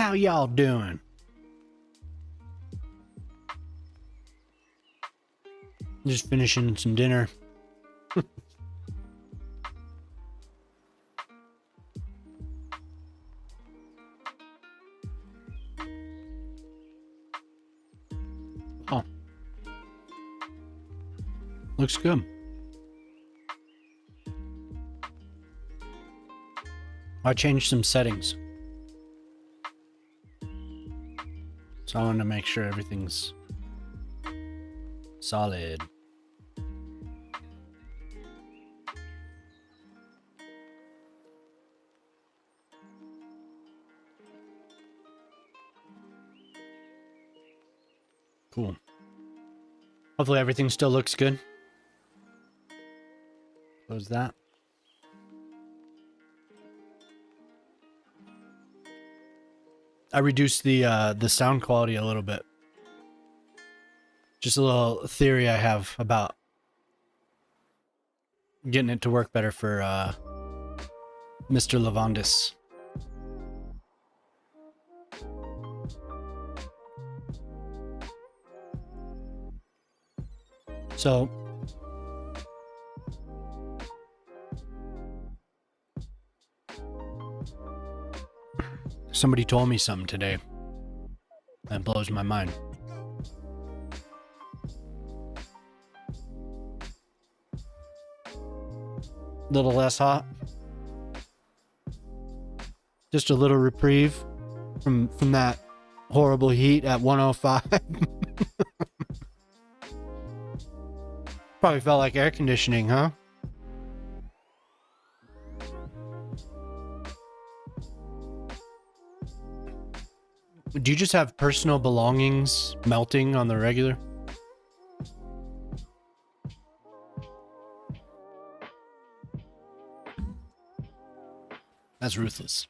How y'all doing? Just finishing some dinner. Oh. Looks good. I changed some settings. So I want to make sure everything's solid. Cool. Hopefully everything still looks good. Close that. I reduced the sound quality a little bit. Just a little theory I have about getting it to work better for Mr. Lavandis. So somebody told me something today that blows my mind. A little less hot. Just a little reprieve from that horrible heat at 105. Probably felt like air conditioning, huh? Do you just have personal belongings melting on the regular? That's ruthless.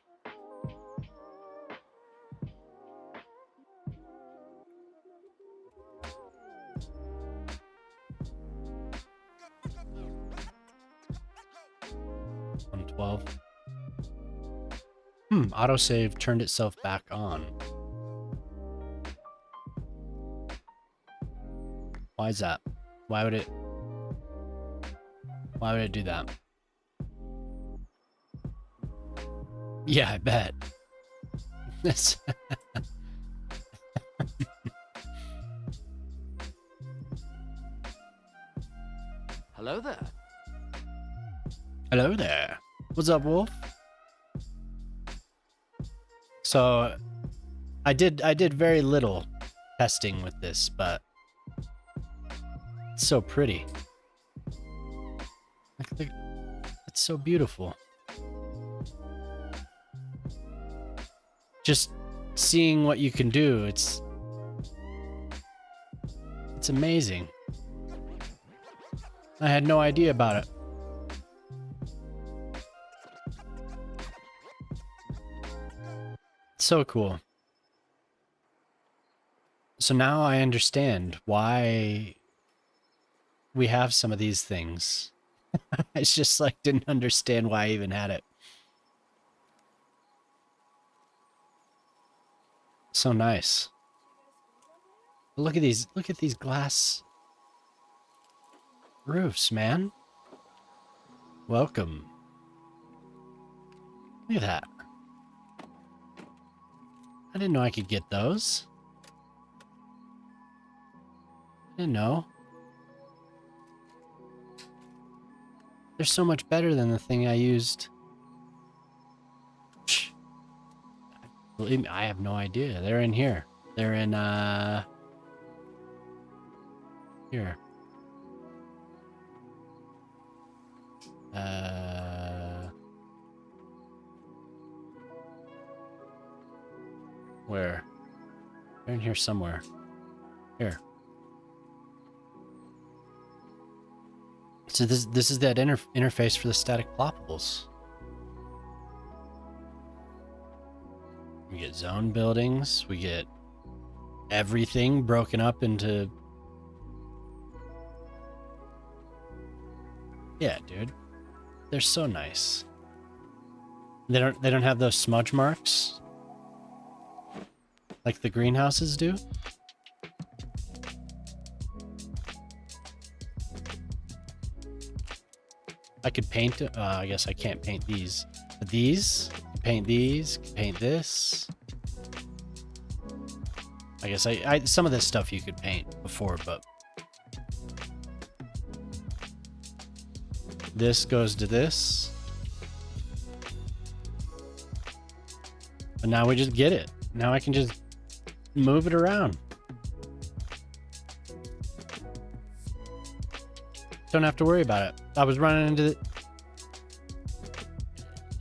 Autosave turned itself back on. Why is that? Why would it do that? Yeah, I bet. That's Hello there. Hello there. What's up, Wolf? So I did very little testing with this, but it's so pretty. Look, it's so beautiful. Just seeing what you can do, it's amazing. I had no idea about it. So cool. So now I understand why we have some of these things. It's just like didn't understand why I even had it. So nice. Look at these glass roofs, man. Welcome. Look at that. I didn't know I could get those. I didn't know. They're so much better than the thing I used. Believe me, I have no idea. They're in here. They're in, here. Where? They're in here somewhere. Here. So this is that interface for the static ploppables. We get zone buildings. We get everything broken up into. Yeah, dude. They're so nice. They don't have those smudge marks. Like the greenhouses do? I could paint, I guess I can't paint these. But these, paint this. I guess some of this stuff you could paint before, but this goes to this. But now we just get it. Now I can just move it around. Don't have to worry about it. I was running into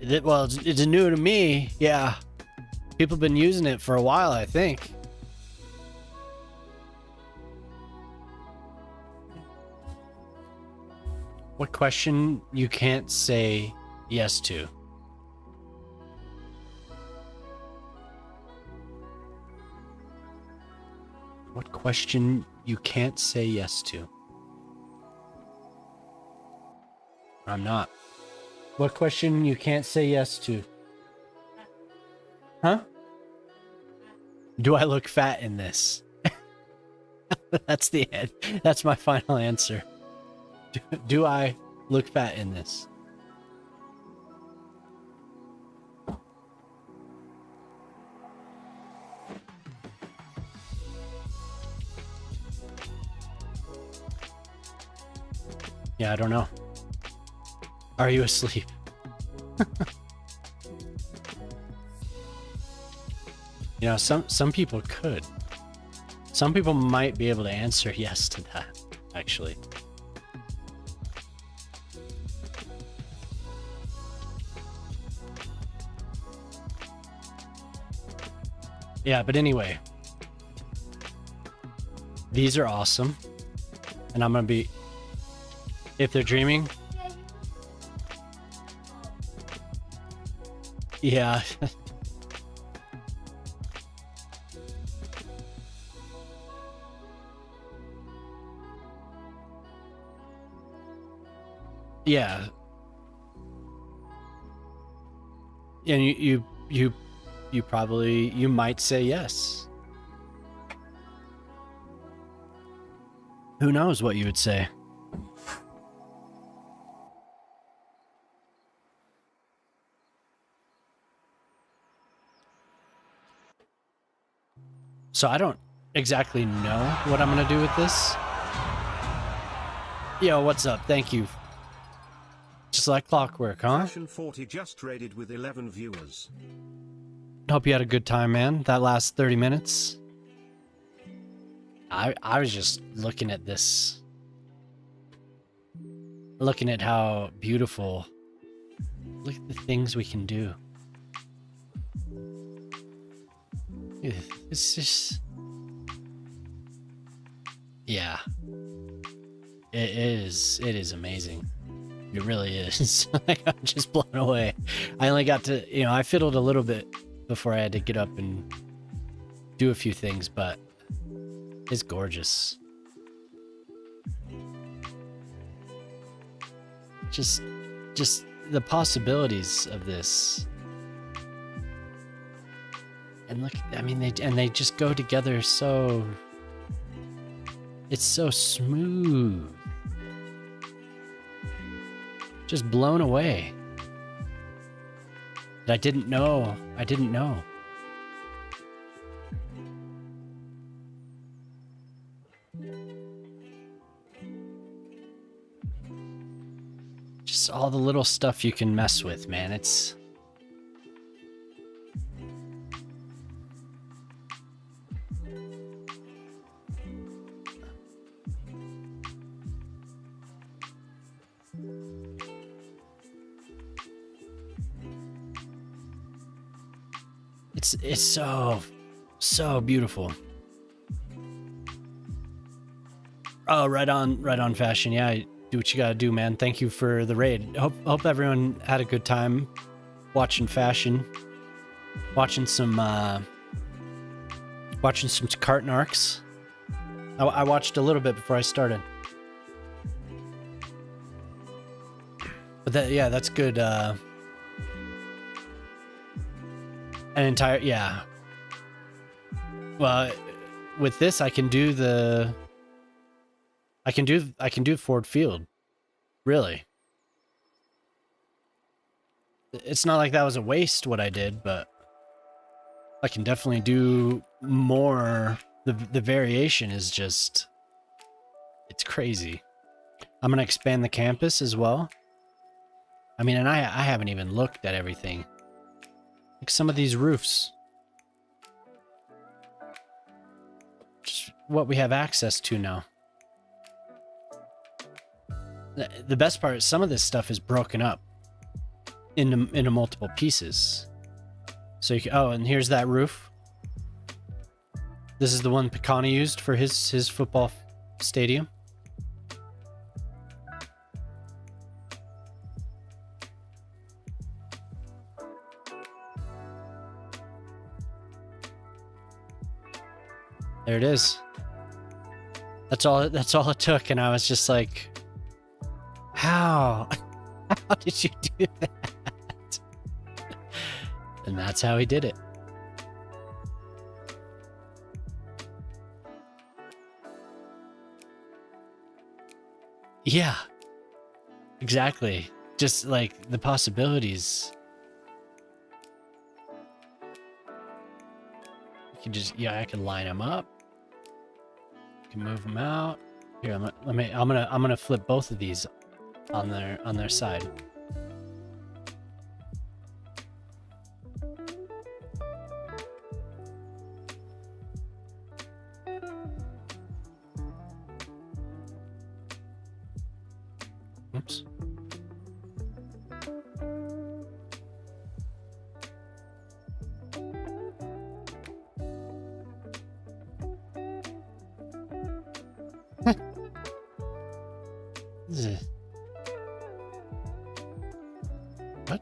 it. Well, it's new to me. Yeah. People have been using it for a while, I think. What question you can't say yes to? What question you can't say yes to? I'm not. What question you can't say yes to? Huh? Do I look fat in this? That's the end. That's my final answer. Do I look fat in this? Yeah, I don't know. Are you asleep? You know, some people could. Some people might be able to answer yes to that, actually. Yeah, but anyway. These are awesome. And I'm gonna be... If they're dreaming... Yeah. Yeah. And you probably, you might say yes. Who knows what you would say? So I don't exactly know what I'm gonna do with this. Yo, what's up? Thank you. Just like clockwork, huh? Fashion 40 just raided with 11 viewers. Hope you had a good time, man. That last 30 minutes. I was just looking at this. Looking at how beautiful. Look at the things we can do. It's just... Yeah. It is amazing. It really is. Like, I'm just blown away. I only got to, you know, I fiddled a little bit before I had to get up and do a few things, but it's gorgeous. Just the possibilities of this. And look, I mean, they just go together so... It's so smooth. Just blown away. I didn't know. Just all the little stuff you can mess with, man. It's... It's so beautiful. Oh, right on fashion. Yeah, do what you gotta do, man. Thank you for the raid. Hope everyone had a good time watching fashion, watching some carton arcs. I watched a little bit before I started, but that's good. An entire, yeah. Well, with this, I can do the. I can do Ford Field. Really. It's not like that was a waste what I did, but I can definitely do more. The variation is just, it's crazy. I'm gonna expand the campus as well. I mean, and I haven't even looked at everything. Like some of these roofs. Just what we have access to now. The best part is some of this stuff is broken up into multiple pieces. So you can, oh, and here's that roof. This is the one Picani used for his football stadium. There it is. That's all it took, and I was just like, how? How did you do that? And that's how he did it. Yeah. Exactly. Just like the possibilities. You can just, yeah, I can line them up. Can move them out. Here, I'm gonna flip both of these on their side. Oops. What?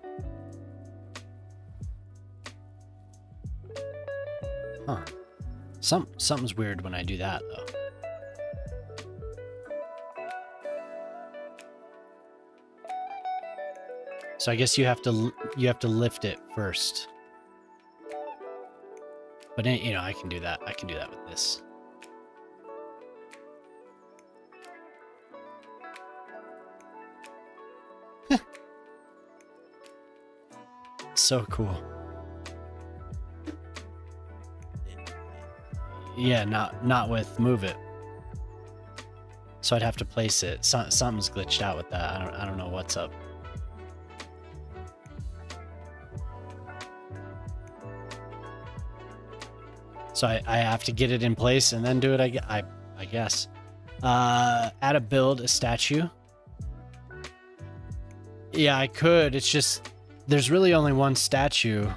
Huh. Something's weird when I do that though. So I guess you have to lift it first. But you know, I can do that. I can do that with this. So cool. Yeah, not with move it. So I'd have to place it. Something's glitched out with that. I don't know what's up. So I have to get it in place and then do it. I guess. Add a build a statue. Yeah, I could. It's just there's really only one statue.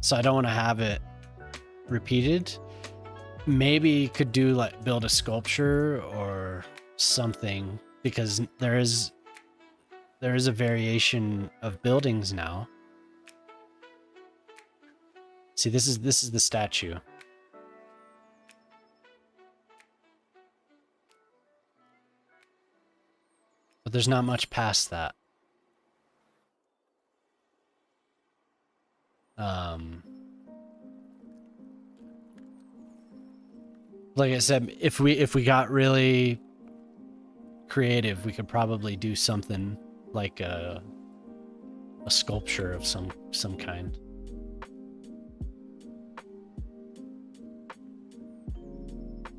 So I don't want to have it repeated. Maybe could do like build a sculpture or something because there is a variation of buildings now. See, this is the statue. But there's not much past that. Like I said, if we got really creative, we could probably do something like a sculpture of some kind.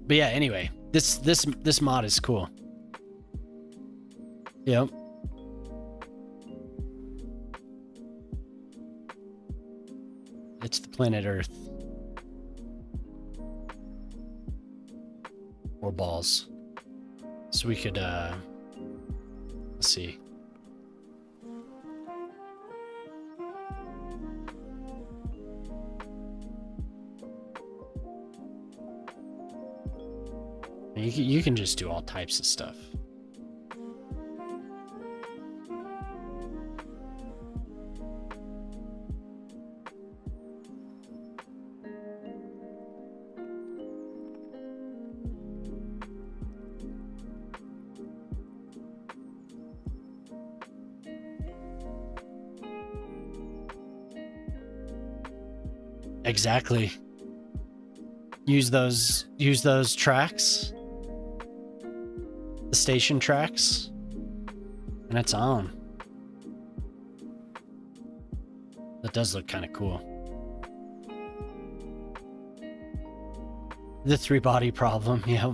But yeah, anyway, this mod is cool. Yep. It's the planet Earth. Or balls. So we could let's see. You can just do all types of stuff. Exactly. Use those tracks. The station tracks. And it's on. That does look kind of cool. The 3-body problem, yeah.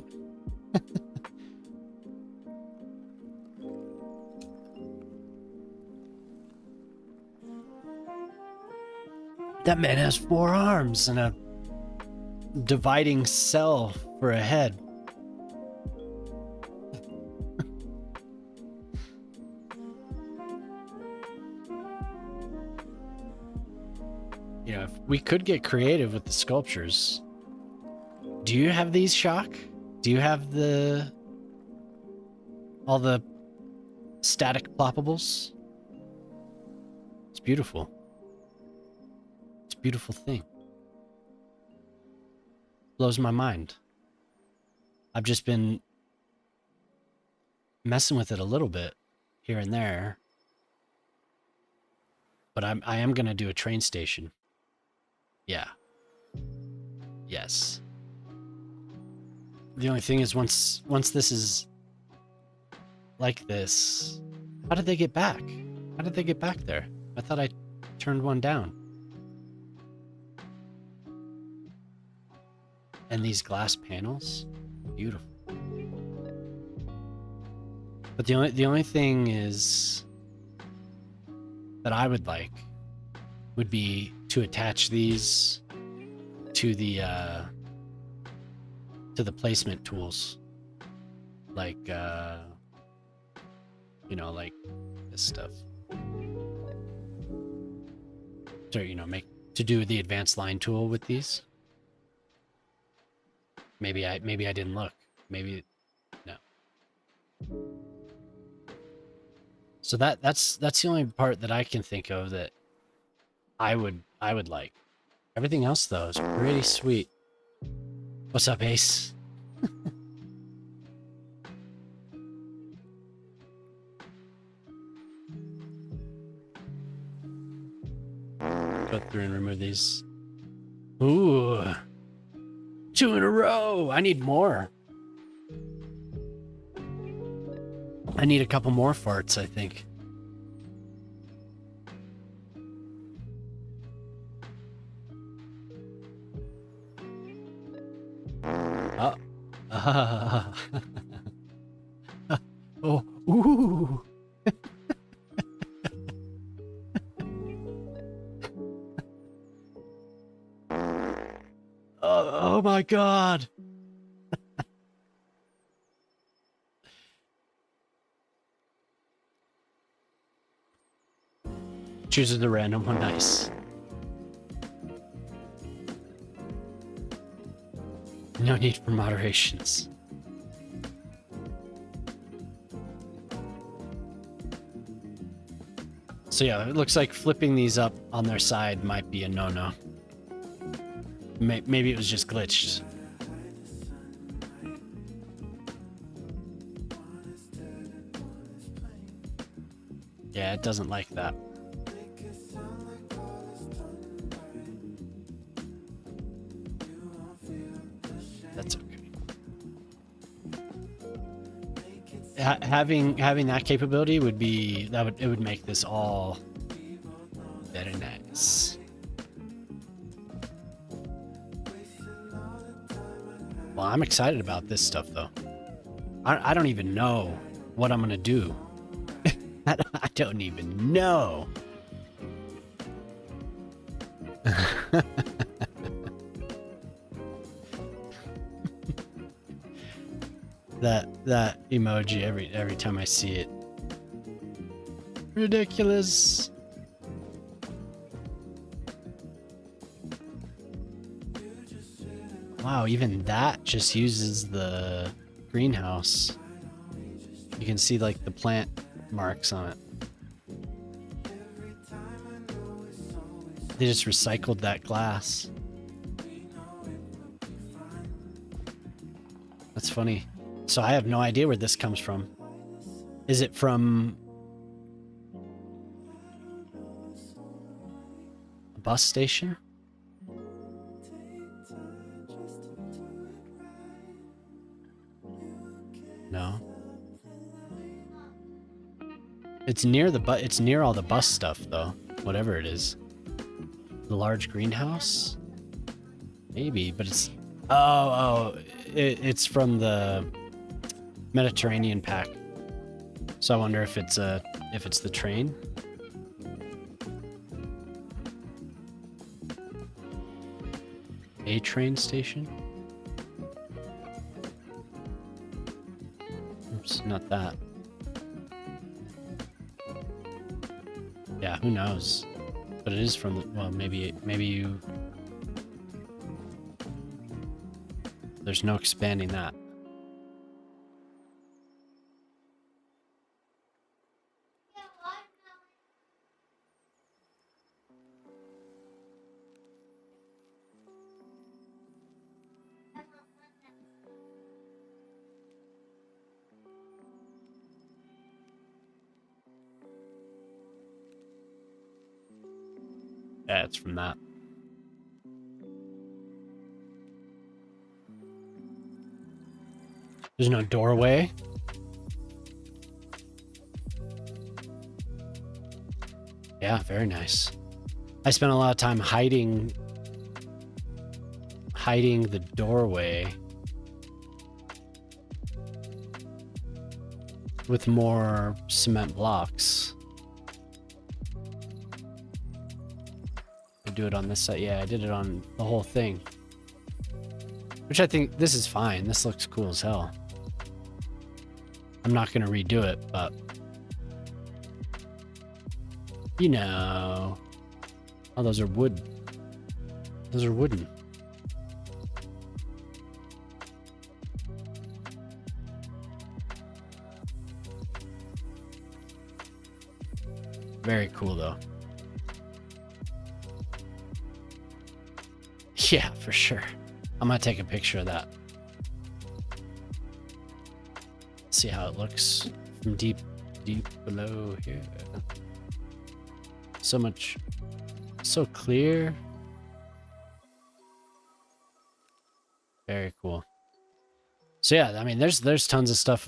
That man has 4 arms and a dividing cell for a head. You know, if we could get creative with the sculptures. Do you have these, Shock? Do you have all the static ploppables? It's beautiful. It's a beautiful thing. Blows my mind. I've just been messing with it a little bit here and there. But I am gonna do a train station. Yeah. Yes. The only thing is once this is like this, how did they get back? How did they get back there? I thought I turned one down. And these glass panels, beautiful. But the only thing is that I would like would be to attach these to the placement tools, like you know, like this stuff. So, you know, to do the advanced line tool with these. Maybe I didn't look. Maybe no. So that's the only part that I can think of that I would like. Everything else though is pretty sweet. What's up, Ace? Go through and remove these. Ooh. 2 in a row. I need more. I need a couple more farts, I think. Oh. Oh. Ooh. Oh my God. Chooses the random one. Nice. No need for moderations. So yeah, it looks like flipping these up on their side might be a no-no. Maybe it was just glitched. Yeah, it doesn't like that. That's okay. Having that capability would be it would make this all very nice. Well, I'm excited about this stuff though. I don't even know what I'm gonna do. I don't even know. that emoji every time I see it. Ridiculous. Wow, even that just uses the greenhouse. You can see like the plant marks on it. They just recycled that glass. That's funny. So I have no idea where this comes from. Is it from a bus station? It's near it's near all the bus stuff though, whatever it is. The large greenhouse? Maybe, but it's it's from the Mediterranean pack. So I wonder if it's the train. A train station? Oops, not that. Yeah, who knows? But it is from the, well, maybe you, there's no expanding that. Yeah, it's from that. There's no doorway. Yeah, very nice. I spent a lot of time hiding the doorway with more cement blocks. Do it on this side. Yeah, I did it on the whole thing, which I think this is fine. This looks cool as hell. I'm not gonna redo it, but you know, oh, those are wood. Those are wooden. Very cool though. Yeah, for sure. I'm gonna take a picture of that. See how it looks from deep below here. So much, so clear. Very cool. So yeah, I mean, there's tons of stuff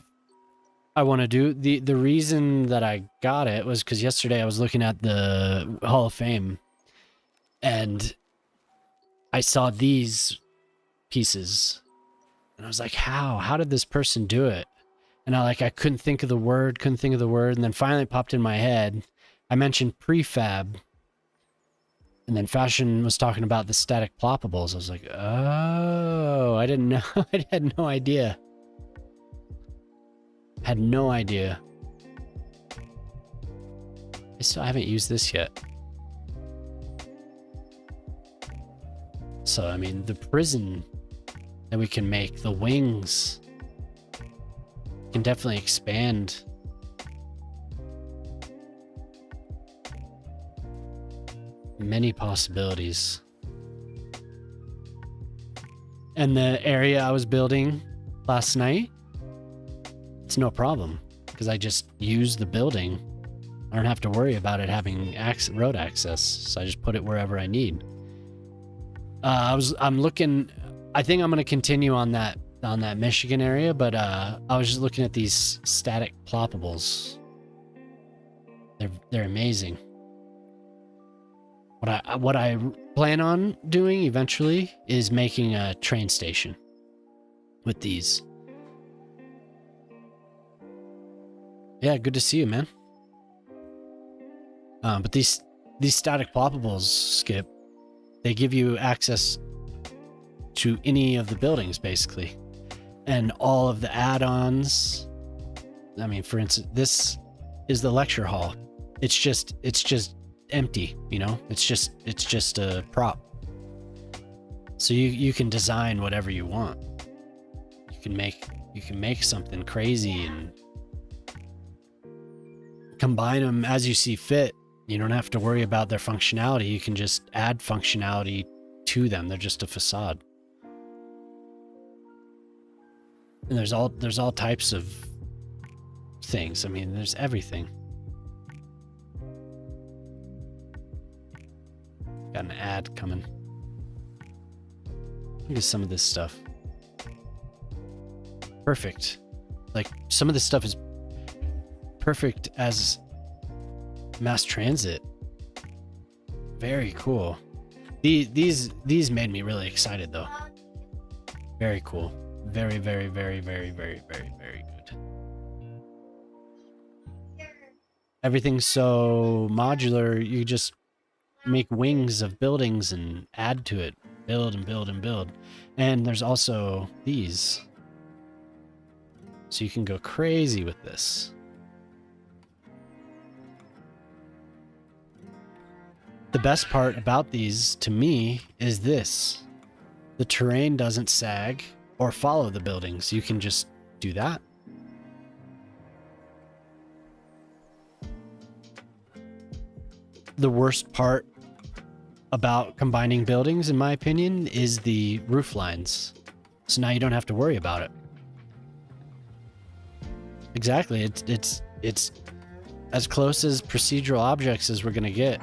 I want to do. The reason that I got it was because yesterday I was looking at the Hall of Fame, and I saw these pieces, and I was like, how did this person do it? And I couldn't think of the word, and then finally it popped in my head. I mentioned prefab, and then Fashion was talking about the static ploppables. I was like, oh, I didn't know. I had no idea. Had no idea. I still haven't used this yet. So, I mean, the prison that we can make, the wings, can definitely expand. Many possibilities. And the area I was building last night, it's no problem because I just use the building. I don't have to worry about it having road access, so I just put it wherever I need. I'm looking. I think I'm going to continue on that Michigan area, but I was just looking at these static ploppables. They're amazing. What I plan on doing eventually is making a train station with these. Yeah, good to see you, man. But these static ploppables, Skip, they give you access to any of the buildings basically, and all of the add-ons. I mean, for instance, this is the lecture hall. It's just empty, you know. It's just a prop. So you can design whatever you want. You can make something crazy and combine them as you see fit. You don't have to worry about their functionality. You can just add functionality to them. They're just a facade. And there's all types of things. I mean, there's everything. Got an ad coming. Look at some of this stuff. Perfect. Like, some of this stuff is perfect as mass transit. Very cool. These made me really excited though. Very cool. Very, very, very, very, very, very, very good. Everything's so modular. You just make wings of buildings and add to it. Build and build and build. And there's also these. So you can go crazy with this. The best part about these, to me, is this. The terrain doesn't sag or follow the buildings. You can just do that. The worst part about combining buildings, in my opinion, is the roof lines. So now you don't have to worry about it. Exactly. It's as close as procedural objects as we're gonna get.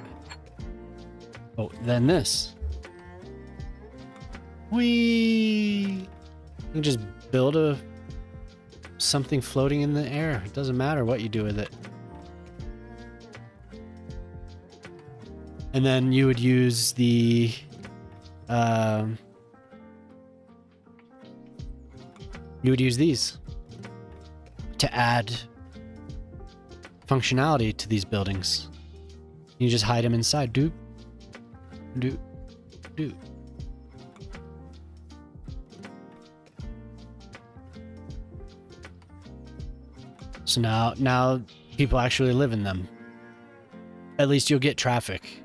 Oh, then this. You can just build something floating in the air. It doesn't matter what you do with it. And then you would use the these to add functionality to these buildings. You just hide them inside. Do. So now people actually live in them. At least you'll get traffic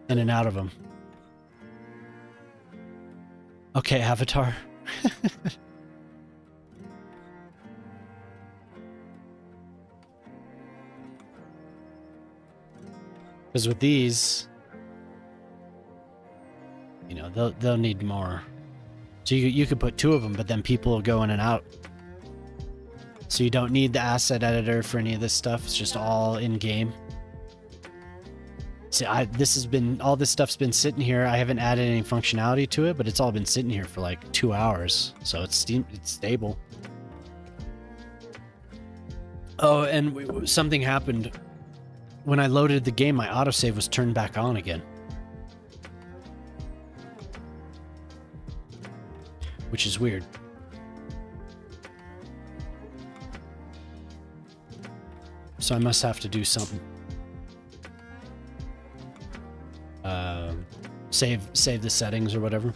in and out of them. Okay, Avatar. Because with these, you know, they'll need more. So you could put 2 of them, but then people will go in and out. So you don't need the asset editor for any of this stuff. It's just all in game. See, all this stuff's been sitting here. I haven't added any functionality to it, but it's all been sitting here for like 2 hours. So it's stable. Oh, and something happened. When I loaded the game, my autosave was turned back on again. Which is weird. So I must have to do something. Save the settings or whatever.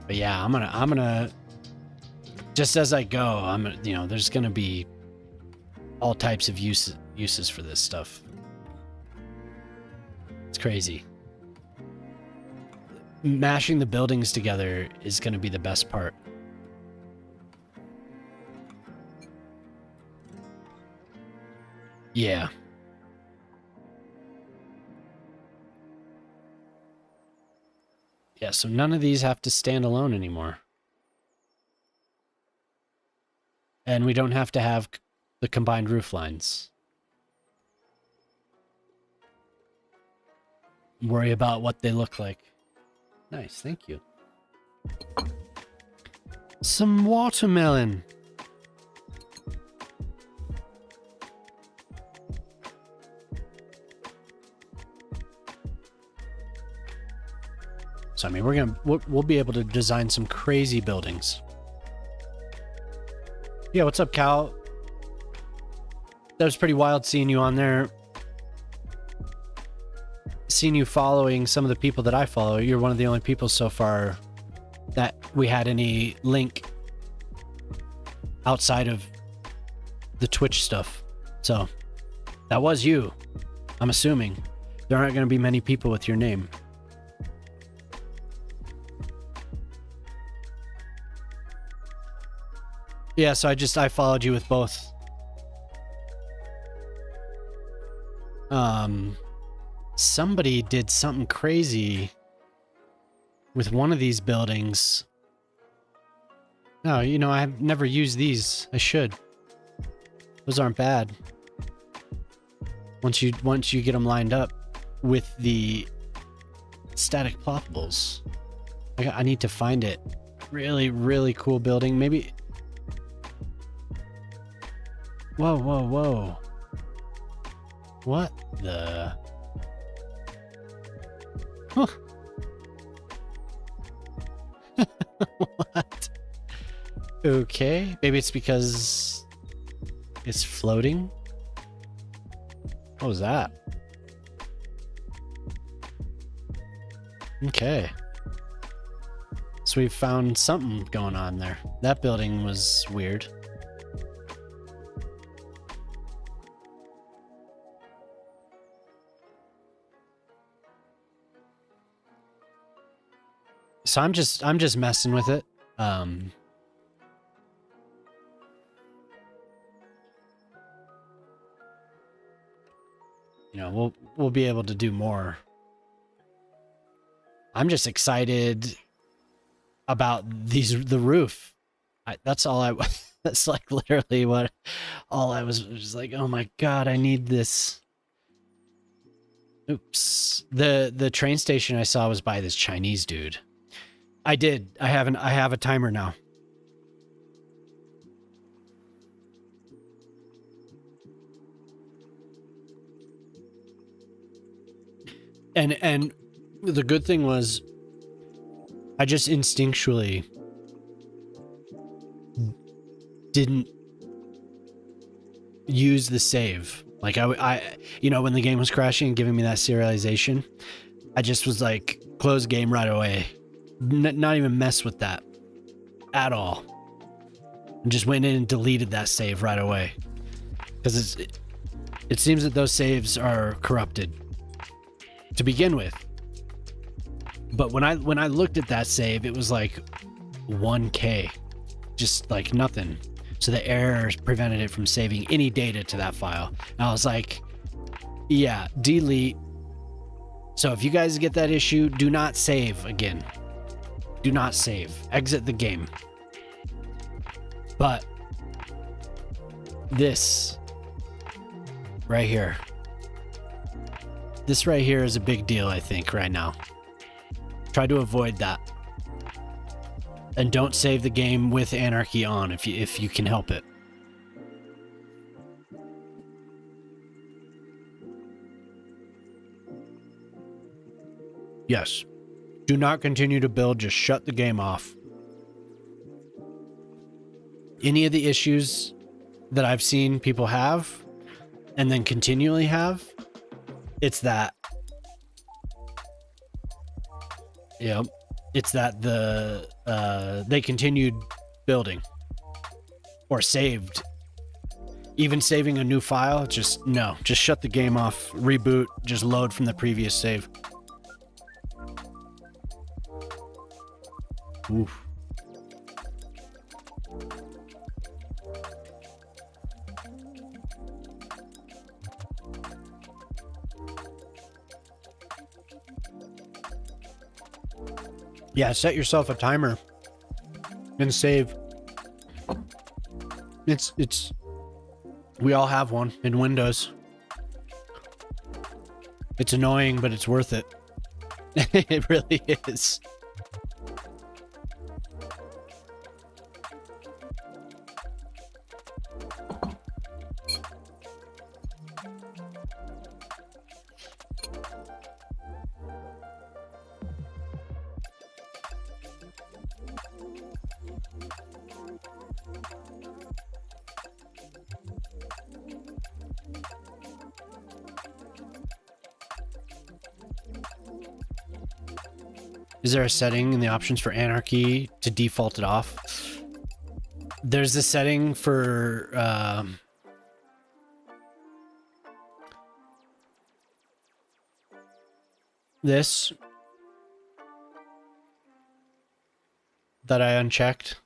But yeah, I'm gonna just as I go, there's gonna be all types of uses for this stuff. It's crazy. Mashing the buildings together is gonna be the best part. Yeah. Yeah, so none of these have to stand alone anymore. And we don't have to have the combined roof lines. Worry about what they look like. Nice, thank you. Some watermelon. So I mean, we'll be able to design some crazy buildings. Yeah, what's up, Cal? That was pretty wild seeing you on there. Seeing you following some of the people that I follow. You're one of the only people so far that we had any link outside of the Twitch stuff. So that was you. I'm assuming there aren't going to be many people with your name. Yeah, so I followed you with both. Somebody did something crazy with one of these buildings. No, you know, I've never used these. I should. Those aren't bad. Once you get them lined up with the static ploppables. I need to find it. Really, really cool building. Maybe. Whoa. What the? Huh. What? Okay, maybe it's because it's floating. What was that? Okay. So we found something going on there. That building was weird. So I'm just messing with it. You know, we'll be able to do more. I'm just excited about the roof. That's all I that's like literally what all I was just like, oh my god, I need this. Oops. The train station I saw was by this Chinese dude. I have a timer now. And the good thing was I just instinctually didn't use the save. Like I you know, when the game was crashing and giving me that serialization, I just was like, close game right away. Not even mess with that at all. And just went in and deleted that save right away. Because it seems that those saves are corrupted to begin with. But when I looked at that save, it was like 1K. Just like nothing. So the errors prevented it from saving any data to that file. And I was like, yeah, delete. So if you guys get that issue, do not save again. Do not save. Exit the game. But this right here. This right here is a big deal, I think, right now. Try to avoid that. And don't save the game with Anarchy on if you can help it. Yes. Do not continue to build, just shut the game off. Any of the issues that I've seen people have and then continually have, it's that. Yep. It's that they continued building or saved. Even saving a new file, just shut the game off, reboot, just load from the previous save. Oof. Yeah, set yourself a timer and save. It's we all have one in Windows. It's annoying, but it's worth it. It really is. Is there a setting in the options for Anarchy to default it off? There's a setting for this that I unchecked.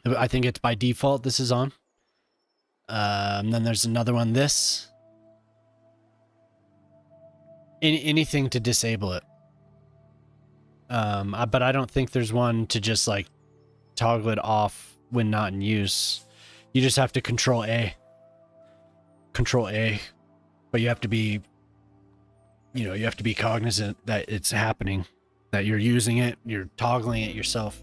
I think it's by default this is on. Then there's another one, this. Anything to disable it. But I don't think there's one to just like toggle it off when not in use. You just have to control A. Control A. But you have to be, you have to be cognizant that it's happening, that you're using it, you're toggling it yourself.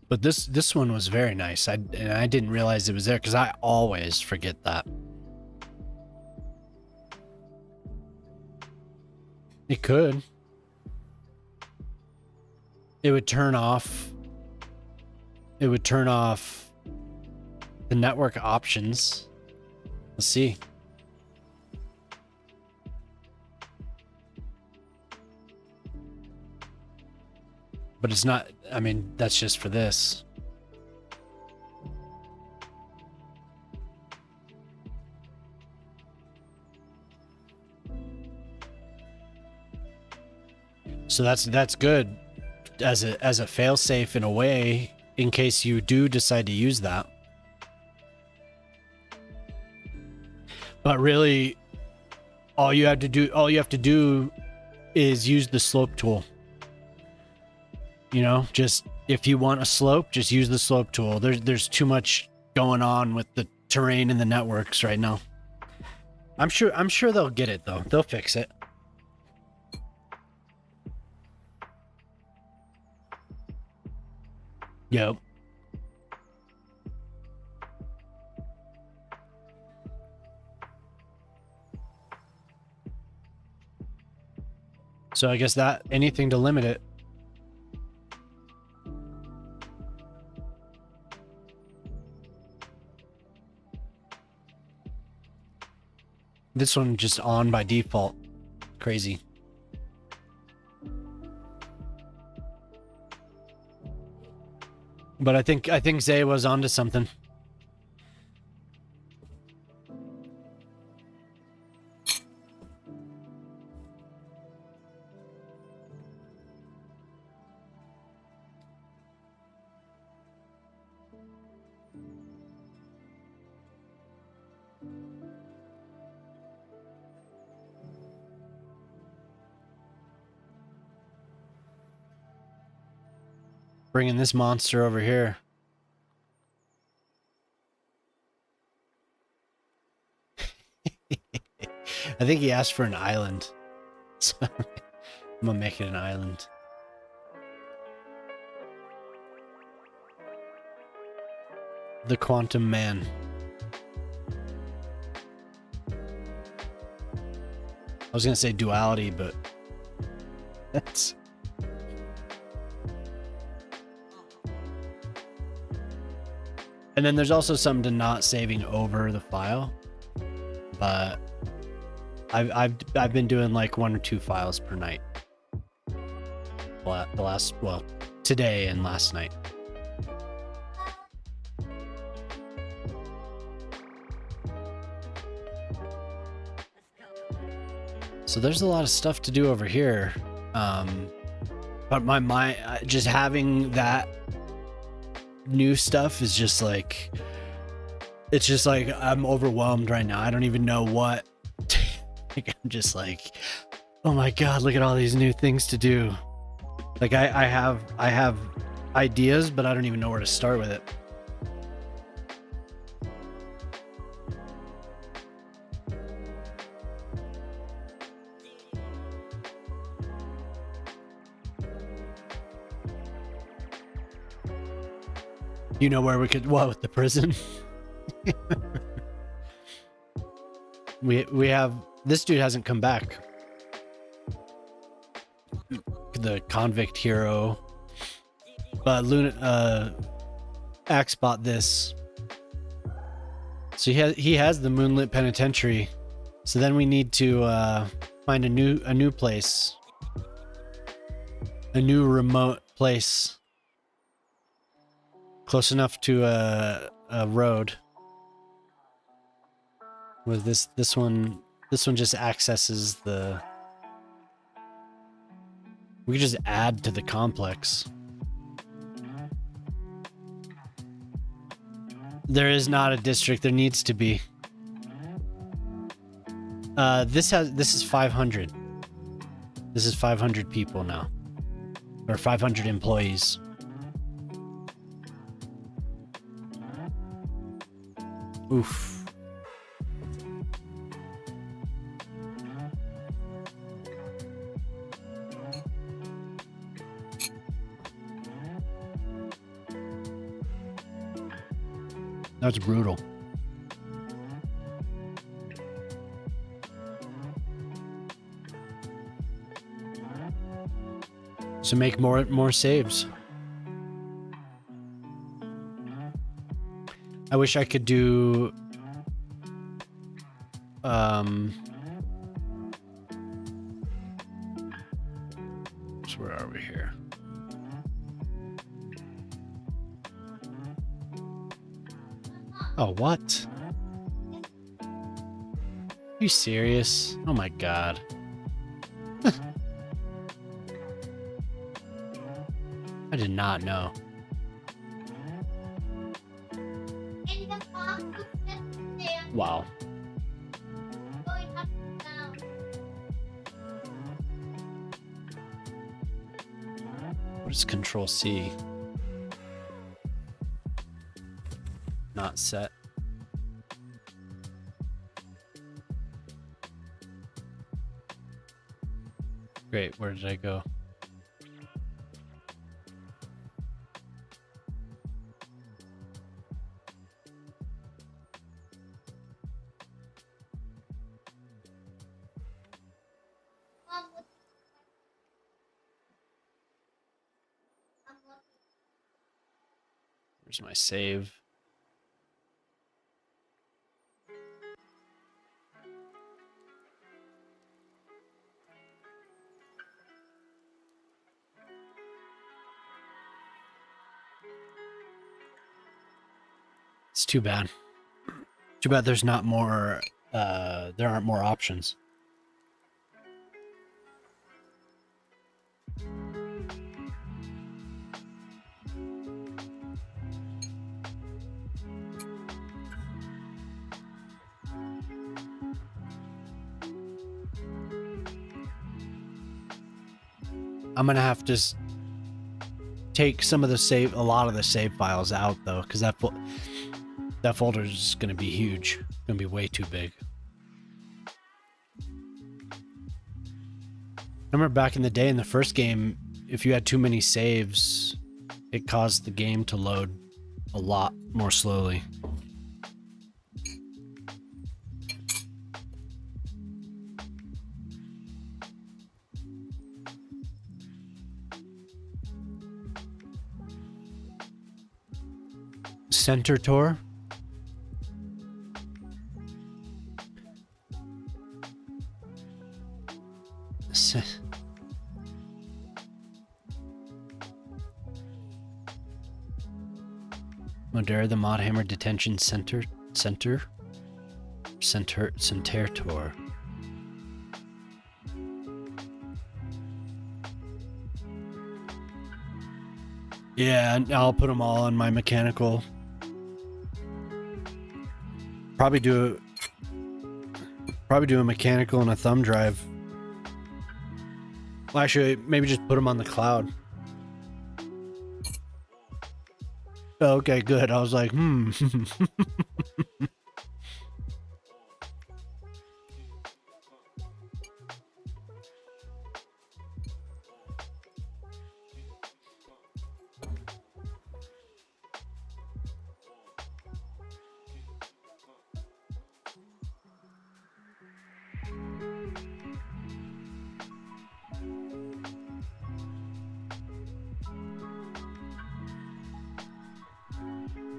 But this one was very nice. And I didn't realize it was there because I always forget that. It could. It would turn off. It would turn off the network options. Let's see. But it's not, I mean, that's just for this. So that's good as a fail-safe in a way in case you do decide to use that. But really all you have to do is use the slope tool. You know, just if you want a slope, just use the slope tool. There's too much going on with the terrain and the networks right now. I'm sure they'll get it though. They'll fix it. Yep. So I guess that anything to limit it. This one just on by default. Crazy. But I think Zay was onto something. Bringing this monster over here. I think he asked for an island. So I'm gonna make it an island. The Quantum Man. I was gonna say duality, but that's... And then there's also something to not saving over the file, but I've been doing like 1 or 2 files per night. Well, today and last night. So there's a lot of stuff to do over here, but my mind, just having that new stuff is just like, it's just like I'm overwhelmed right now. I don't even know what. Like, I'm just like, oh my god, look at all these new things to do. Like I have ideas, but I don't even know where to start with it. You know where we could, what, with the prison? we have, this dude hasn't come back. The convict hero. But Axe bought this. So he has the Moonlit Penitentiary. So then we need to find a new place. A new remote place. Close enough to a road. With this one just accesses the... We could just add to the complex. There is not a district. There needs to be. This is 500. This is 500 people now, or 500 employees. Oof. That's brutal. So make more saves. I wish I could do so where are we here? Oh, what? Are you serious? Oh my god. I did not know. Wow. What is Control C? Not set. Great, where did I go? Where's my save? It's too bad. Too bad there's not more, there aren't more options. I'm gonna have to take some of the a lot of the save files out though, because that folder is gonna be huge. It's gonna be way too big. I remember back in the day in the first game, if you had too many saves, it caused the game to load a lot more slowly. Center tour. Modera the Modhammer Detention Center tour. Yeah, I'll put them all on my mechanical. Probably do a mechanical and a thumb drive. Well, actually, maybe just put them on the cloud. Okay, good. I was like,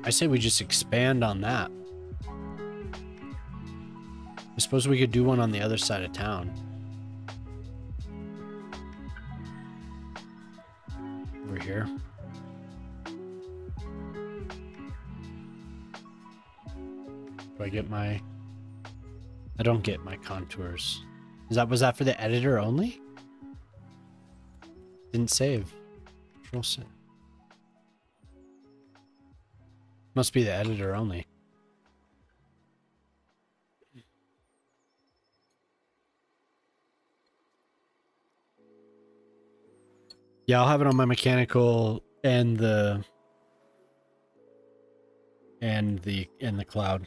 I say we just expand on that. I suppose we could do one on the other side of town. Over here. Do I get my... I don't get my contours. Was that for the editor only? Didn't save. Control set. Must be the editor only. Yeah, I'll have it on my mechanical and the cloud.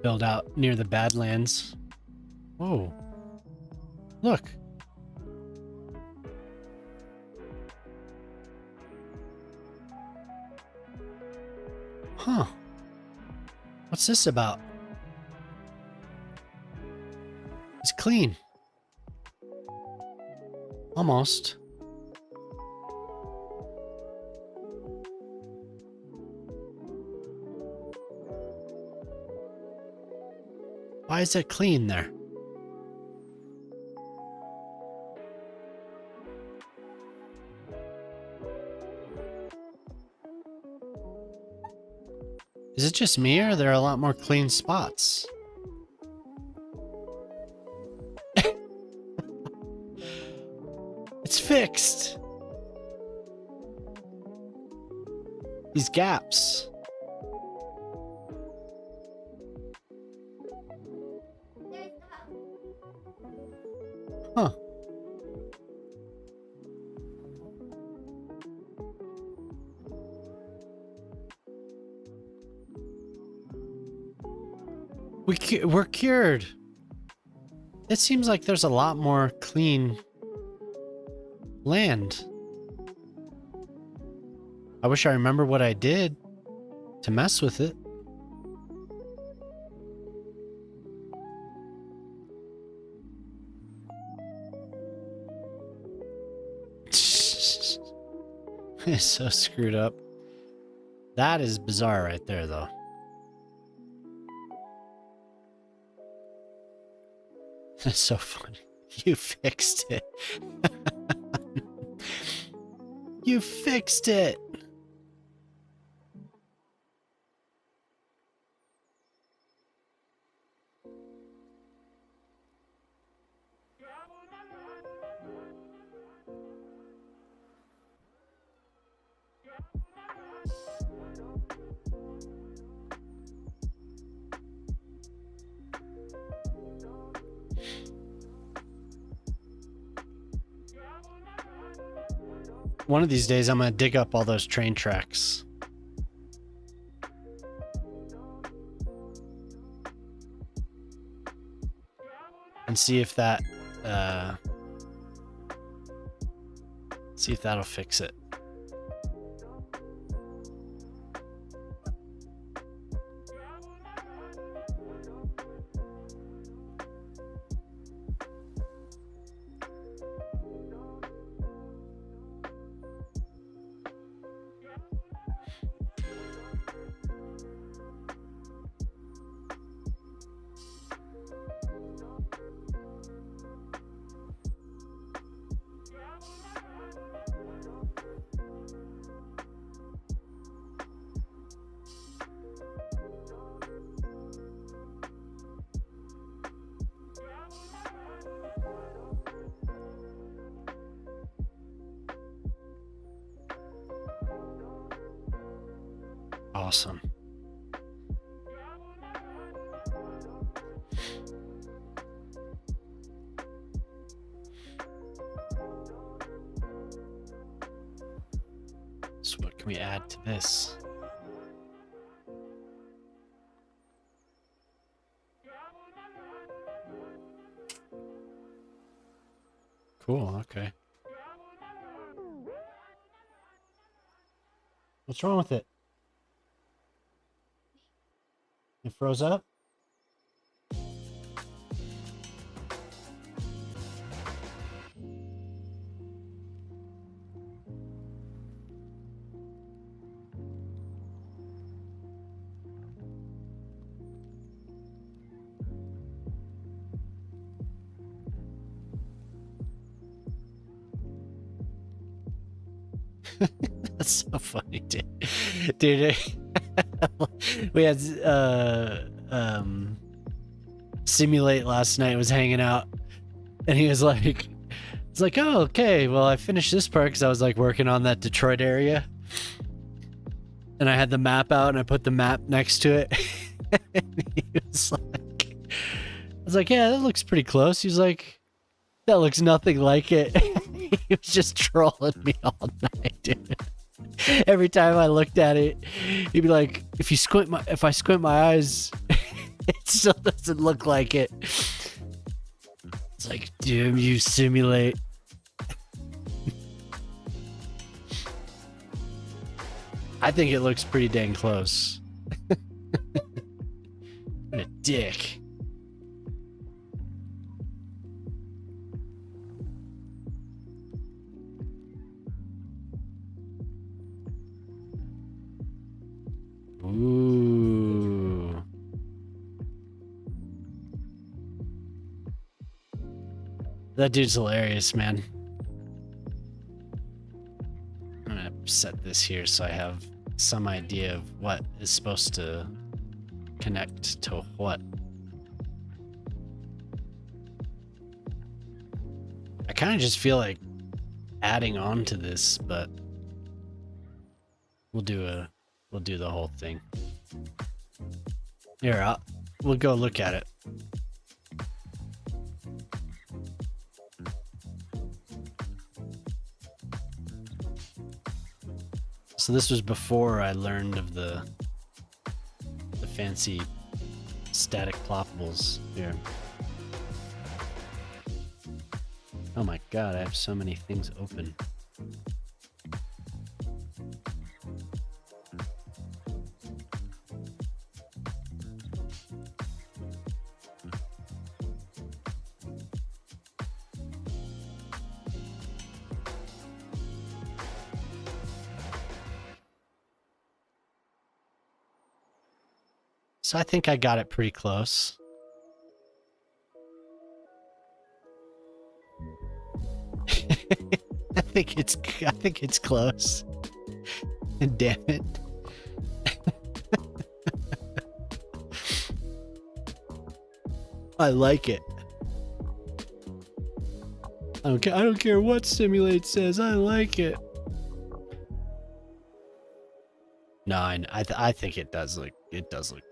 build out near the Badlands. Whoa. Look. Huh. What's this about? It's clean. Almost. Why is it clean there? Is it just me, or are there a lot more clean spots? It's fixed. These gaps. Huh. We're cured. It seems like there's a lot more clean land. I wish I remember what I did to mess with it. It's so screwed up. That is bizarre right there, though. That's so funny. You fixed it. You fixed it. One of these days, I'm going to dig up all those train tracks. And see if that, see if that'll fix it. Awesome. So what can we add to this? Cool, okay. What's wrong with it? It froze up? That's so funny, dude. Dude, we had Simulate last night, was hanging out, and he was like, it's like, oh, okay, well, I finished this part because I was like working on that Detroit area, and I had the map out and I put the map next to it. And he was like, I was like, yeah, that looks pretty close. He's like, that looks nothing like it. He was just trolling me all night, dude. Every time I looked at it, he'd be like, if I squint my eyes, it's still doesn't look like it. It's like, damn you, simulate. I think it looks pretty dang close. What a dick. Ooh. That dude's hilarious, man. I'm gonna set this here so I have some idea of what is supposed to connect to what. I kind of just feel like adding on to this, but we'll do the whole thing. Here, we'll go look at it. So this was before I learned of the fancy static ploppables here. Oh my god, I have so many things open. So I think I got it pretty close. I think it's close. And damn it. I like it. I don't care what Simulate says. I like it. No, I think it does look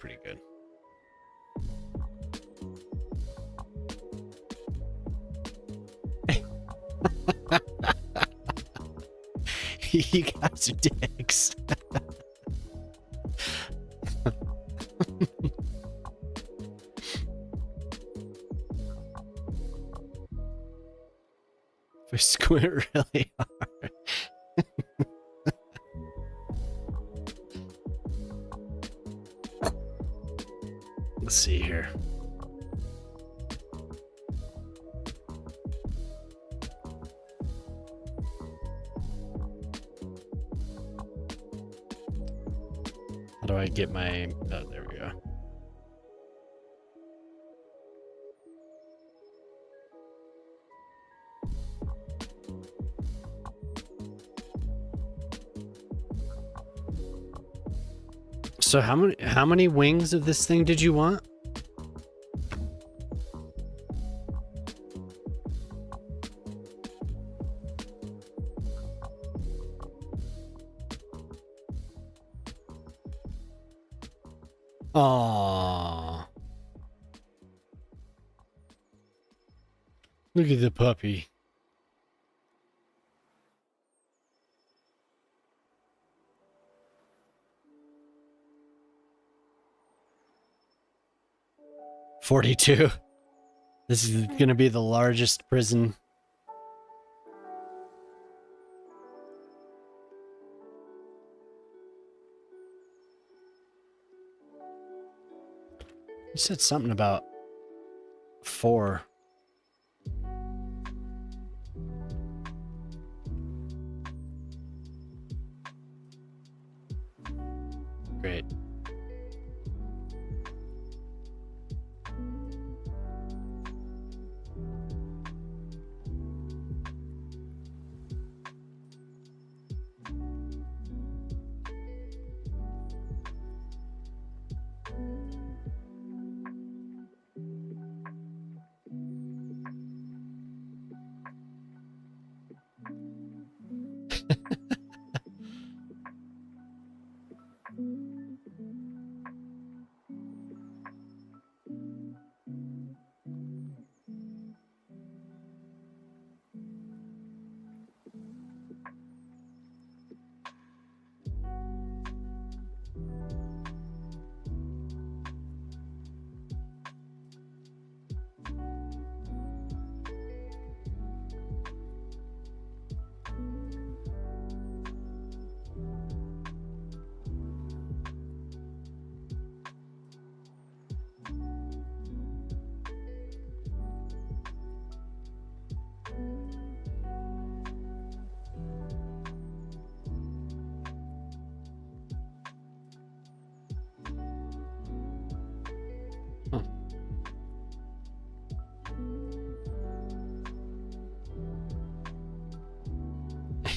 pretty good. You guys are dicks. We squint really hard. Let's see here. How do I get my... Oh, there we go. So how many wings of this thing did you want? Aww. Look at the puppy. $42. This is gonna be the largest prison. You said something about 4. Great.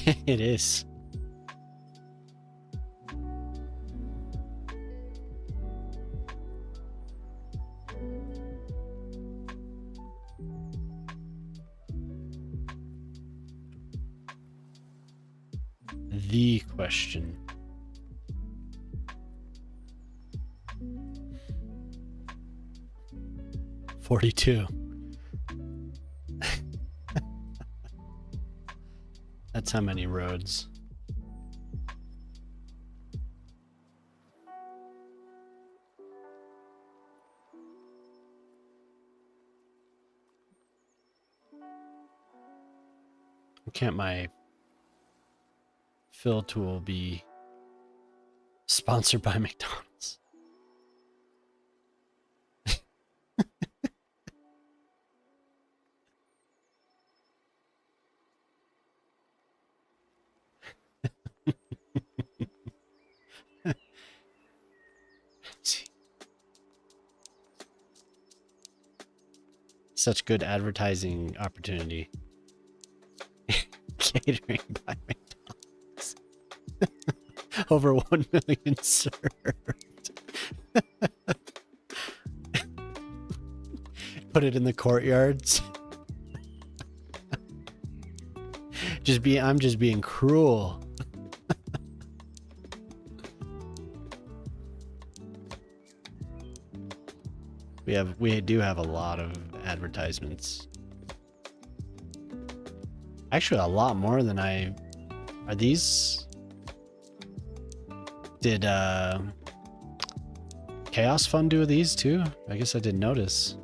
It is. The question. $42. That's how many roads. Can't my fill tool be sponsored by McDonald's? Such good advertising opportunity. Catering by McDonald's. Over 1 million served. Put it in the courtyards. I'm just being cruel. We do have a lot of advertisements. Actually, a lot more than are these? Did Chaos Fund do these too? I guess I didn't notice.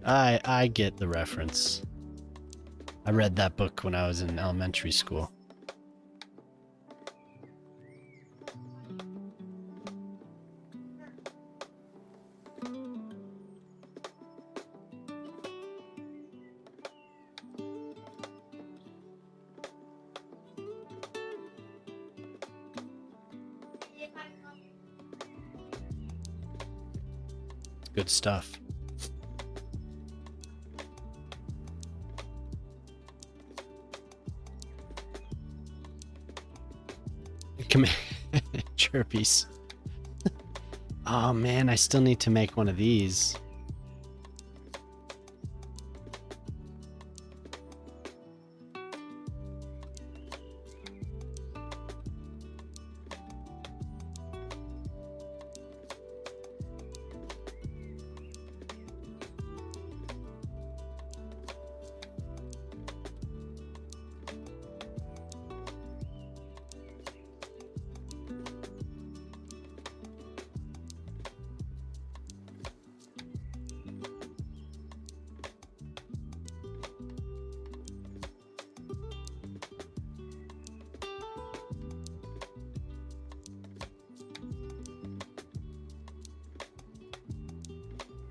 I get the reference. I read that book when I was in elementary school. Good stuff. Come Chirpies. Oh man, I still need to make one of these.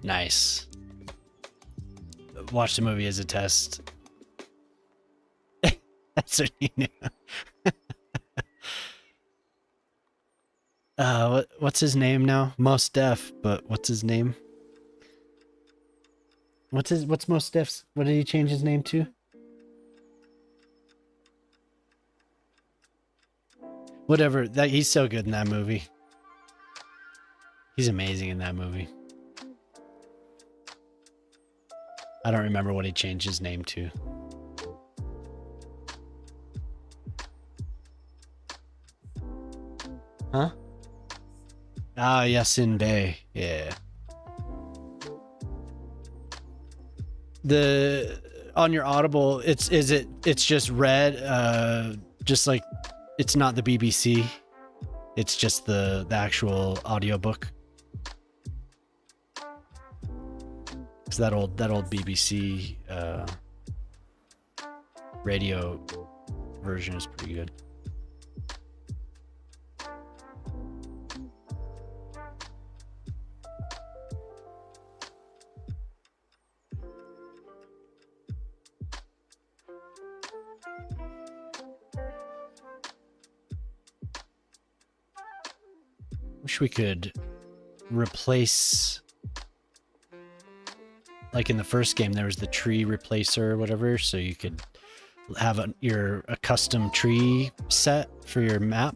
Nice. Watch the movie as a test. That's what you knew. What's his name now? Most Def, but what's his name? What's Most Def's? What did he change his name to? Whatever. He's so good in that movie. He's amazing in that movie. I don't remember what he changed his name to. Huh? Ah, Yasin Bey. Yeah. On your Audible, it's just read, just like it's not the BBC. It's just the actual audiobook. Cause that old BBC radio version is pretty good. Wish we could replace, like in the first game, there was the tree replacer or whatever, so you could have a custom tree set for your map.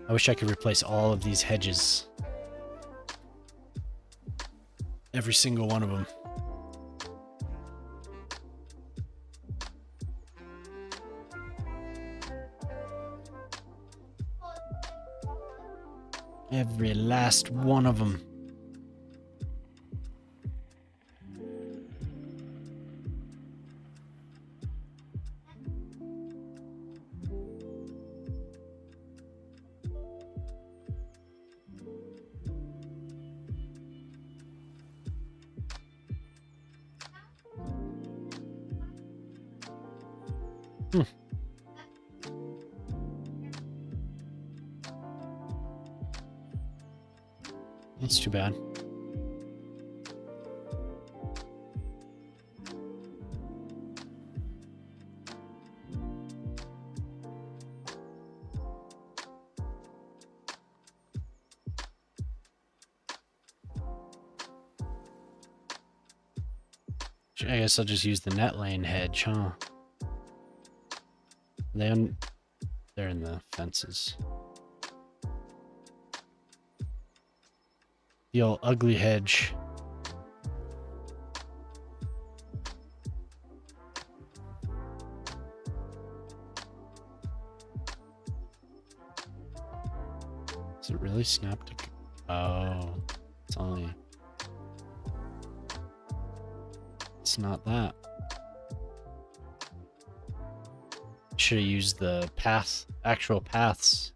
I wish I could replace all of these hedges. Every single one of them. Every last one of them. That's too bad. I guess I'll just use the net lane hedge, huh? They're in the fences. The old ugly hedge. Is it really snapped? Oh, it's only... It's not that. Should have used the path, actual paths.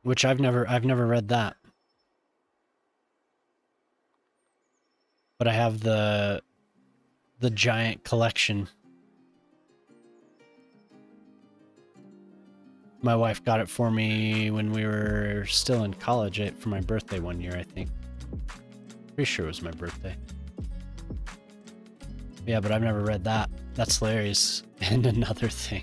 Which I've never read that. But I have the giant collection. My wife got it for me when we were still in college for my birthday one year, I think. Pretty sure it was my birthday. Yeah, but I've never read that. That's hilarious. And another thing.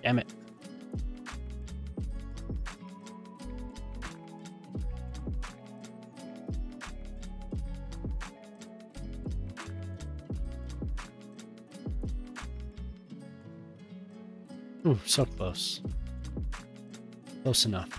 Damn it. Ooh, so close. Close enough.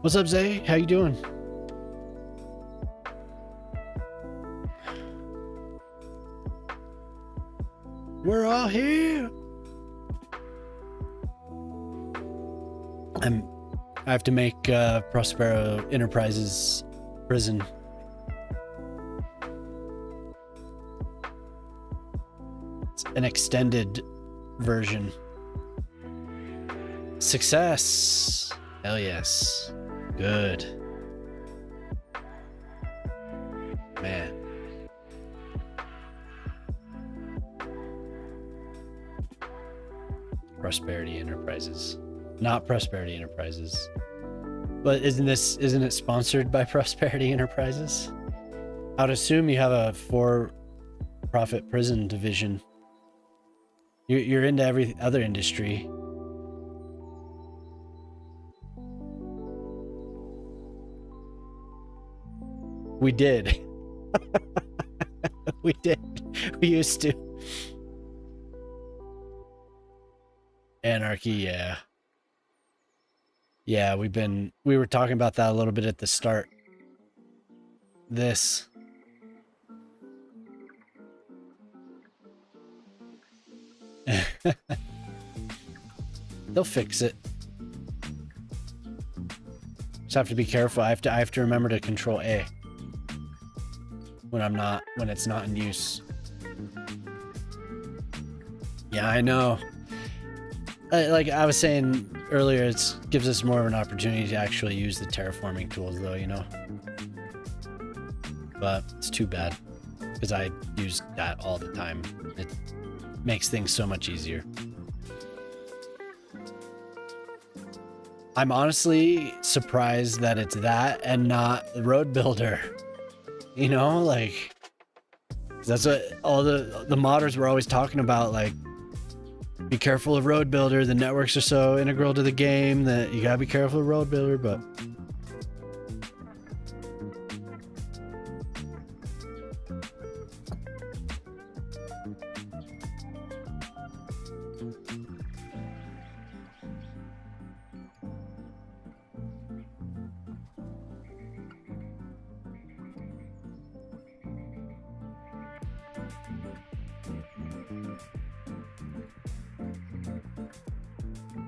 What's up, Zay? How you doing? We're all here. I have to make Prospero Enterprises prison. It's an extended version. Success. Hell yes. Good. Man. Prosperity Enterprises. Not Prosperity Enterprises. But isn't it sponsored by Prosperity Enterprises? I would assume you have a for-profit prison division. You're into every other industry. We did. We did. We used to. Anarchy, yeah. Yeah, we were talking about that a little bit at the start. This. They'll fix it. Just have to be careful. I have to remember to control A when it's not in use. Yeah, I know. Like I was saying earlier, it gives us more of an opportunity to actually use the terraforming tools, though, you know. But it's too bad because I use that all the time. It makes things so much easier. I'm honestly surprised that it's that and not the road builder. You know, like that's what all the modders were always talking about, like, be careful of road builder. The networks are so integral to the game that you gotta be careful of road builder, but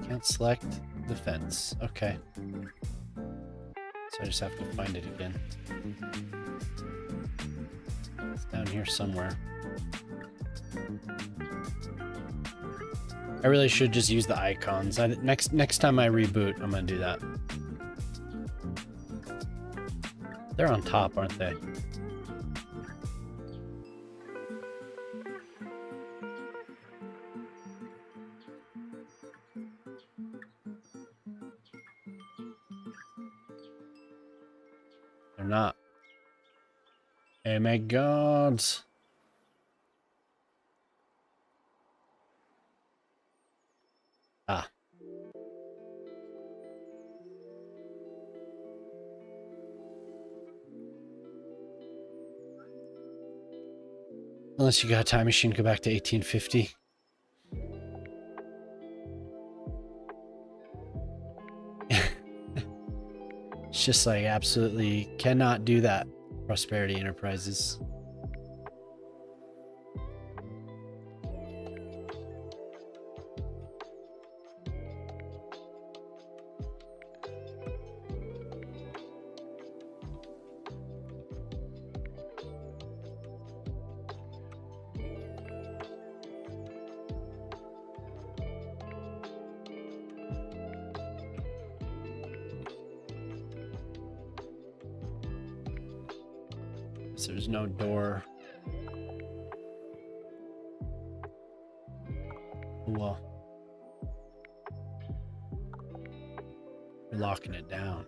can't select the fence. Okay. So I just have to find it again. It's down here somewhere. I really should just use the icons. Next time I reboot, I'm gonna do that. They're on top, aren't they? They're not. Oh my god. Ah. Unless you got a time machine, go back to 1850. It's just like absolutely cannot do that. Prosperity Enterprises. So there's no door. Well, we're locking it down.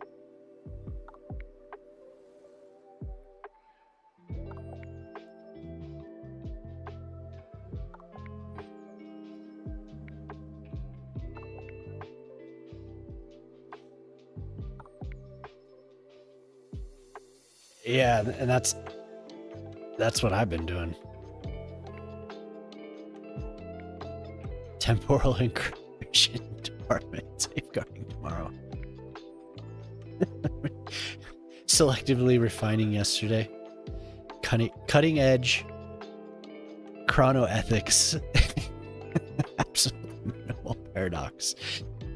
Yeah, and that's what I've been doing. Temporal encryption department safeguarding tomorrow. Selectively refining yesterday. Cutting edge chrono ethics. Absolute minimal paradox.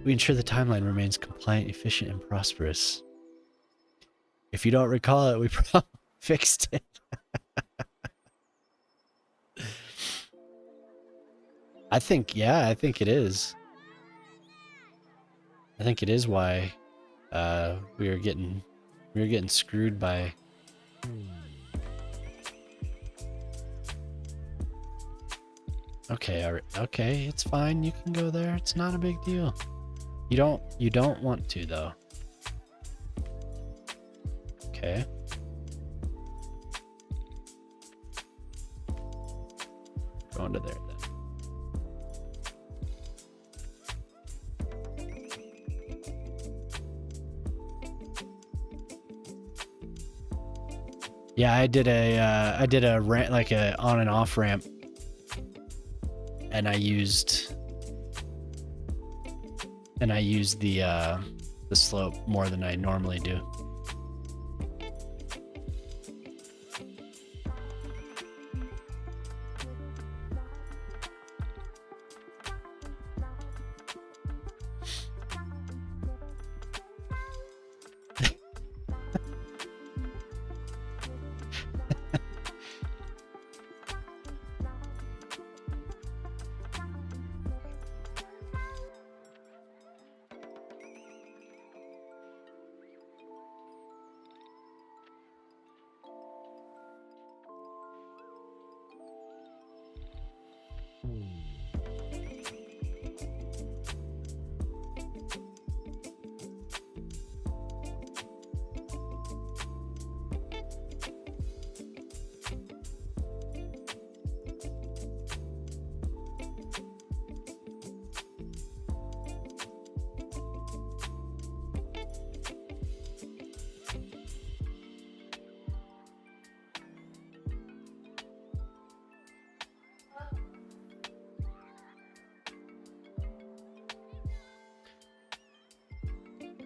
We ensure the timeline remains compliant, efficient, and prosperous. If you don't recall it, we probably fixed it. I think it is. I think it is why we were getting screwed by. Okay, all right, okay, it's fine. You can go there. It's not a big deal. You don't want to though. Okay. Going to there then. Yeah, I did a ramp, like a on and off ramp, and I used the slope more than I normally do.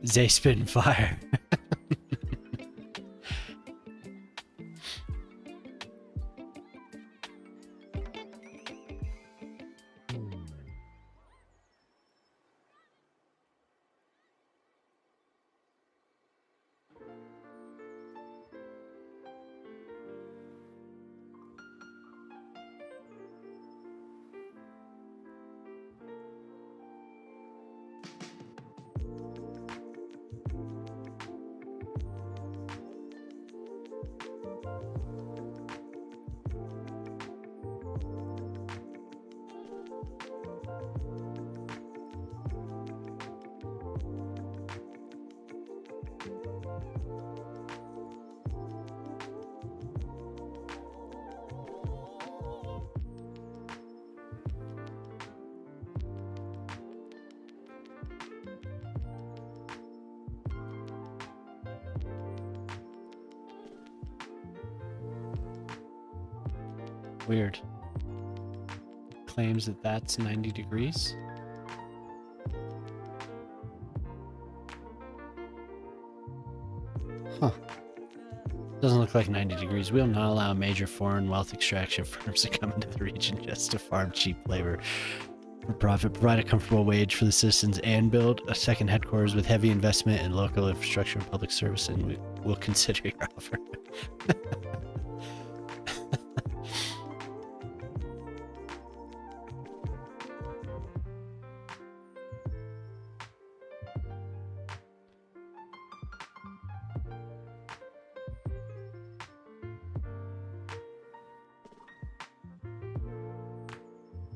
Zay spitting fire. Weird. Claims that that's 90 degrees. Huh. Doesn't look like 90 degrees. We'll not allow major foreign wealth extraction firms to come into the region just to farm cheap labor for profit, provide a comfortable wage for the citizens, and build a second headquarters with heavy investment in local infrastructure and public service, and we'll consider your offer.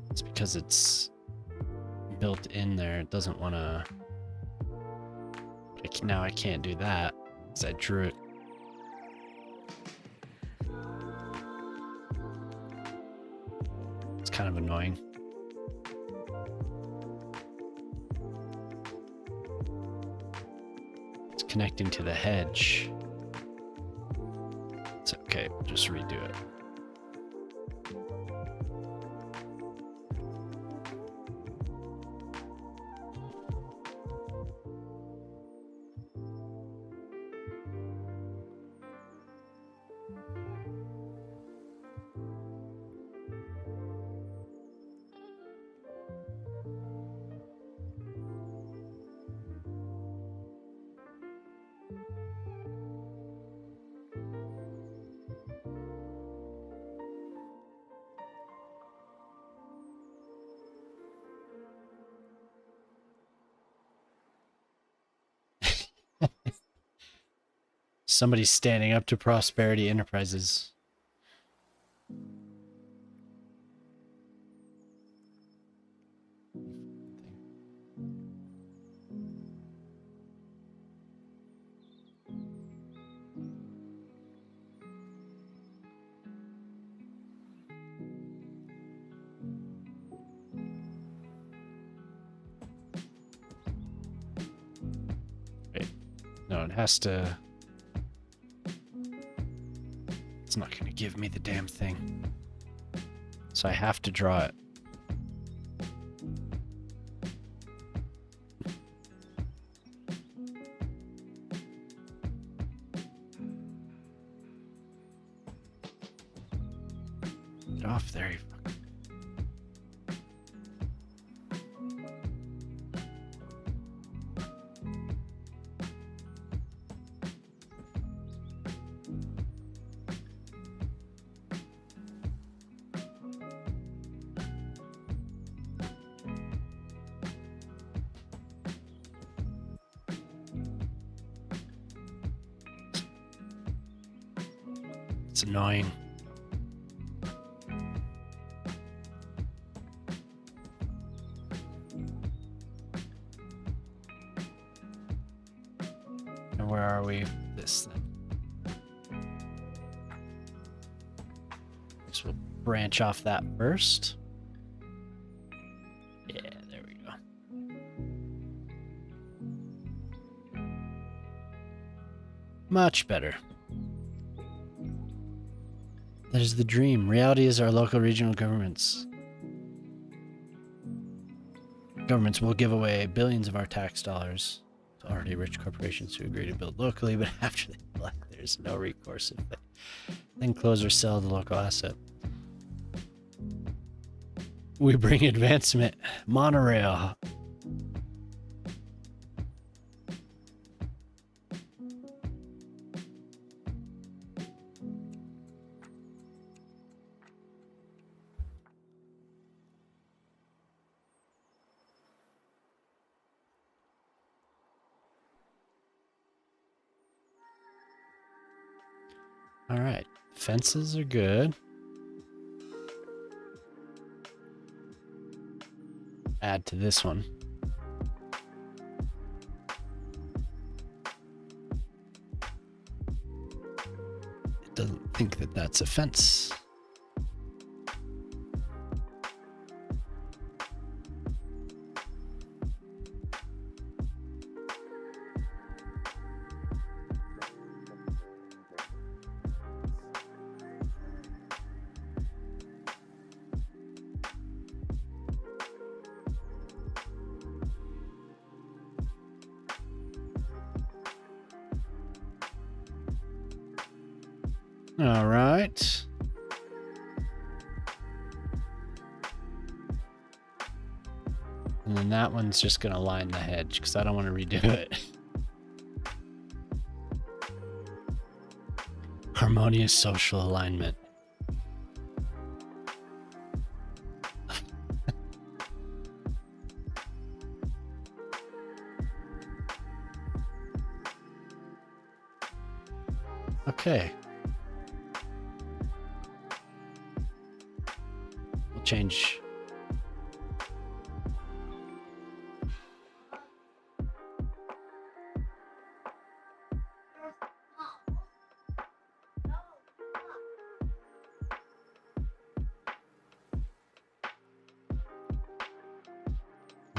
It's because it's built in there. It doesn't want to. Now I can't do that because I drew it. It's kind of annoying. It's connecting to the hedge. It's okay, just redo it. Somebody's standing up to Prosperity Enterprises. Wait, no, it has to. It's not going to give me the damn thing. So I have to draw it. Get off there, you fucker. It's annoying. And where are we? This then. So we'll branch off that first. Yeah, there we go. Much better. That is the dream. Reality is our local regional governments. Governments will give away billions of our tax dollars to already rich corporations who agree to build locally, but after they elect, there's no recourse if they then close or sell the local asset. We bring advancement. Monorail. All right, fences are good. Add to this one. It doesn't think that that's a fence. All right. And then that one's just going to line the hedge because I don't want to redo it. Harmonious social alignment. Okay. We'll change.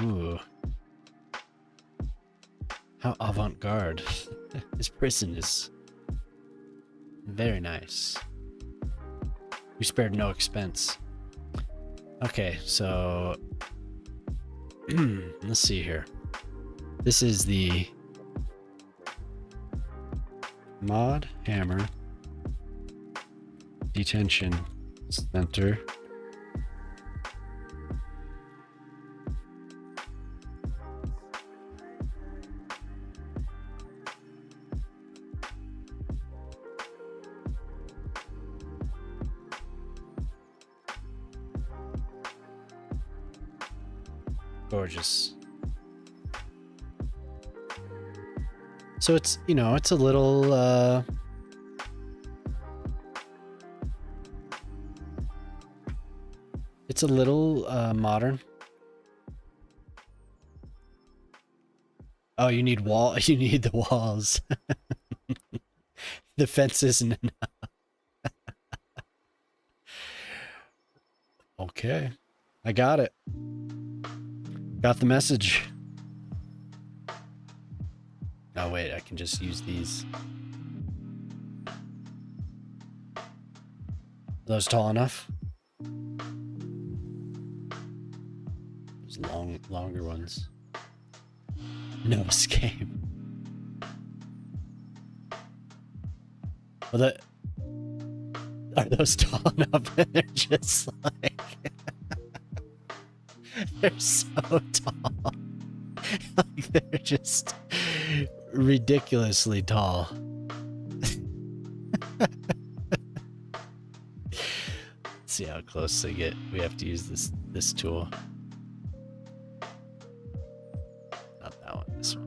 Ooh. How avant-garde. This prison is very nice. We spared no expense. Okay, so let's see here. This is the mod hammer detention center. Gorgeous. So it's, you know, it's a little modern. Oh, you need you need the walls. The fence isn't enough. Okay. I got it. Got the message. Oh wait, I can just use these. Those tall enough? Those longer ones. No escape. Well, are those tall enough? They're just like they're so tall. Like they're just ridiculously tall. Let's see how close they get. We have to use this tool. Not that one, this one.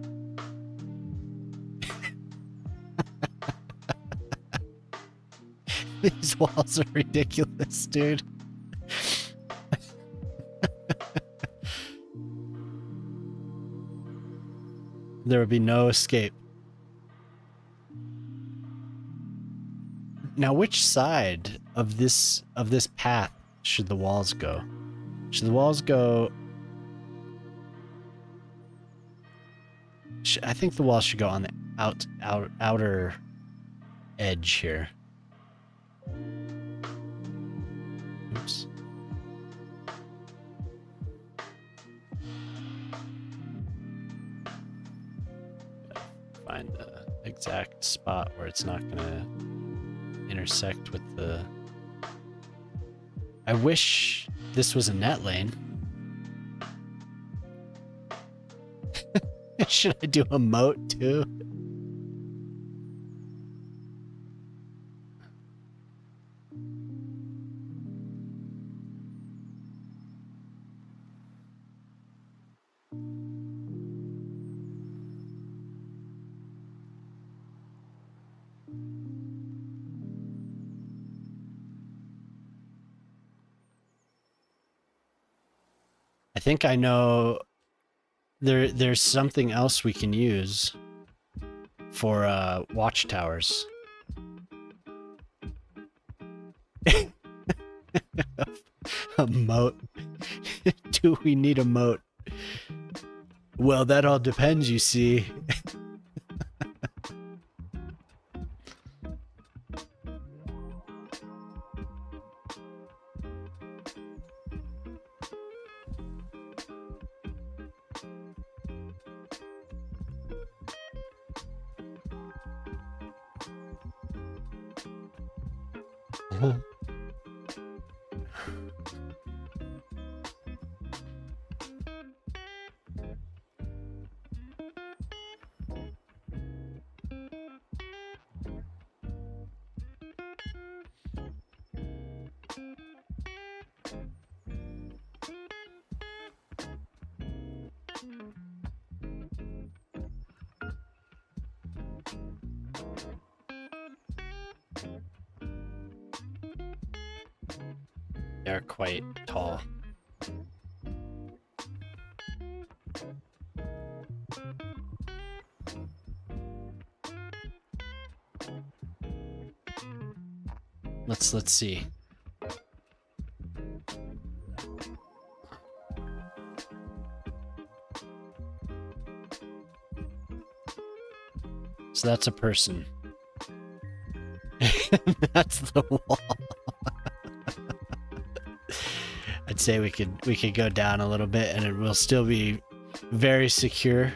These walls are ridiculous, dude. There would be no escape. Now, which side of this path should the walls go? Should the walls go? I think the walls should go on the outer edge here. Oops. Find the exact spot where it's not gonna intersect with the... I wish this was a net lane. Should I do a moat too? I think I know there's something else we can use for watchtowers. A moat. Do we need a moat? Well, that all depends, you see. They're quite tall. Let's see. So that's a person. That's the wall. I'd say we could go down a little bit and it will still be very secure.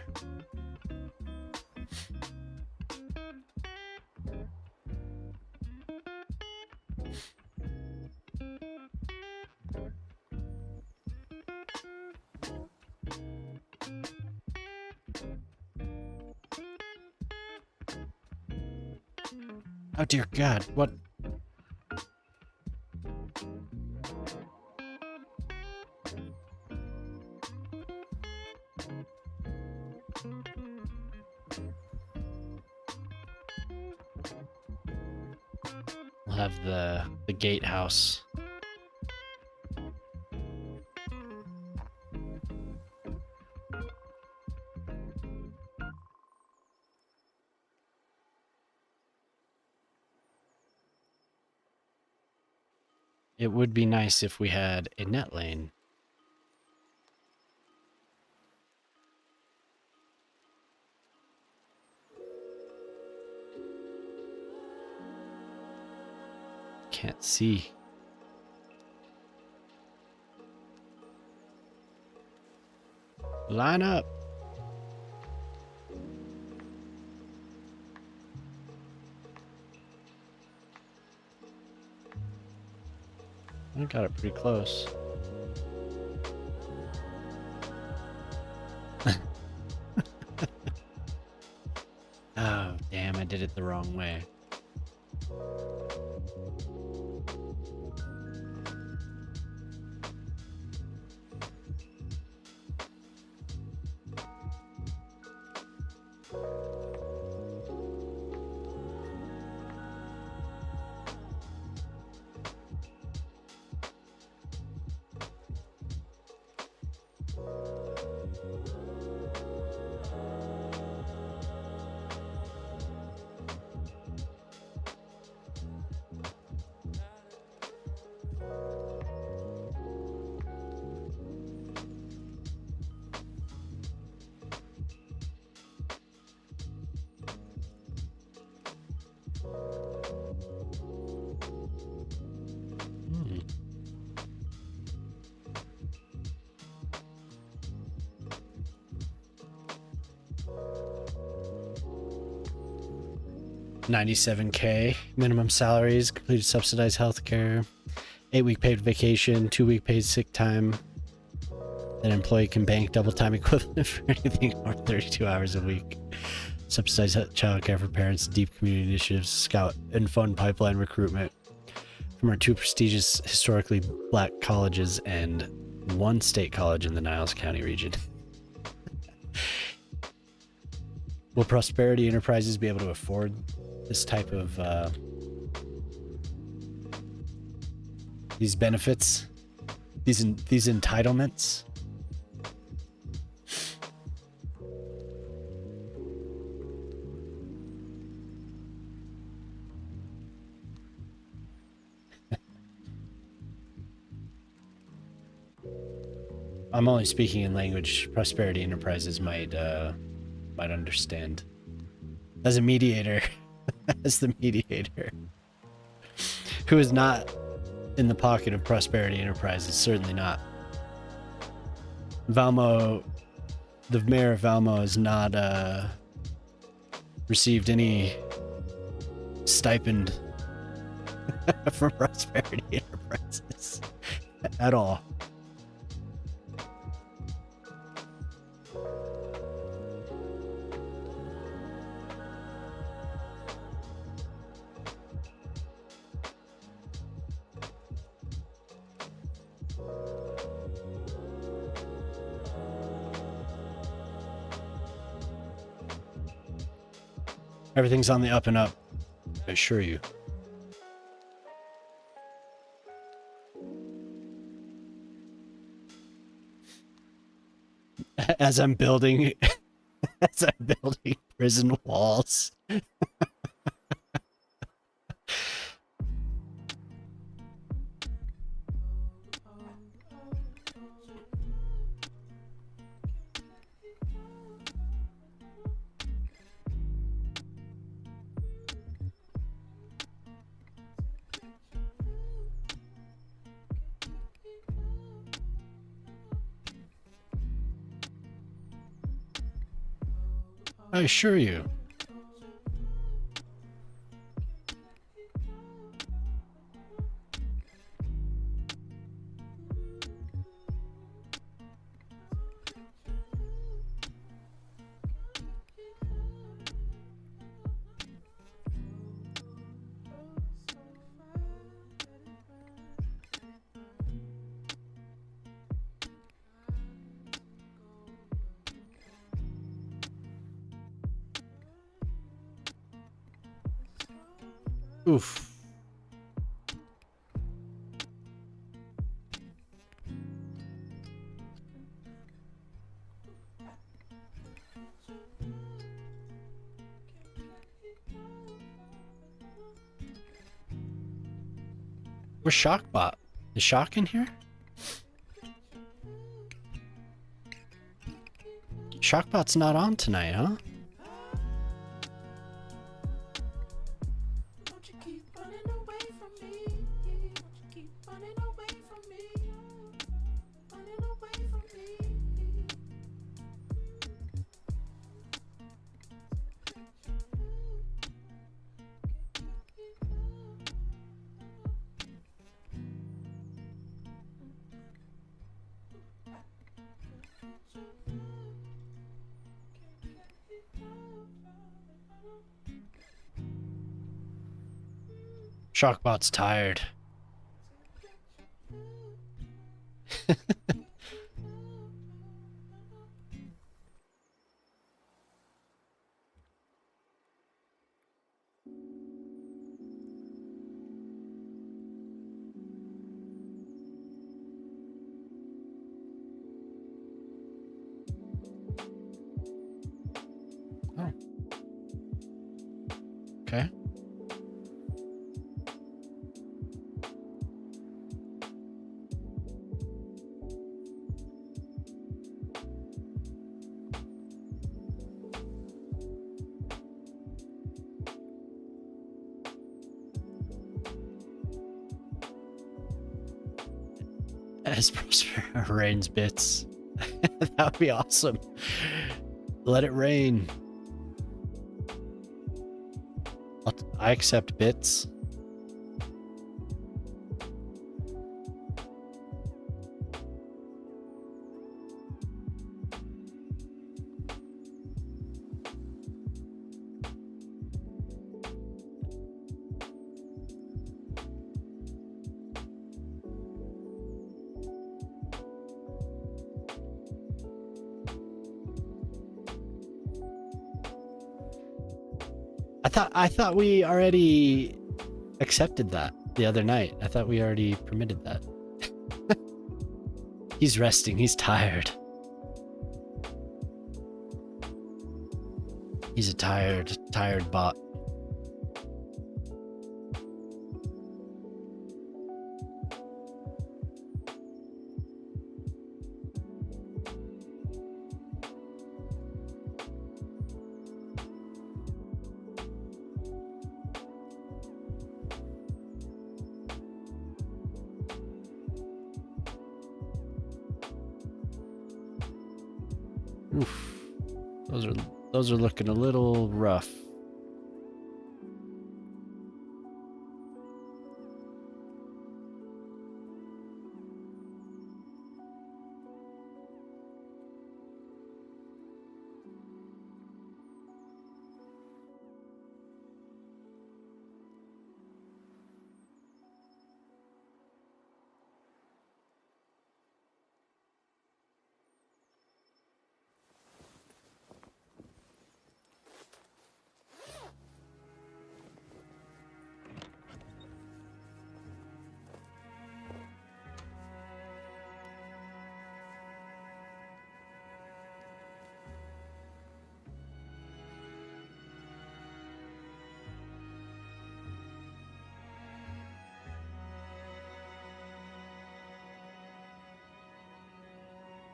Oh dear God, what? We'll have the gatehouse. It would be nice if we had a net lane. Can't see. Line up. I got it pretty close. Oh, damn, I did it the wrong way. Hmm. $97K minimum salaries, completed subsidized healthcare, 8-week paid vacation, 2-week paid sick time. An employee can bank double time equivalent for anything over 32 hours a week. Subsidized childcare for parents, deep community initiatives, scout and fund pipeline recruitment from our 2 prestigious historically black colleges and 1 state college in the Niles County region. Will Prosperity Enterprises be able to afford this type of these benefits, these entitlements? I'm only speaking in language Prosperity Enterprises might understand. As a mediator, as the mediator, who is not in the pocket of Prosperity Enterprises, certainly not. Valmo, the mayor of Valmo, has not received any stipend from Prosperity Enterprises at all. Everything's on the up and up, I assure you. As I'm building prison walls. I assure you. Oof. Where's Shockbot? Is Shock in here? Shockbot's not on tonight, huh? Shockbot's tired. Oh. Okay. As Prosper rains bits. That would be awesome. Let it rain. I accept bits. I thought we already accepted that the other night. I thought we already permitted that. He's resting. He's tired. He's a tired bot. Oof. Those are looking a little rough.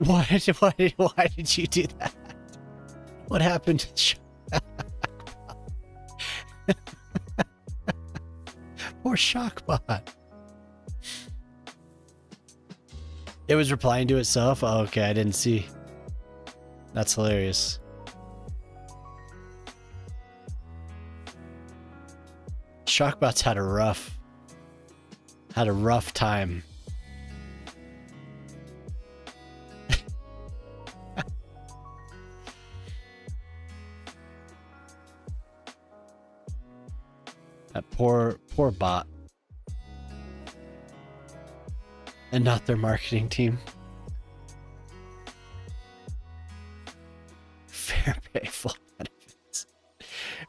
Why did you do that? What happened to poor Shockbot? It was replying to itself? Oh, okay, I didn't see. That's hilarious. Shockbot's had a rough time. That poor bot. And not their marketing team. Fair pay, full benefits.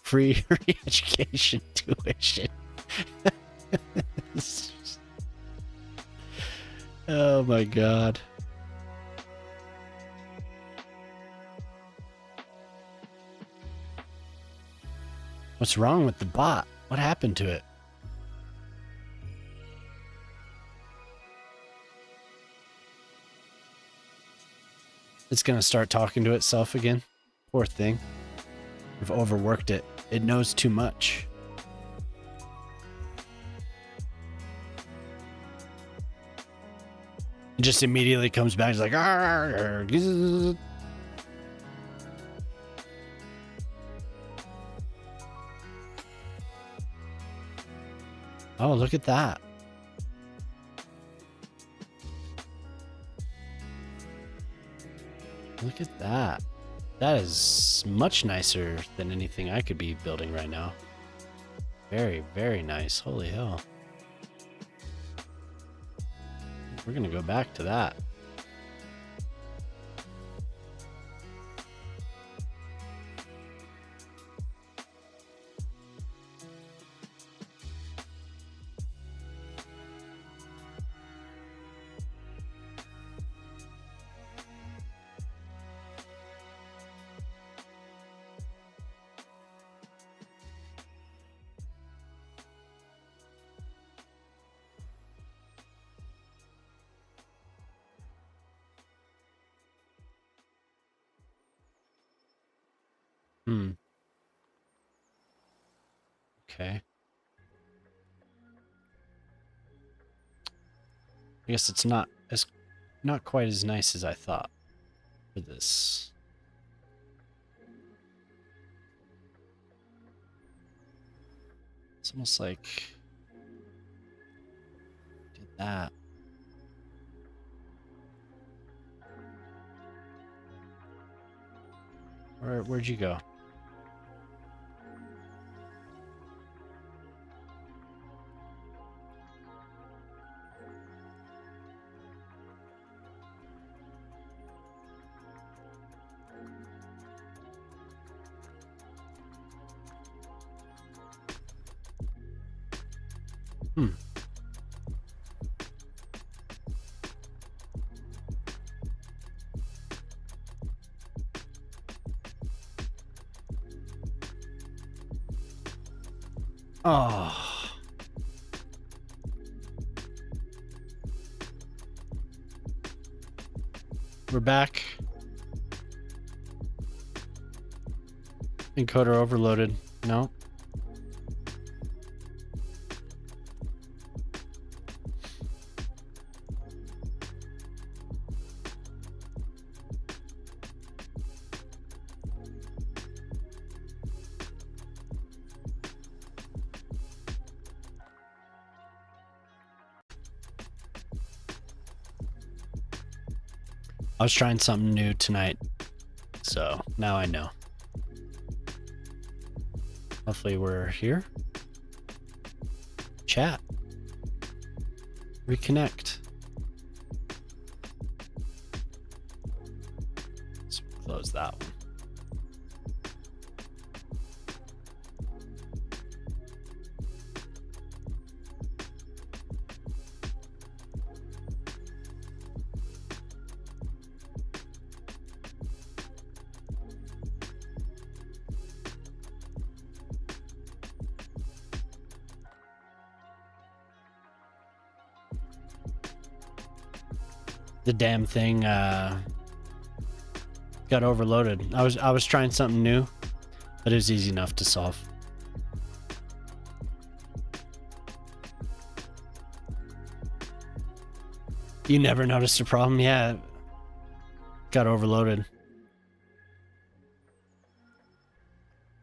Free education tuition. Oh my god. What's wrong with the bot? What happened to it? It's gonna start talking to itself again. Poor thing. We've overworked it. It knows too much. It just immediately comes back. It's like, "Arr, arr." Oh, look at that. Look at that. That is much nicer than anything I could be building right now. Very, very nice. Holy hell. We're gonna go back to that. Okay. I guess it's not quite as nice as I thought for this. It's almost like did that. Where'd you go? Oh. We're back. Encoder overloaded. No. I was trying something new tonight, so now I know. Hopefully we're here. Chat. Reconnect. Let's close that one. The damn thing got overloaded. I was trying something new, but it was easy enough to solve. You never noticed a problem? Yeah. Got overloaded.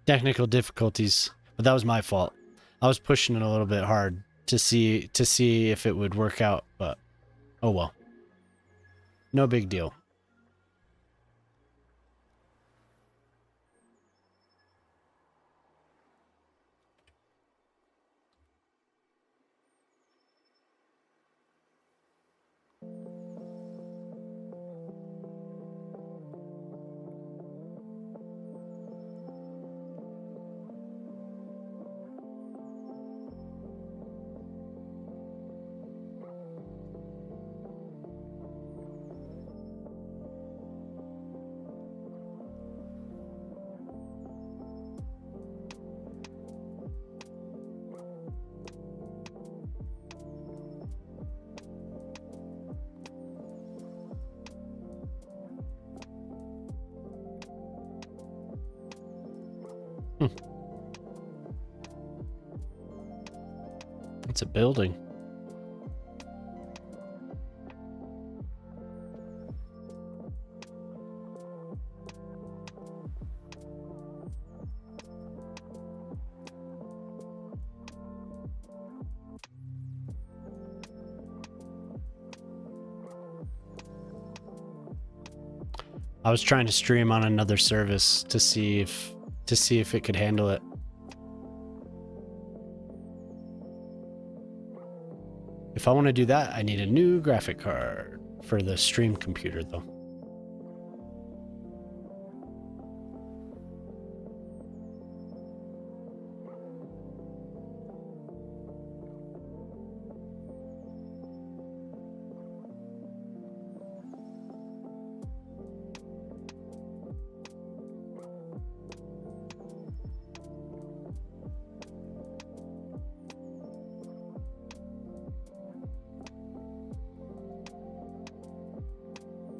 Technical difficulties, but that was my fault. I was pushing it a little bit hard to see if it would work out, but oh well. No big deal. It's a building. I was trying to stream on another service to see if it could handle it. If I want to do that, I need a new graphic card for the stream computer though.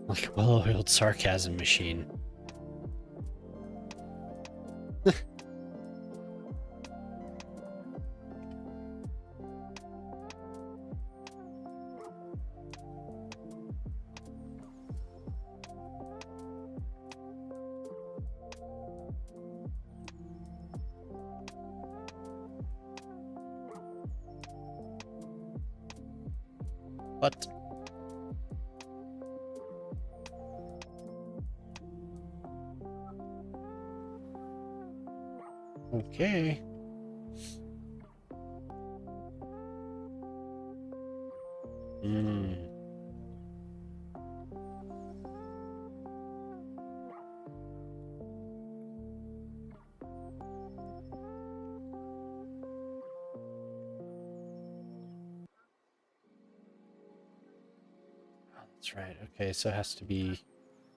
Like a well-oiled sarcasm machine. What? Okay. That's right. Okay, so it has to be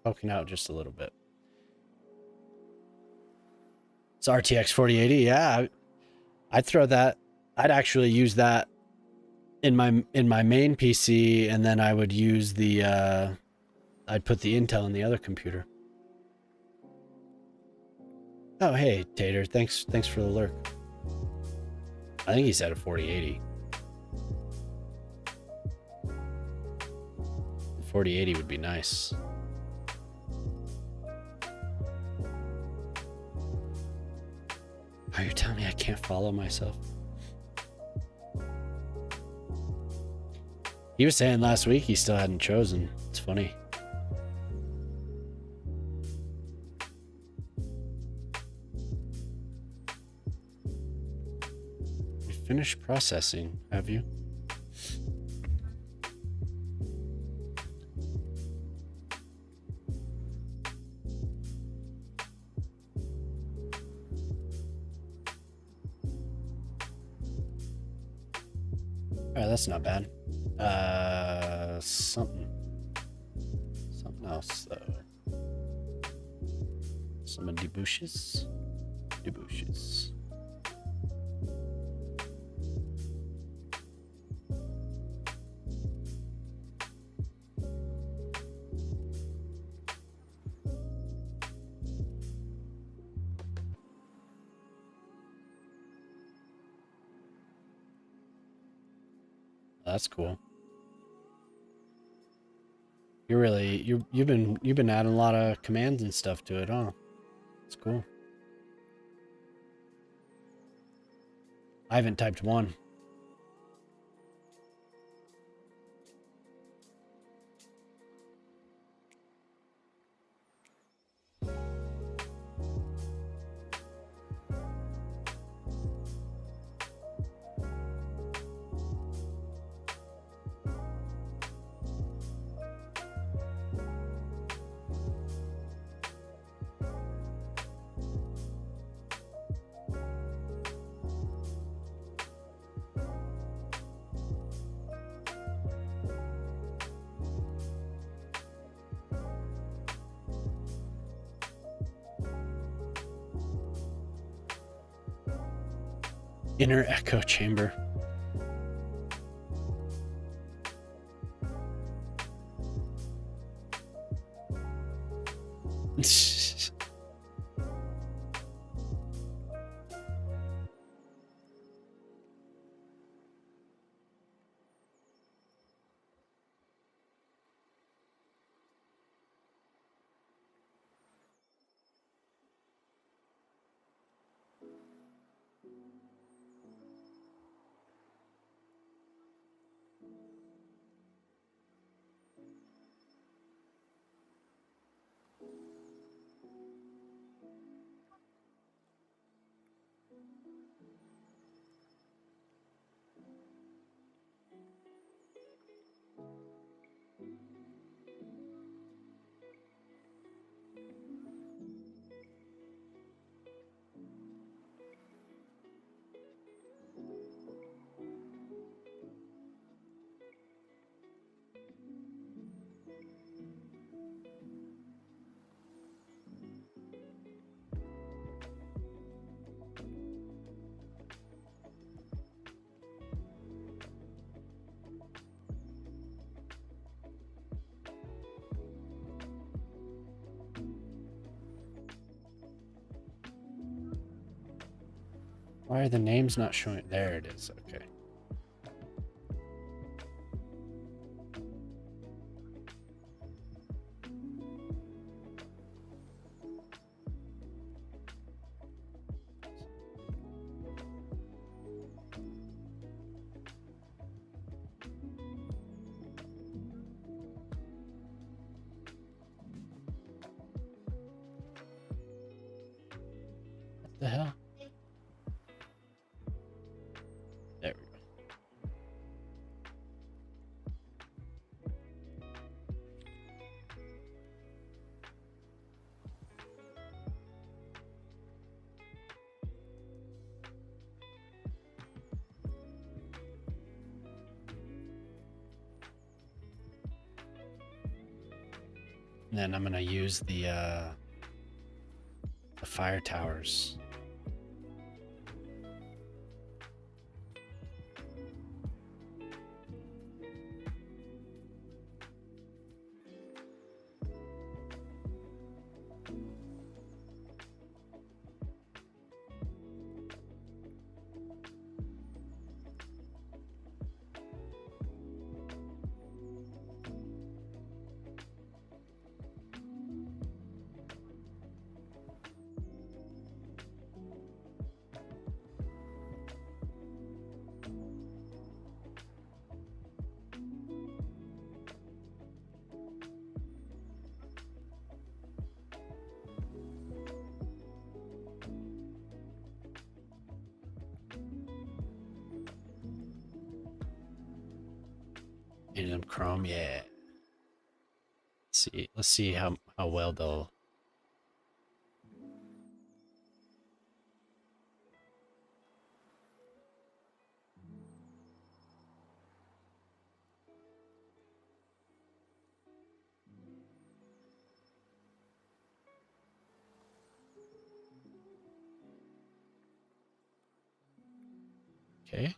poking out just a little bit. It's RTX 4080. Yeah, I'd throw that. I'd actually use that in my main PC, and then I would use the I'd put the Intel in the other computer. Oh, hey, Tater. Thanks for the lurk. I think he said a 4080. 4080 would be nice. Are you telling me I can't follow myself? He was saying last week he still hadn't chosen. It's funny. You finished processing, have you? Alright, that's not bad. Something else though. Some debouches. That's cool. You've been adding a lot of commands and stuff to it, huh? It's cool. I haven't typed one. Inner echo chamber. Why are the names not showing? There it is. Okay. What the hell? There we go. And then I'm gonna use the fire towers. Need them chrome, yeah. Let's see how well they'll. Okay.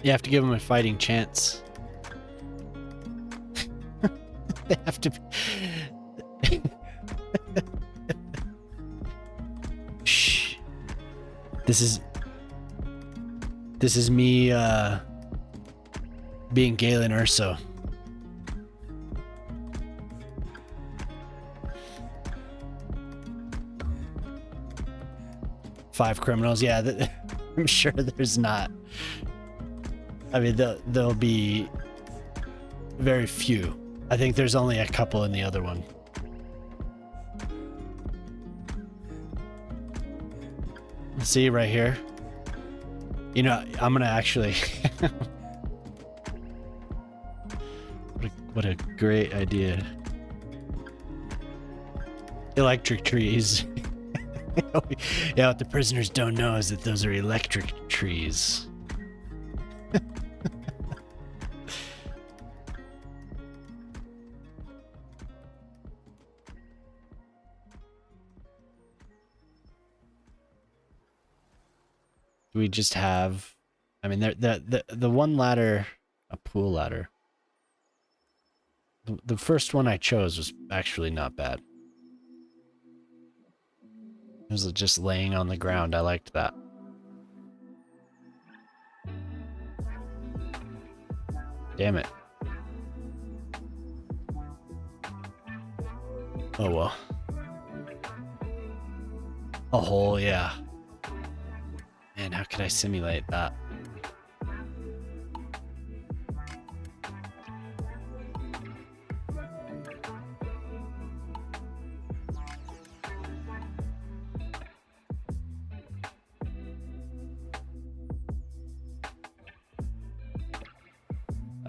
You have to give them a fighting chance. They have to be... Shh. This is me being Galen Urso. Five criminals, yeah. I'm sure there's not. I mean, there'll be very few. I think there's only a couple in the other one. See right here? You know, I'm gonna actually... what a great idea. Electric trees. Yeah, what the prisoners don't know is that those are electric trees. We just have, I mean, the one ladder, a pool ladder. The first one I chose was actually not bad. It was just laying on the ground. I liked that. Damn it. Oh well. A hole, yeah. Man, how could I simulate that?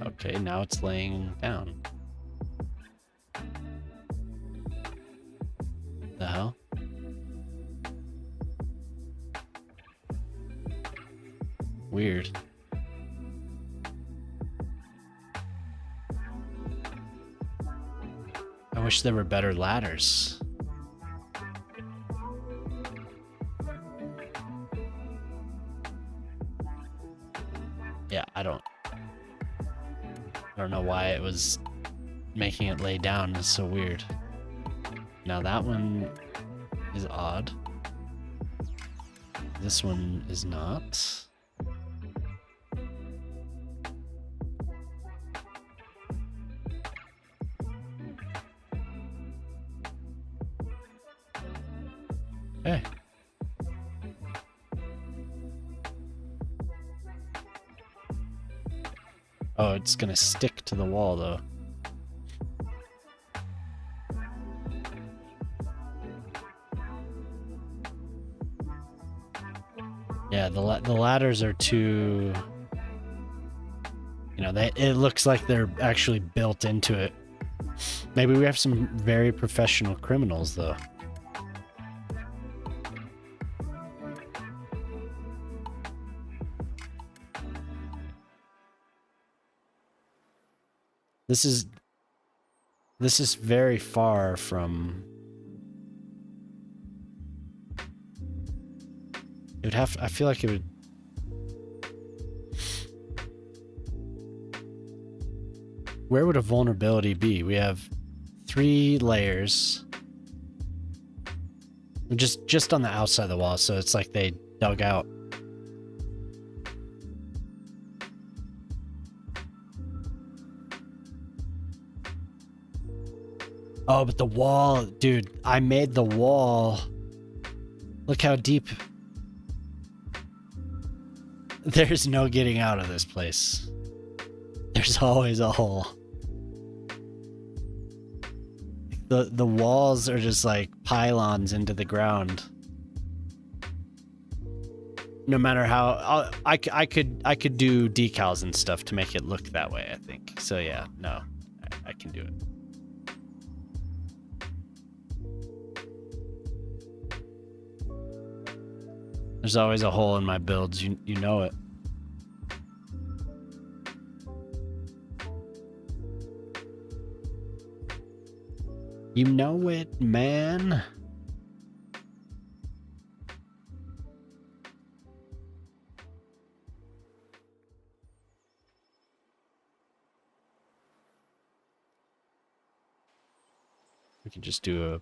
Okay, now it's laying down. The hell? Weird. I wish there were better ladders. Yeah, I don't know why it was making it lay down. It's so weird. Now that one is odd. This one is not. Okay. Oh, it's gonna stick to the wall though. Yeah, the ladders are too, you know, it looks like they're actually built into it. Maybe we have some very professional criminals though. This is very far from. It would have. I feel like it would. Where would a vulnerability be? We have 3 layers. Just on the outside of the wall, so it's like they dug out. Oh, but the wall, dude, I made the wall. Look how deep. There's no getting out of this place. There's always a hole. The walls are just like pylons into the ground. No matter how I could do decals and stuff to make it look that way, I think. So yeah, no. I can do it. There's always a hole in my builds, you know it. You know it, man. We could just do a...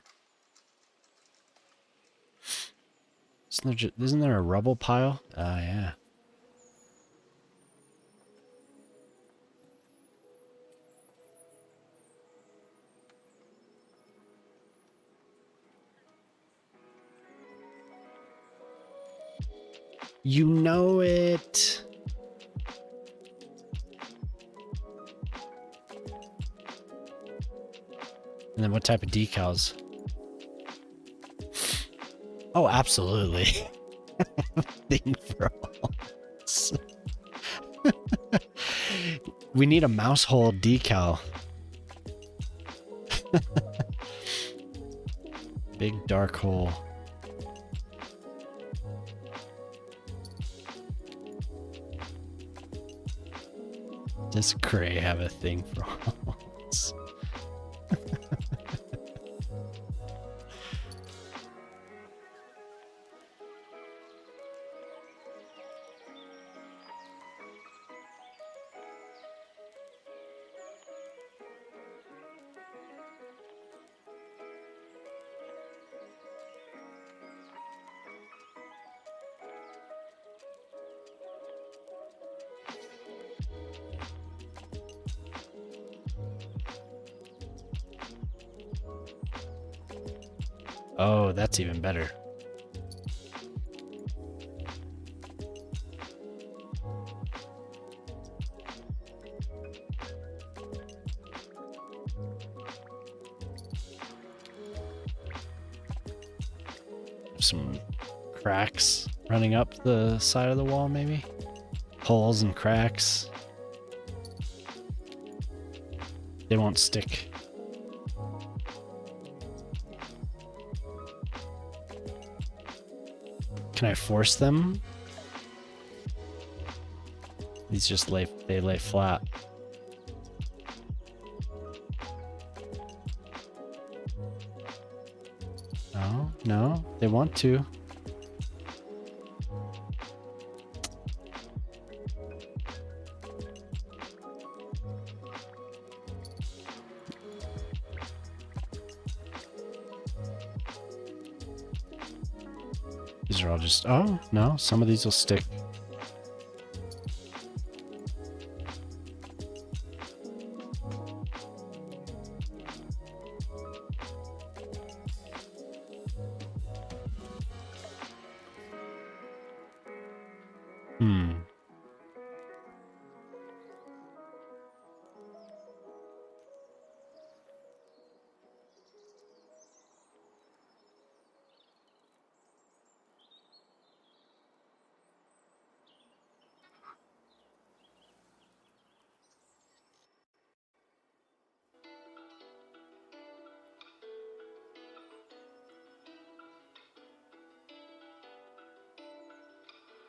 Isn't there a rubble pile? Yeah. You know it. And then what type of decals? Oh, absolutely. Thing for all. We need a mouse hole decal. Big dark hole. Does Cray have a thing for holes? Oh, that's even better. Some cracks running up the side of the wall, maybe? Holes and cracks. They won't stick. Can I force them? These just lay flat. No, no, they want to. These are all just, oh, no, some of these will stick.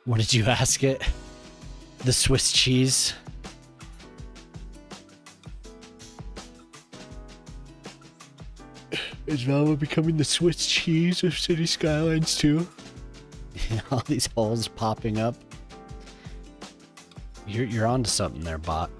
What did you ask it? The Swiss cheese? Is Valmo becoming the Swiss cheese of Cities Skylines too? All these holes popping up. You're onto something there, bot.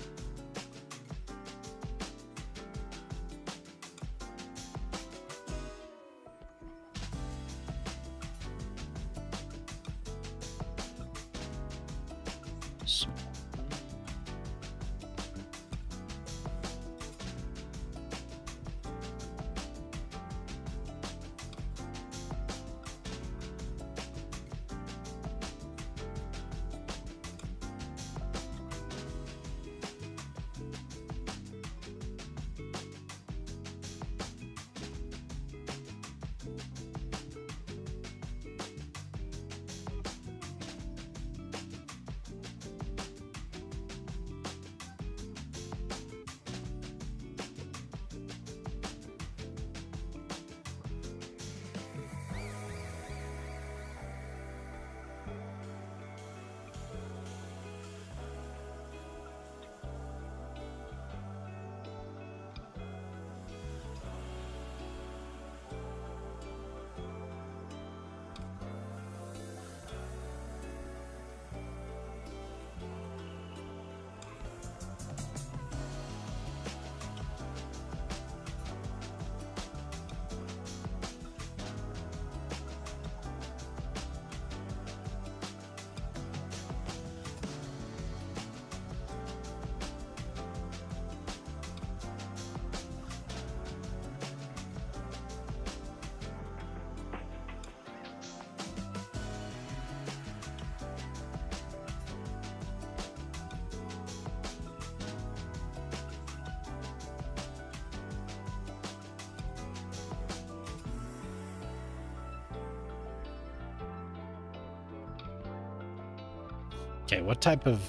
Okay, what type of...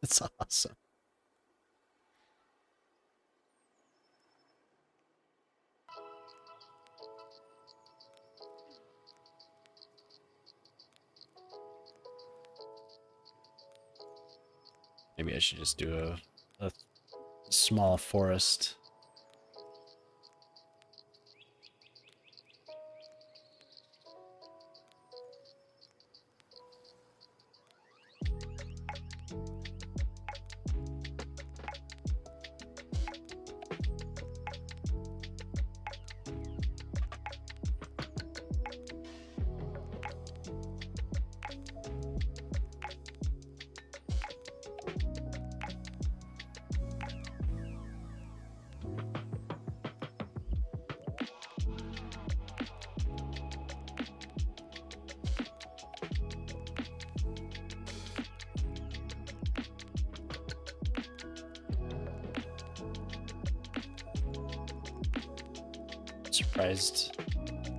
That's awesome. Maybe I should just do a small forest.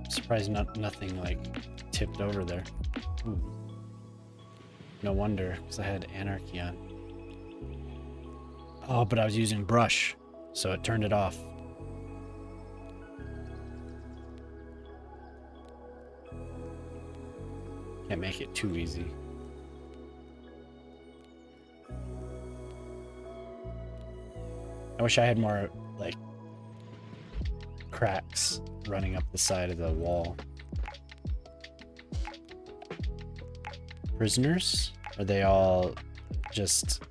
Surprised nothing like tipped over there. Ooh. No wonder, because I had anarchy on. Oh, but I was using brush, so it turned it off. Can't make it too easy. I wish I had more like cracks running up the side of the wall. Prisoners? Are they all just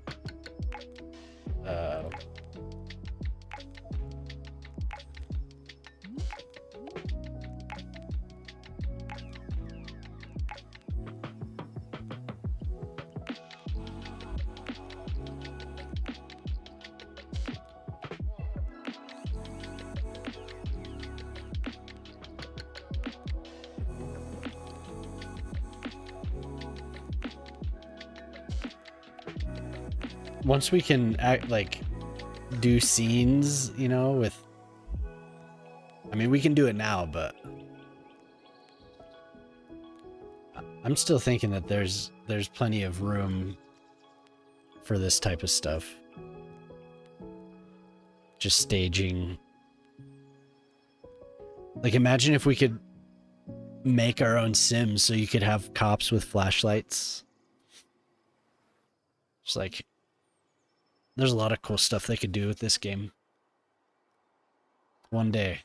once we can act like do scenes, you know, with, I mean, we can do it now, but I'm still thinking that there's plenty of room for this type of stuff. Just staging. Like, imagine if we could make our own Sims so you could have cops with flashlights. Just like, there's a lot of cool stuff they could do with this game. One day.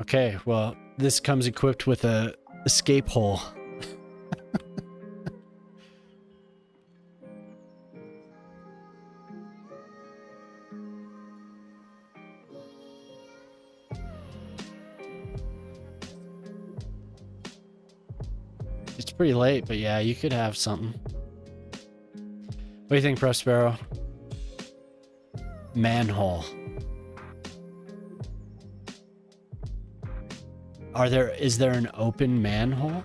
Okay, well, this comes equipped with a escape hole. It's pretty late, but yeah, you could have something. What do you think, Prospero? Manhole. Is there an open manhole?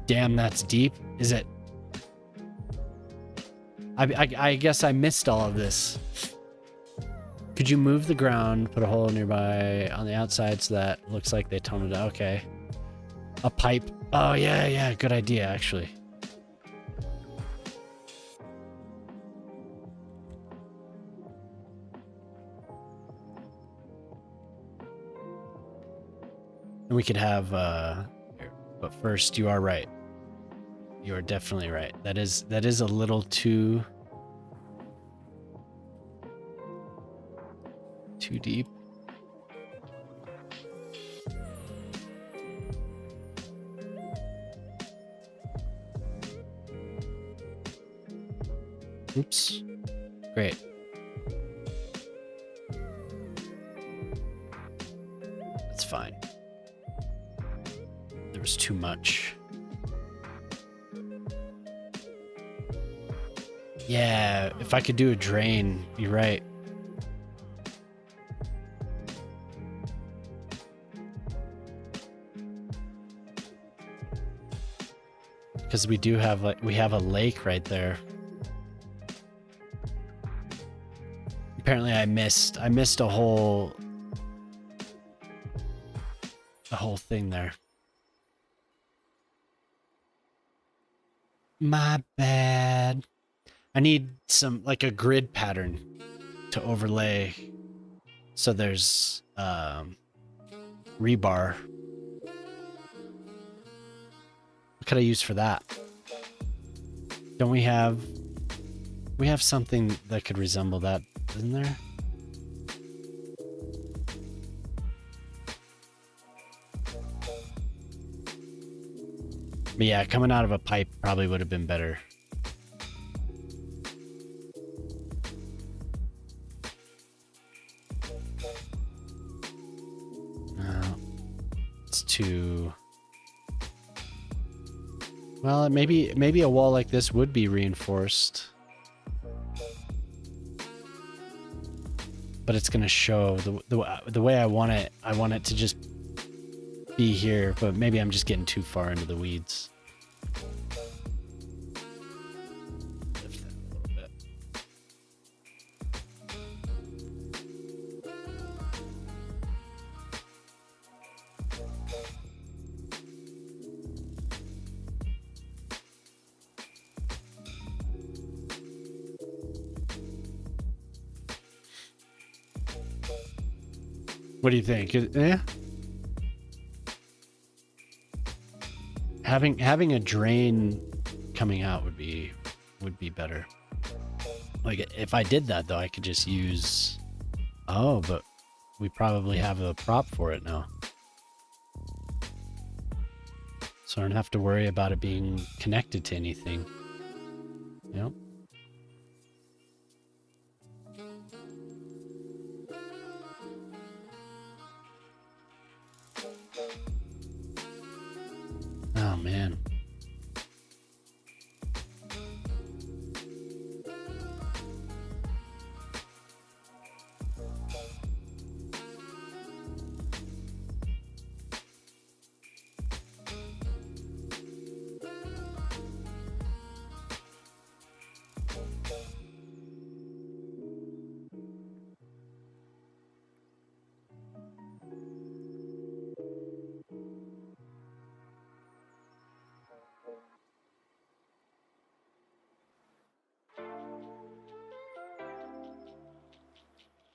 Damn, that's deep. Is it? I guess I missed all of this. Could you move the ground, put a hole nearby on the outside so that looks like they toned it out? Okay. A pipe. Oh, yeah, good idea, actually. And we could have, but first, you are right. You are definitely right. That is a little too deep. Oops. Great. That's fine. There was too much. Yeah, if I could do a drain, you're right. because we do have we have a lake right there. Apparently I missed a whole thing there. My bad. I need some, like, a grid pattern to overlay so there's rebar. What could I use for that? Don't we have something that could resemble that, isn't there? But yeah, coming out of a pipe probably would have been better. It's too... Well, maybe a wall like this would be reinforced. But it's going to show the way I want it. I want it to just be here, but maybe I'm just getting too far into the weeds. Lift that a little bit. What do you think? Having a drain coming out would be better. Like, if I did that though, I could just use... Oh, but we probably have a prop for it now. So I don't have to worry about it being connected to anything. Yep. Oh, man.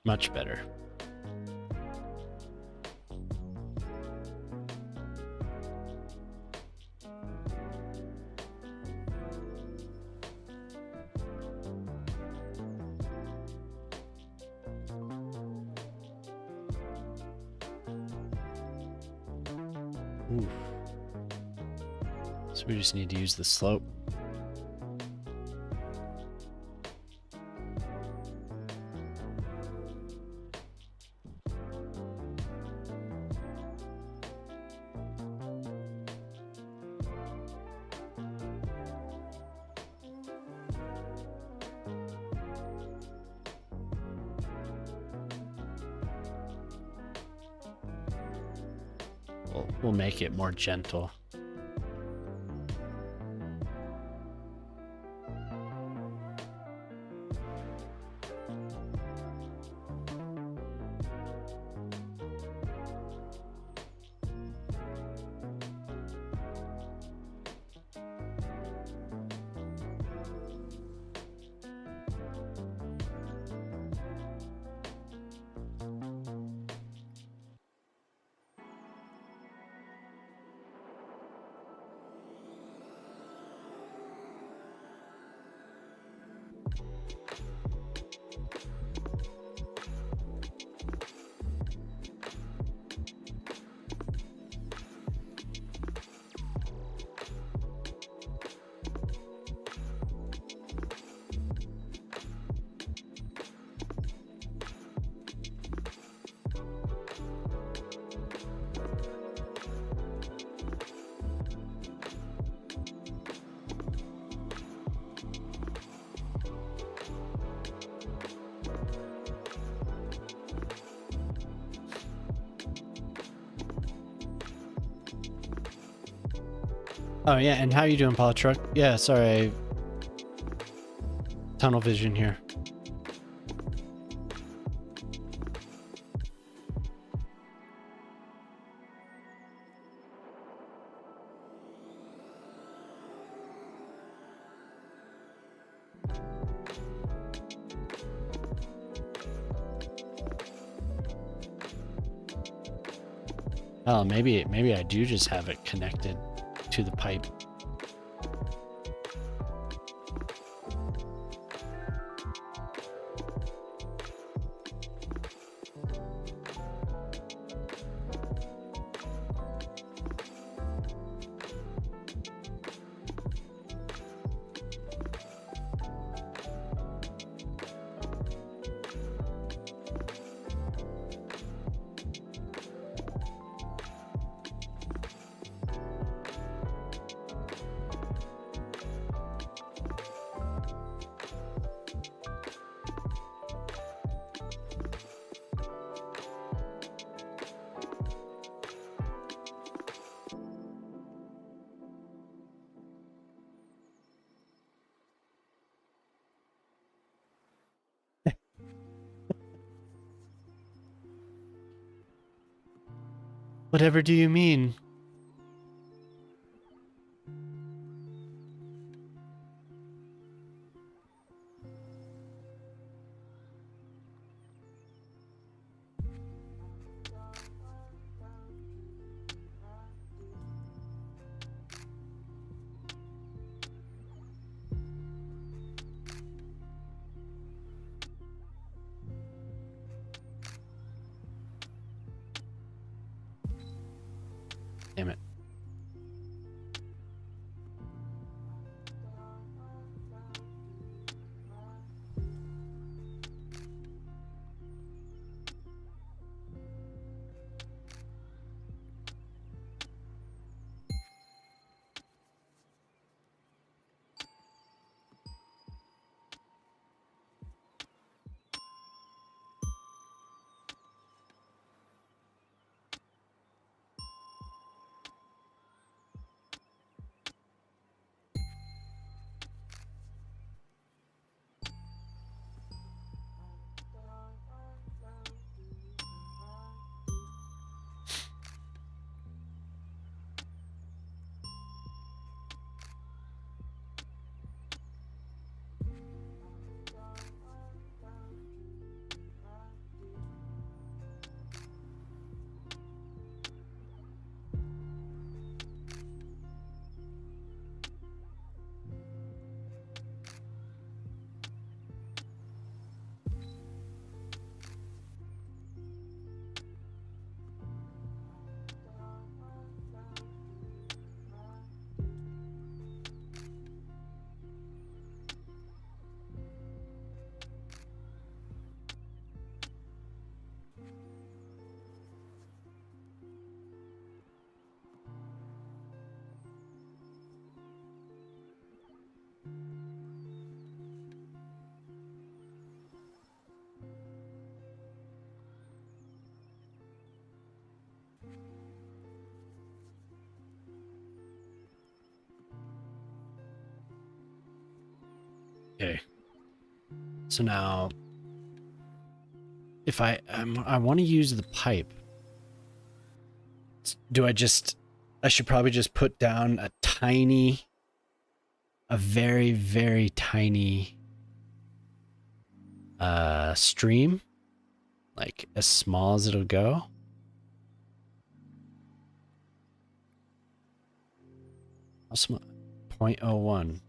Much better. Oof. So we just need to use the slope. We'll make it more gentle. Oh yeah, and how you doing, Paul Truck? Yeah, sorry, tunnel vision here. Oh, maybe I do just have it connected to the pipe. Whatever do you mean? Damn it. Okay. So now, if I want to use the pipe, do I just? I should probably just put down a very, very tiny stream, like as small as it'll go. How small? 0.01.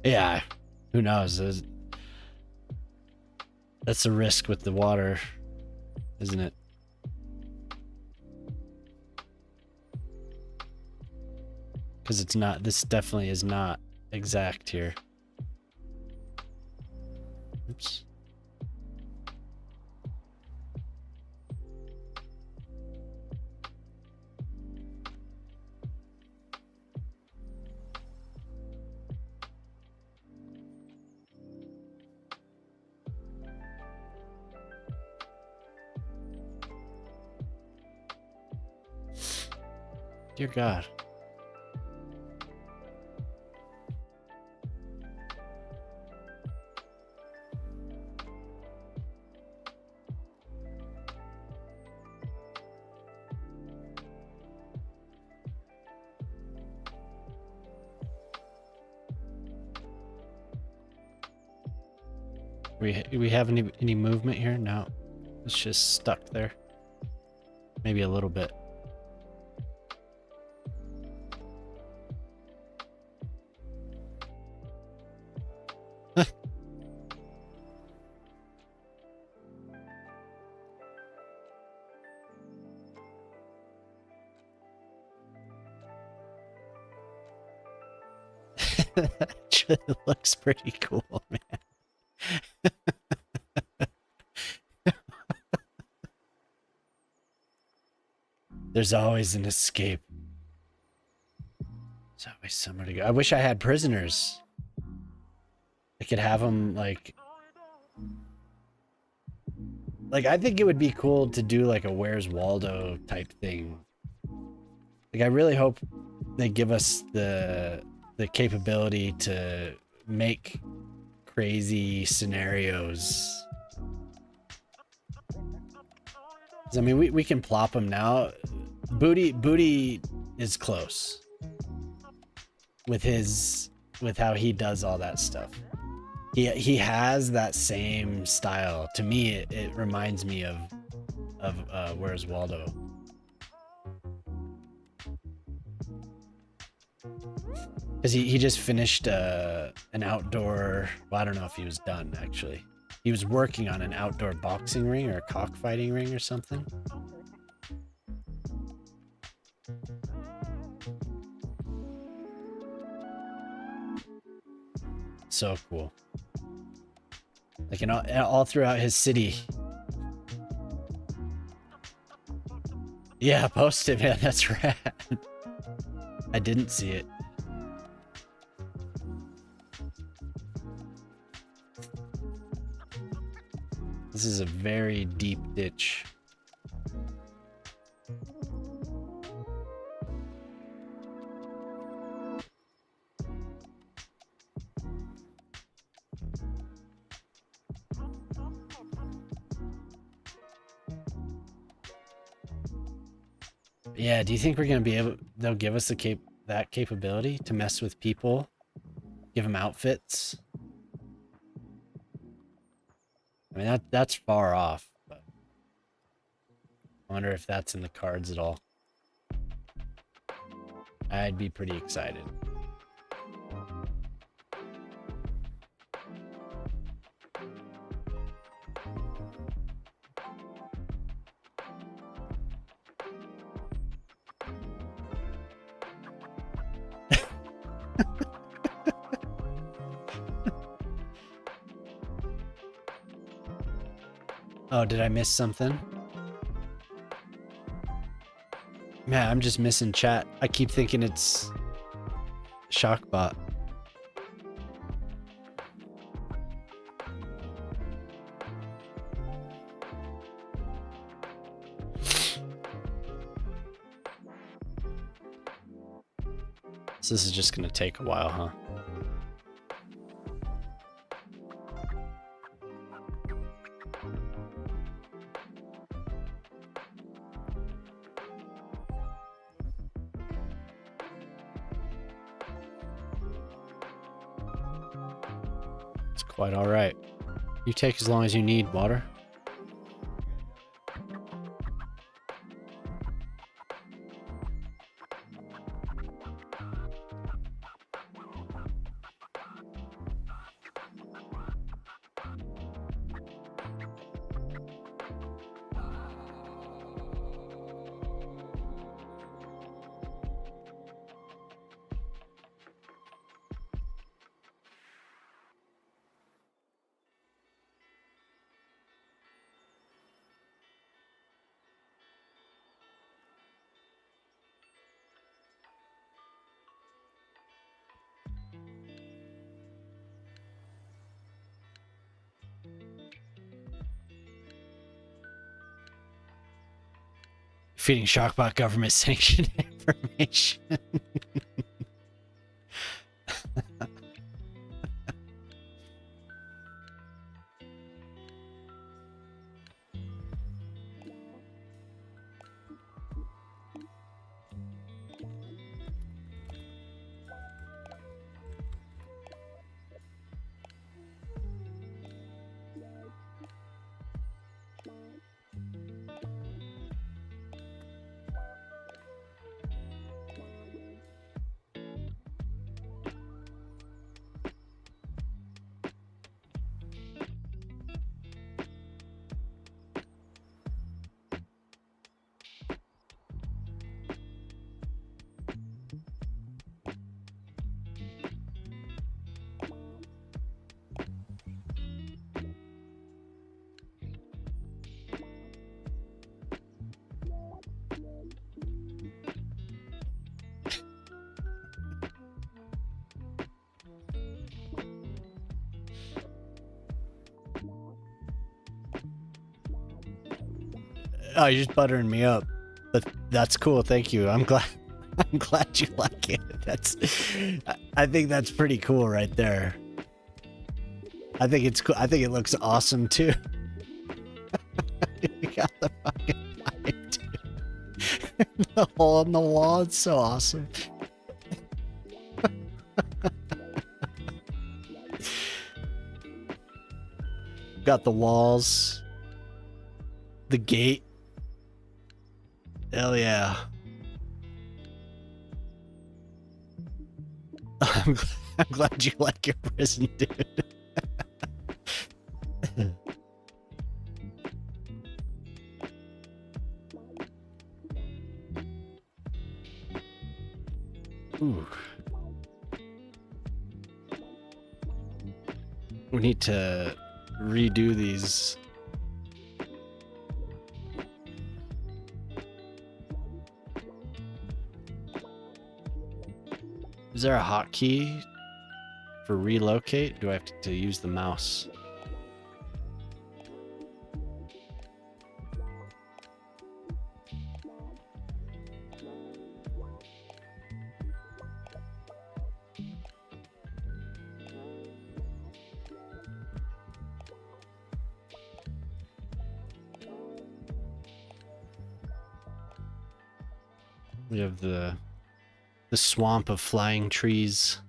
Yeah, who knows? That's a risk with the water, isn't it? Because it's not, this definitely is not exact here. Oops. Dear God. We have any movement here? No. It's just stuck there. Maybe a little bit. Actually looks pretty cool, man. There's always an escape. There's always somewhere to go. I wish I had prisoners. I could have them like I think it would be cool to do like a Where's Waldo type thing. Like I really hope they give us the capability to make crazy scenarios. 'Cause, I mean, we can plop them now. Booty is close with how he does all that stuff. He has that same style. To me, it reminds me of Where's Waldo. Because he just finished an outdoor, well, I don't know if he was done actually. He was working on an outdoor boxing ring or a cockfighting ring or something. So cool. Like all throughout his city. Yeah, post it, man. That's rad. I didn't see it. This is a very deep ditch. Yeah, do you think we're gonna be able? They'll give us that capability to mess with people, give them outfits. I mean that's far off, but I wonder if that's in the cards at all. I'd be pretty excited. Oh, did I miss something? Man, I'm just missing chat. I keep thinking it's Shockbot. So this is just gonna take a while, huh? Quite all right. You take as long as you need, Water. Defeating Shockbot government sanctioned information. Oh, you're just buttering me up, but that's cool. Thank you. I'm glad. I'm glad you like it. I think that's pretty cool right there. I think it's cool. I think it looks awesome too. You got the fucking pipe too. The hole in the wall. It's so awesome. Got the walls. The gate. Hell yeah. I'm glad you like your prison, dude. Ooh. We need to redo these. Is there a hotkey for relocate? Do I have to use the mouse? We have the swamp of flying trees.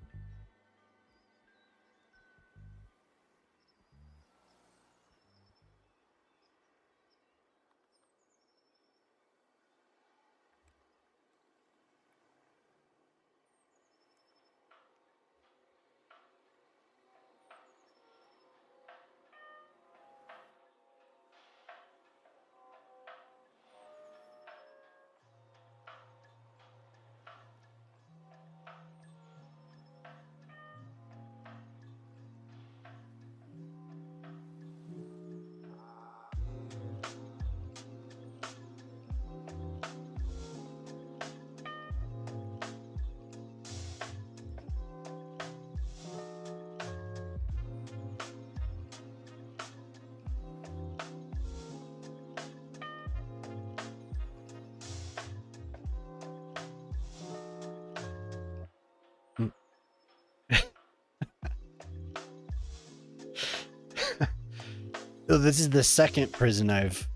So this is the second prison I've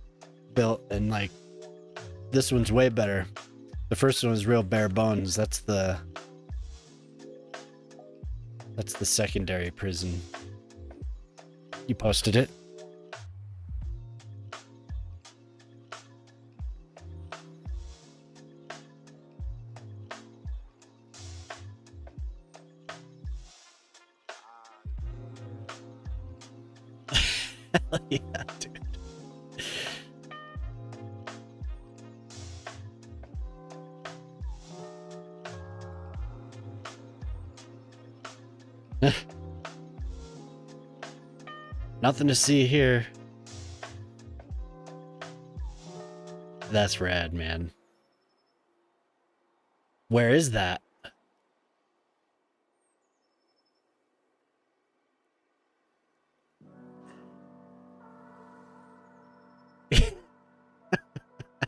built, and like this one's way better. The first one was real bare bones. That's the secondary prison. You posted it? Yeah, dude. Nothing to see here. That's rad, man. Where is that?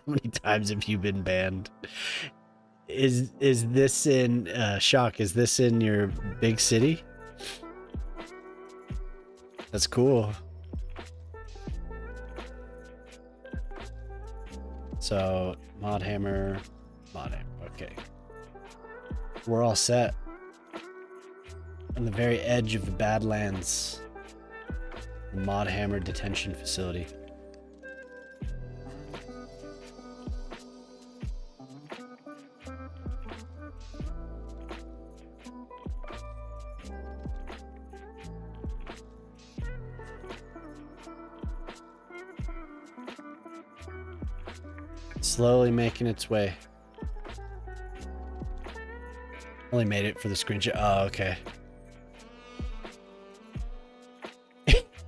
How many times have you been banned? Is this in Shock? Is this in your big city? That's cool. So mod hammer. Okay, we're all set. On the very edge of the Badlands, the mod hammer detention facility. Slowly making its way. Only made it for the screenshot. Oh, okay.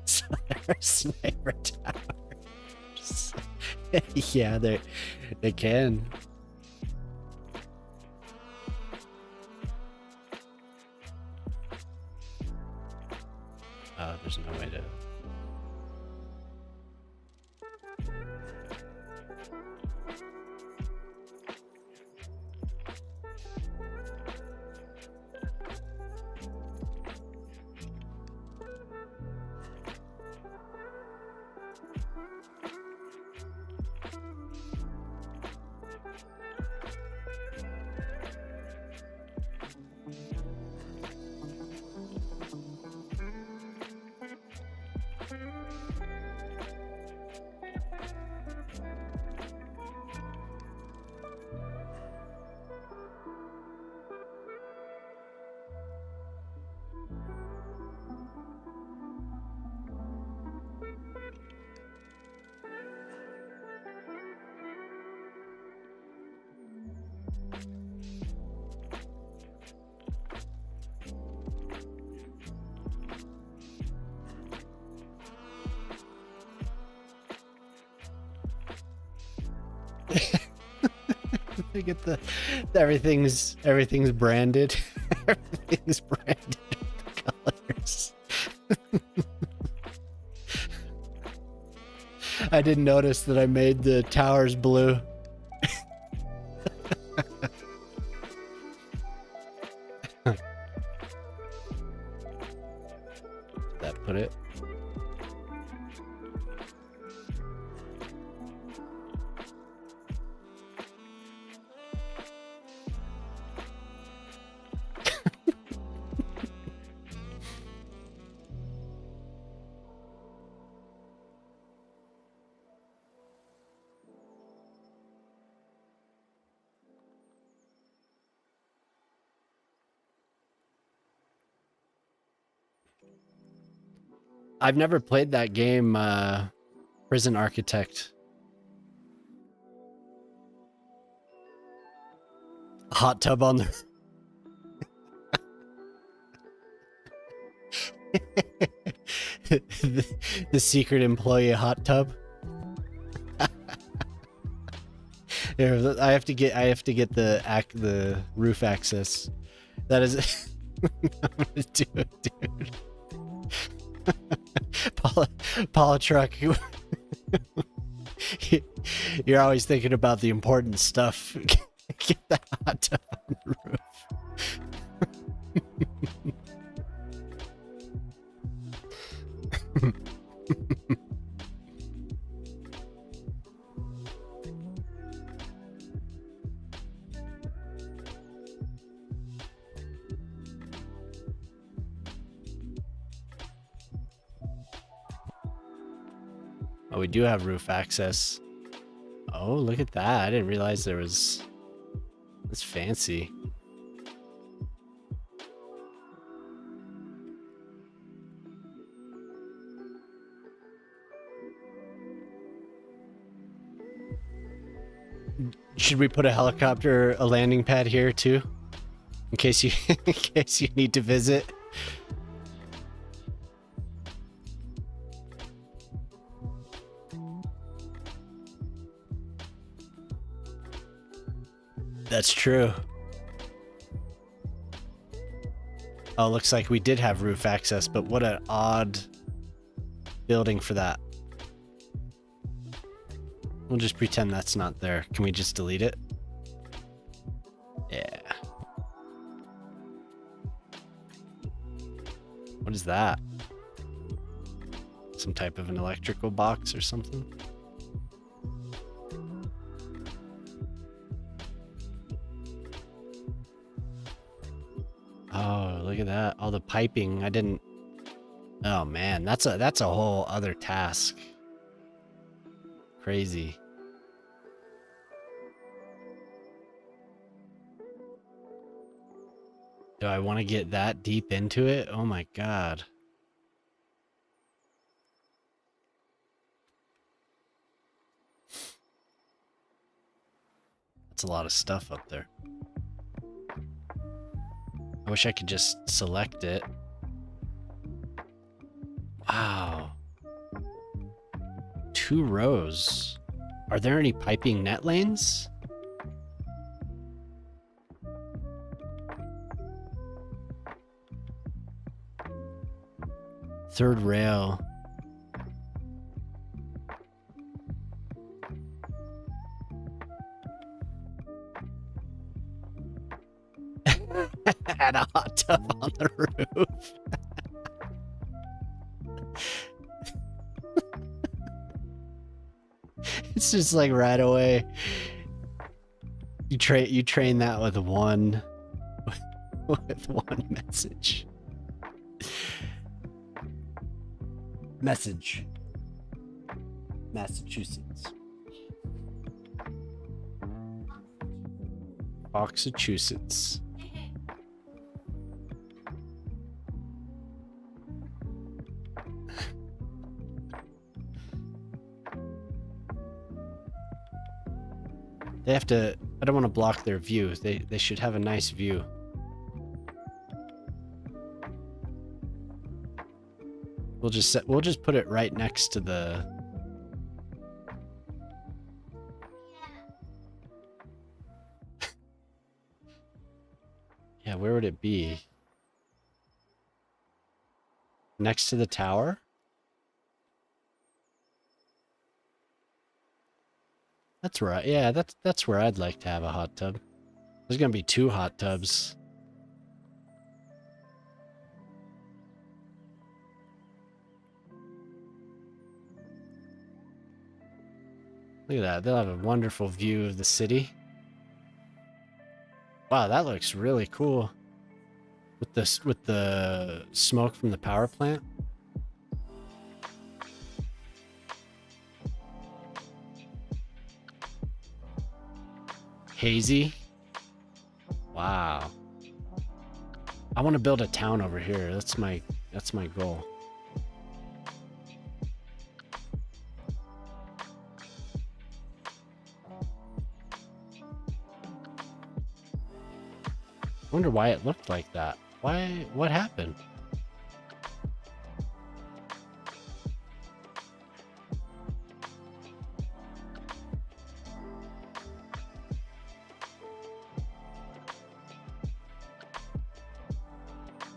So there are sniper towers. Yeah, they can. Oh, there's no way to. They get the everything's branded. Everything's branded with colors. I didn't notice that I made the towers blue. That put it. I've never played that game, Prison Architect. Hot tub on the... the secret employee hot tub. Here, I have to get the roof access. That is... I'm gonna do it, dude. Paula Truck, you're always thinking about the important stuff. Get that hot tub on the roof. Oh, we do have roof access. Oh, look at that. I didn't realize there was... That's fancy. Should we put a helicopter, a landing pad here too? In case you in case you need to visit? That's true. Oh, looks like we did have roof access, but what an odd building for that. We'll just pretend that's not there. Can we just delete it? What is that? Some type of an electrical box or something? Oh, look at that. All the piping. I didn't. Oh man, that's a whole other task. Crazy. Do I want to get that deep into it? Oh my god. That's a lot of stuff up there. I wish I could just select it. Wow. 2 rows. Are there any piping net lanes? Third rail. Had a hot tub on the roof. It's just like right away. You train that with one message. Message. Massachusetts. Massachusetts. They have to, I don't want to block their view. They should have a nice view. We'll just put it right next to the Yeah, where would it be? Next to the tower? That's right. Yeah, that's where I'd like to have a hot tub. There's gonna be 2 hot tubs. Look at that. They'll have a wonderful view of the city. Wow, that looks really cool. With the smoke from the power plant. Hazy. Wow. I want to build a town over here. That's my goal. I wonder why it looked like that. What happened?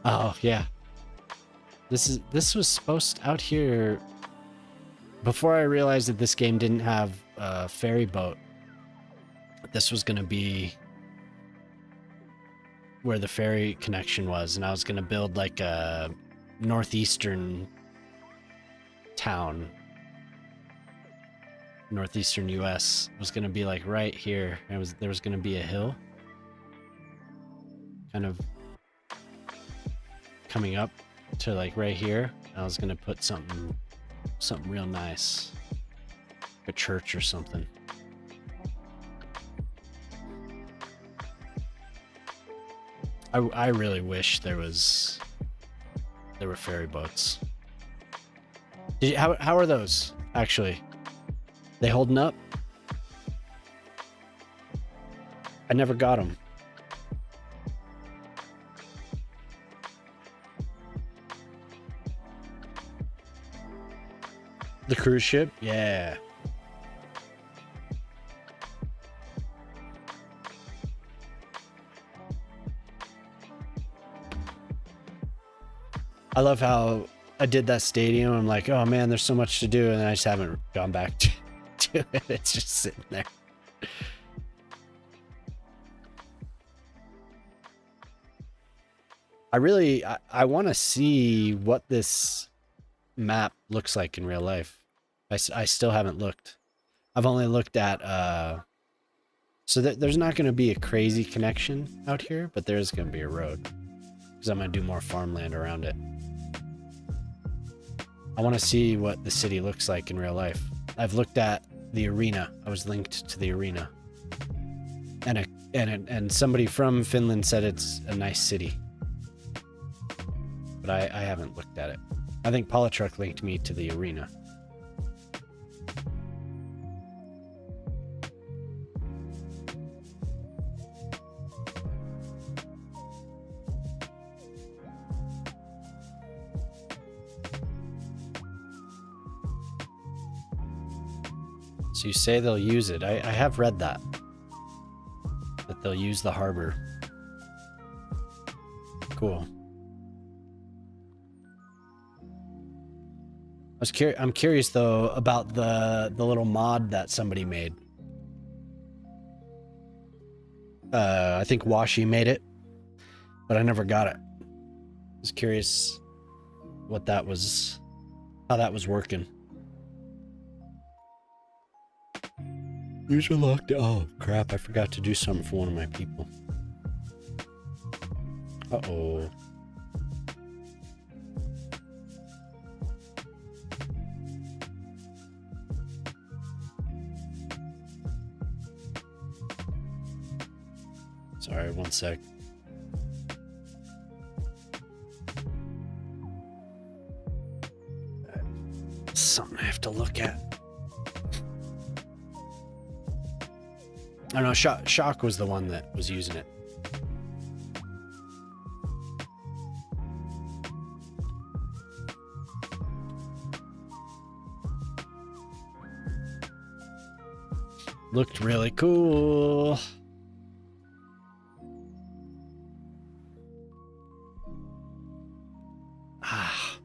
Oh, yeah. This was supposed out here before I realized that this game didn't have a ferry boat. This was going to be where the ferry connection was, and I was going to build like a northeastern town. Northeastern US was going to be like right here. There was going to be a hill kind of coming up to like right here. I was gonna put something real nice, a church or something. I really wish there were ferry boats. How are those actually? They holding up? I never got them. The cruise ship? Yeah. I love how I did that stadium. I'm like, oh man, there's so much to do, and I just haven't gone back to it. It's just sitting there. I want to see what this map looks like in real life. I still haven't looked. I've only looked at, so there's not going to be a crazy connection out here, but there is going to be a road because I'm going to do more farmland around it. I want to see what the city looks like in real life. I've looked at the arena. I was linked to the arena. And somebody from Finland said it's a nice city. But I haven't looked at it. I think Polytruck linked me to the arena. So you say they'll use it. I have read that. That they'll use the harbor. Cool. I'm curious though about the little mod that somebody made. I think Washi made it, but I never got it. I was curious what that was, how that was working. User locked. Oh crap! I forgot to do something for one of my people. Uh-oh. Sorry, one sec. Something I have to look at. I don't know, Shock was the one that was using it. Looked really cool. Ah.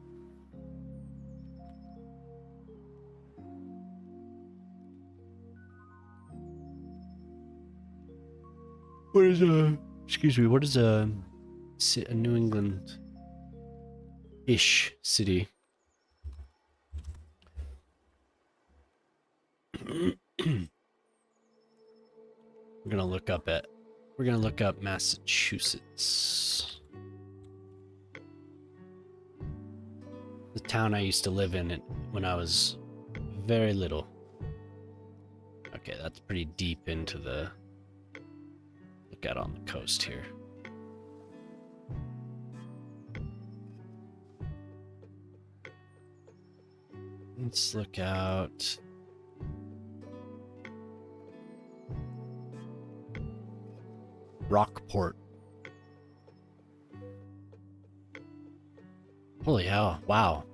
What is excuse me, what is a New England-ish city? We're gonna look up Massachusetts. The town I used to live in when I was very little. Okay, that's pretty deep into the look out on the coast here. Let's look out. Rockport. Holy hell, wow.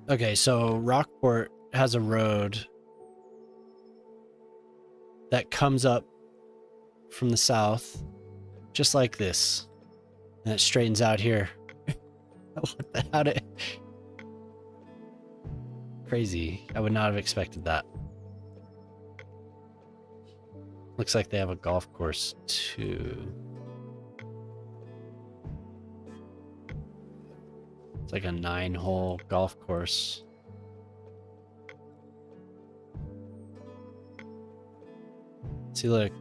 Okay, so Rockport has a road that comes up from the south, just like this, and it straightens out here. What the hell? Crazy. I would not have expected that. Looks like they have a golf course too. It's like a 9-hole golf course. See, look,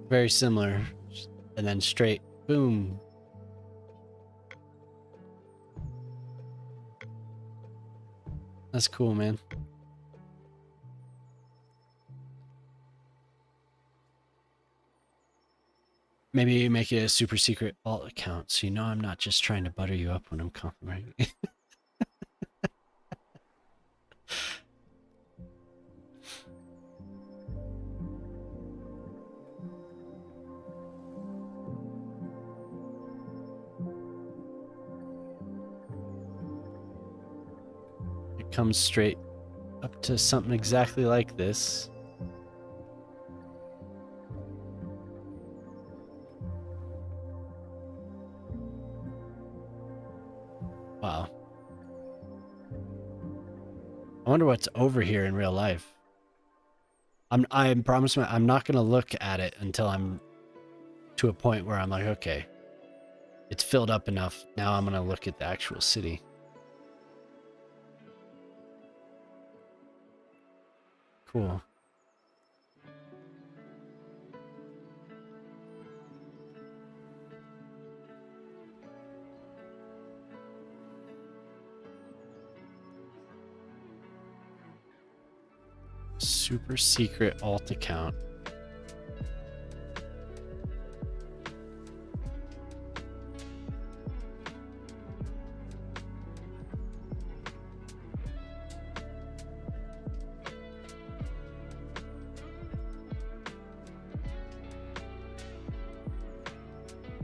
very similar, and then straight, boom. That's cool, man. Maybe make it a super secret alt account, so you know I'm not just trying to butter you up when I'm complimenting. It comes straight up to something exactly like this. Wow. I wonder what's over here in real life. I promise I'm not gonna look at it until I'm to a point where I'm like, okay, it's filled up enough. Now I'm going to look at the actual city. Cool. Super secret alt account.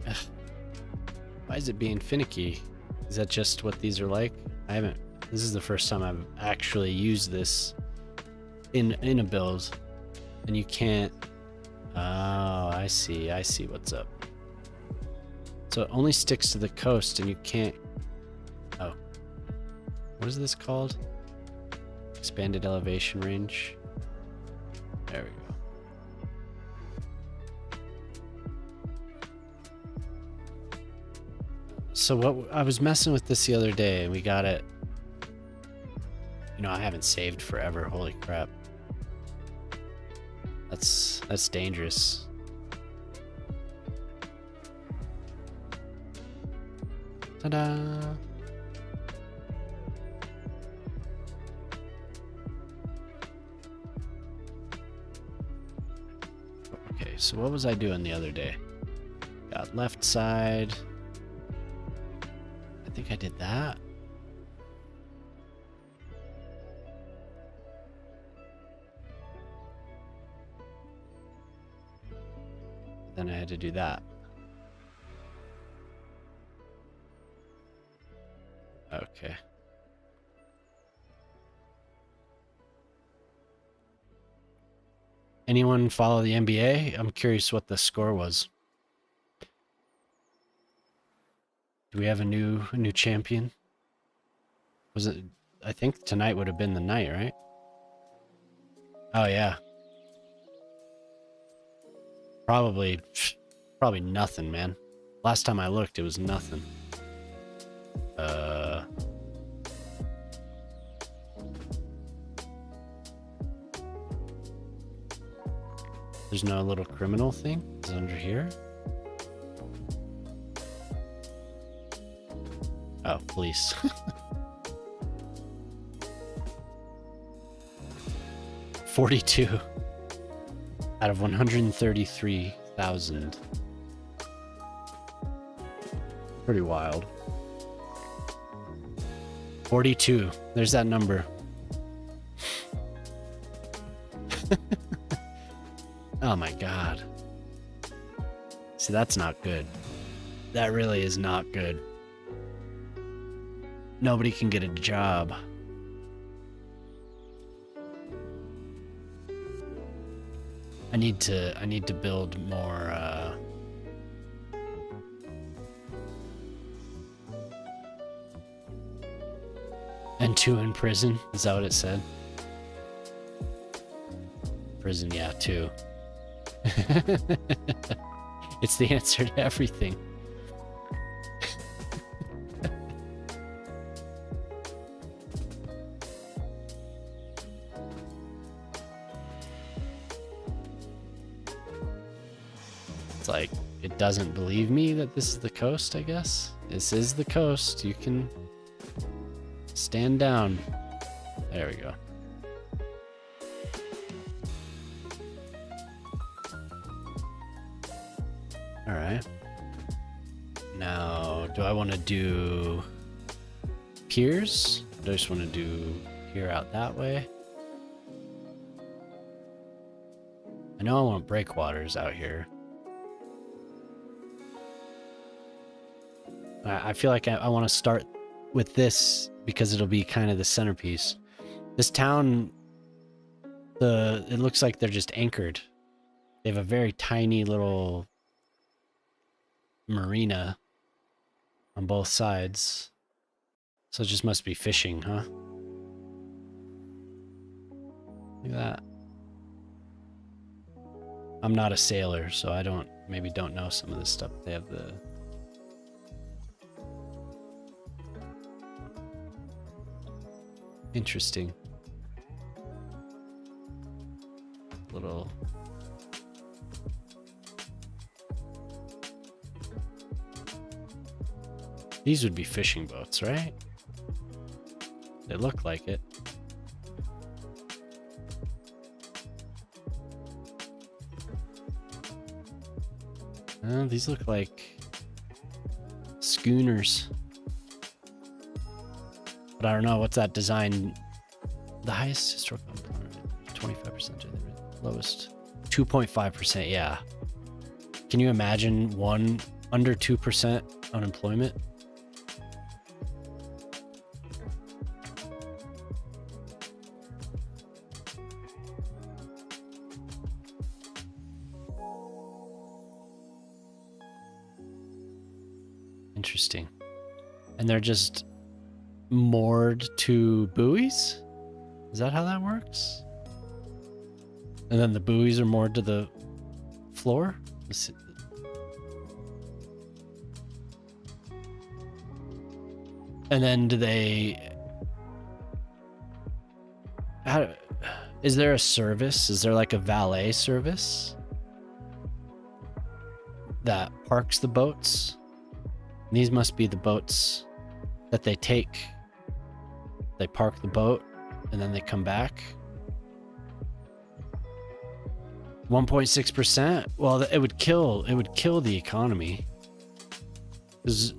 Ugh. Why is it being finicky? Is that just what these are like? This is the first time I've actually used this in a build, and you can't. Oh, I see what's up. So it only sticks to the coast, and you can't. Oh, what is this called? Expanded elevation range. There we go. So what I was messing with this the other day, and we got it. You know, I haven't saved forever. Holy crap. That's dangerous. Ta-da! Okay, so what was I doing the other day? Got left side. I think I did that. Then I had to do that. Okay. Anyone follow the NBA? I'm curious what the score was. Do we have a new champion? Was it? I think tonight would have been the night, right? Oh yeah. Probably nothing, man. Last time I looked, it was nothing. There's no little criminal thing? Is it under here? Oh, police. $42 out of 133,000. Pretty wild. 42. There's that number. Oh my god. See, that's not good. That really is not good. Nobody can get a job. I need to build more and 2 in prison. Is that what it said? Prison, yeah, 2. It's the answer to everything. It's like, it doesn't believe me that this is the coast, I guess. This is the coast. You can stand down. There we go. All right. Now, do I want to do piers? Do I just want to do pier out that way? I know I want breakwaters out here. I feel like I want to start with this because it'll be kind of the centerpiece. This town, it looks like they're just anchored. They have a very tiny little marina on both sides. So it just must be fishing, huh? Look at that. I'm not a sailor, so I don't know some of this stuff. They have the interesting little these would be fishing boats, right? They look like it. These look like schooners. But I don't know, what's that design? The highest historical employment, 25%, the lowest 2.5%, yeah. Can you imagine one under 2% unemployment? Interesting. And they're just moored to buoys? Is that how that works? And then the buoys are moored to the floor? And then do they... Is there a service? Is there like a valet service that parks the boats? These must be the boats that they take. They park the boat and then they come back. 1.6%. Well, it would kill the economy. Because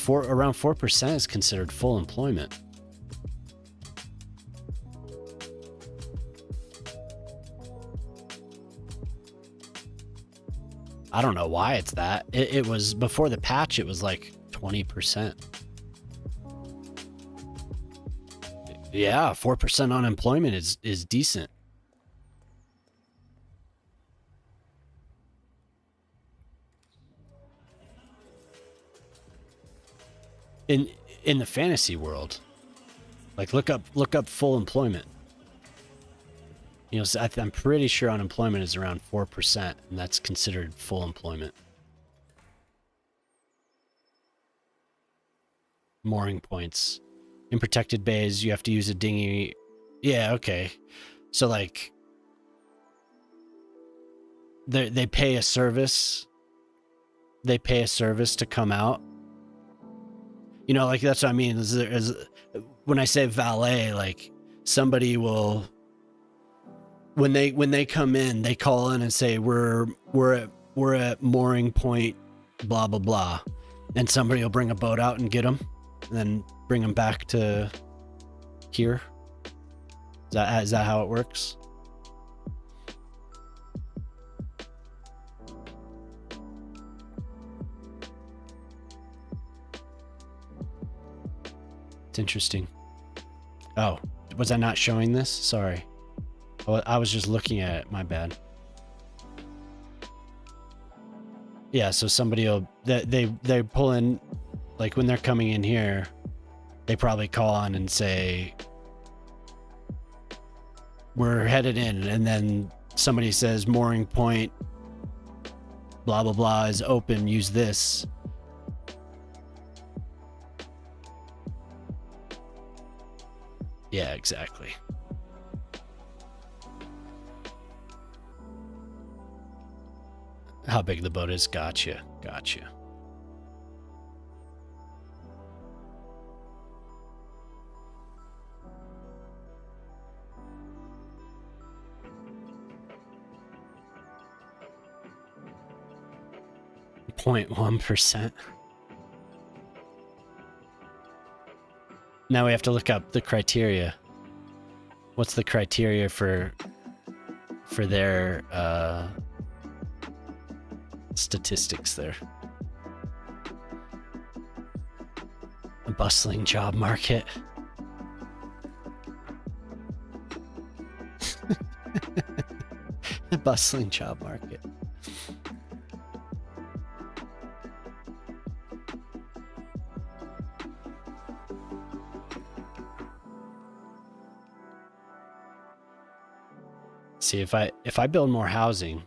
around 4% is considered full employment. I don't know why it's that. It was before the patch, it was like 20%. Yeah, 4% unemployment is decent. In the fantasy world, like look up full employment. You know, so I'm pretty sure unemployment is around 4%, and that's considered full employment. Mooring points. In protected bays, you have to use a dinghy. Yeah, okay. So, like, they pay a service. They pay a service to come out. You know, like, that's what I mean. When I say valet, like, somebody will... When they come in, they call in and say we're at mooring point, blah blah blah, and somebody will bring a boat out and get them, and then bring them back to here. Is that how it works? It's interesting. Oh, was I not showing this? Sorry. Oh, I was just looking at it. My bad. Yeah, so somebody will... They pull in... Like, when they're coming in here, they probably call on and say, we're headed in. And then somebody says, mooring point, blah, blah, blah, is open. Use this. Yeah, exactly. How big the boat is. Gotcha. 0.1%. Now we have to look up the criteria. What's the criteria for their statistics there? A bustling job market. A bustling job market. See, if I build more housing,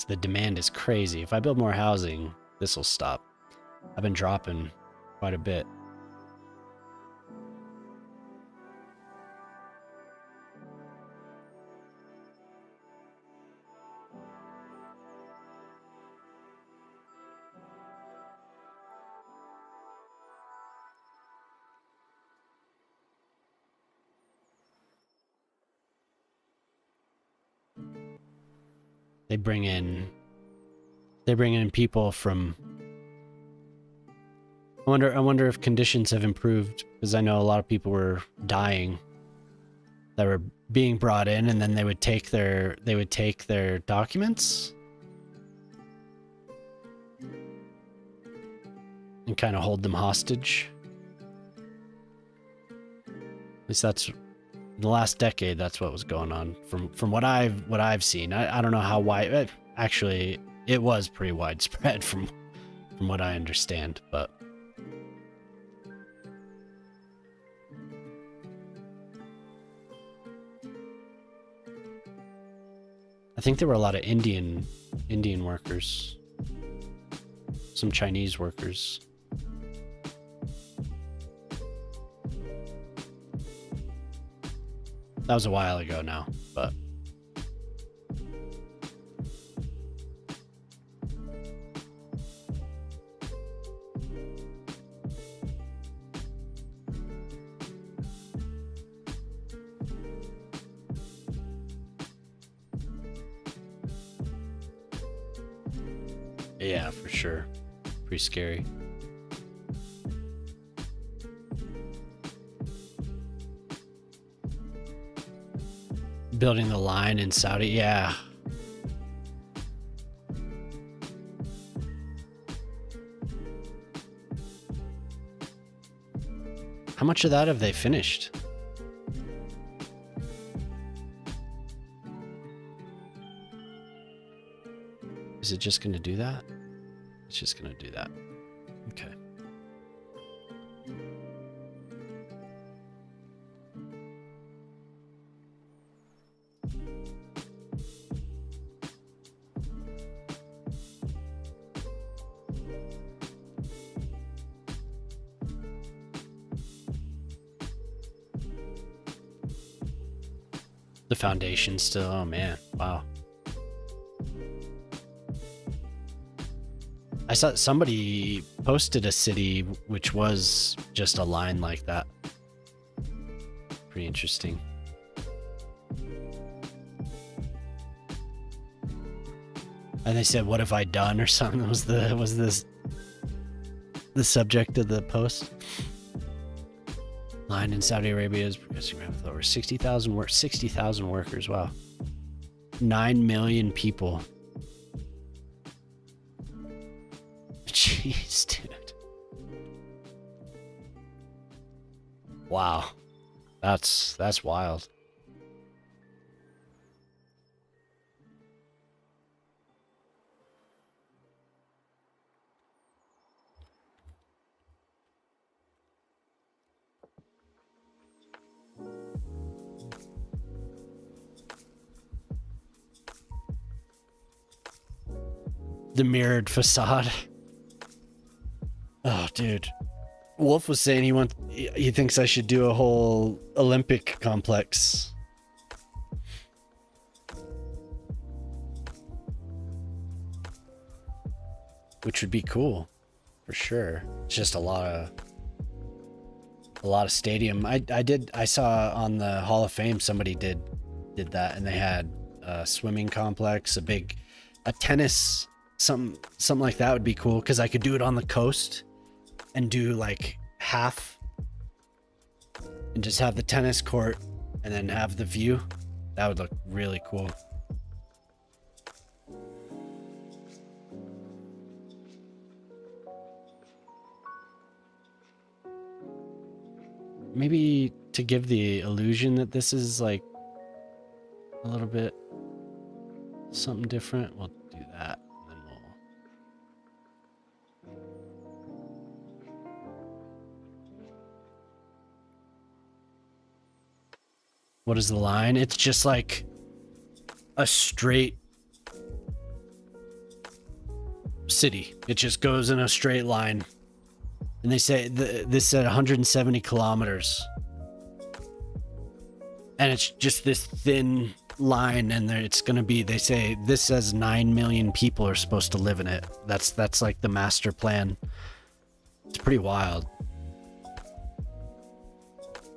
the demand is crazy. If I build more housing, this will stop. I've been dropping quite a bit. They bring in people from. I wonder if conditions have improved, because I know a lot of people were dying that were being brought in, and then they would take their documents and kind of hold them hostage. At least that's the last decade. That's what was going on from what I've seen. I don't know how wide. Actually, it was pretty widespread from what I understand, but. I think there were a lot of Indian workers, some Chinese workers. That was a while ago now, but yeah, for sure. Pretty scary. Building the line in Saudi, yeah. How much of that have they finished? Is it just going to do that? It's just going to do that. Okay. The foundation still, oh man, wow. I saw somebody posted a city which was just a line like that. Pretty interesting. And they said, "What have I done?" or something. Was the subject of the post. Line in Saudi Arabia is progressing with over 60,000 workers. Wow. 9 million people. Jeez, dude. Wow. That's wild. The mirrored facade. Oh, dude. Wolf was saying he thinks I should do a whole Olympic complex. Which would be cool, for sure. It's just a lot of stadium. I saw on the Hall of Fame somebody did that, and they had a swimming complex, a tennis, something like that would be cool, because I could do it on the coast and do like half and just have the tennis court and then have the view. That would look really cool. Maybe to give the illusion that this is like a little bit something different, we'll do that. And then what is the line? It's just like a straight city. It just goes in a straight line. And they say this at 170 kilometers. And it's just this thin line, and it's going to be, they say this says 9 million people are supposed to live in it. That's like the master plan. It's pretty wild.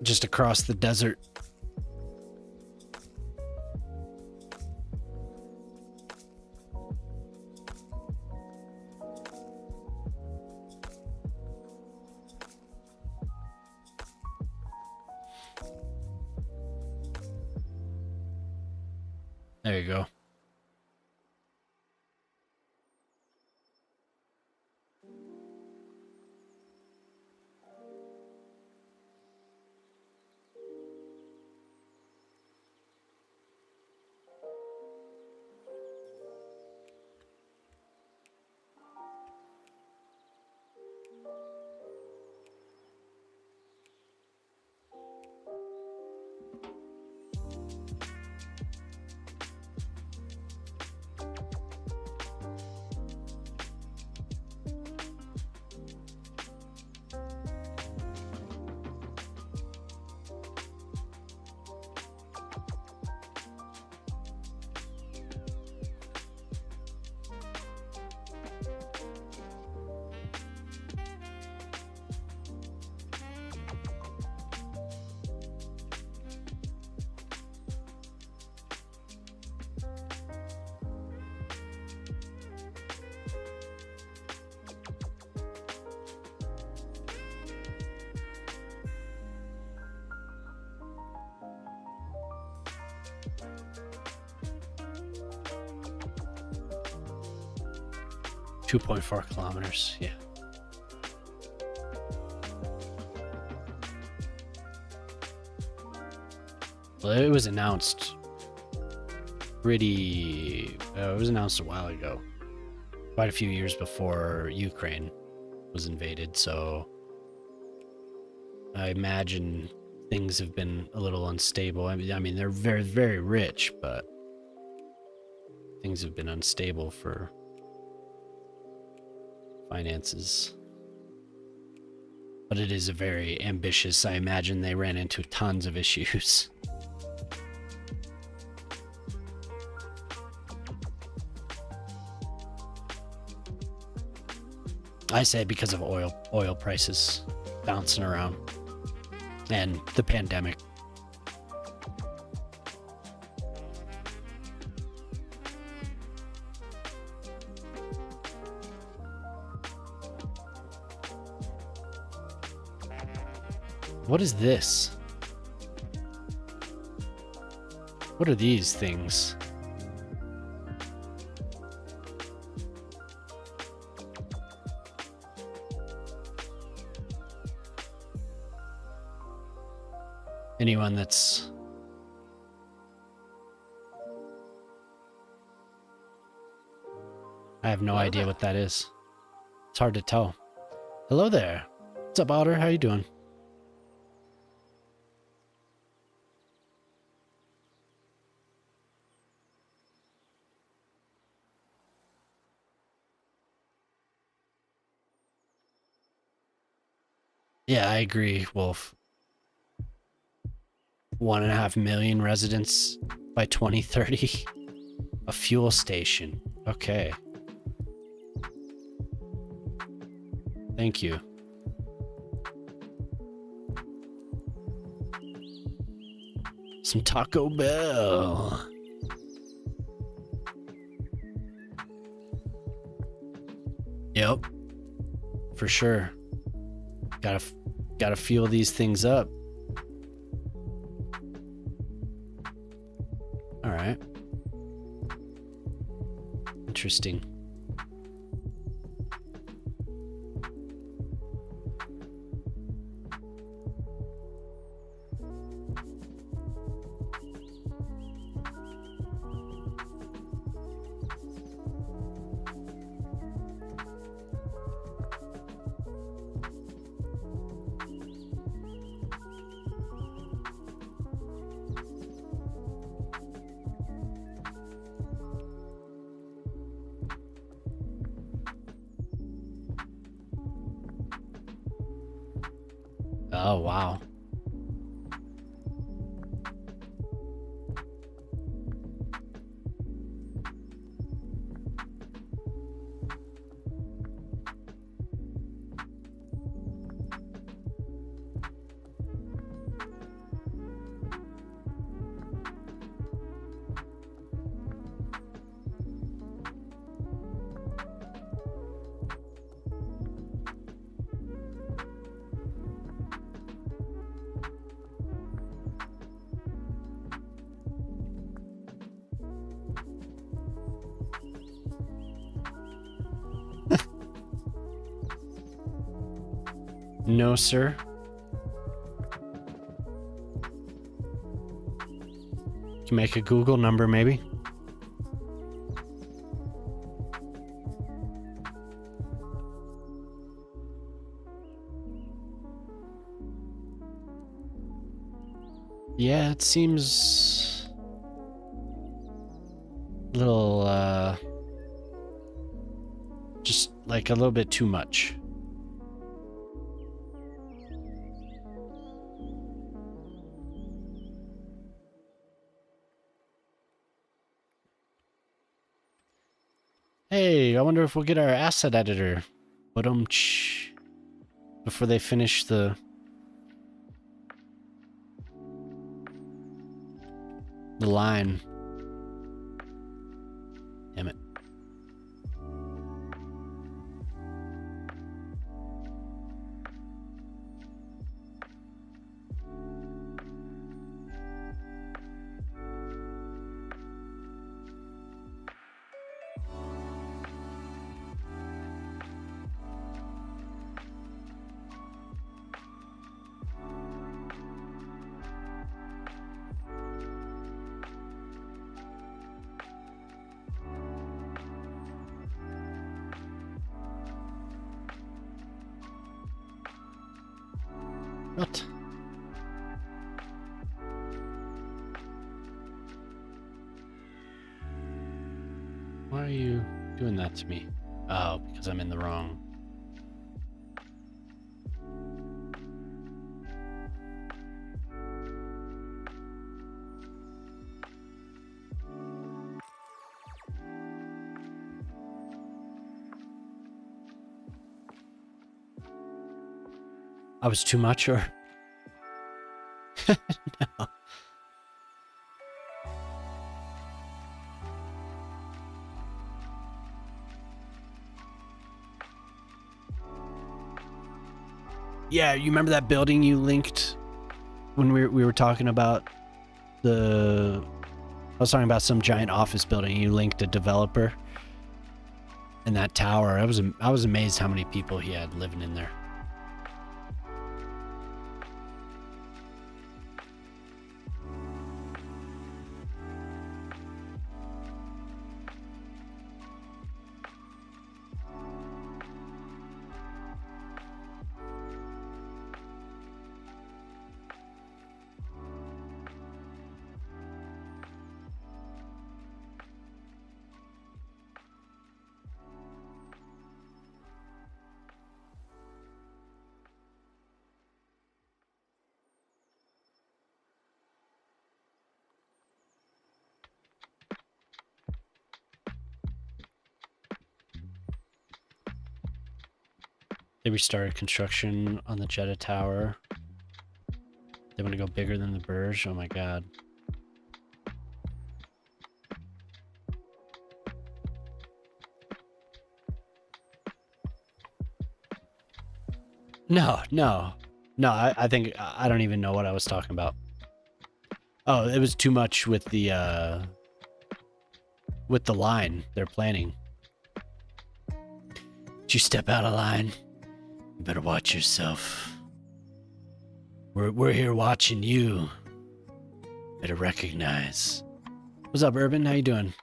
Just across the desert. There you go. .4 kilometers, yeah. Well, it was announced it was announced a while ago, quite a few years before Ukraine was invaded, so I imagine things have been a little unstable. I mean they're very, very rich, but things have been unstable for finances. But it is a very ambitious, I imagine they ran into tons of issues. I say because of oil prices bouncing around and the pandemic. What is this? What are these things? Anyone that's I have no idea what that is. It's hard to tell. Hello there. What's up, Otter? How you doing? Yeah, I agree, Wolf. 1.5 million residents by 2030. A fuel station. Okay. Thank you. Some Taco Bell. Yep. For sure. Gotta fuel these things up. All right. Interesting. Oh, wow. No, sir. Can make a Google number, maybe. Yeah, it seems a little, just like a little bit too much. Hey, I wonder if we'll get our asset editor. Before they finish the line. Damn it. What? Why are you doing that to me? Oh, because I'm in the wrong. I was too much, or? No. Yeah, you remember that building you linked when we were talking about I was talking about some giant office building. You linked a developer in that tower. I was amazed how many people he had living in there. They restarted construction on the Jeddah Tower. They want to go bigger than the Burj. Oh my god. No. I think I don't even know what I was talking about. Oh, it was too much with the line they're planning. Did you step out of line? You better watch yourself. We're here watching you. Better recognize. What's up, Urban? How you doing?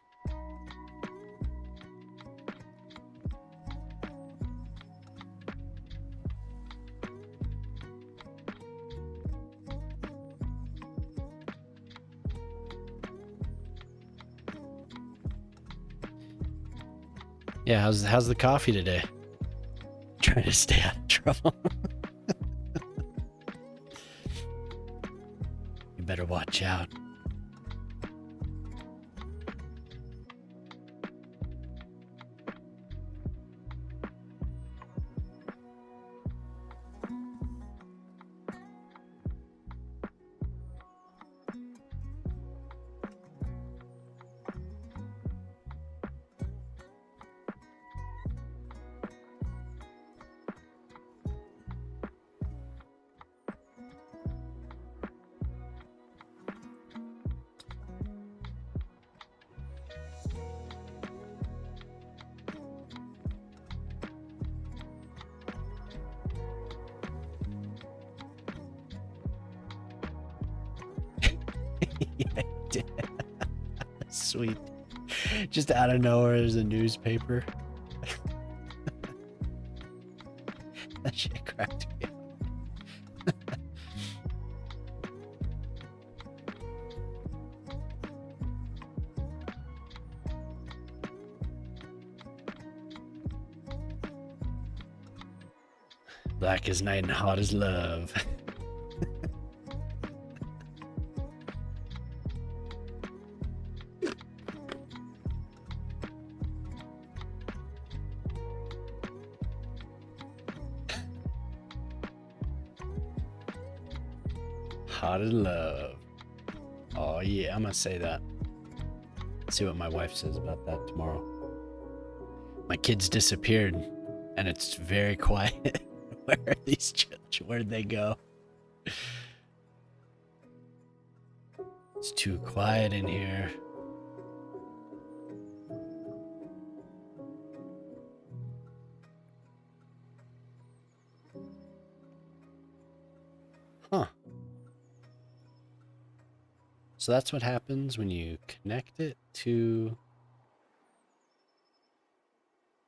Yeah, how's the coffee today? Trying to stay out of trouble. better watch out. Yeah, he did. Sweet. Just out of nowhere, there's a newspaper. That shit cracked me up. Black as night and hot as love. Hot as love. Oh yeah, I'm gonna say that. See what my wife says about that tomorrow. My kids disappeared and it's very quiet. Where are these children? Where'd they go? It's too quiet in here. Huh. So that's what happens when you connect it to...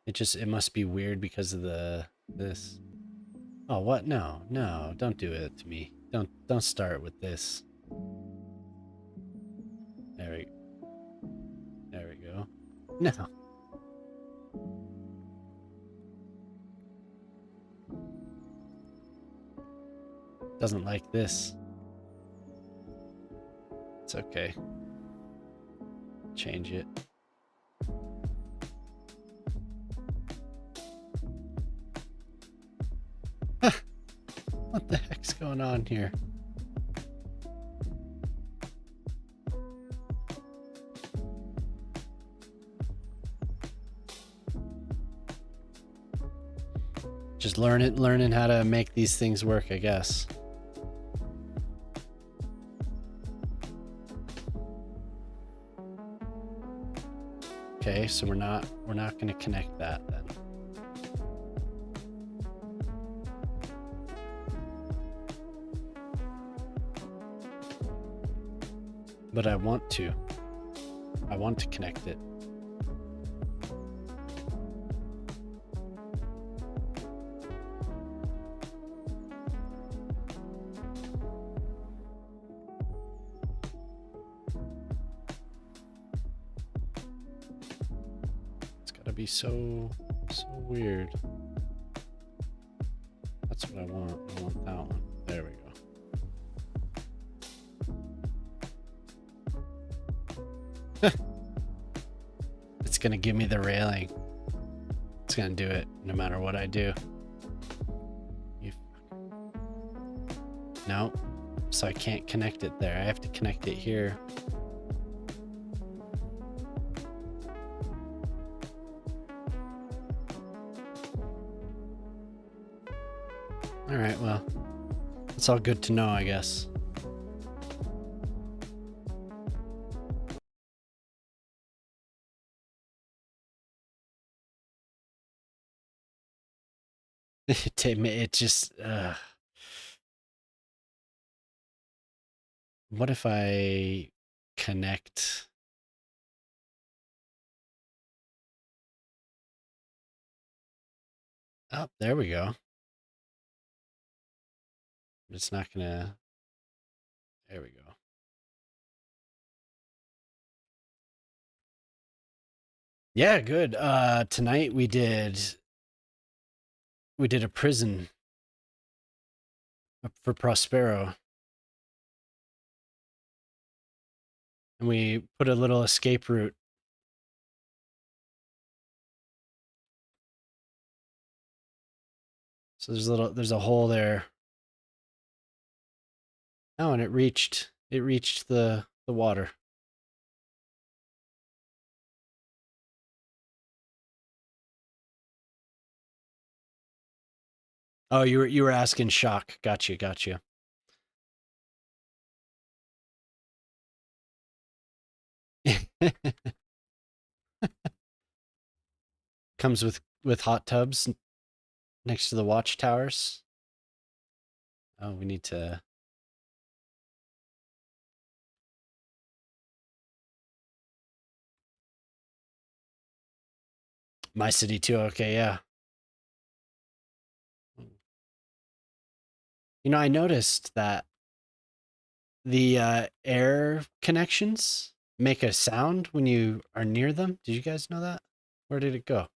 It must be weird because of this. Oh, what? No, don't do it to me. Don't start with this. There we go. No. Doesn't like this. It's okay. Change it. What the heck's going on here? Just learning how to make these things work, I guess. Okay, so we're not going to connect that then. But I want to connect it. It's gotta be so weird. That's what I want. I want that one. There we go. It's gonna give me the railing. It's gonna do it no matter what I do. No, so I can't connect it there. I have to connect it here. All right, well, it's all good to know, I guess. It just what if I connect? Oh, there we go. It's not gonna. There we go. Yeah, good. Tonight we did a prison. For Prospero. and we put a little escape route. So there's a hole there. Oh, and it reached the water. Oh, you were asking shock. Gotcha. Comes with hot tubs next to the watchtowers. Oh, we need to. My city too. Okay, yeah. You know, I noticed that the air connections make a sound when you are near them. Did you guys know that? Where did it go?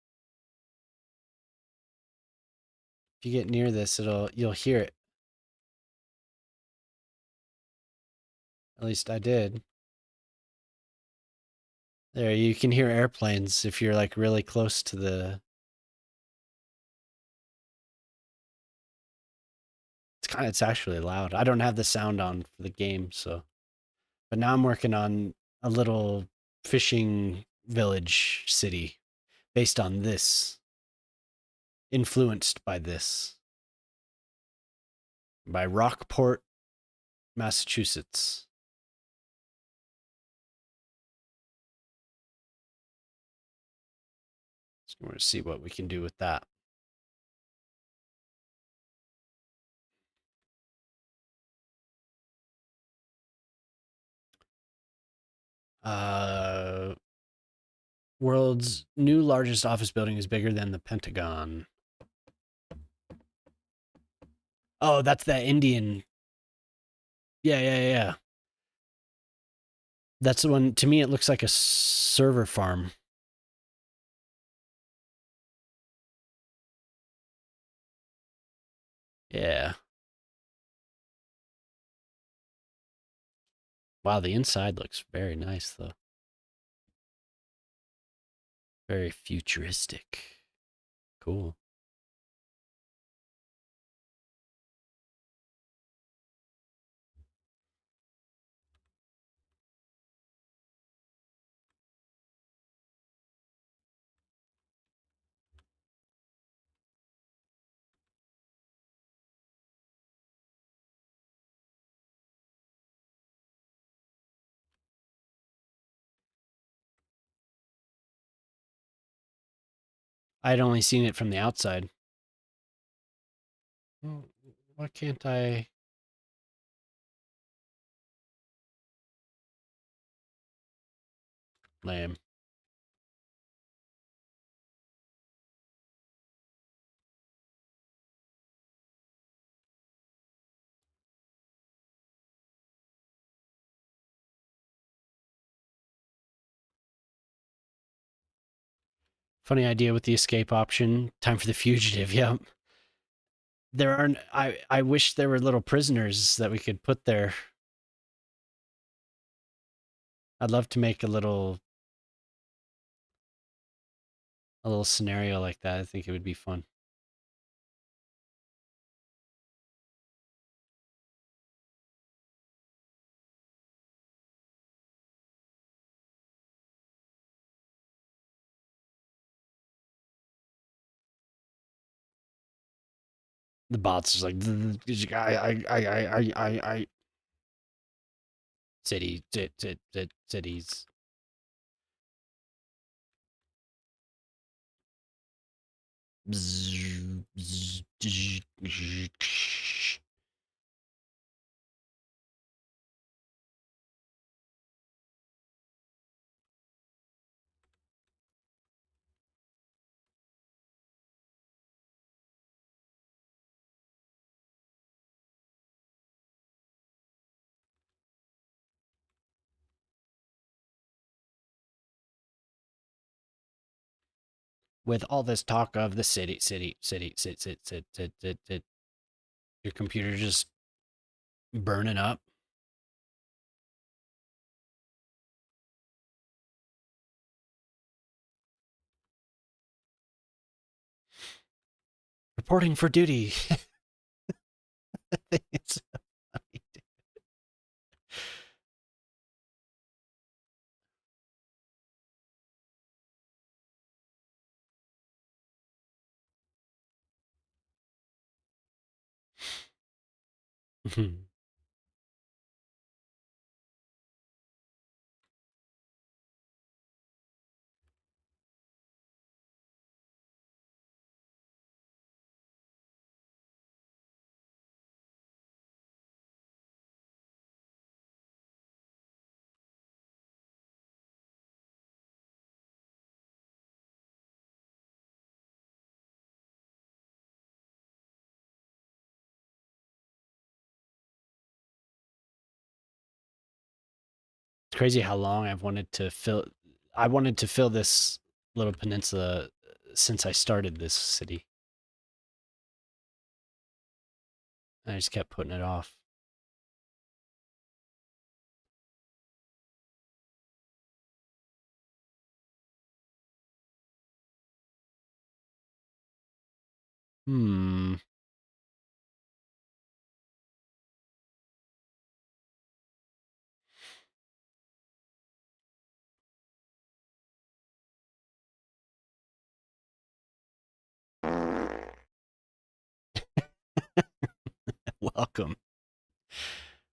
If you get near this, you'll hear it. At least I did. There, you can hear airplanes if you're like really close to the. It's actually loud. I don't have the sound on for the game, so. But now I'm working on a little fishing village city based on this, influenced by this, by Rockport, Massachusetts. So we're going to see what we can do with that. Uh, World's new largest office building is bigger than the Pentagon. Oh, that's that Indian. Yeah. That's the one. To me, it looks like a server farm. Yeah. Wow, the inside looks very nice, though. Very futuristic. Cool. I'd only seen it from the outside. Well, why can't I? Lame. Funny idea with the escape option. Time for the fugitive. Yep. There aren't. I wish there were little prisoners that we could put there. I'd love to make a little scenario like that. I think it would be fun. The bots is like I cities. With all this talk of the city, your computer just burning up. Reporting for duty. It's so funny. It's crazy how long I've wanted to fill. I wanted to fill this little peninsula since I started this city. I just kept putting it off. Hmm. Welcome.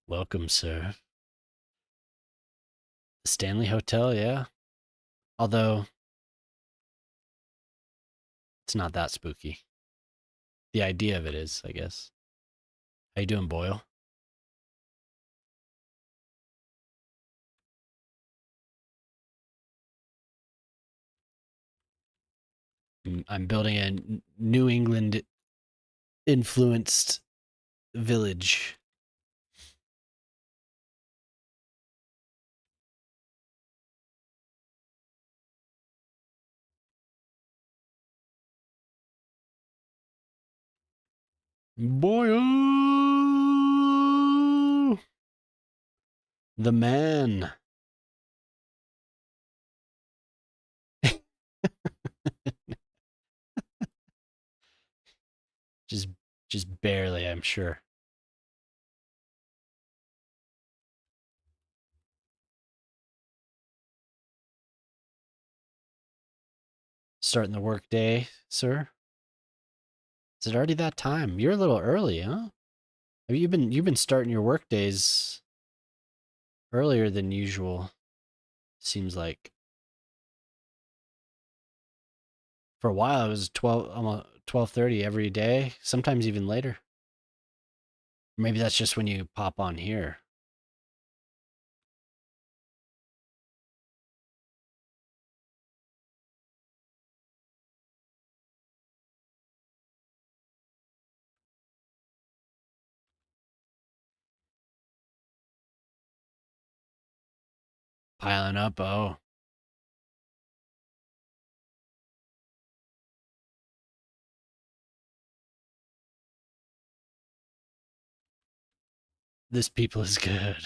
Welcome, sir. Stanley Hotel, yeah. Although it's not that spooky. The idea of it is, I guess. How you doing, Boyle? I'm building a New England influenced village. Boyle! The man. just just barely, I'm sure. Starting the work day, sir. Is it already that time? You're a little early, huh? Have you've been starting your work days earlier than usual, seems like. For a while it was 12 almost 12:30 every day, sometimes even later. Maybe that's just when you pop on here. Piling up, oh. This people is good.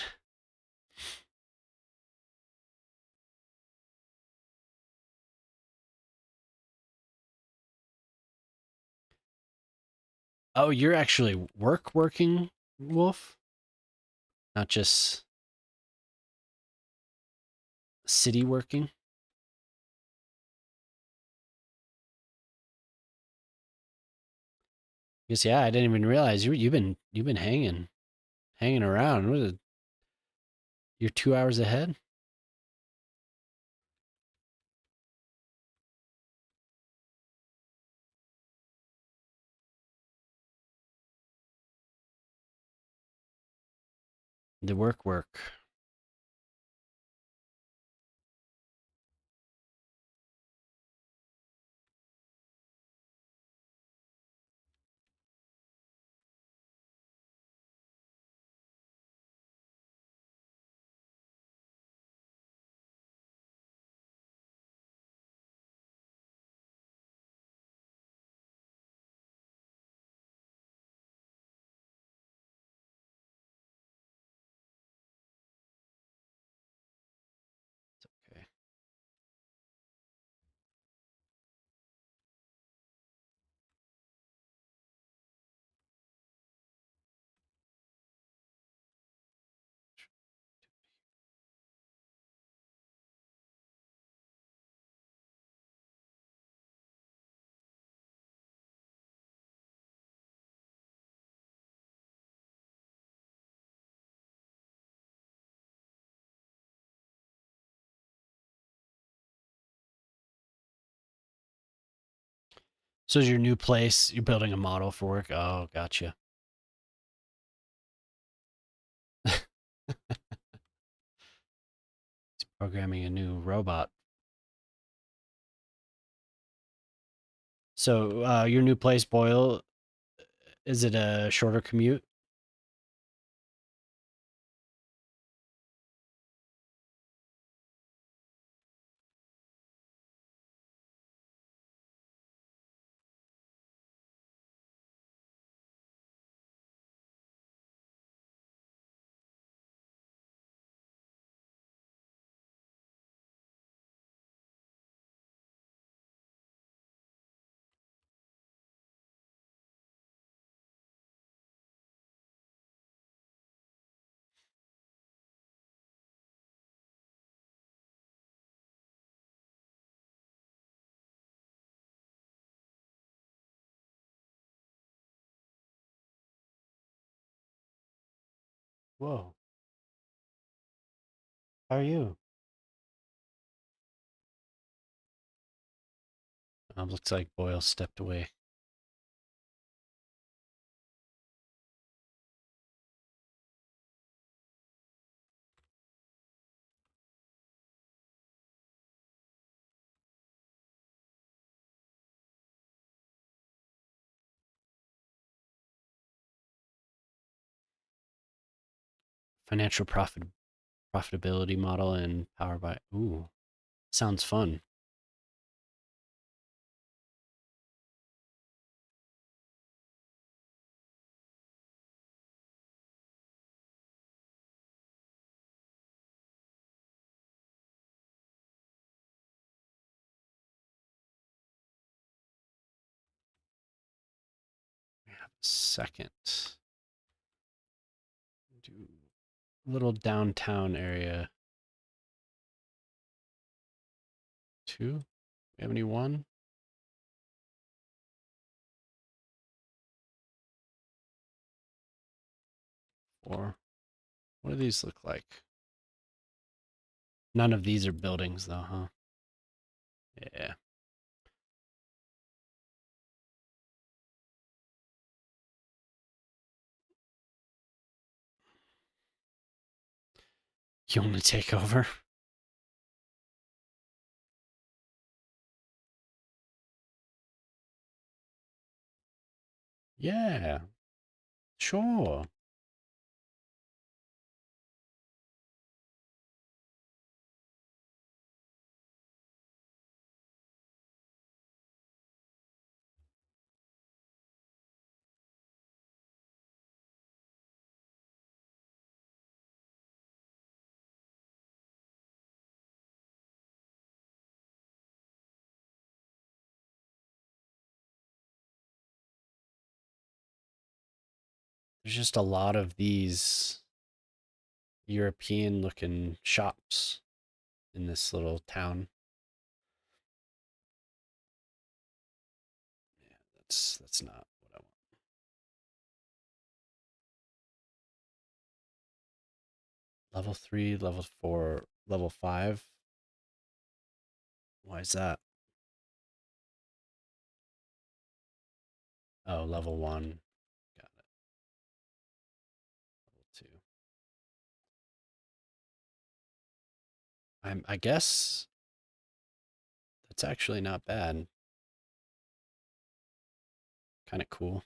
Oh, you're actually working, Wolf? Not just city working? Guess yeah, I didn't even realize you've been hanging around. You're 2 hours ahead? The work. So is your new place, you're building a model for work? Oh, gotcha. He's programming a new robot. So your new place, Boyle, is it a shorter commute? Whoa. How are you? Looks like Boyle stepped away. Financial profitability model and power by. Ooh, sounds fun. We have a second. Do little downtown area. Two. We have any one? Four. What do these look like? None of these are buildings though, huh? Yeah. You want to take over? Yeah, sure. There's just a lot of these European looking shops in this little town. Yeah, that's not what I want. Level 3, level 4, level 5. Why is that? Oh, level 1. Got it. Level 2. I guess that's actually not bad. Kind of cool.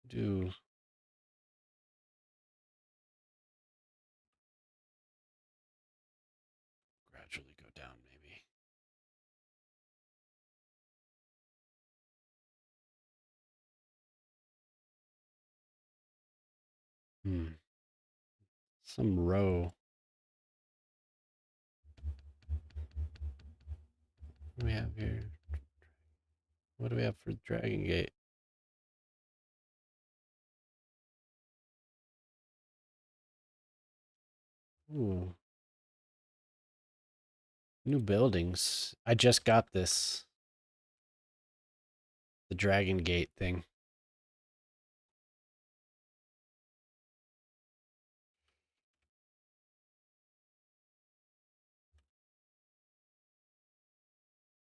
Do gradually go down maybe. Hmm. Some row. What do we have here? What do we have for Dragon Gate? Ooh, new buildings. I just got this. The Dragon Gate thing.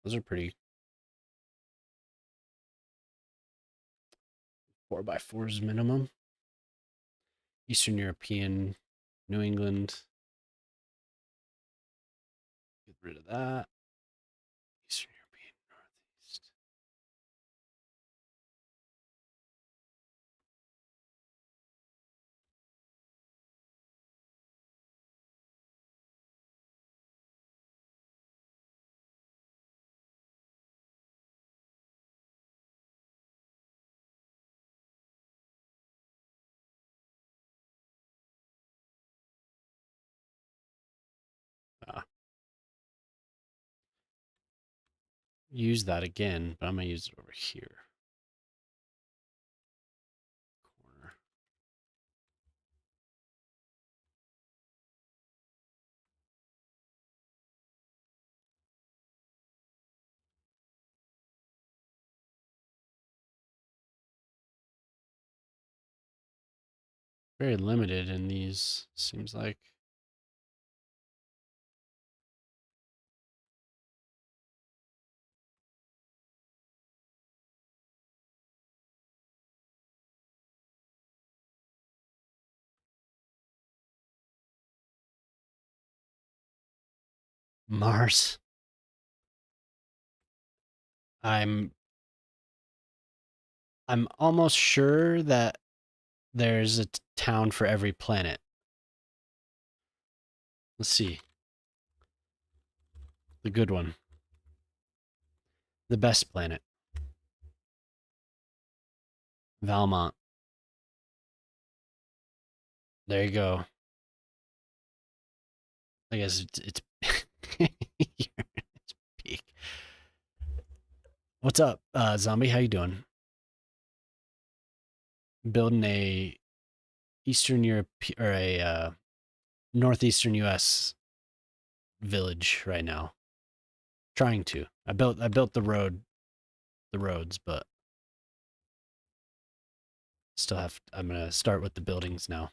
Those are pretty 4x4s minimum. Eastern European, New England. Get rid of that. Eastern European, Northeast. Use that again, but I'm going to use it over here. Corner. Very limited in these, seems like. Mars. I'm almost sure that there's a town for every planet. Let's see. The good one. The best planet. Valmont. There you go. I guess it's it's peak. What's up, zombie? How you doing? Building a Eastern Europe or a northeastern U.S. village right now. Trying to. I built the roads, but still have. I'm gonna start with the buildings now.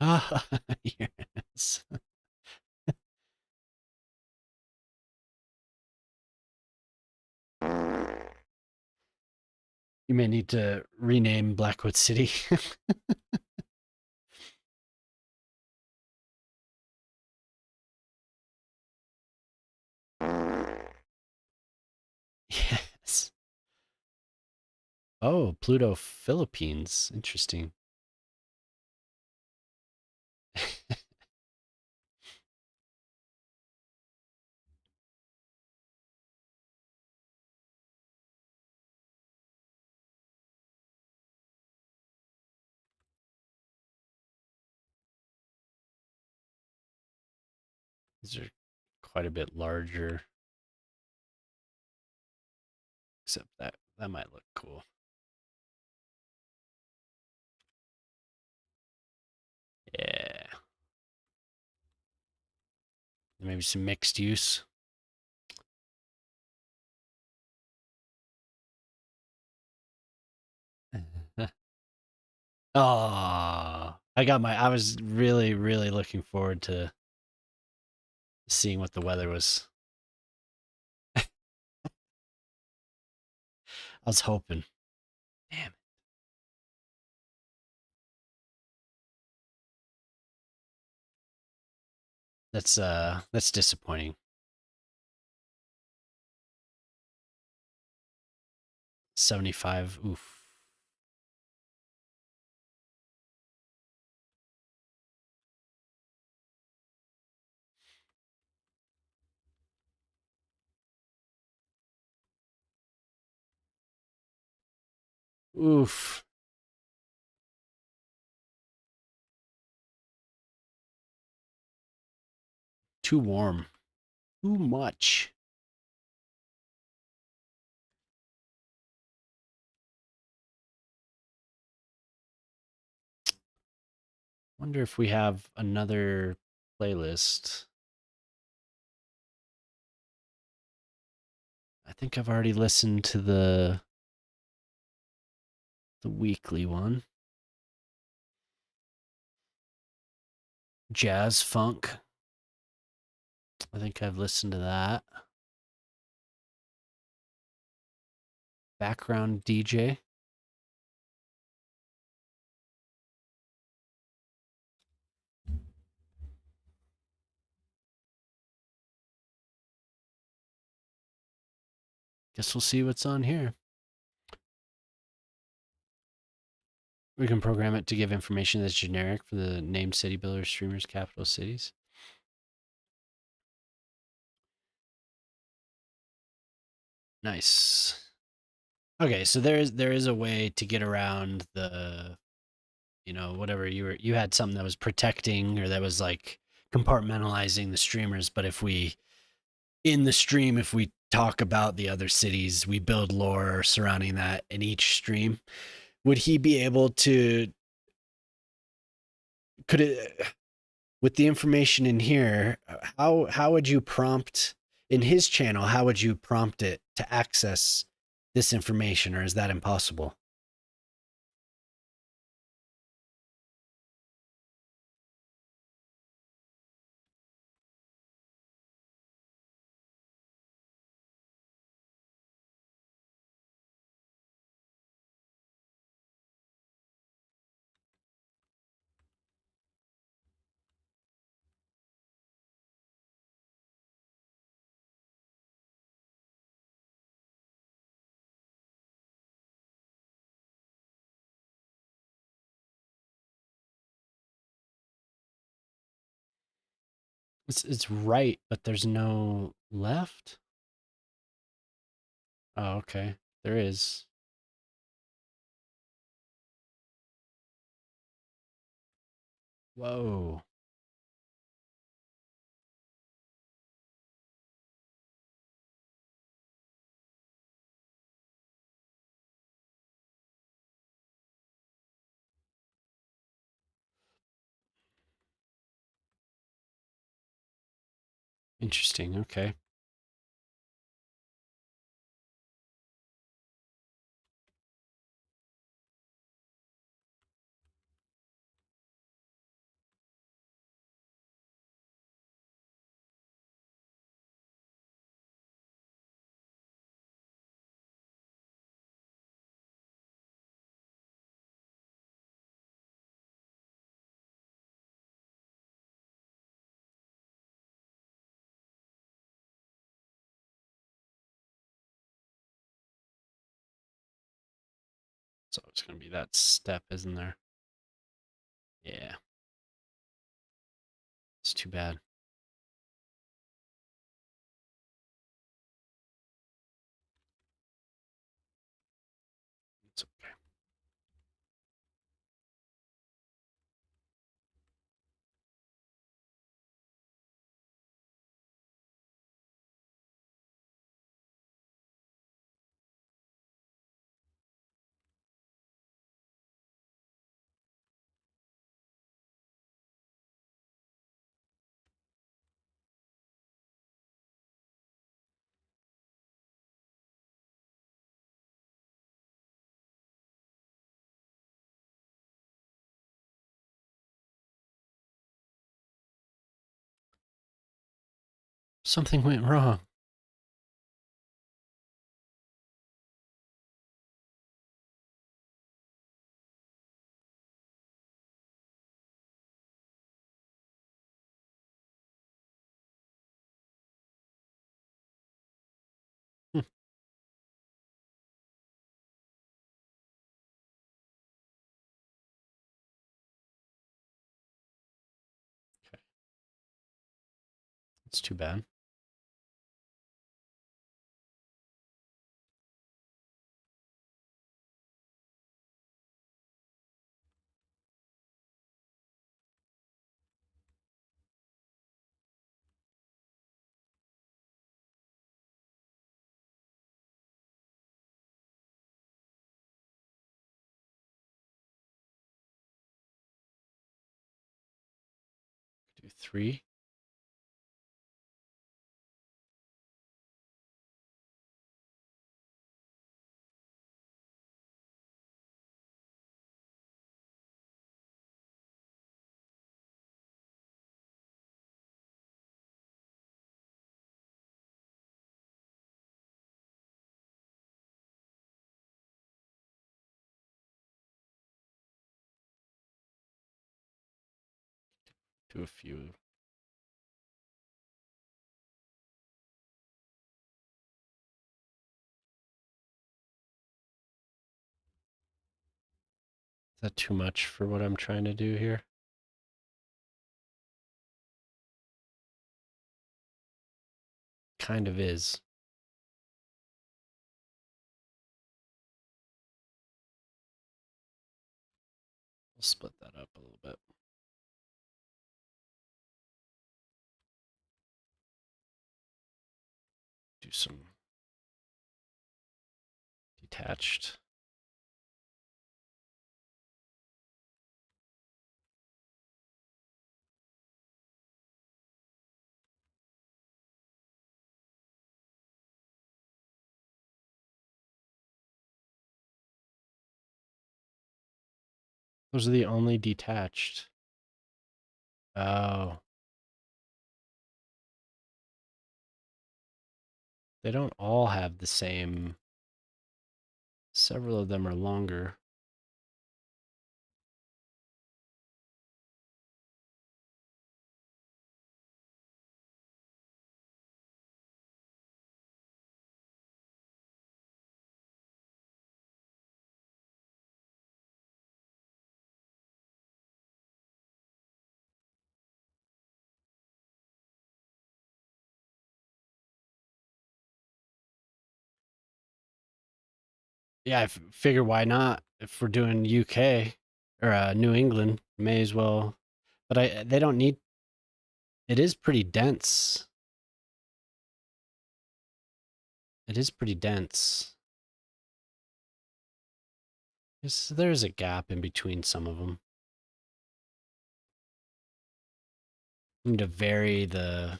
Ah, yes. You may need to rename Blackwood City. Yes. Oh, Pluto, Philippines. Interesting. These are quite a bit larger. Except that might look cool. Yeah. Maybe some mixed use. Oh, I was really, really looking forward to seeing what the weather was. I was hoping. Damn it. That's disappointing. 75. Oof. Oof. Too warm. Too much. Wonder if we have another playlist. I think I've already listened to the weekly one. Jazz funk. I think I've listened to that. background DJ. Guess we'll see what's on here. We can program it to give information that's generic for the named city builders, streamers, capital cities. Nice. Okay, so there is a way to get around the, whatever you had something that was protecting or that was like compartmentalizing the streamers, but if we in the stream, if we talk about the other cities, we build lore surrounding that in each stream, would he be able to, could it, with the information in here, how would you prompt in his channel, how would you prompt it to access this information, or is that impossible? It's right, but there's no left. Oh, okay. There is. Whoa. Interesting. Okay. So it's going to be that step, isn't there? Yeah. It's too bad. It's okay. Something went wrong. Hmm. Okay. It's too bad. Do 3. to a few. Is that too much for what I'm trying to do here? Kind of is. We'll split that up a little bit. Do some detached. Those are the only detached. Oh. They don't all have the same. Several of them are longer. Yeah, I figure why not? If we're doing UK or New England, may as well. But they don't need. It is pretty dense. It is pretty dense. There's a gap in between some of them. I need to vary the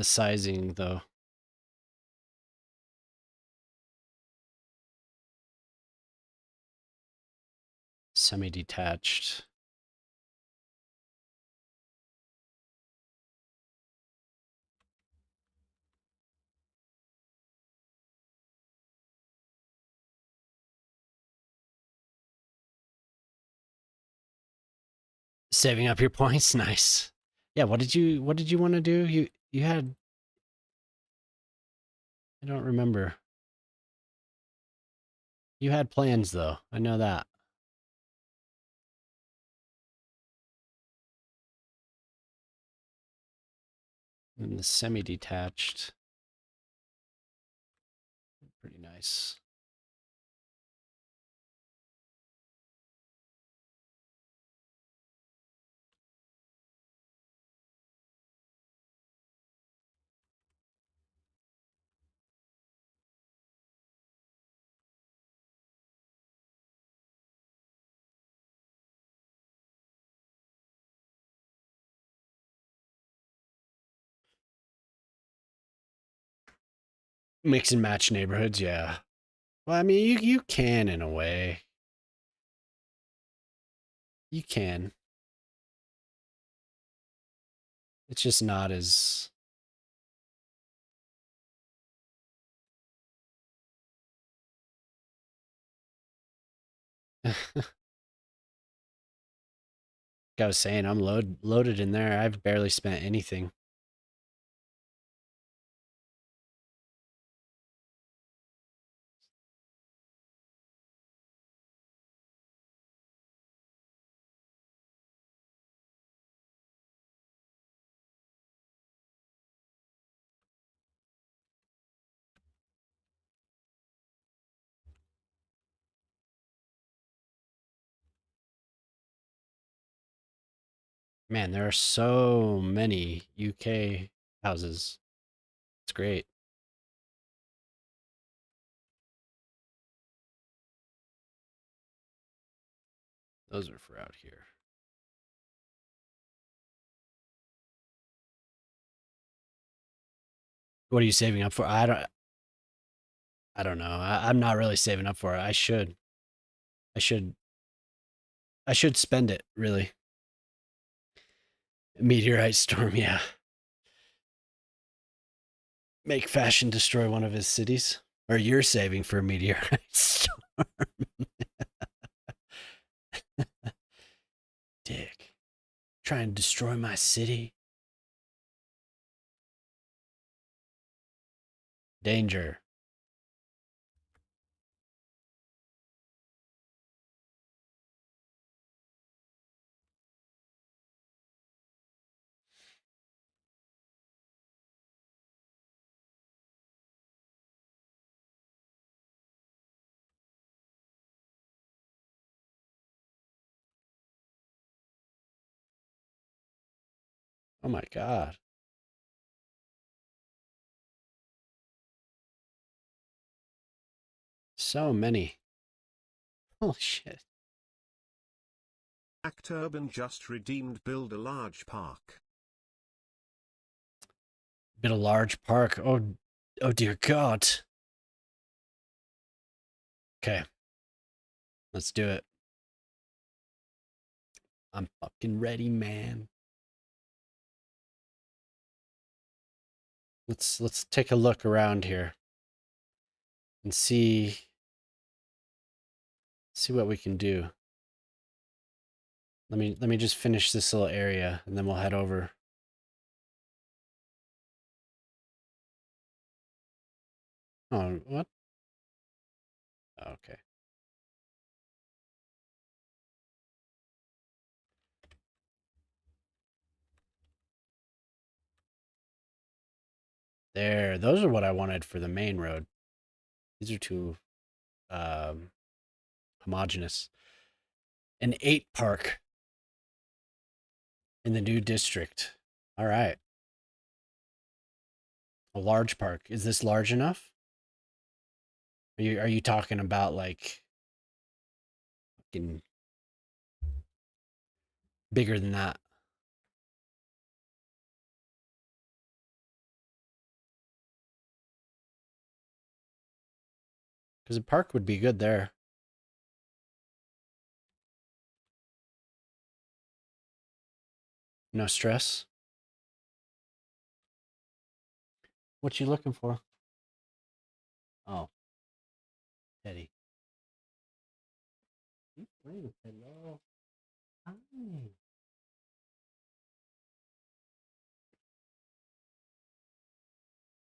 sizing though. Semi-detached. Saving up your points, nice. Yeah, what did you want to do? You had, I don't remember. You had plans though. I know that. And the semi-detached. Pretty nice. Mix and match neighborhoods, yeah. Well, I mean, you can in a way. You can. It's just not as. Like I was saying, I'm loaded in there. I've barely spent anything. Man, there are so many UK houses. It's great. Those are for out here. What are you saving up for? I don't know. I'm not really saving up for it. I should. I should. I should spend it, really. Meteorite storm, yeah. Make fashion destroy one of his cities. Or you're saving for a meteorite storm. trying to destroy my city. Danger. Oh my god. So many. Holy shit. Act Urban just redeemed build a large park. Bit a large park. Oh dear god. Okay. Let's do it. I'm fucking ready, man. Let's take a look around here and see what we can do. Let me just finish this little area and then we'll head over. Oh, what? Okay. There, those are what I wanted for the main road. These are too homogeneous. An 8 park in the new district. All right. A large park. Is this large enough? Are you talking about like fucking bigger than that? Because a park would be good there. No stress. What you looking for? Oh, Teddy. Hello. Hi.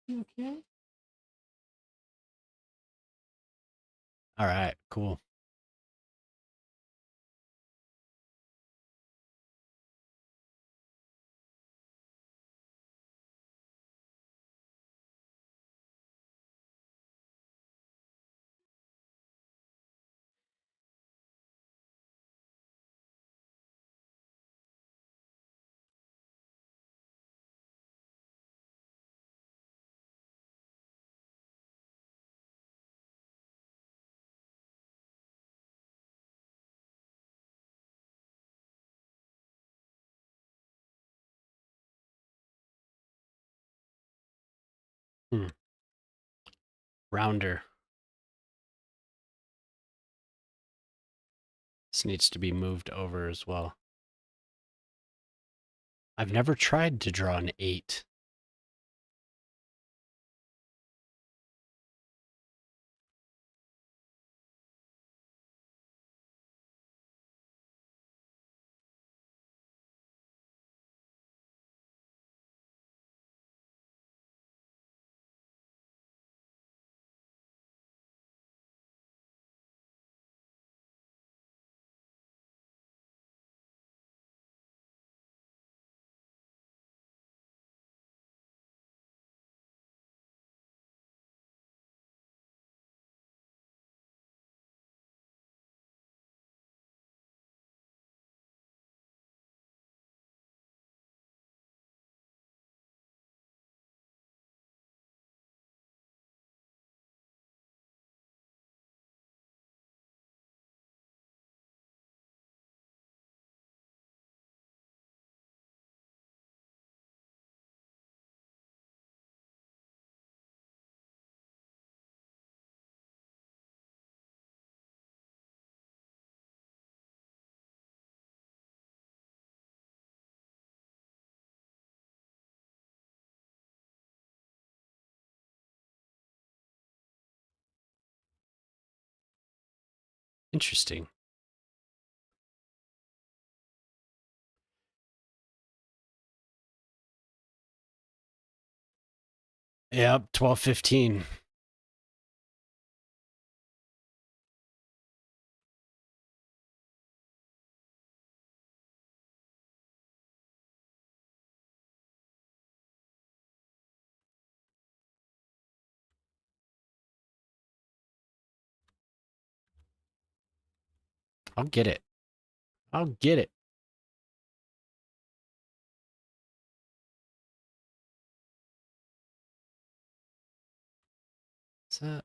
You okay? All right, cool. Hmm. Rounder. This needs to be moved over as well. I've never tried to draw an 8. Interesting. Yep, 12:15. I'll get it. I'll get it. Is that?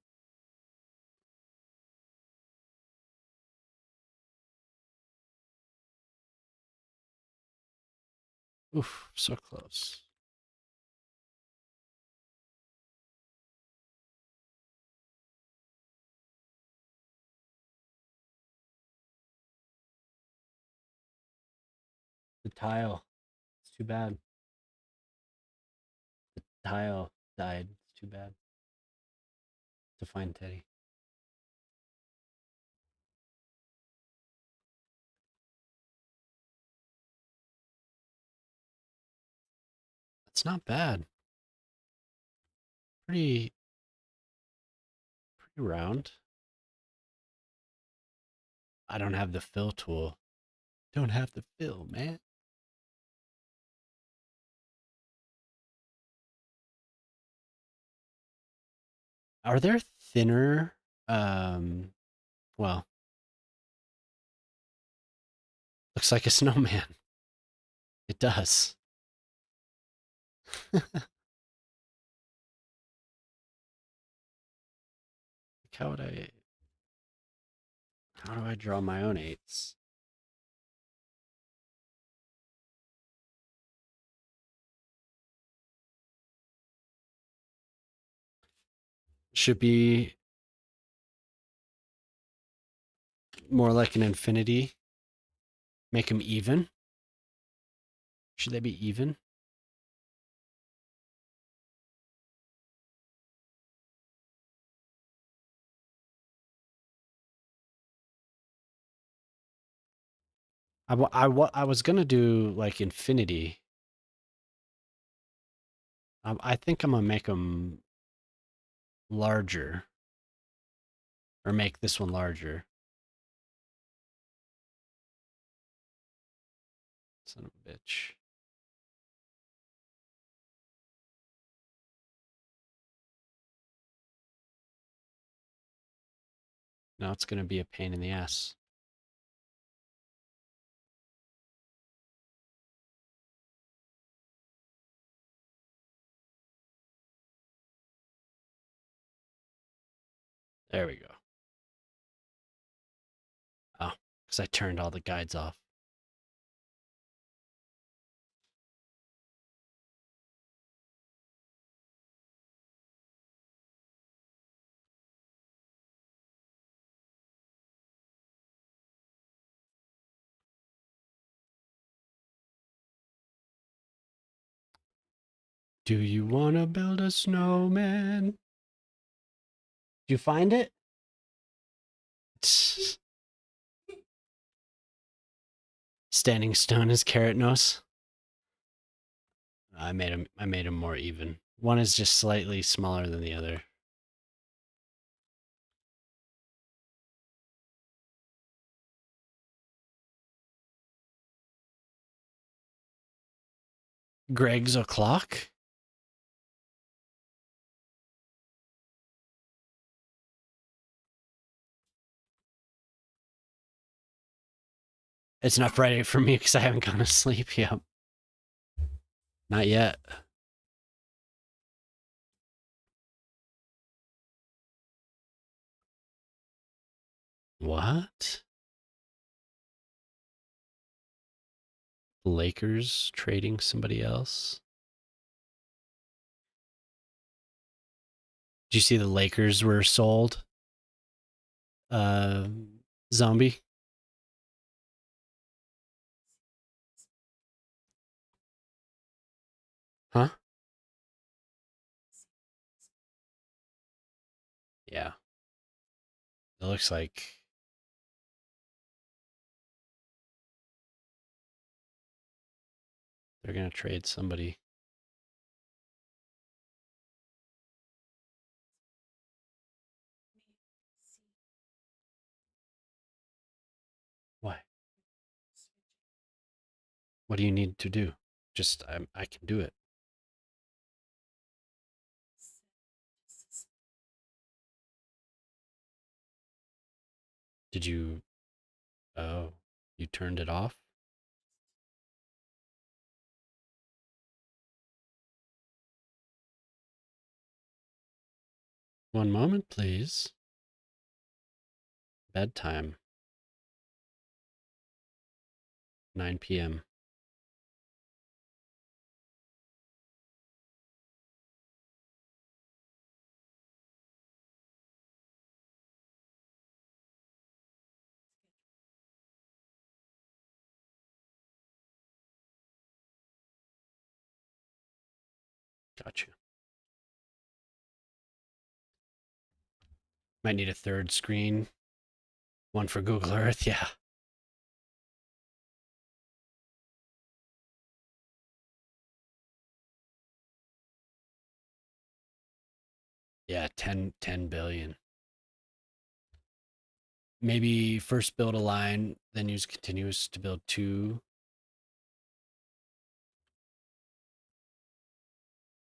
Oof, so close. The tile. It's too bad. The tile died. It's too bad. To find Teddy. It's not bad. Pretty round. I don't have the fill tool. Don't have the fill, man. Are there thinner well, looks like a snowman. It does. How would I how do I draw my own eights? Should be more like an infinity. Make them even. Should they be even? I was gonna do like infinity. I think I'm gonna make them larger, or make this one larger. Son of a bitch. Now it's gonna be a pain in the ass. There we go. Oh, because I turned all the guides off. Do you want to build a snowman? Did you find it? Standing stone is carrot nose. I made him more even. One is just slightly smaller than the other. Greg's o'clock? It's not Friday for me because I haven't gone to sleep yet. Not yet. What? Lakers trading somebody else? Did you see the Lakers were sold? Uh, Zombie? Huh? Yeah. It looks like they're going to trade somebody. What do you need to do? Just I can do it. Did you? Oh, you turned it off? One moment, please. Bedtime. 9 p.m. Gotcha. Might need a third screen. One for Google Earth, yeah. Yeah, 10 billion. Maybe first build a line, then use continuous to build two.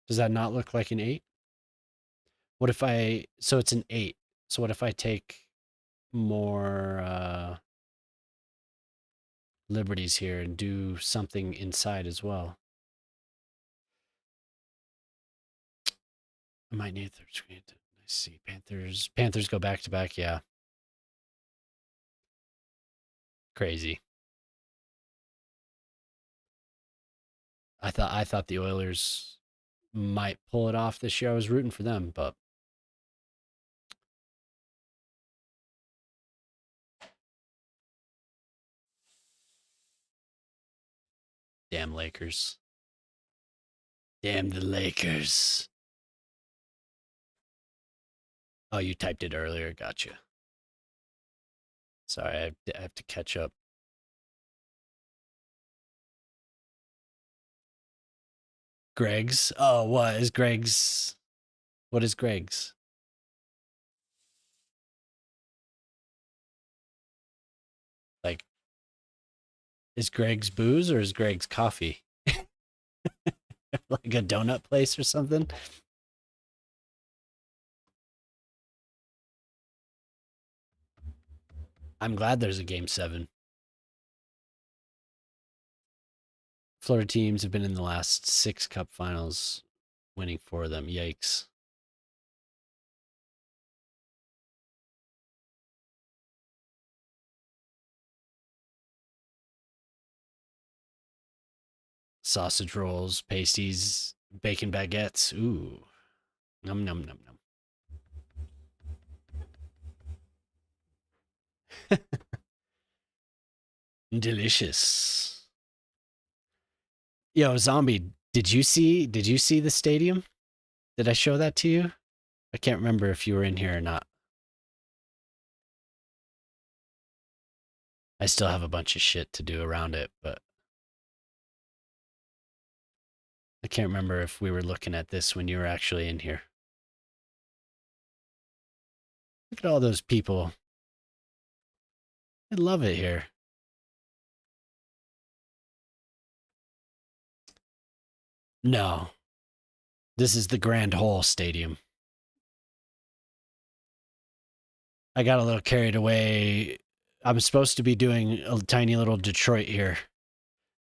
Does that not look like an 8? What if so it's an 8. So what if I take more liberties here and do something inside as well? I might need a third screen. I see. Panthers go back to back, yeah. Crazy. I thought the Oilers might pull it off this year. I was rooting for them, but damn Lakers. Damn the Lakers. Oh, you typed it earlier. Gotcha. Sorry, I have to catch up. Greg's? Oh, what is Greg's? What is Greg's? Like, is Greg's booze or is Greg's coffee? Like a donut place or something? I'm glad there's a game 7. Florida teams have been in the last 6 cup finals, winning 4 of them. Yikes. Sausage rolls, pasties, bacon baguettes. Ooh. Num num num num. Delicious. Yo, zombie, did you see the stadium? Did I show that to you? I can't remember if you were in here or not. I still have a bunch of shit to do around it, but I can't remember if we were looking at this when you were actually in here. Look at all those people. I love it here. No, this is the Grand Hole Stadium. I got a little carried away. I'm supposed to be doing a tiny little Detroit here,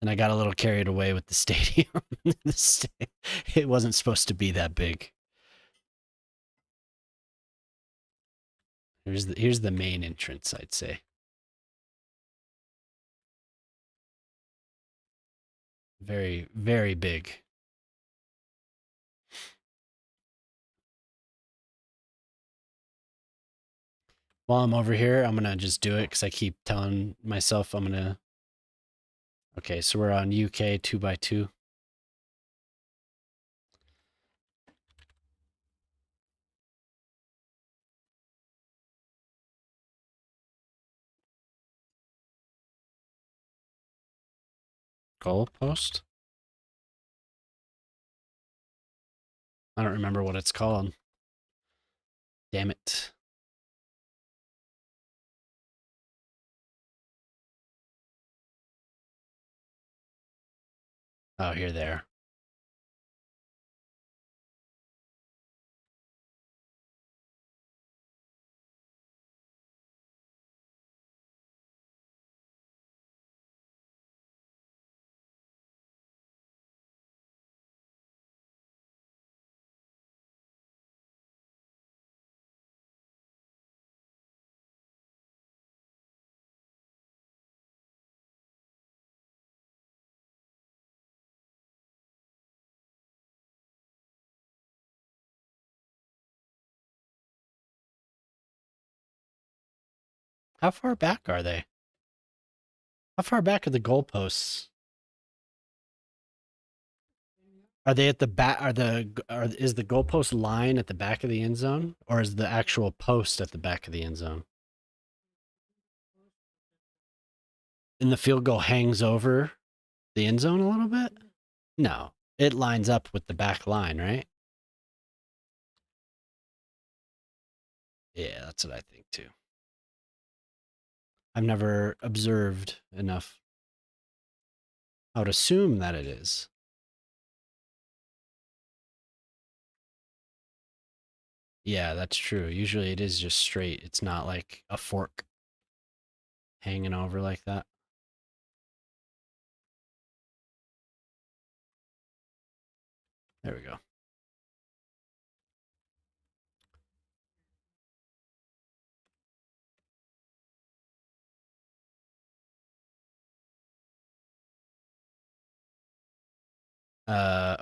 and I got a little carried away with the stadium. It wasn't supposed to be that big. Here's the main entrance, I'd say. Very, very big. While I'm over here, I'm gonna just do it because I keep telling myself I'm gonna. Okay, so we're on UK 2x2. Goalpost? I don't remember what it's called. Damn it. Oh, here, there. How far back are they? How far back are the goalposts? Are they at the back? Is the goalpost line at the back of the end zone, or is the actual post at the back of the end zone? And the field goal hangs over the end zone a little bit? No, it lines up with the back line, right? Yeah, that's what I think too. I've never observed enough. I would assume that it is. Yeah, that's true. Usually it is just straight. It's not like a fork hanging over like that. There we go.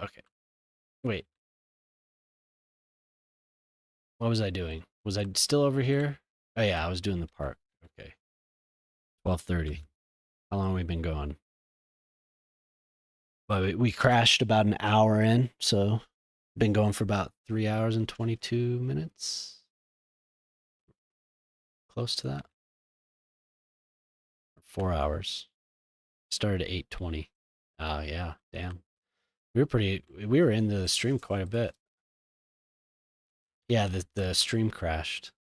Okay. Wait. What was I doing? Was I still over here? Oh yeah, I was doing the park. Okay. 12:30. How long have we been going? Well, we crashed about an hour in, so been going for about 3 hours and 22 minutes. Close to that. 4 hours. Started at 8:20. Oh yeah, damn. We were in the stream quite a bit. Yeah, the stream crashed.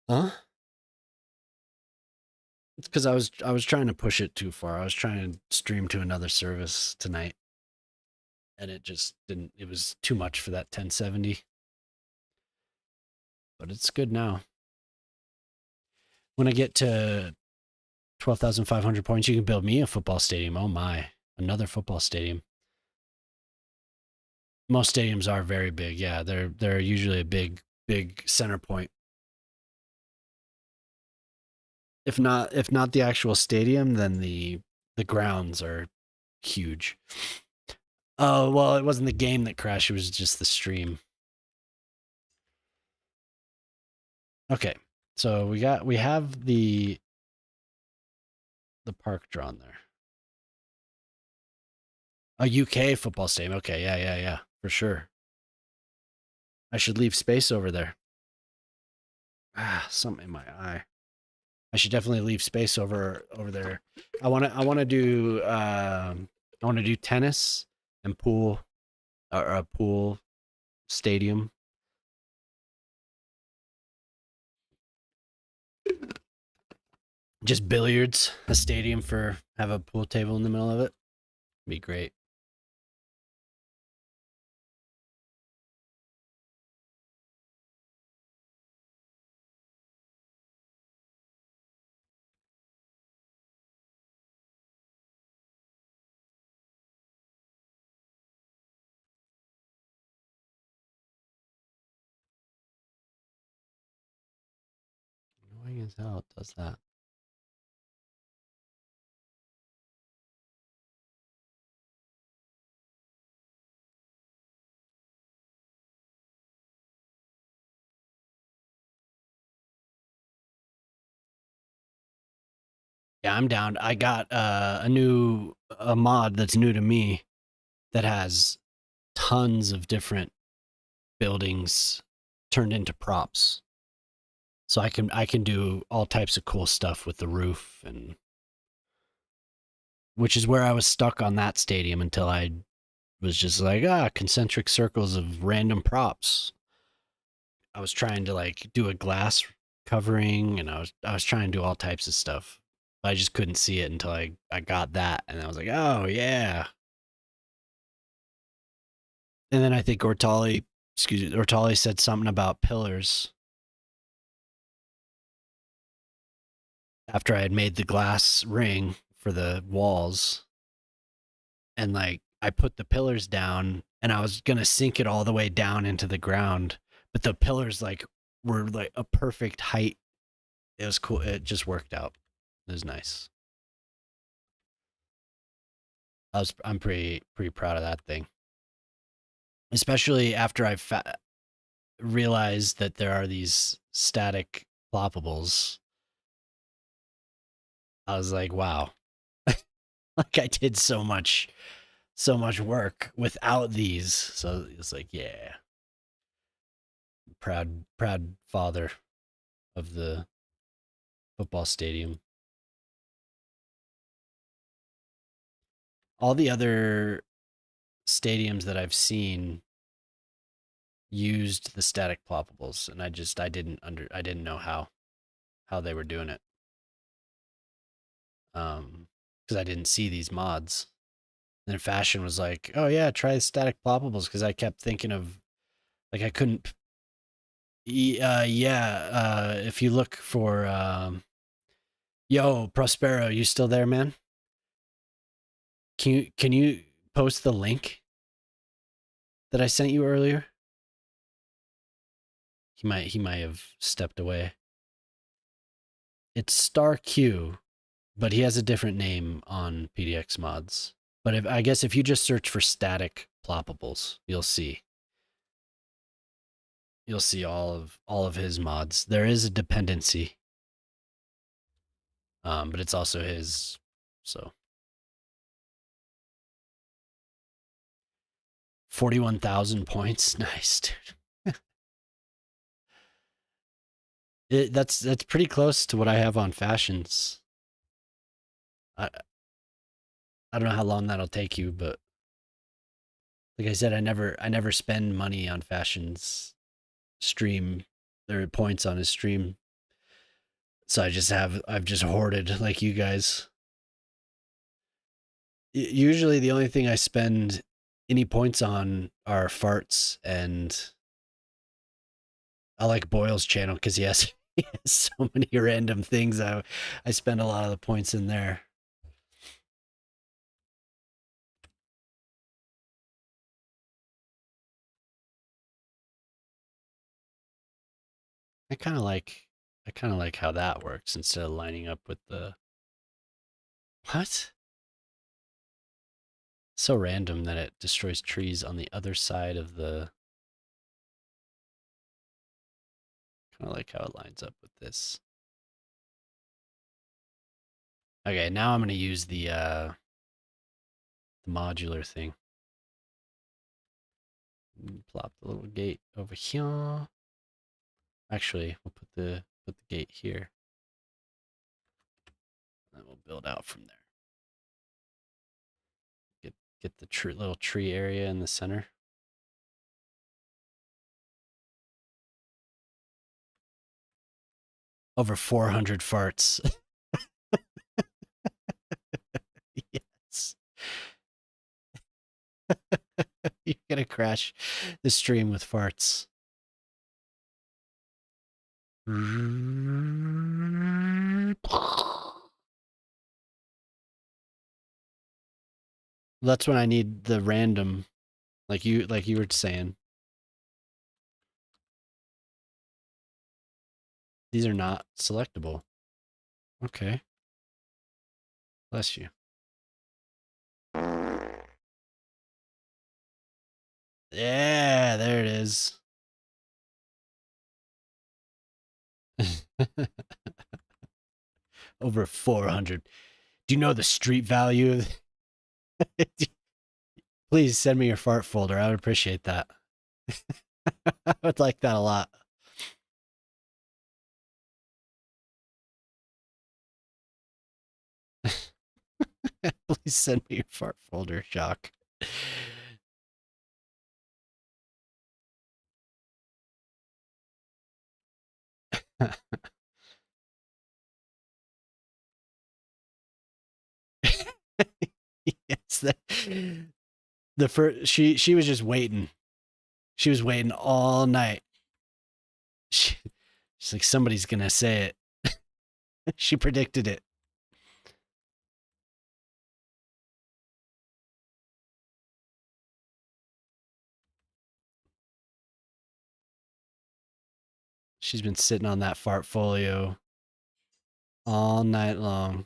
Huh? It's because I was trying to push it too far. I was trying to stream to another service tonight, and it just didn't. It was too much for that 1070. But it's good now. When I get to 12,500 points, you can build me a football stadium. Oh my, another football stadium. Most stadiums are very big. Yeah, they're usually a big center point. If not the actual stadium, then the grounds are huge. Oh, well, it wasn't the game that crashed, it was just the stream. Okay. So we have the park drawn there. A UK football stadium. Okay, yeah, for sure. I should leave space over there. Ah, something in my eye. I should definitely leave space over there. I want to do tennis and pool, or a pool stadium. Just billiards, a stadium for have a pool table in the middle of it. Be great. Annoying as hell it does that. Yeah, I'm down. I got a mod that's new to me that has tons of different buildings turned into props. So I can do all types of cool stuff with the roof, and which is where I was stuck on that stadium until I was just like, concentric circles of random props. I was trying to like do a glass covering, and I was trying to do all types of stuff. I just couldn't see it until I got that, and I was like, oh yeah. And then I think Ortali said something about pillars after I had made the glass ring for the walls, and like I put the pillars down, and I was gonna sink it all the way down into the ground, but the pillars like were like a perfect height. It was cool. It just worked out. It was nice. I'm pretty proud of that thing, especially after I realized that there are these static ploppables. I was like, wow, like I did so much work without these. So it's like, yeah, proud father of the football stadium. All the other stadiums that I've seen used the static ploppables, and I didn't know how they were doing it. Because I didn't see these mods. And then Fashion was like, "Oh yeah, try static ploppables," because I kept thinking of like I couldn't. Yeah. If you look for yo Prospero, you still there, man? Can you post the link that I sent you earlier? He might have stepped away. It's Star Q, but he has a different name on PDX mods. But I guess if you just search for static ploppables, you'll see all of his mods. There is a dependency, but it's also his. So 41,000 points, nice, dude. That's pretty close to what I have on fashions. I I don't know how long that'll take you, but like I said, I never spend money on fashions stream. There are points on his stream, so I've just hoarded like you guys. Usually, the only thing I spend any points on are farts, and I like Boyle's channel because he has so many random things. I spend a lot of the points in there. I kind of like I kind of like how that works instead of lining up with the what? So random that it destroys trees on the other side of the. Kind of like how it lines up with this. Okay, now I'm gonna use the modular thing. Plop the little gate over here. Actually, we'll put the gate here. And then we'll build out from there. Get the little tree area in the center. Over 400 farts. Yes. You're gonna crash the stream with farts. That's when I need the random, like you were saying. These are not selectable. Okay. Bless you. Yeah, there it is. Over 400. Do you know the street value? Please send me your fart folder. I would appreciate that. I would like that a lot. Please send me your fart folder, Shock. Yes, the first she was just waiting. She was waiting all night. She's like, somebody's gonna say it. She predicted it. She's been sitting on that fart folio all night long.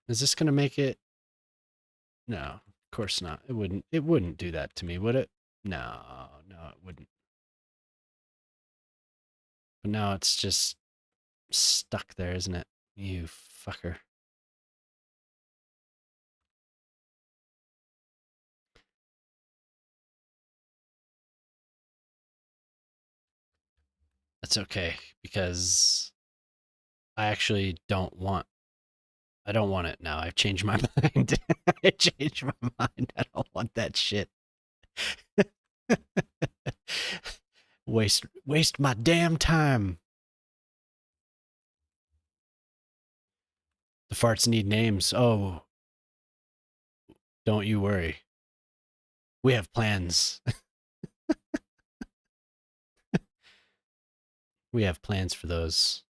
Is this gonna make it? No, of course not. It wouldn't. It wouldn't do that to me, would it? No, no, it wouldn't. But now it's just stuck there, isn't it? You fucker. That's okay because I actually don't want. I don't want it now. I've changed my mind. I changed my mind. I don't want that shit. Waste my damn time. The farts need names. Oh, don't you worry. We have plans. We have plans for those.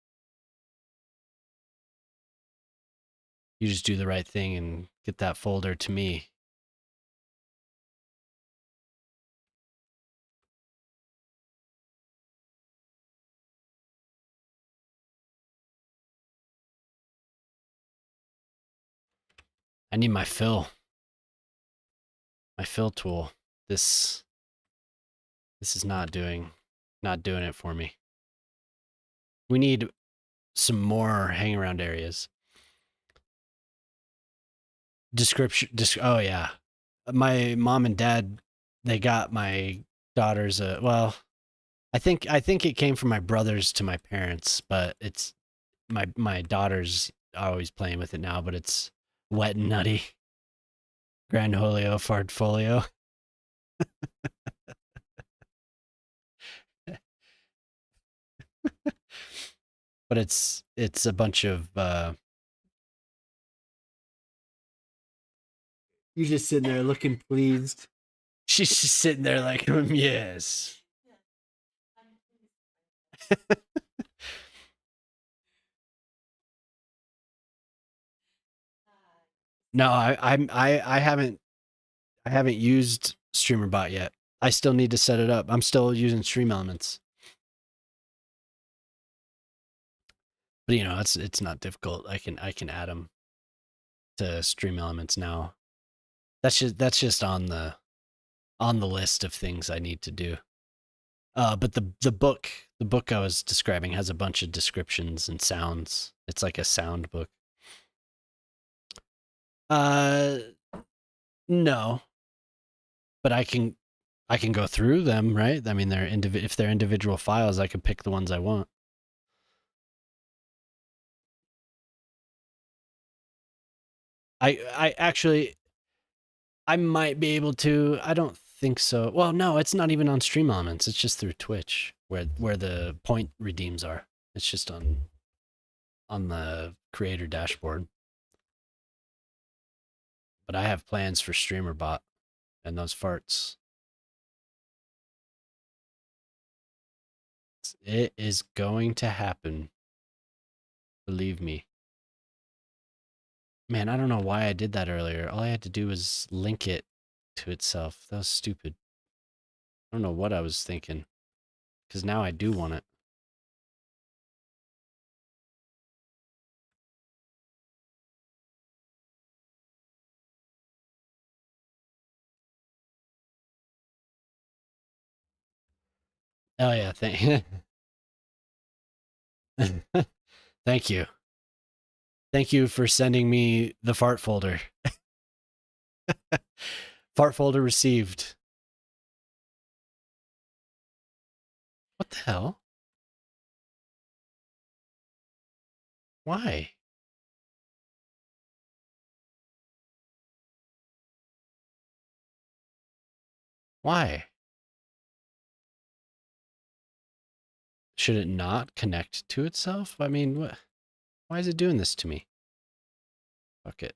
You just do the right thing and get that folder to me. I need my fill. My fill tool. This is not doing it for me. We need some more hang around areas. Oh yeah. My mom and dad, they got my daughters well, I think it came from my brothers to my parents, but it's my daughter's always playing with it now, but it's Wet and Nutty. Grand Holio Fartfolio. But it's a bunch of you just sitting there looking pleased. She's just sitting there like, yes. No, I haven't used StreamerBot yet. I still need to set it up. I'm still using Stream Elements. But you know, it's not difficult. I can add them to Stream Elements now. That's just on the list of things I need to do. But the book I was describing has a bunch of descriptions and sounds. It's like a sound book. Uh, no, but I can go through them, right? I mean, if they're individual files, I can pick the ones I want. I actually I might be able to. I don't think so. Well, no, it's not even on Stream Elements. It's just through Twitch where the point redeems are. It's just on the creator dashboard. But I have plans for StreamerBot and those farts. It is going to happen. Believe me. Man, I don't know why I did that earlier. All I had to do was link it to itself. That was stupid. I don't know what I was thinking. Because now I do want it. Oh yeah, thank you. Thank you for sending me the fart folder. Fart folder received. What the hell? Why? Why? Should it not connect to itself? I mean, what? Why is it doing this to me? Fuck it.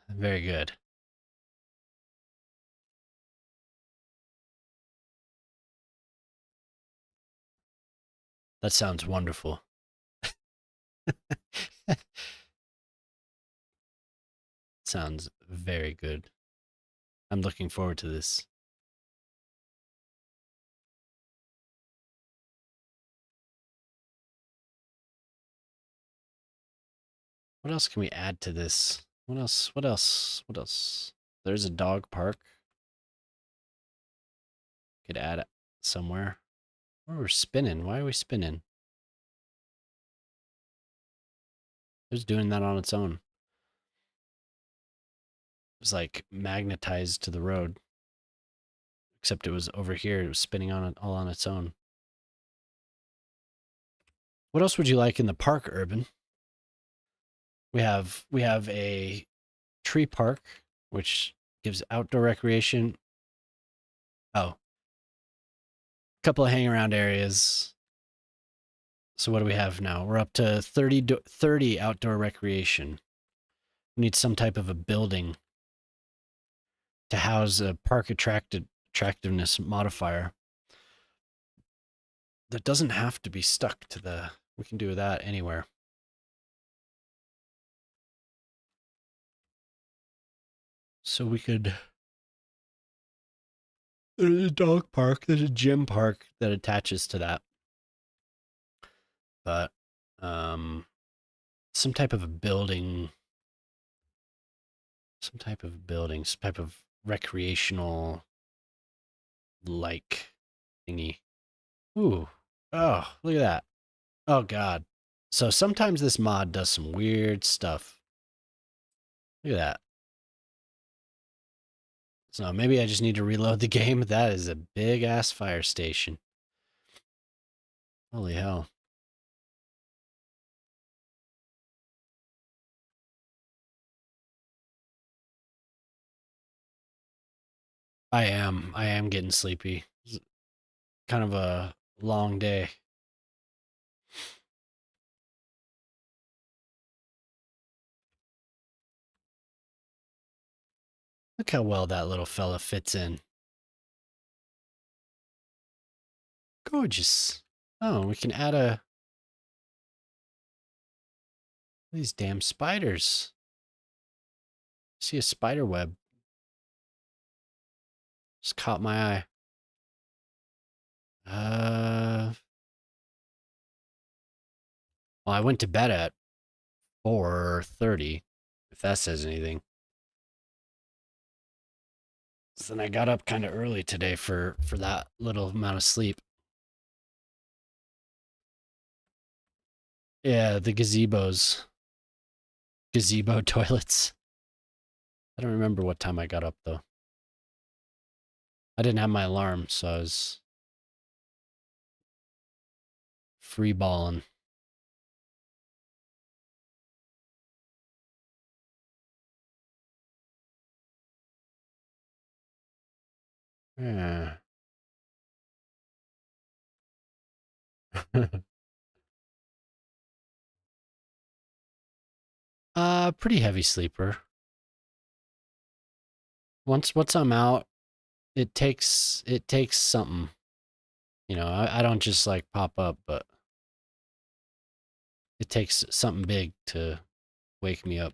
Very good. That sounds wonderful. Sounds very good. I'm looking forward to this. What else can we add to this? What else? What else? What else? There's a dog park. Could add it somewhere. Oh, we're spinning. Why are we spinning? It's doing that on its own. It was like magnetized to the road. Except it was over here. It was spinning on it all on its own. What else would you like in the park, Urban? We have a tree park, which gives outdoor recreation. Oh, a couple of hang around areas. So what do we have now? We're up to 30 outdoor recreation. We need some type of a building to house a park attractiveness modifier that doesn't have to be stuck to the. We can do that anywhere. So we could. There's a dog park. There's a gym park that attaches to that. But some type of a building, some type of recreational like thingy. Ooh. Oh, look at that. Oh god. So sometimes this mod does some weird stuff. Look at that. So maybe I just need to reload the game. That is a big ass fire station. Holy hell. I am getting sleepy. It's kind of a long day. Look how well that little fella fits in. Gorgeous. Oh, we can add these damn spiders. See a spider web. Just caught my eye. Well, I went to bed at 4:30, if that says anything. So then I got up kind of early today for that little amount of sleep. Yeah, the gazebo toilets. I don't remember what time I got up though. I didn't have my alarm, so I was free balling. Yeah. Pretty heavy sleeper. Once I'm out, it takes something. You know, I don't just like pop up, but it takes something big to wake me up.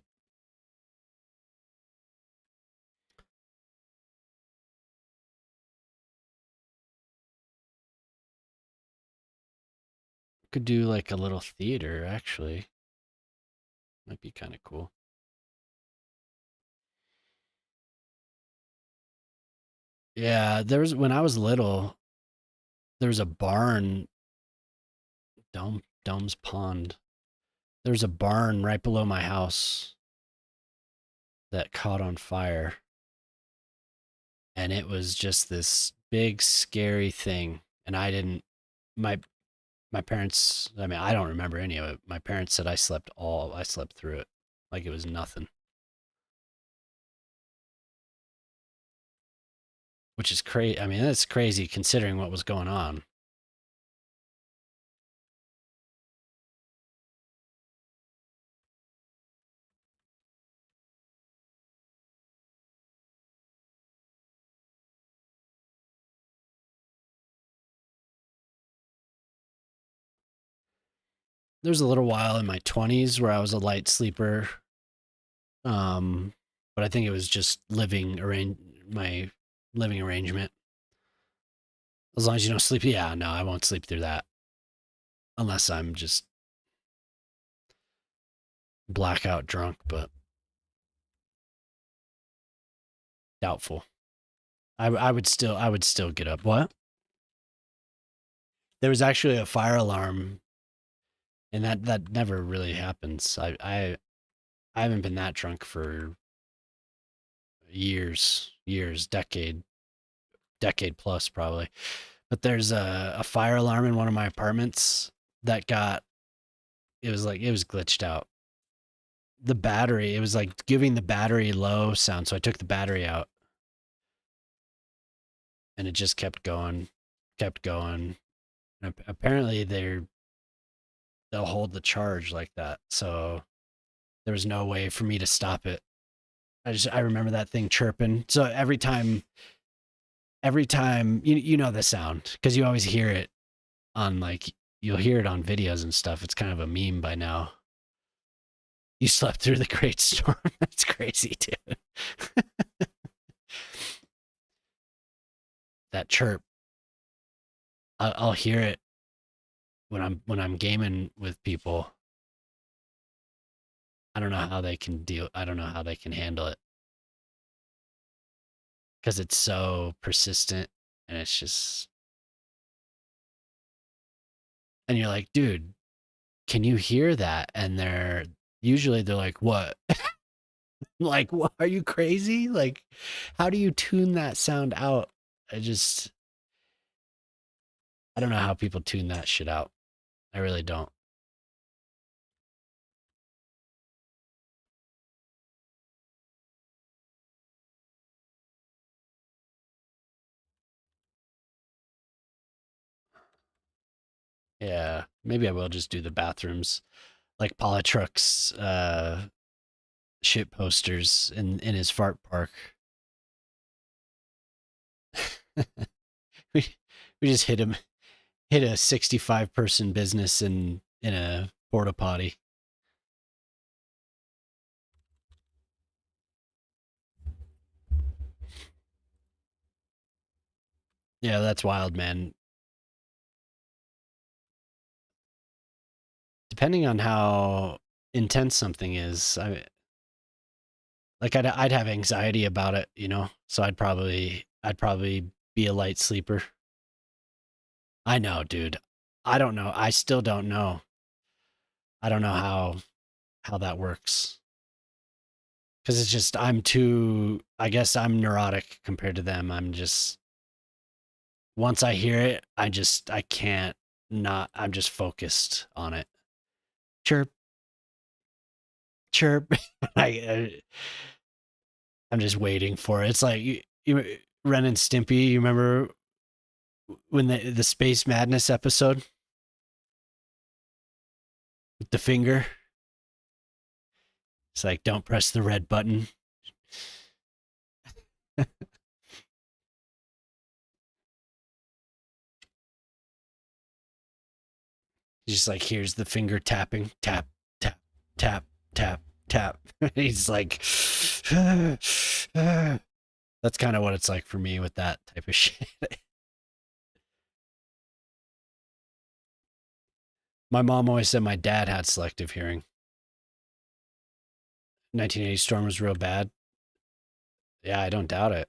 Could do like a little theater, actually. Might be kind of cool. Yeah, there was when I was little, there was a barn, Dome's Pond. There's a barn right below my house that caught on fire, and it was just this big scary thing. And I didn't my my parents, I mean, I don't remember any of it. My parents said I slept through it like it was nothing, which is crazy. I mean, that's crazy considering what was going on. There's a little while in my 20s where I was a light sleeper. Um, but I think it was just my living arrangement. As long as you don't sleep, yeah, no, I won't sleep through that unless I'm just blackout drunk, but doubtful. I would still get up. What? There was actually a fire alarm, and that never really happens. I haven't been that drunk for years, decade plus probably. But there's a fire alarm in one of my apartments that got it was glitched out. The battery, it was like giving the battery low sound, so I took the battery out and it just kept going, kept going. And apparently they'll hold the charge like that. So there was no way for me to stop it. I remember that thing chirping. So every time you know the sound because you always hear it on like you'll hear it on videos and stuff. It's kind of a meme by now. You slept through the great storm. That's crazy, dude. That chirp, I'll hear it when I'm gaming with people. I don't know how they can deal. I don't know how they can handle it because it's so persistent and it's just and you're like, dude, can you hear that? And they're like, what? Like, what? Are you crazy? Like, how do you tune that sound out? I don't know how people tune that shit out. I really don't. Yeah, maybe I will just do the bathrooms like Polytruck's shit posters in his fart park. we we just hit a 65 person business in a porta potty. Yeah, that's wild, man. Depending on how intense something is, I'd have anxiety about it, you know. So I'd probably be a light sleeper. I know, dude. I don't know. I still don't know. I don't know how that works because it's just I'm too. I guess I'm neurotic compared to them. I'm just once I hear it, I can't not. I'm just focused on it. Chirp, chirp. I'm just waiting for it. It's like Ren and Stimpy. You remember when the Space Madness episode with the finger? It's like don't press the red button. Just like here's the finger tapping, tap, tap, tap, tap, tap. He's like, that's kind of what it's like for me with that type of shit. My mom always said my dad had selective hearing. 1980 storm was real bad. Yeah, I don't doubt it.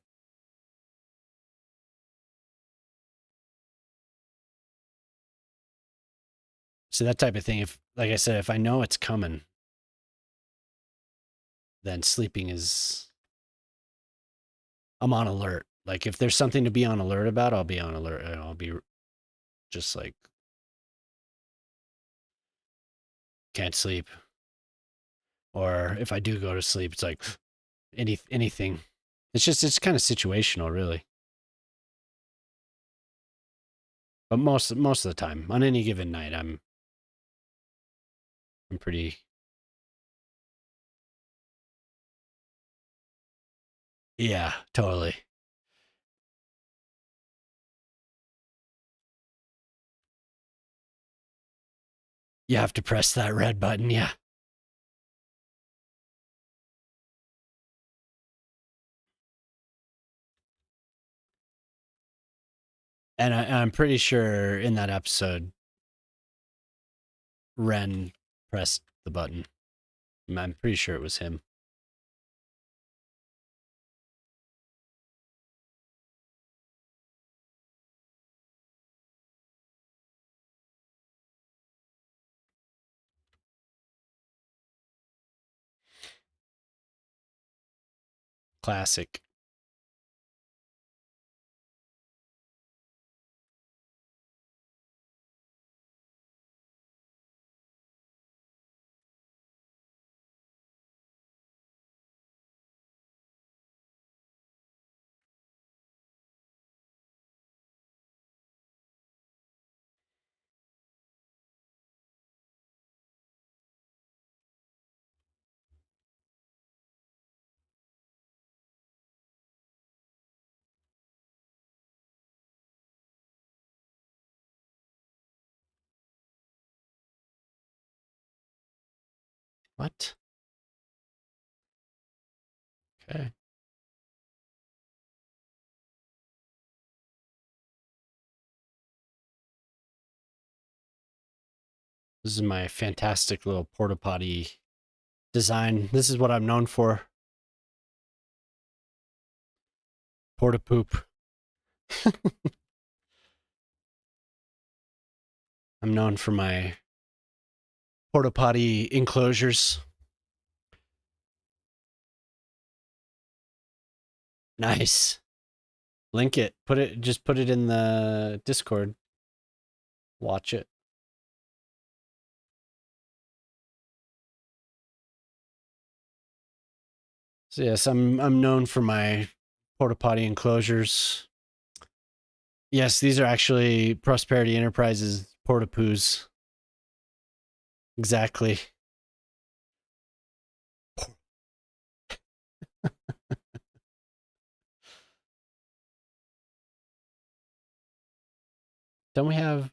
So that type of thing, if, like I said, if I know it's coming, then sleeping is, I'm on alert. Like if there's something to be on alert about, I'll be on alert and I'll be just like, can't sleep. Or if I do go to sleep, it's like anything. It's kind of situational, really. But most of the time, on any given night, I'm pretty. Yeah, totally. You have to press that red button, yeah. And I'm pretty sure in that episode, Ren pressed the button. I'm pretty sure it was him. Classic. What? Okay. This is my fantastic little porta potty design. This is what I'm known for. Porta poop. I'm known for my porta potty enclosures. Nice. Link it. Just put it in the Discord. Watch it. So yes, I'm known for my porta potty enclosures. Yes, these are actually Prosperity Enterprises porta poos. Exactly. Don't we have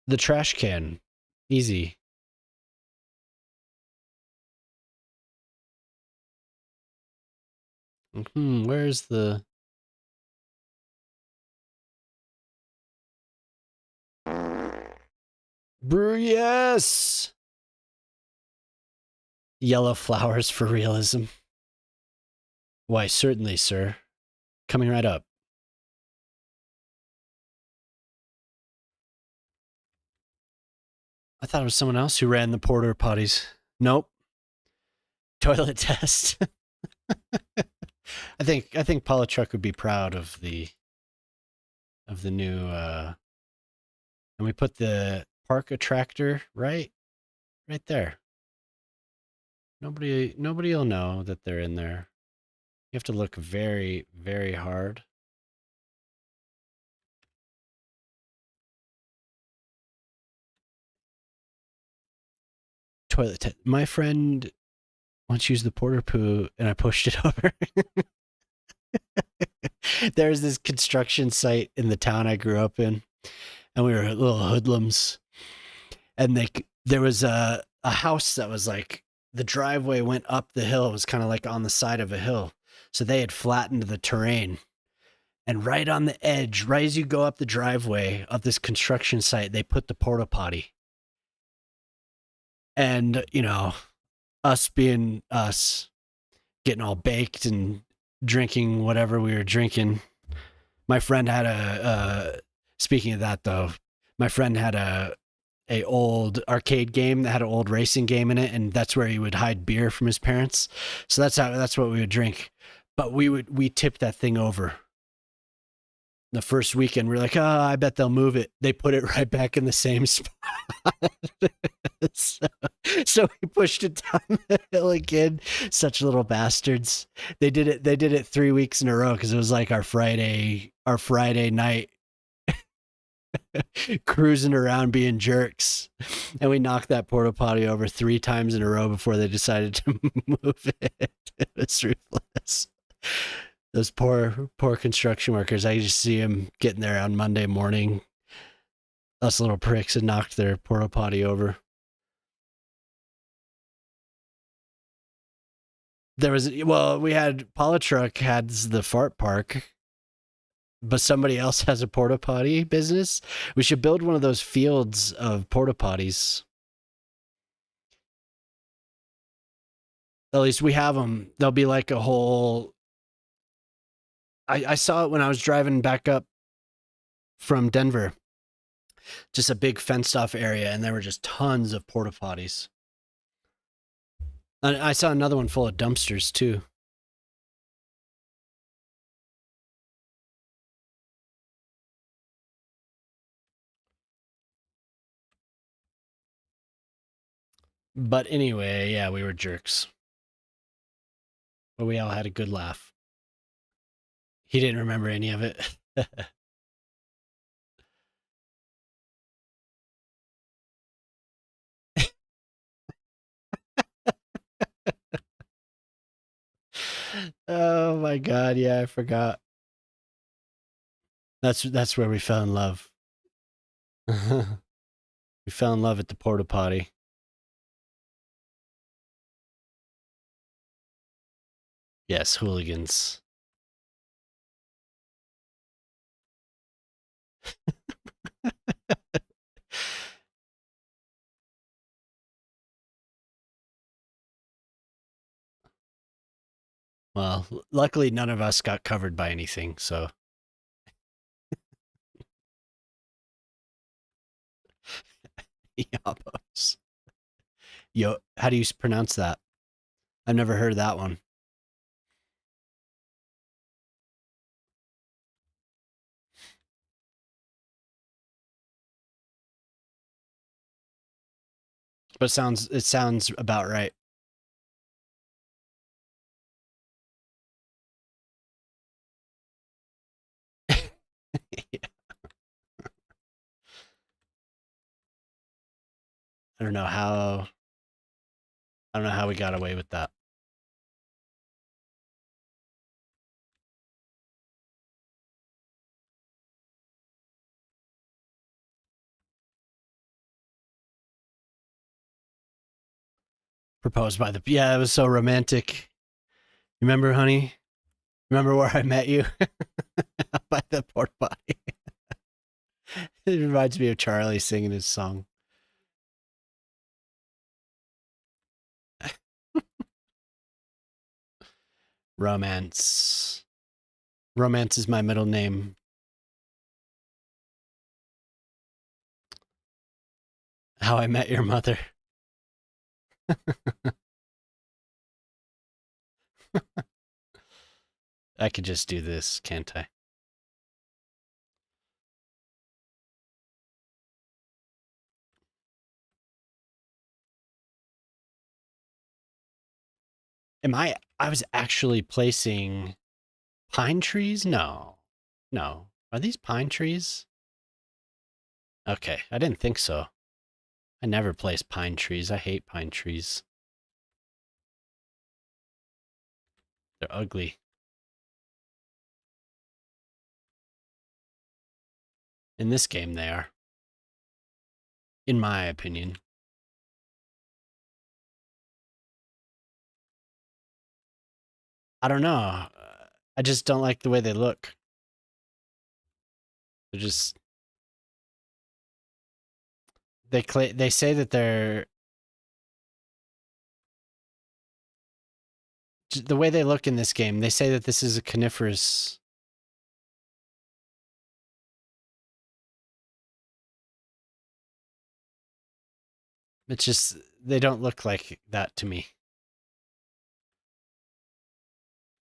the trash can? Easy. Where's the brew? Yes. Yellow flowers for realism. Why, certainly, sir. Coming right up. I thought it was someone else who ran the porta potties. Nope. Toilet test. I think Polytruck would be proud of the new and we put the park attractor right there. Nobody will know that they're in there. You have to look very, very hard. Toilet my friend once used the porta poo and I pushed it over. There's this construction site in the town I grew up in, and we were little hoodlums. And there was a house that was like the driveway went up the hill. It was kind of like on the side of a hill. So they had flattened the terrain. And right on the edge, right as you go up the driveway of this construction site, they put the porta potty. And, us being us, getting all baked and drinking whatever we were drinking. My friend had speaking of that though, my friend had a old arcade game that had an old racing game in it, and that's where he would hide beer from his parents. So that's what we would drink. But we tipped that thing over. The first weekend, we're like, oh, I bet they'll move it. They put it right back in the same spot. so, so we pushed it down the hill again. Such little bastards. They did it. They did it 3 weeks in a row because it was like our Friday night cruising around being jerks, and we knocked that porta potty over 3 times in a row before they decided to move it. It was ruthless. Those poor construction workers. I just see them getting there on Monday morning. Us little pricks had knocked their porta potty over. There was we had Polytruck had the fart park, but somebody else has a porta potty business. We should build one of those fields of porta potties. At least we have them. There'll be like a whole. I saw it when I was driving back up from Denver. Just a big fenced off area, and there were just tons of porta potties. And I saw another one full of dumpsters too. But anyway, yeah, we were jerks. But we all had a good laugh. He didn't remember any of it. Oh my god, yeah, I forgot. That's where we fell in love. We fell in love at the porta potty. Yes, hooligans. Well, luckily none of us got covered by anything, so Yabos. Yo, how do you pronounce that? I've never heard that one. But it sounds about right. Yeah. I don't know how we got away with that. Proposed by the yeah, it was so romantic. Remember, honey? Remember where I met you? By the porta potty. It reminds me of Charlie singing his song. Romance. Romance is my middle name. How I Met Your Mother. I could just do this, can't I? I was actually placing pine trees? No. No. Are these pine trees? Okay, I didn't think so. I never place pine trees. I hate pine trees. They're ugly. In this game, they are. In my opinion. I don't know. I just don't like the way they look. They're just they say that they're the way they look in this game, they say that this is a coniferous. It's just they don't look like that to me.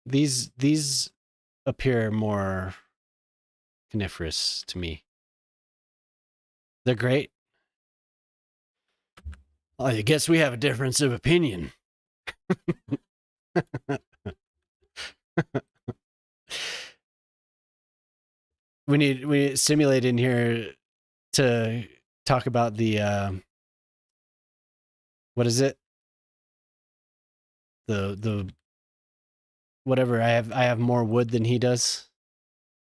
These appear more coniferous to me. They're great. I guess we have a difference of opinion. we need Simulate in here to talk about the what is it? The whatever. I have more wood than he does.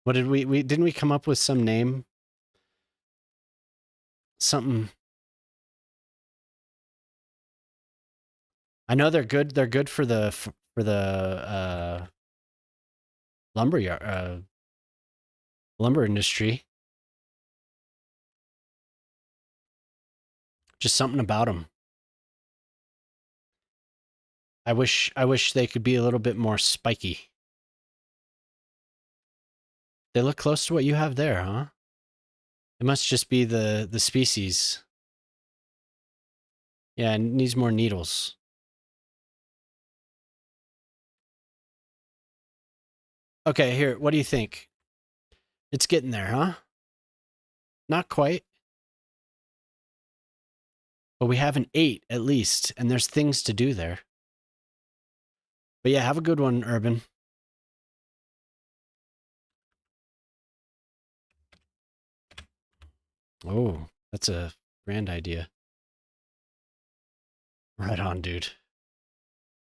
What did we didn't we come up with some name? Something. I know they're good. They're good for the lumber industry. Just something about them. I wish they could be a little bit more spiky. They look close to what you have there, huh? It must just be the species. Yeah, it needs more needles. Okay, here, what do you think? It's getting there, huh? Not quite. But we have an 8 at least, and there's things to do there. But yeah, have a good one, Urban. Oh, that's a grand idea. Right on, dude.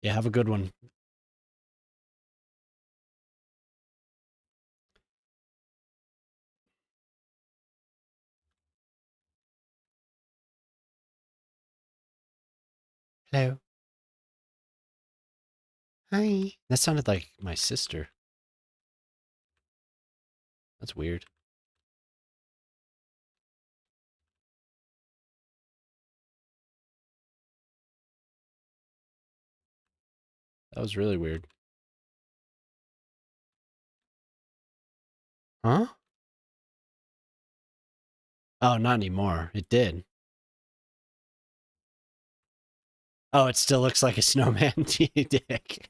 Yeah, have a good one. Hello. Hi. That sounded like my sister. That's weird. That was really weird. Huh? Oh, not anymore. It did. Oh, it still looks like a snowman, you dick.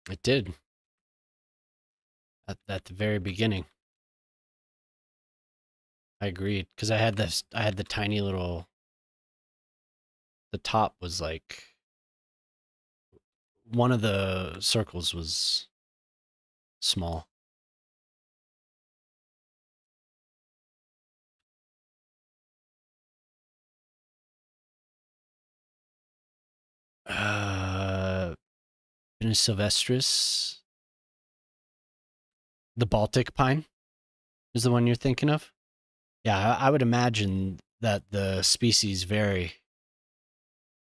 It did. At the very beginning. I agreed. Because I had the tiny little, the top was like, one of the circles was small. Pinus sylvestris. The Baltic pine is the one you're thinking of? Yeah, I would imagine that the species vary.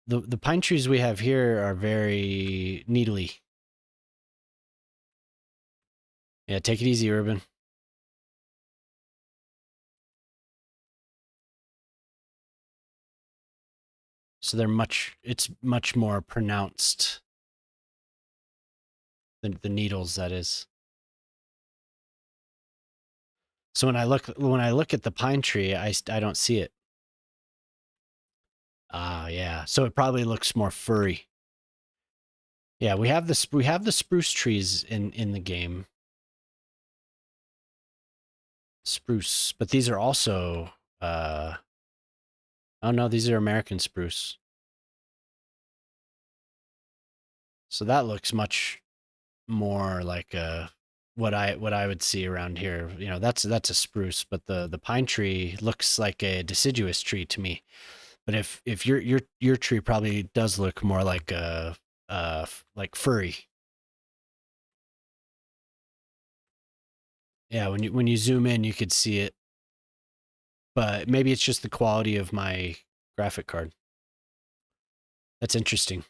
The pine trees we have here are very needly. Yeah, take it easy, Urban. So it's much more pronounced than the needles, that is. So when I look at the pine tree, I don't see it. Ah, yeah. So it probably looks more furry. Yeah, we have the spruce trees in the game. Spruce, but these are also oh no, these are American spruce. So that looks much more like what I would see around here. You know, that's a spruce, but the pine tree looks like a deciduous tree to me. But if your tree probably does look more like a like furry. Yeah, when you zoom in, you could see it, but maybe it's just the quality of my graphic card. That's interesting.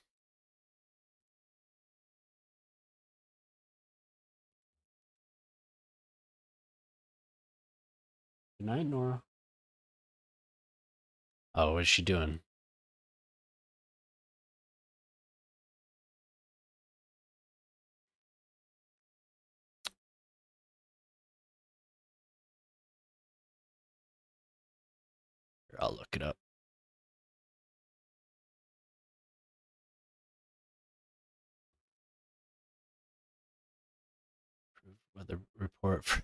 Good night, Nora. Oh, what is she doing? Here, I'll look it up. Weather report.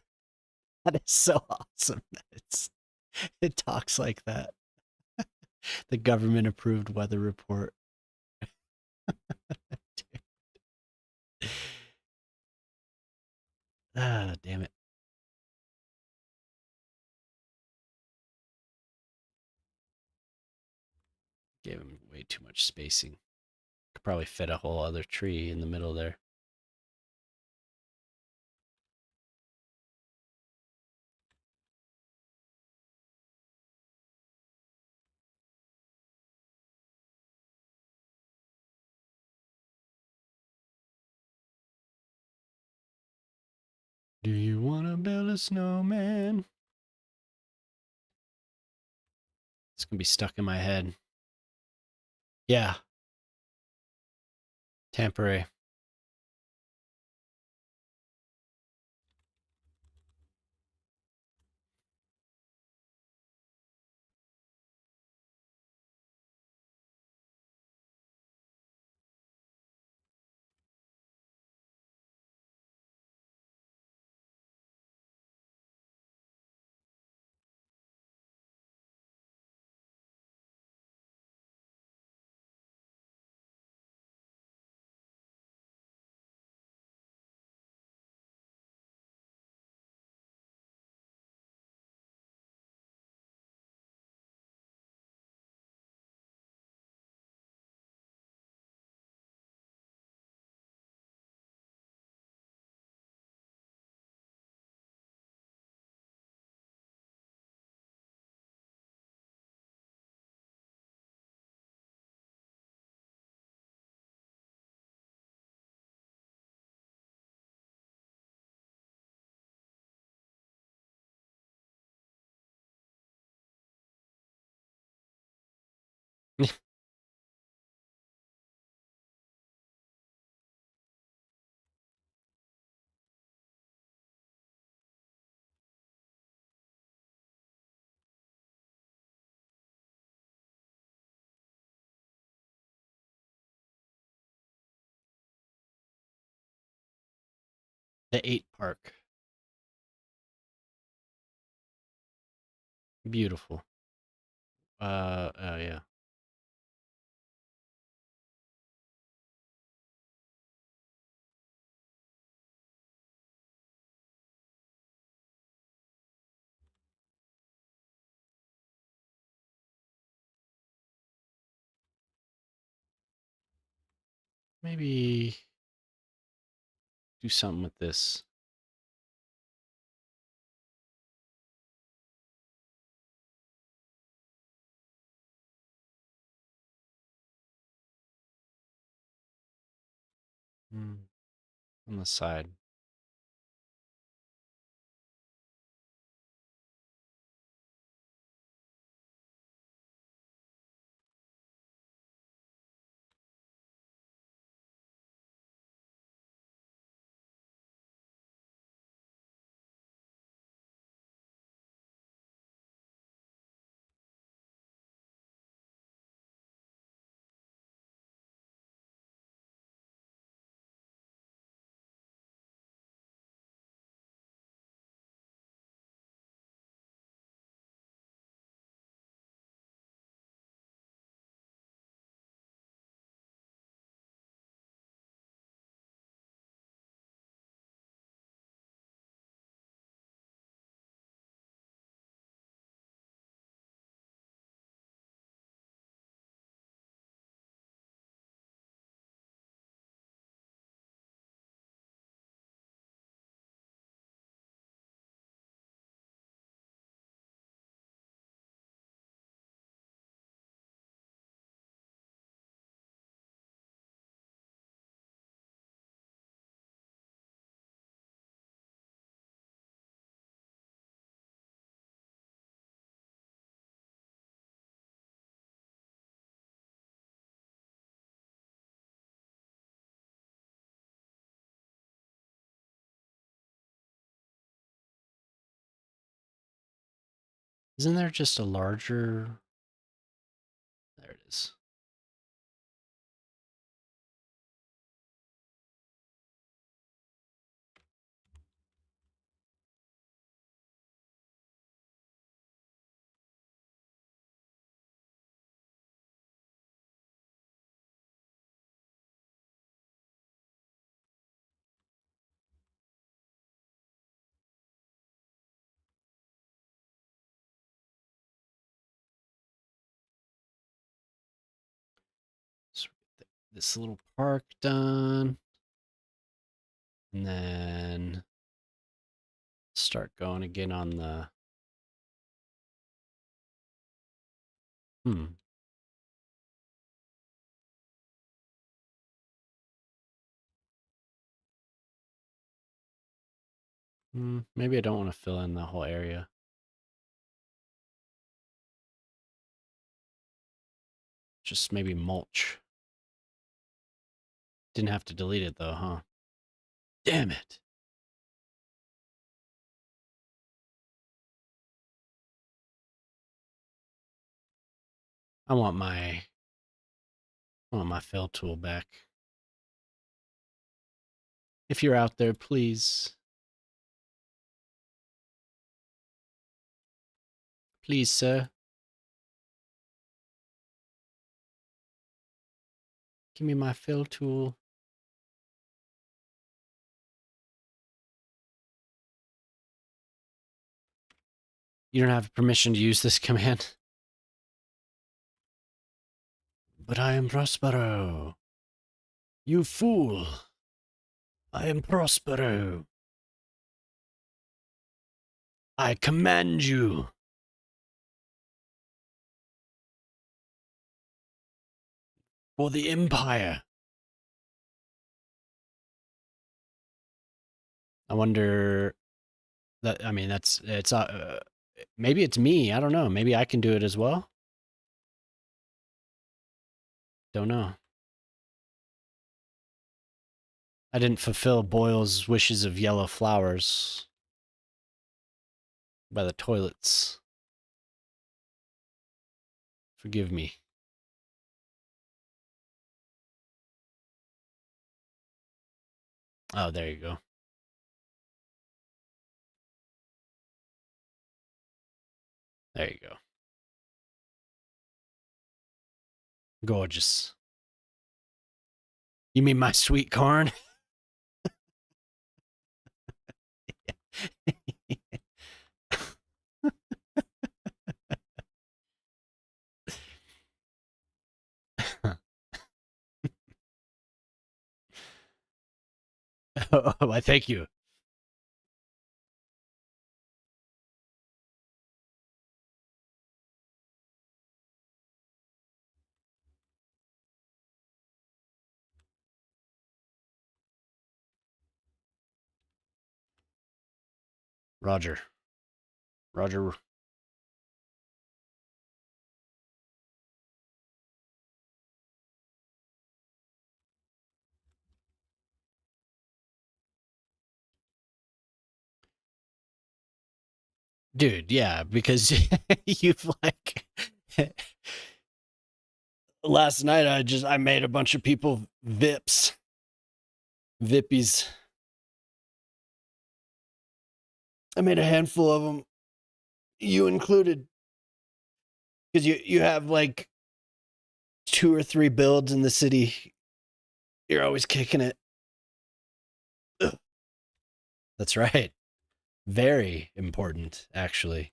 That is so awesome. It talks like that. The government approved weather report. Ah, damn it. Gave him way too much spacing. Could probably fit a whole other tree in the middle there. Do you want to build a snowman? It's going to be stuck in my head. Yeah. Temporary. The 8 park. Beautiful. Oh yeah. Maybe do something with this. On the side. Isn't there just a larger... There it is. So get this little park done. And then start going again on the... Maybe I don't want to fill in the whole area. Just maybe mulch. Didn't have to delete it though, huh? Damn it. I want my fill tool back. If you're out there, please. Please, sir. Give me my fill tool. You don't have permission to use this command. But I am Prospero. You fool. I am Prospero. I command you. For the Empire. I wonder that, I mean, maybe it's me. I don't know. Maybe I can do it as well. Don't know. I didn't fulfill Boyle's wishes of yellow flowers by the toilets. Forgive me. Oh, there you go. There you go. Gorgeous. You mean my sweet corn? Oh, I thank you. Roger. Roger. Dude, yeah, because you've like last night I made a bunch of people VIPs. Vippies. I made a handful of them. You included. Because you have like 2 or 3 builds in the city. You're always kicking it. Ugh. That's right. Very important, actually.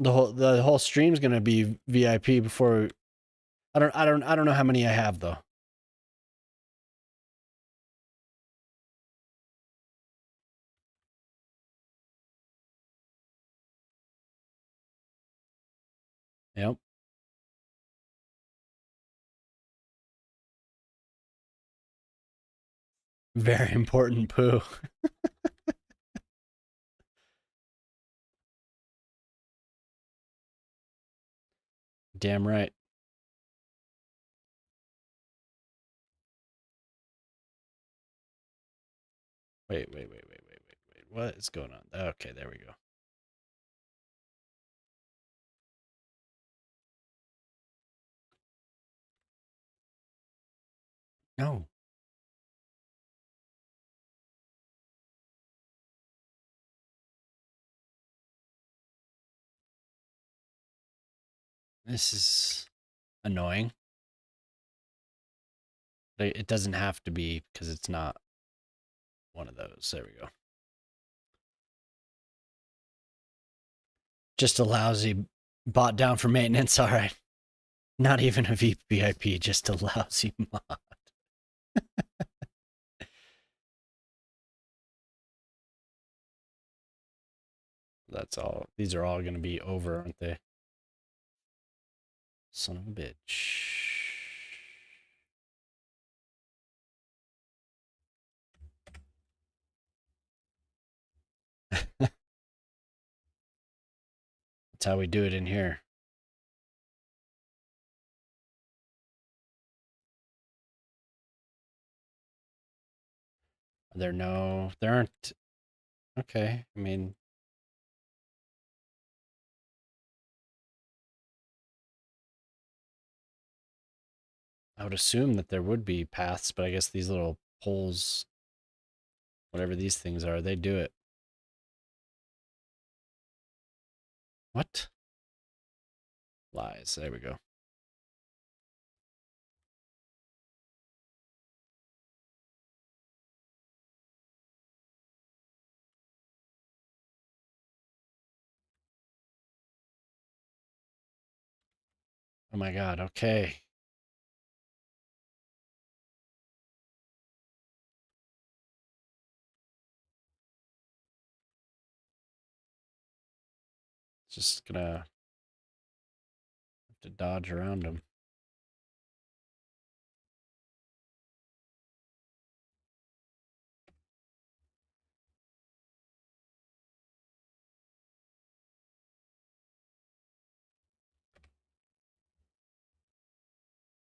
The whole stream's gonna be VIP before. I don't know how many I have though. Yep. Very important poo. Damn right. Wait. What is going on? Okay, there we go. No. This is annoying. It doesn't have to be because it's not one of those. There we go. Just a lousy bought down for maintenance. All right. Not even a VPIP, just a lousy mod. That's all. These are all going to be over, aren't they? Son of a bitch. That's how we do it in here. There aren't. Okay. I mean, I would assume that there would be paths, but I guess these little poles, whatever these things are, they do it. What? Lies. There we go. Oh my god, okay. Just gonna have to dodge around them.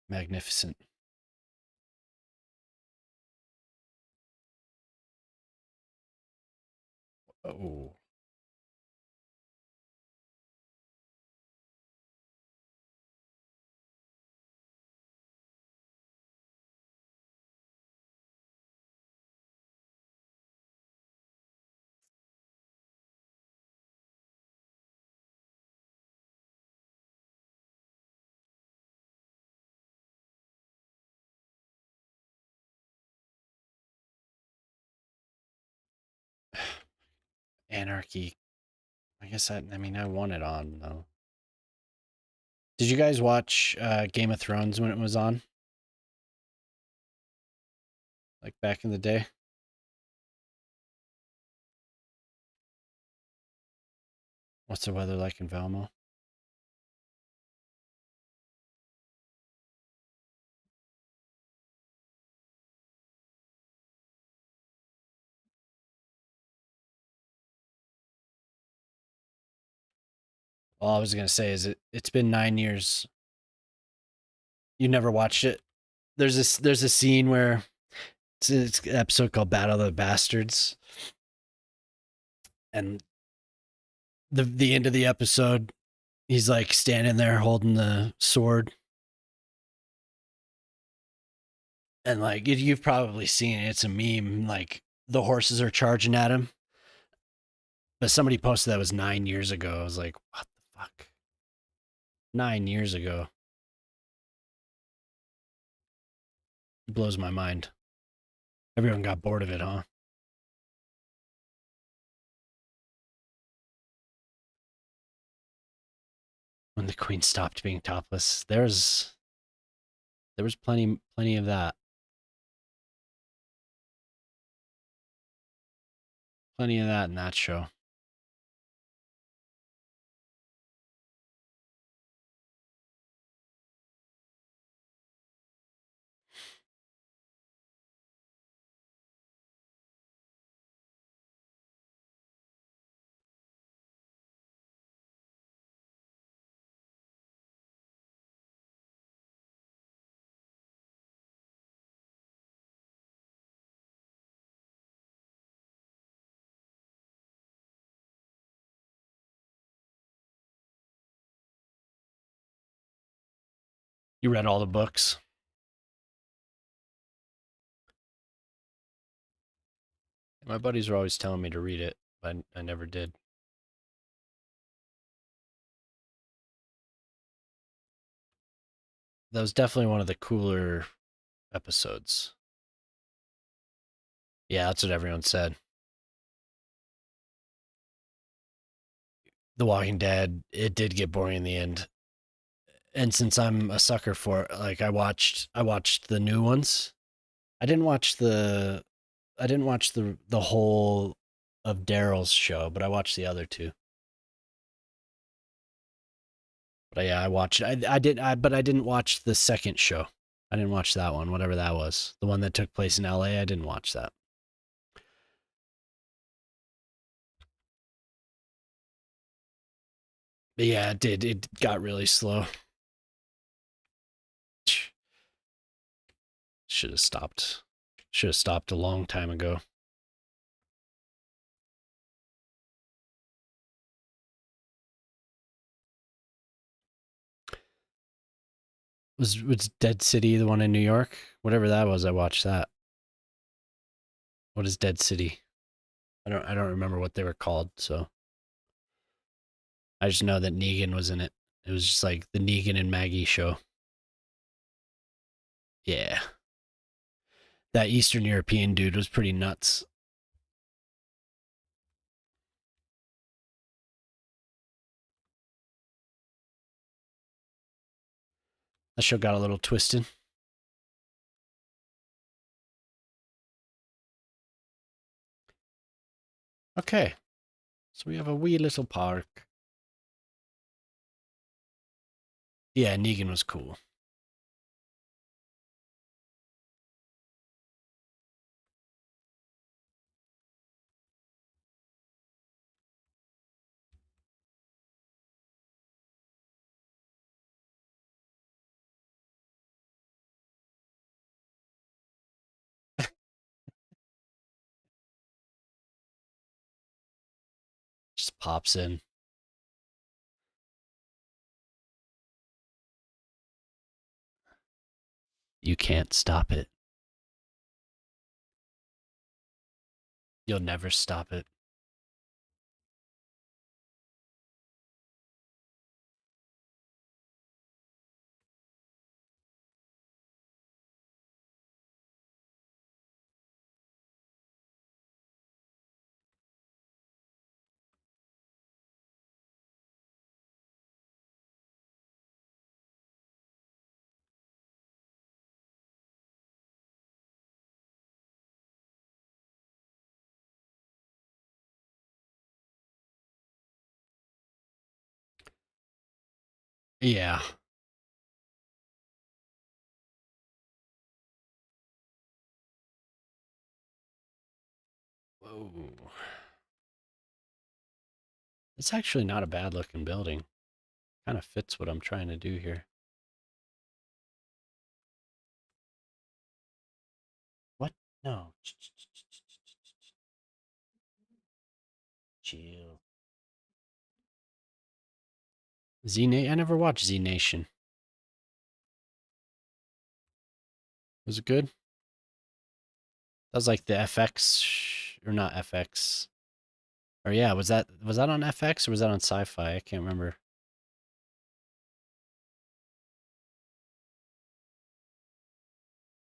Magnificent. Oh. Anarchy. I mean, I want it on, though. Did you guys watch Game of Thrones when it was on? Like back in the day? What's the weather like in Valmo? All I was gonna say is it's been 9 years. You never watched it? There's a scene where it's an episode called Battle of the Bastards. And the end of the episode, he's like standing there holding the sword. And like you've probably seen it. It's a meme. Like the horses are charging at him. But somebody posted that was 9 years ago. I was like, what the fuck? 9 years ago. It blows my mind. Everyone got bored of it, huh? When the queen stopped being topless. There was plenty of that. Plenty of that in that show. You read all the books? My buddies were always telling me to read it, but I never did. That was definitely one of the cooler episodes. Yeah, that's what everyone said. The Walking Dead, it did get boring in the end. And since I'm a sucker for it, like I watched the new ones. I didn't watch the whole of Daryl's show, but I watched the other two. But yeah, I watched but I didn't watch the second show. I didn't watch that one, whatever that was. The one that took place in LA, I didn't watch that. But yeah, it did. It got really slow. Should have stopped. Should have stopped a long time ago. Was Dead City the one in New York? Whatever that was, I watched that. What is Dead City? I don't remember what they were called, so I just know that Negan was in it. It was just like the Negan and Maggie show. Yeah. That Eastern European dude was pretty nuts. That show got a little twisted. Okay. So we have a wee little park. Yeah, Negan was cool. Just pops in. You can't stop it. You'll never stop it. Yeah. Whoa. It's actually not a bad looking building. Kind of fits what I'm trying to do here. What? No. Chill. Z Nation. I never watched Z Nation. Was it good? That was like the or not FX. Or yeah, was that on FX or was that on Sci-Fi? I can't remember.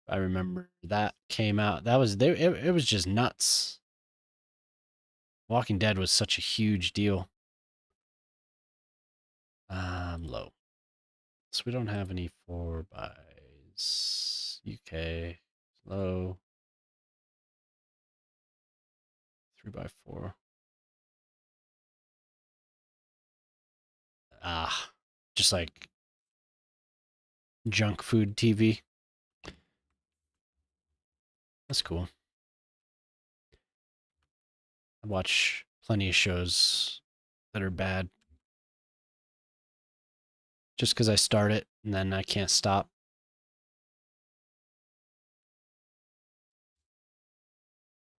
I remember that came out. That was there. It was just nuts. Walking Dead was such a huge deal. Low. So we don't have any 4x. UK. Low. 3x4. Ah, just like junk food TV. That's cool. I watch plenty of shows that are bad just because I start it and then I can't stop.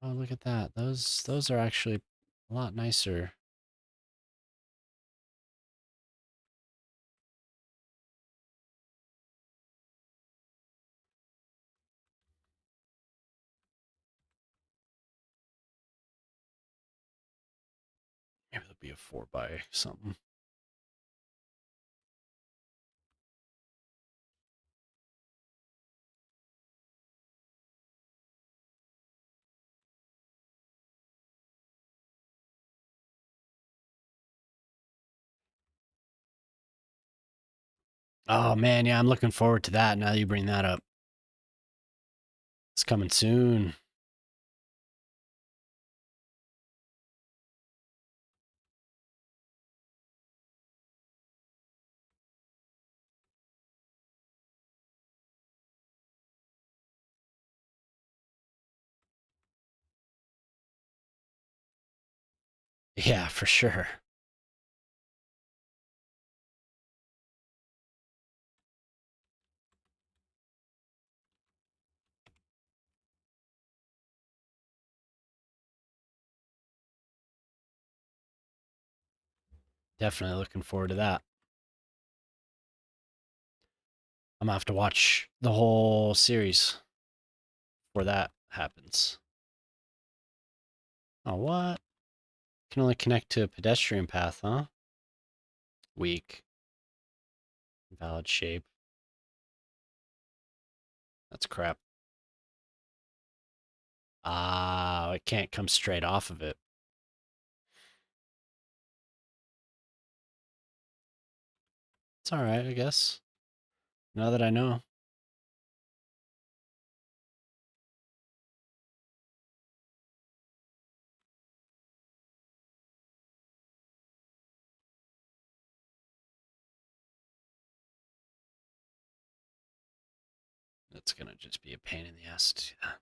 Oh, look at that. Those are actually a lot nicer. Maybe there'll be a 4 by something. Oh man, yeah, I'm looking forward to that now that you bring that up. It's coming soon. Yeah, for sure. Definitely looking forward to that. I'm gonna have to watch the whole series before that happens. Oh, what? Can only connect to a pedestrian path, huh? Weak. Valid shape. That's crap. Ah, it can't come straight off of it. It's alright, I guess. Now that I know. It's gonna just be a pain in the ass to do that.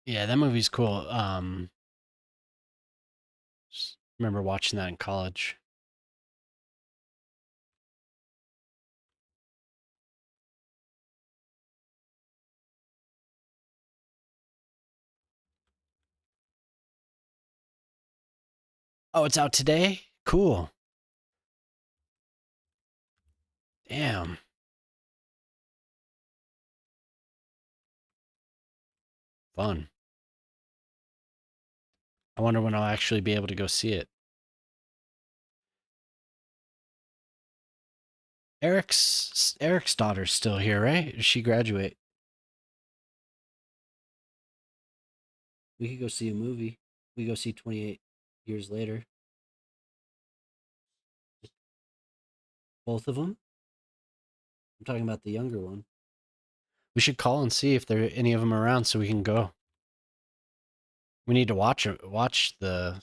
Yeah, that movie's cool. Just remember watching that in college. Oh, it's out today? Cool. Damn. Fun. I wonder when I'll actually be able to go see it. Eric's daughter's still here, right? Did she graduate? We could go see a movie. We could go see 28 Years Later. Both of them? I'm talking about the younger one. We should call and see if there are any of them around so we can go. We need to watch the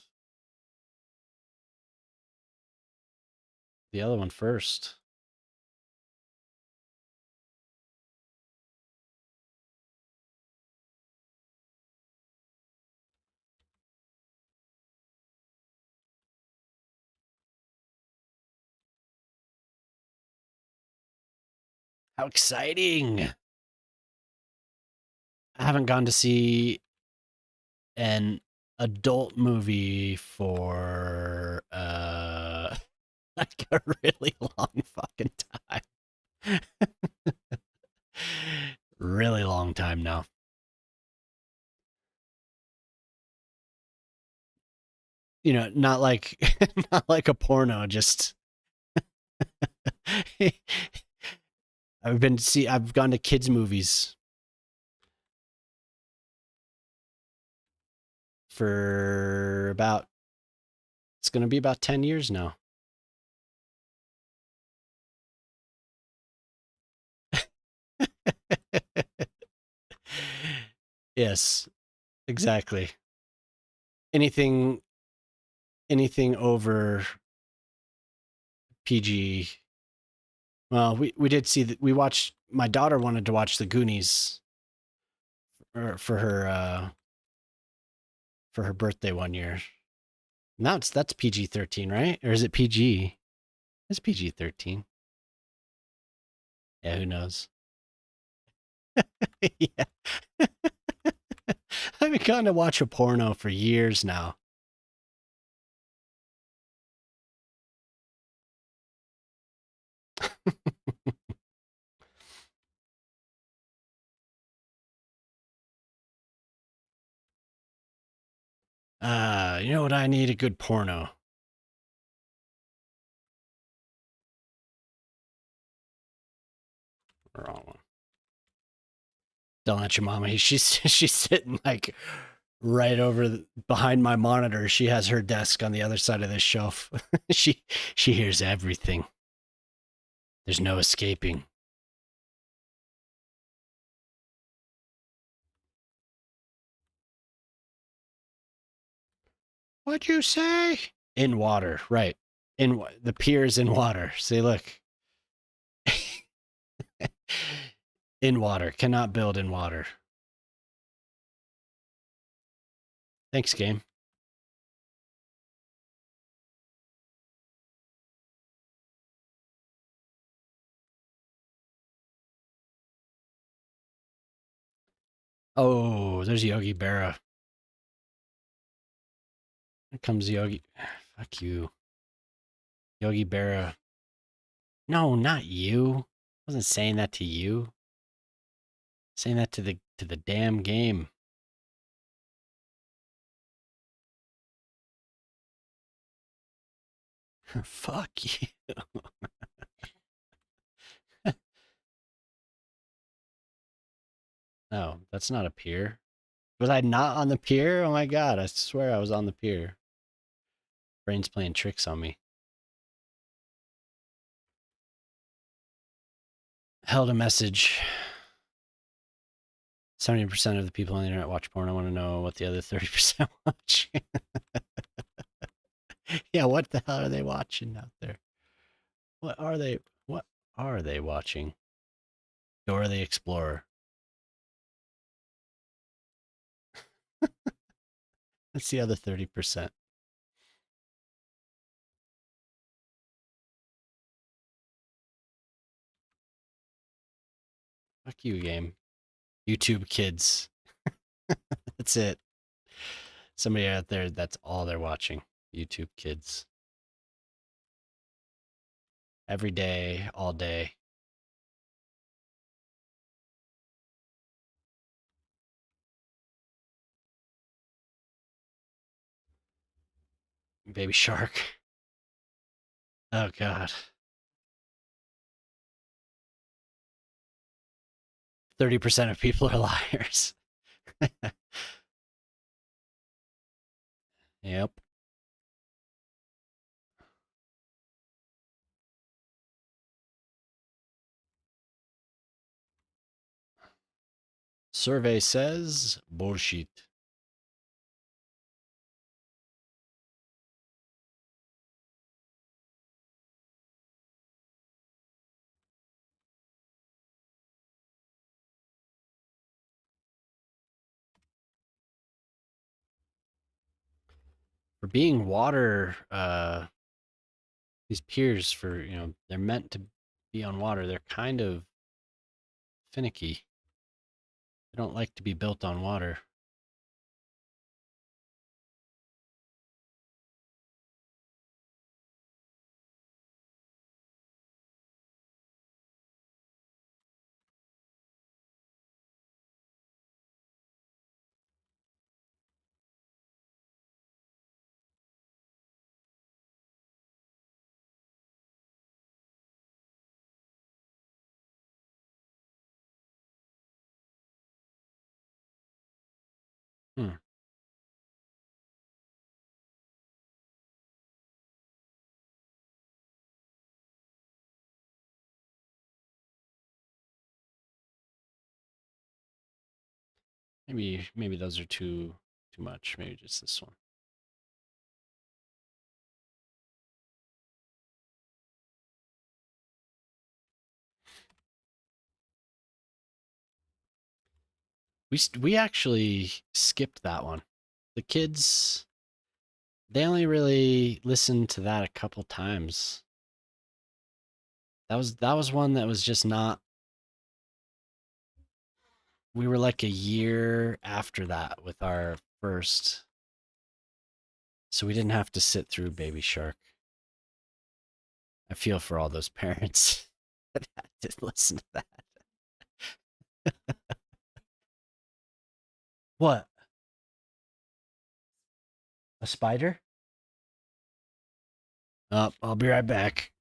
other one first. How exciting! I haven't gone to see an adult movie for like a really long fucking time. Really long time now. You know, not like not like a porno, just I've gone to kids movies for about it's going to be about 10 years now. Yes, exactly. Anything anything over PG Well, we did see that. We watched. My daughter wanted to watch the Goonies for her birthday one year. Now that's PG-13, right? Or is it PG? It's PG-13. Yeah, who knows? Yeah. I've been going to watch a porno for years now. You know what? I need a good porno. Wrong one. Don't let your mama. She's sitting like right behind my monitor. She has her desk on the other side of this shelf. She hears everything. There's no escaping. What'd you say? In water, right? The pier's in water. See, look. In water. Cannot build in water. Thanks, game. Oh, there's Yogi Berra. Here comes Yogi. Fuck you. Yogi Berra. No, not you. I wasn't saying that to you. Saying that to the damn game. Fuck you. No, that's not a pier. Was I not on the pier? Oh my god, I swear I was on the pier. Brain's playing tricks on me. Held a message. 70% of the people on the internet watch porn. I want to know what the other 30% watch. Yeah, what the hell are they watching out there? What are they watching? Dora the Explorer. That's the other 30%. Fuck you, game. YouTube kids. That's it. Somebody out there, that's all they're watching. YouTube kids. Every day, all day. Baby Shark. Oh, God. 30% of people are liars. Yep. Survey says bullshit. For being water, these piers they're meant to be on water. They're kind of finicky. They don't like to be built on water. Hmm. Maybe those are too much. Maybe just this one. We actually skipped that one. The kids, they only really listened to that a couple times. That was one that was just not. We were like a year after that with our first, so we didn't have to sit through Baby Shark. I feel for all those parents that had to listen to that. What? A spider? I'll be right back.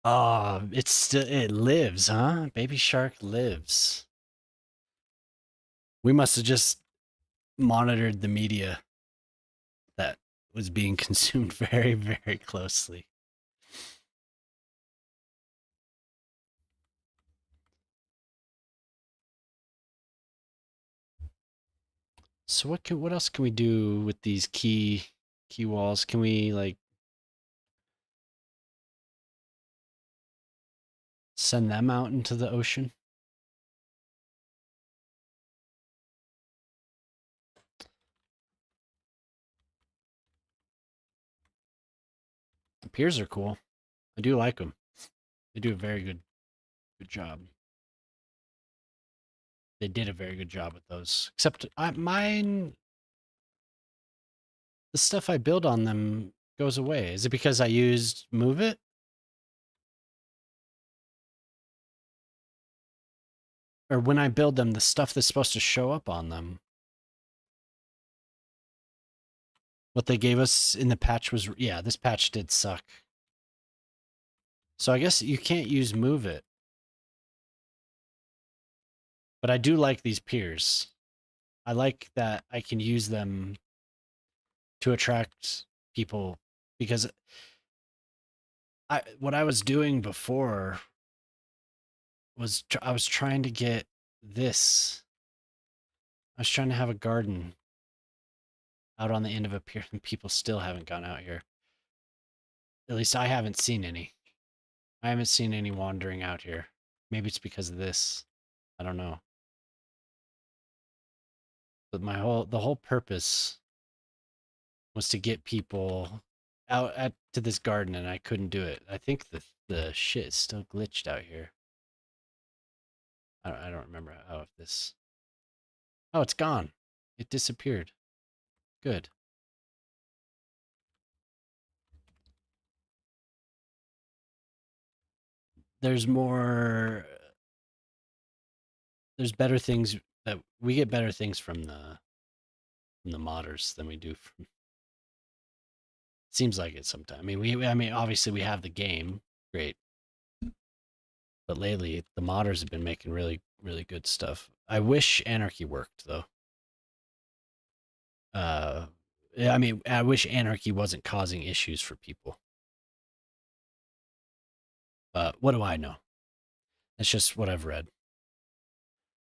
Oh, it lives, huh? Baby Shark lives. We must have just monitored the media that was being consumed very, very closely. So what else can we do with these key walls? Can we like send them out into the ocean? The piers are cool. I do like them. They do a very good job. They did a very good job with those. Except mine, the stuff I build on them goes away. Is it because I used Move It? Or when I build them, the stuff that's supposed to show up on them, what they gave us in the patch was, yeah, this patch did suck. So I guess you can't use Move It. But I do like these piers. I like that I can use them to attract people because what I was doing before was I was trying to get this. I was trying to have a garden out on the end of a pier, and people still haven't gone out here. At least I haven't seen any. I haven't seen any wandering out here. Maybe it's because of this. I don't know. But the whole purpose was to get people out to this garden, and I couldn't do it. I think the shit is still glitched out here. I don't remember how this. Oh, it's gone. It disappeared. Good. there's more, there's better things that we get better things from the modders than we do from. Seems like it sometimes. I mean, obviously we have the game, great, but lately the modders have been making really, really good stuff. I wish Anarchy worked though. Yeah, I mean, I wish Anarchy wasn't causing issues for people. But what do I know? That's just what I've read.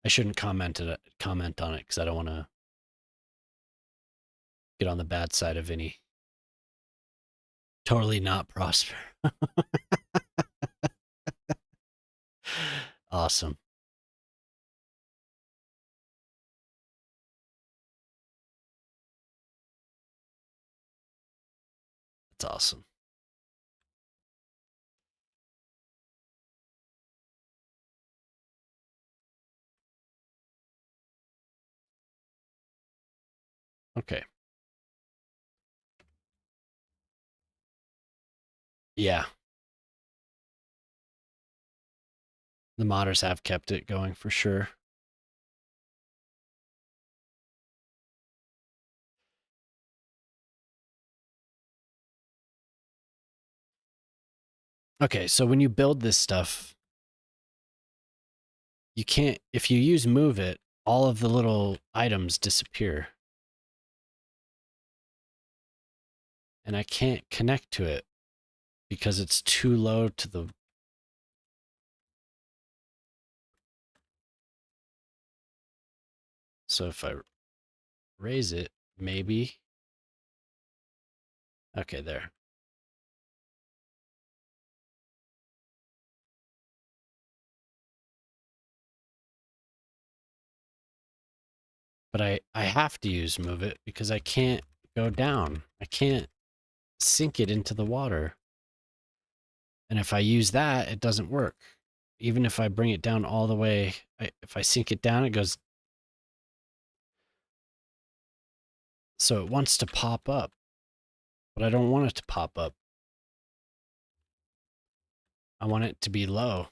I shouldn't comment on it because I don't want to get on the bad side of any totally not prosper. Awesome. That's awesome. Okay. Yeah. The modders have kept it going for sure. Okay, so when you build this stuff, you can't, if you use move it, all of the little items disappear. And I can't connect to it because it's too low to the. So if I raise it, maybe. Okay, there. But I have to use move it because I can't go down. I can't sink it into the water. And if I use that, it doesn't work. Even if I bring it down all the way, if I sink it down, it goes. So it wants to pop up, but I don't want it to pop up. I want it to be low.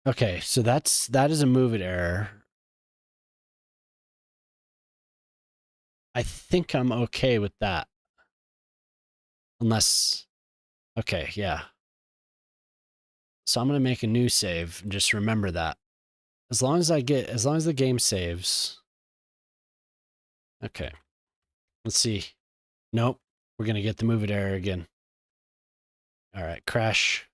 Okay, so that is a move it error. I think I'm okay with that. Unless, okay, yeah. So I'm going to make a new save and just remember that. As long as the game saves. Okay. Let's see. Nope. We're going to get the move it error again. All right, crash.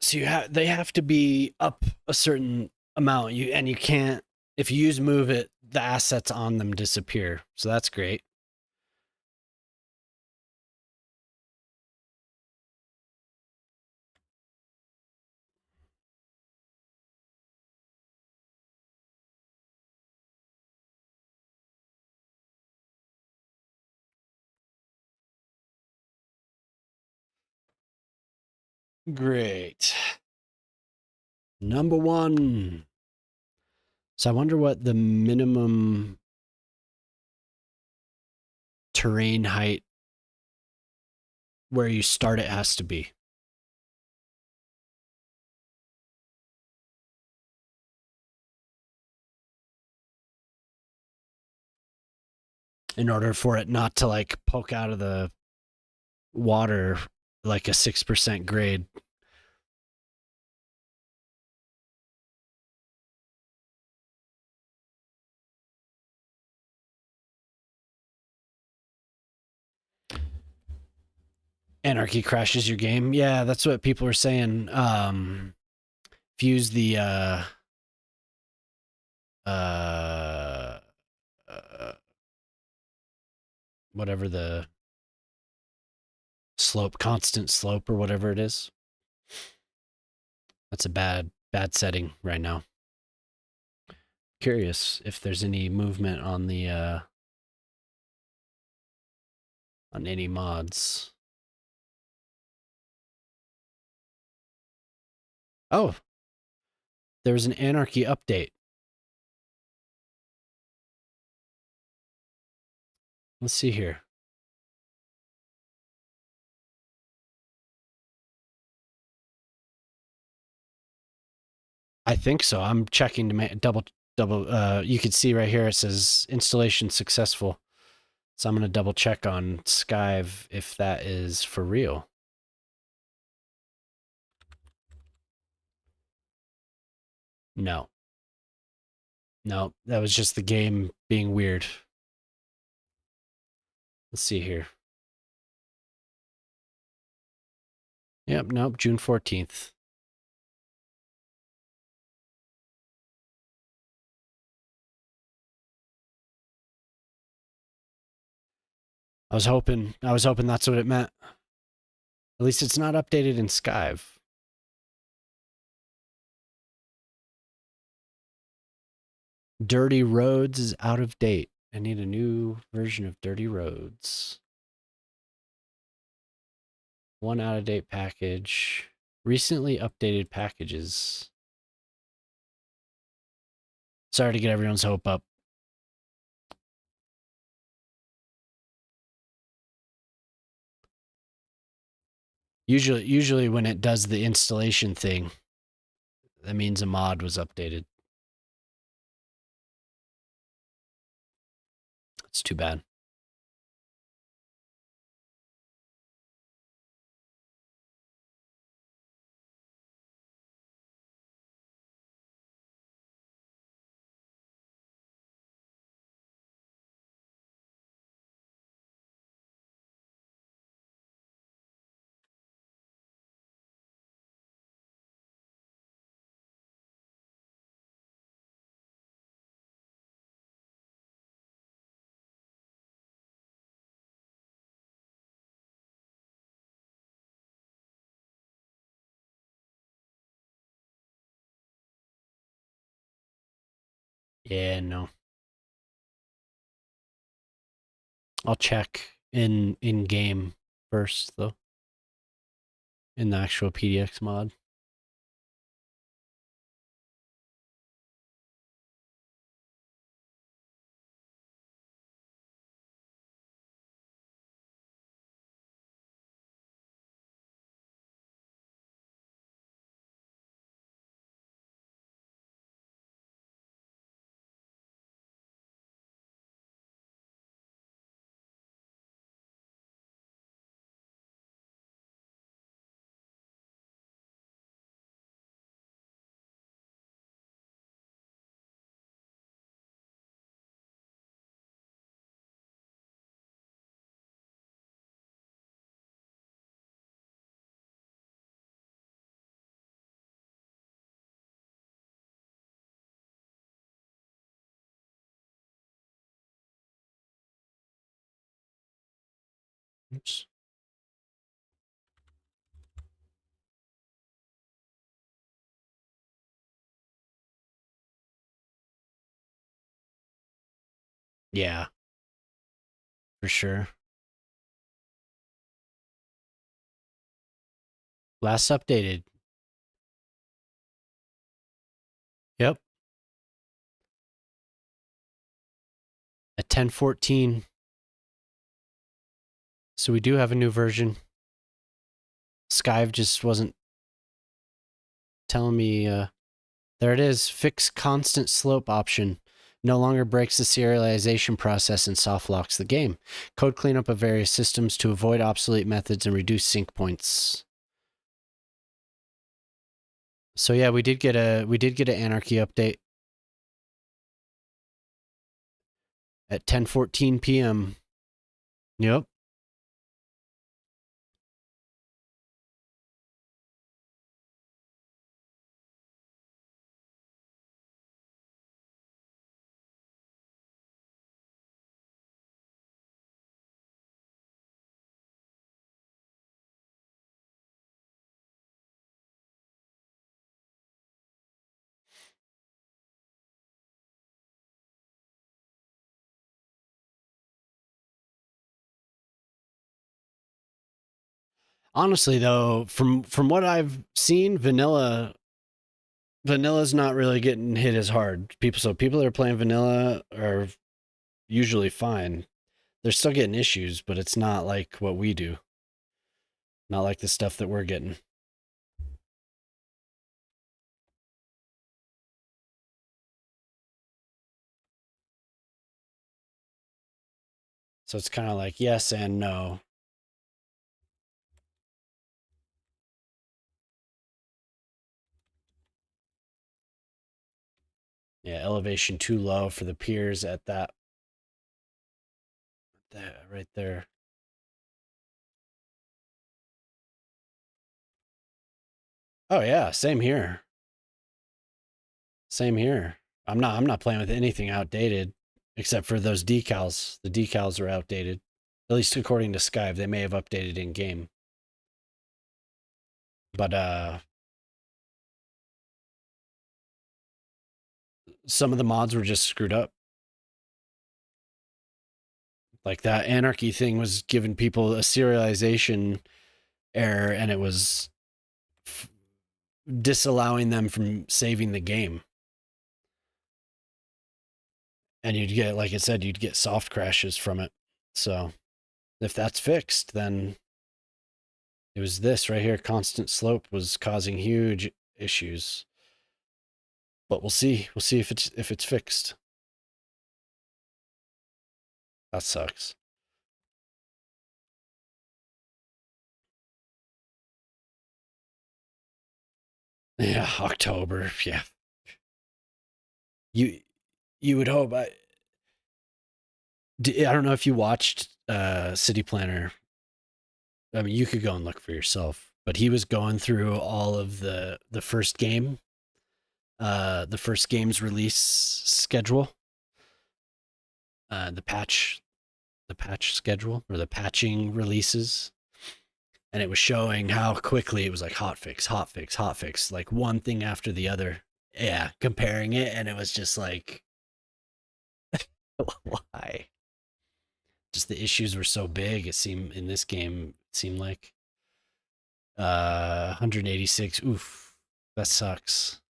So they have to be up a certain amount. You can't, if you use move it, the assets on them disappear. So that's great. Great. Number 1. So I wonder what the minimum terrain height where you start it has to be. In order for it not to like poke out of the water like a 6% grade. Anarchy crashes your game. Yeah, that's what people are saying. Fuse the uh, whatever the slope, constant slope or whatever it is. That's a bad setting right now. Curious if there's any movement on the on any mods. Oh, there was an Anarchy update. Let's see here. I think so. I'm checking to double. You can see right here it says installation successful. So I'm going to double check on Skyve if that is for real. No. No, that was just the game being weird. Let's see here. Yep, nope, June 14th. I was hoping that's what it meant. At least it's not updated in Skyve. Dirty Roads is out of date. I need a new version of Dirty Roads. One out of date package. Recently updated packages. Sorry to get everyone's hope up. Usually when it does the installation thing, that means a mod was updated. It's too bad. Yeah, no. I'll check in game first though. In the actual PDX mod. Oops. Yeah, for sure. Last updated. Yep. At 10.14. So we do have a new version. Skyve just wasn't telling me. There it is. Fix constant slope option. No longer breaks the serialization process and soft locks the game. Code cleanup of various systems to avoid obsolete methods and reduce sync points. So yeah, we did get an Anarchy update at 10:14 p.m. Yep. Honestly, though, from what I've seen, vanilla Vanilla's not really getting hit as hard. People that are playing vanilla are usually fine. They're still getting issues, but it's not like what we do. Not like the stuff that we're getting. So it's kind of like yes and no. Yeah, elevation too low for the piers at that right there. Oh yeah, same here. Same here. I'm not playing with anything outdated except for those decals. The decals are outdated. At least according to Skype, they may have updated in game. But some of the mods were just screwed up. Like that anarchy thing was giving people a serialization error and it was disallowing them from saving the game. And you'd get, like I said, you'd get soft crashes from it. So if that's fixed, then it was this right here. Constant slope was causing huge issues. But we'll see. We'll see if it's fixed. That sucks. Yeah, October. Yeah. You would hope. I don't know if you watched City Planner. I mean, you could go and look for yourself. But he was going through all of the first game, the first game's release schedule, the patch schedule or the patching releases, and it was showing how quickly it was like hot fix, like one thing after the other. Yeah, comparing it, and it was just like, why? Just the issues were so big. It seemed in this game, it seemed like 186. Oof, that sucks.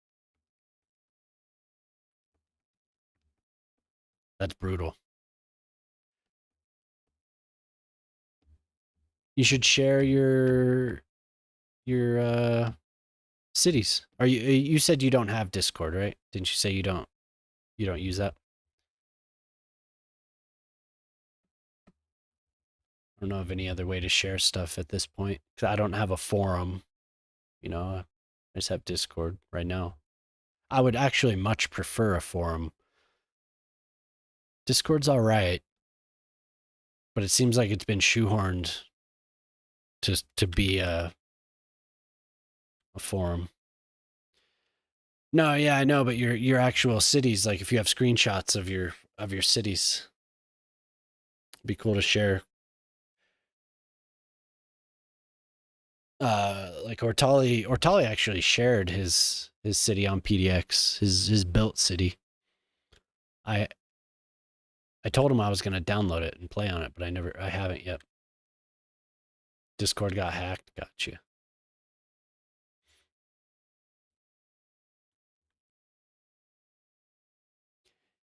That's brutal. You should share your cities. Are you said you don't have Discord, right? Didn't you say you don't use that? I don't know of any other way to share stuff at this point. 'Cause I don't have a forum, I just have Discord right now. I would actually much prefer a forum. Discord's all right, but it seems like it's been shoehorned to be a forum. No, yeah, I know, but your actual cities, like if you have screenshots of your cities, it'd be cool to share. Like Ortali actually shared his city on PDX, his built city. I I told him I was gonna download it and play on it, but I haven't yet. Discord got hacked. Gotcha.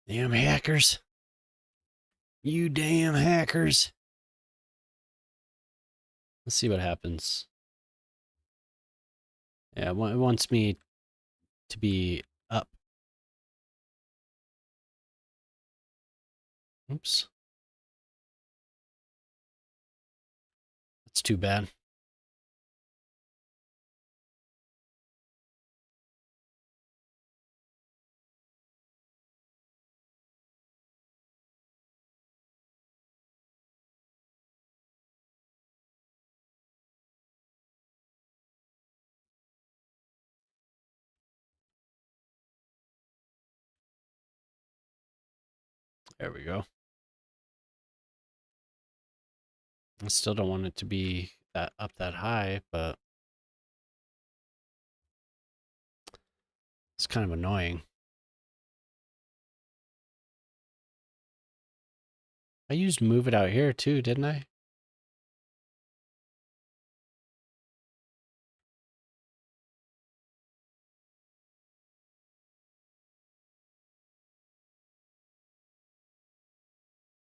Damn hackers. You damn hackers. Let's see what happens. Yeah, it wants me to be up. Oops. That's too bad. There we go. I still don't want it to be up that high, but it's kind of annoying. I used move it out here too, didn't I?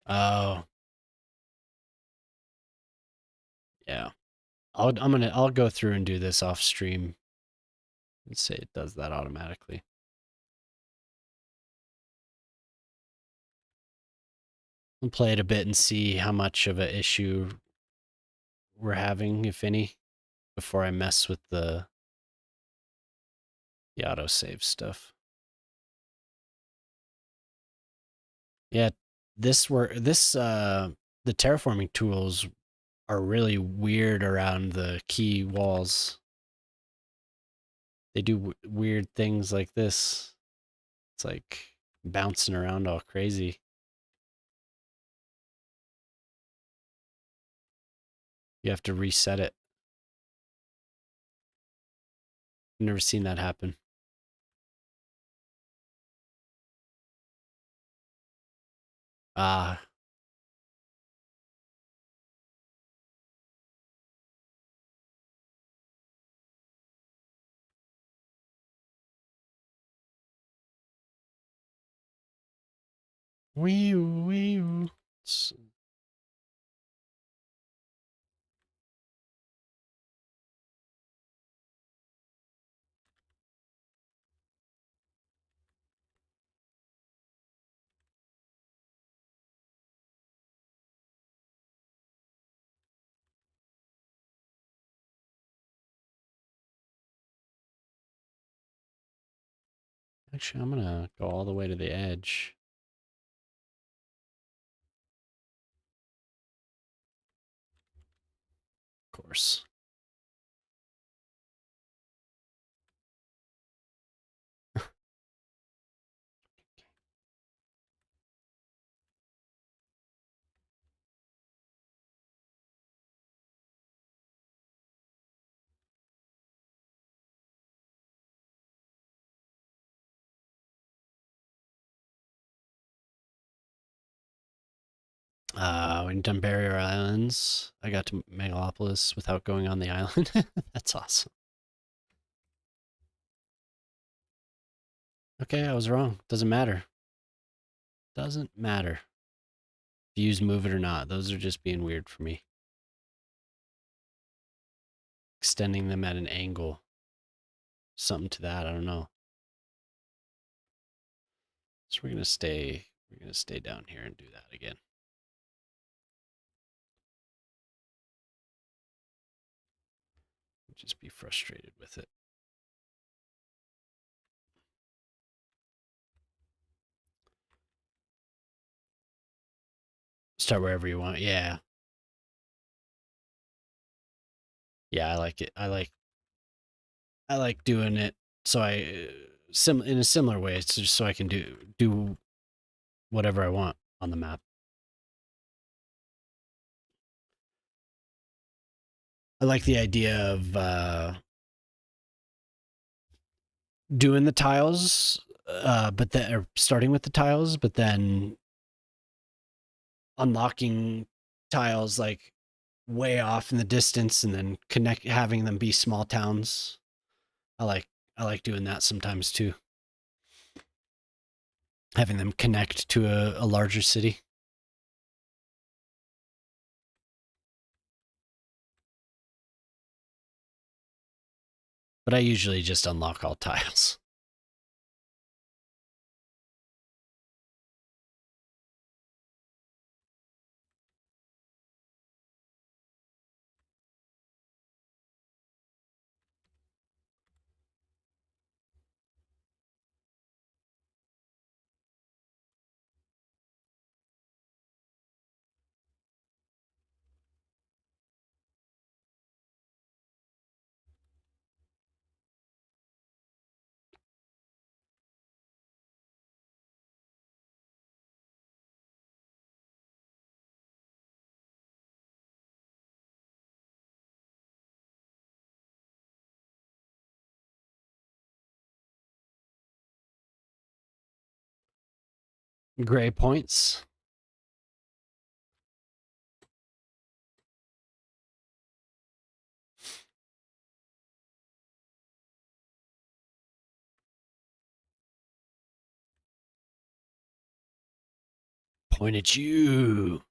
Oh, yeah. I'll go through and do this off stream and say it does that automatically. I'll play it a bit and see how much of an issue we're having, if any, before I mess with the autosave stuff. Yeah, the terraforming tools are really weird around the key walls. They do weird things like this. It's like bouncing around all crazy. You have to reset it. I've never seen that happen. Ah, wee wee. Actually, I'm gonna go all the way to the edge. Of course. When done Barrier Islands, I got to Megalopolis without going on the island. That's awesome. Okay, I was wrong. Doesn't matter. Doesn't matter. Views move it or not. Those are just being weird for me. Extending them at an angle. Something to that, I don't know. So we're gonna stay down here and do that again. Just be frustrated with it. Start wherever you want. Yeah. Yeah, I like it. I like doing it so I in a similar way. It's just so I can do whatever I want on the map. I like the idea of doing the tiles, but then or starting with the tiles, but then unlocking tiles like way off in the distance and then having them be small towns. I like I like doing that sometimes too. Having them connect to a larger city. But I usually just unlock all tiles. Gray points. Point at you.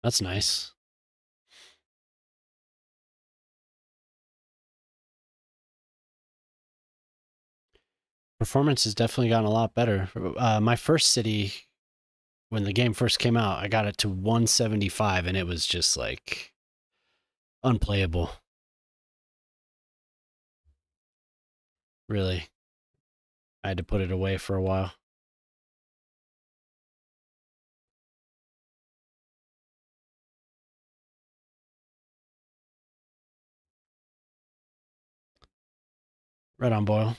That's nice. Performance has definitely gotten a lot better. My first city, when the game first came out, I got it to 175 and it was just like unplayable. Really. I had to put it away for a while. Right on, Boyle.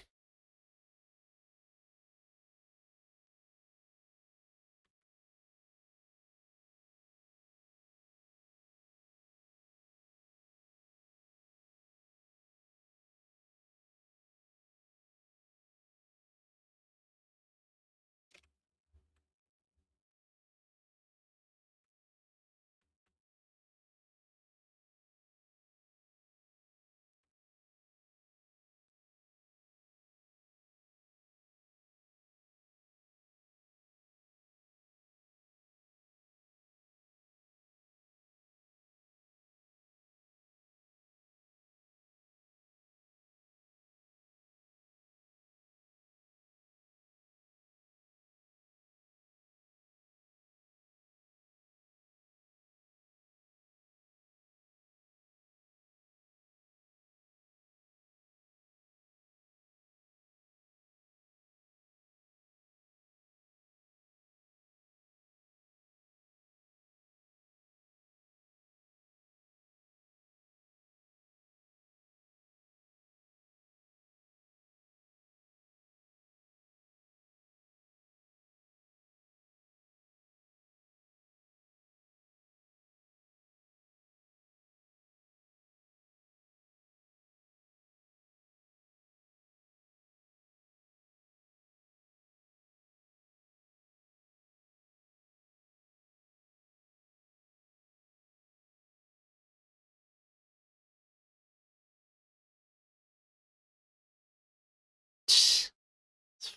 This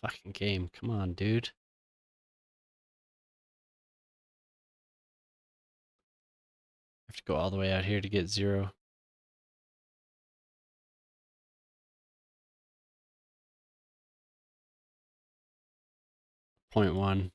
fucking game. Come on, dude. I have to go all the way out here to get 0. Point 1.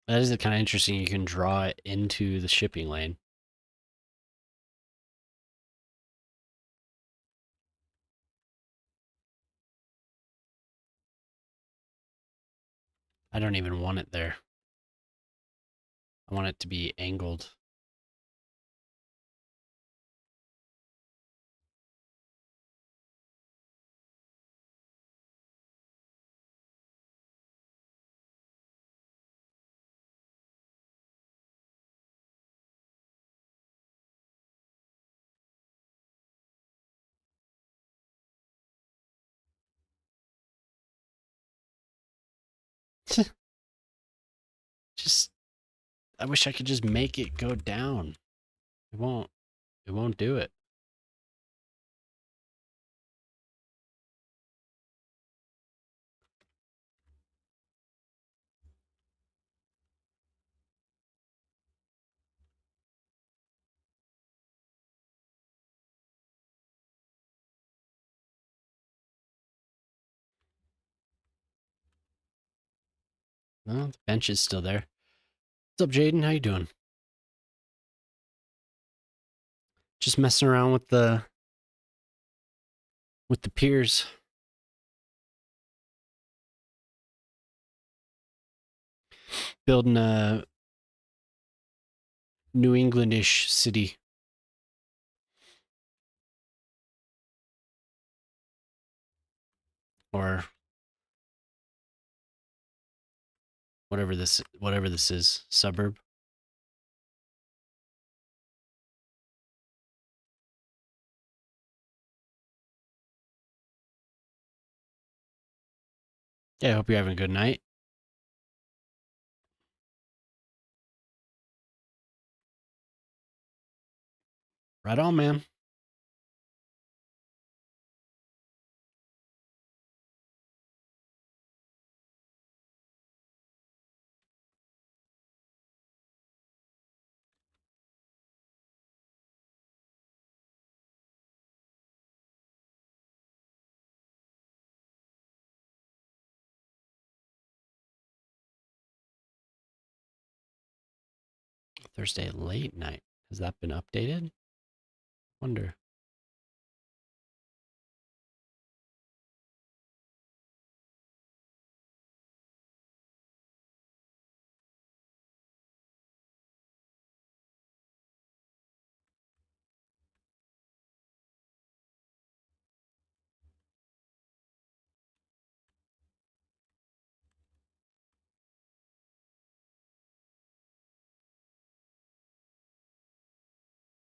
That is kind of interesting. You can draw it into the shipping lane. I don't even want it there. I want it to be angled. Just, I wish I could just make it go down. It won't. It won't do it. No, the bench is still there. What's up, Jaden? How you doing? Just messing around with the piers. Building a New Englandish city. Or whatever this is, suburb. Yeah, I hope you're having a good night. Right on, man. Thursday late night. Has that been updated? Wonder.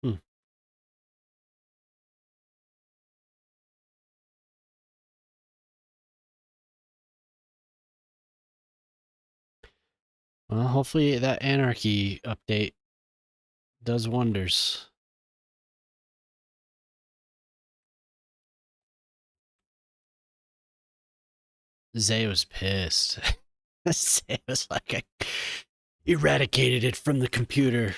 Hmm. Well, hopefully that anarchy update does wonders. Zay was pissed. Zay was like, I eradicated it from the computer.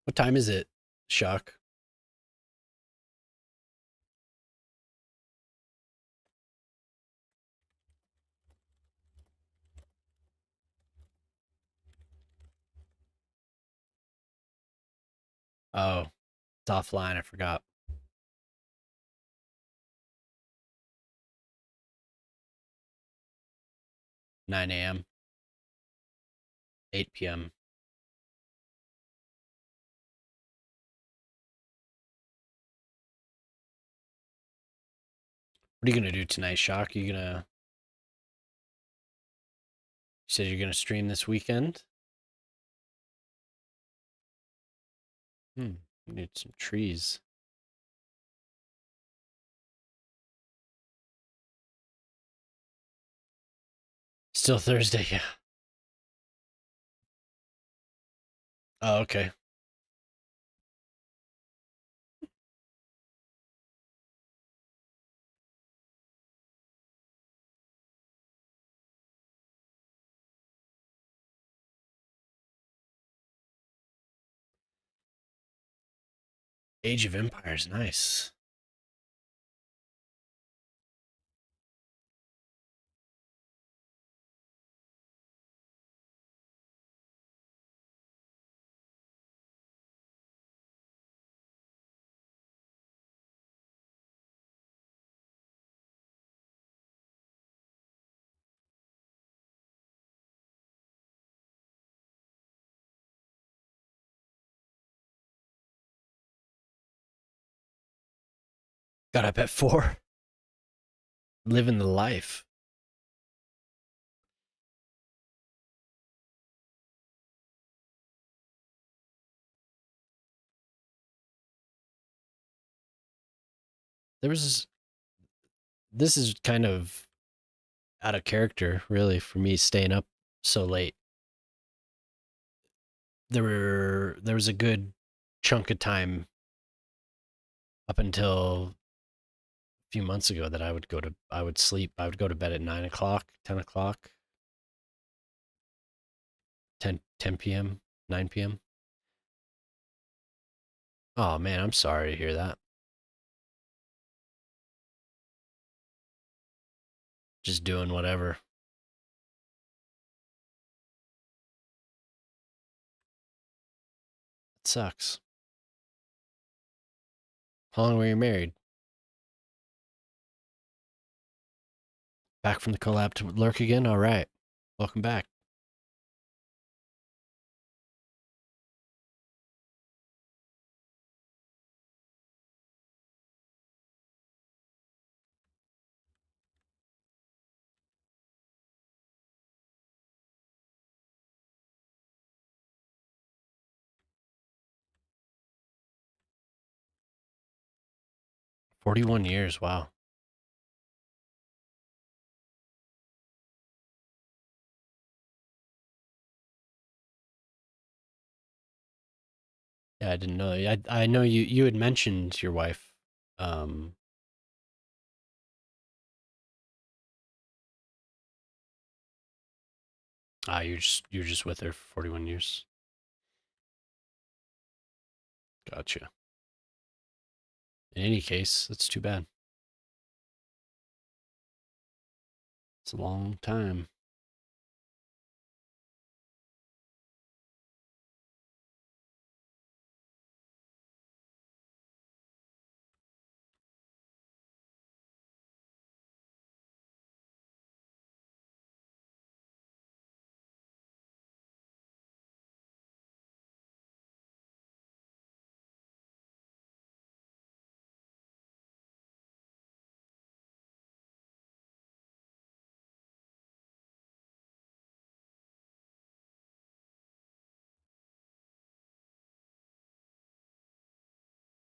What time is it, Shock? Oh, it's offline. I forgot. 9 a.m., 8 p.m. What are you gonna do tonight, Shock? You said you're gonna stream this weekend? Hmm. We need some trees. Still Thursday, yeah. Oh, okay. Age of Empires, nice. Got up at 4. Living the life. There was this is kind of out of character, really, for me staying up so late. There was a good chunk of time up until a few months ago that I would sleep. I would go to bed at 9 o'clock, 10 o'clock, 10 p.m., 9 p.m. Oh man, I'm sorry to hear that. Just doing whatever. It sucks. How long were you married? Back from the collab to lurk again? All right. Welcome back. 41 years. Wow. Yeah, I didn't know. I know you had mentioned your wife. Um, you're just with her for 41 years. Gotcha. In any case, that's too bad. It's a long time.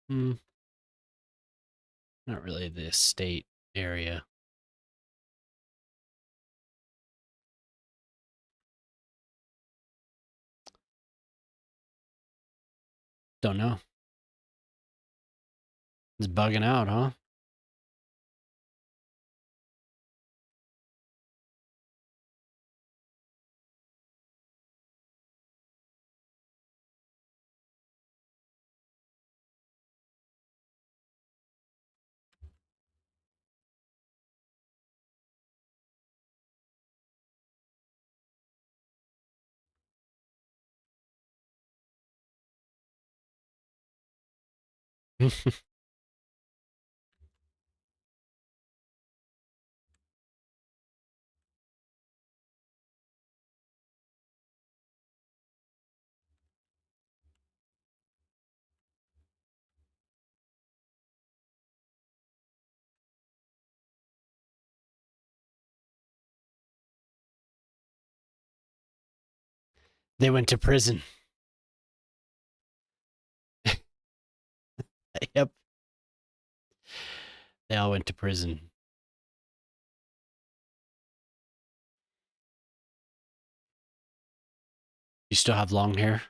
Hmm. Not really the estate area. Don't know. It's bugging out, huh? They went to prison. Yep. They all went to prison. You still have long hair?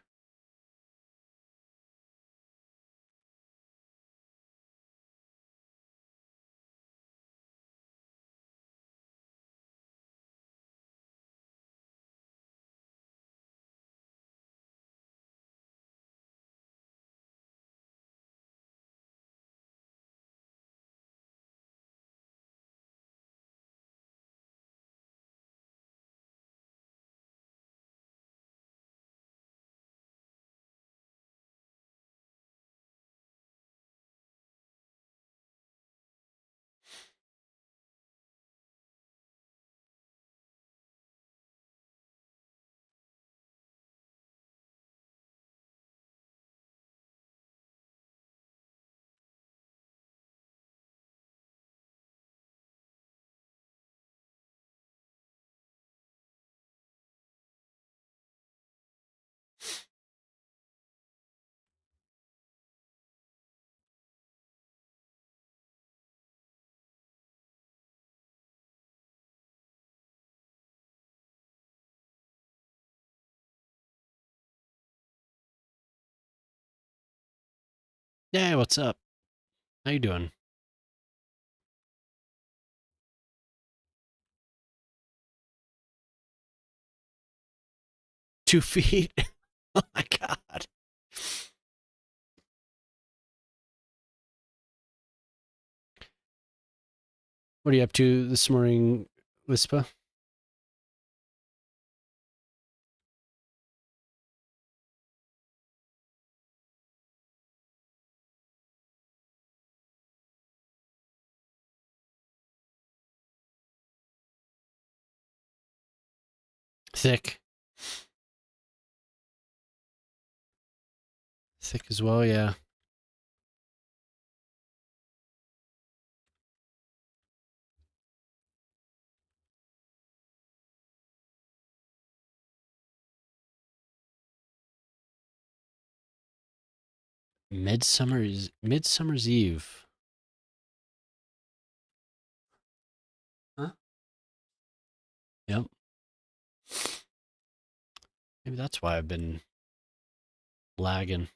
Yeah, what's up? How you doing? 2 feet? Oh my god. What are you up to this morning, Wispa? Thick. Thick as well, yeah. Midsummer's Eve. Yep. Maybe that's why I've been lagging.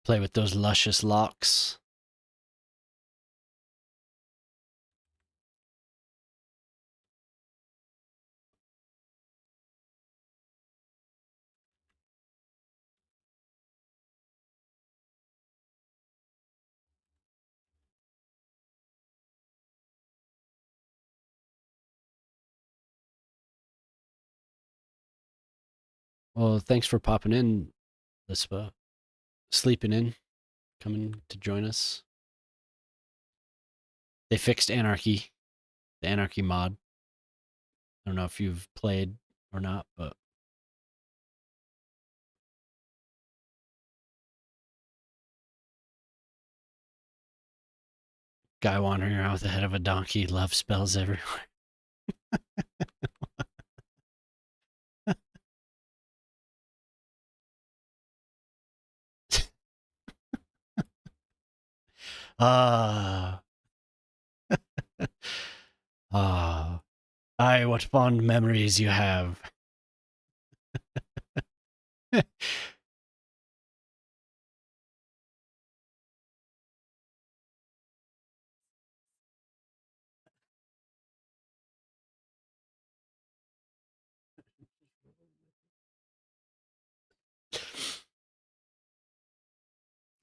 Play with those luscious locks. Well, thanks for popping in, Lispa. Sleeping in, coming to join us. They fixed Anarchy, the Anarchy mod. I don't know if you've played or not, but guy wandering around with the head of a donkey, love spells everywhere. Ah, ah. Ay, what fond memories you have. I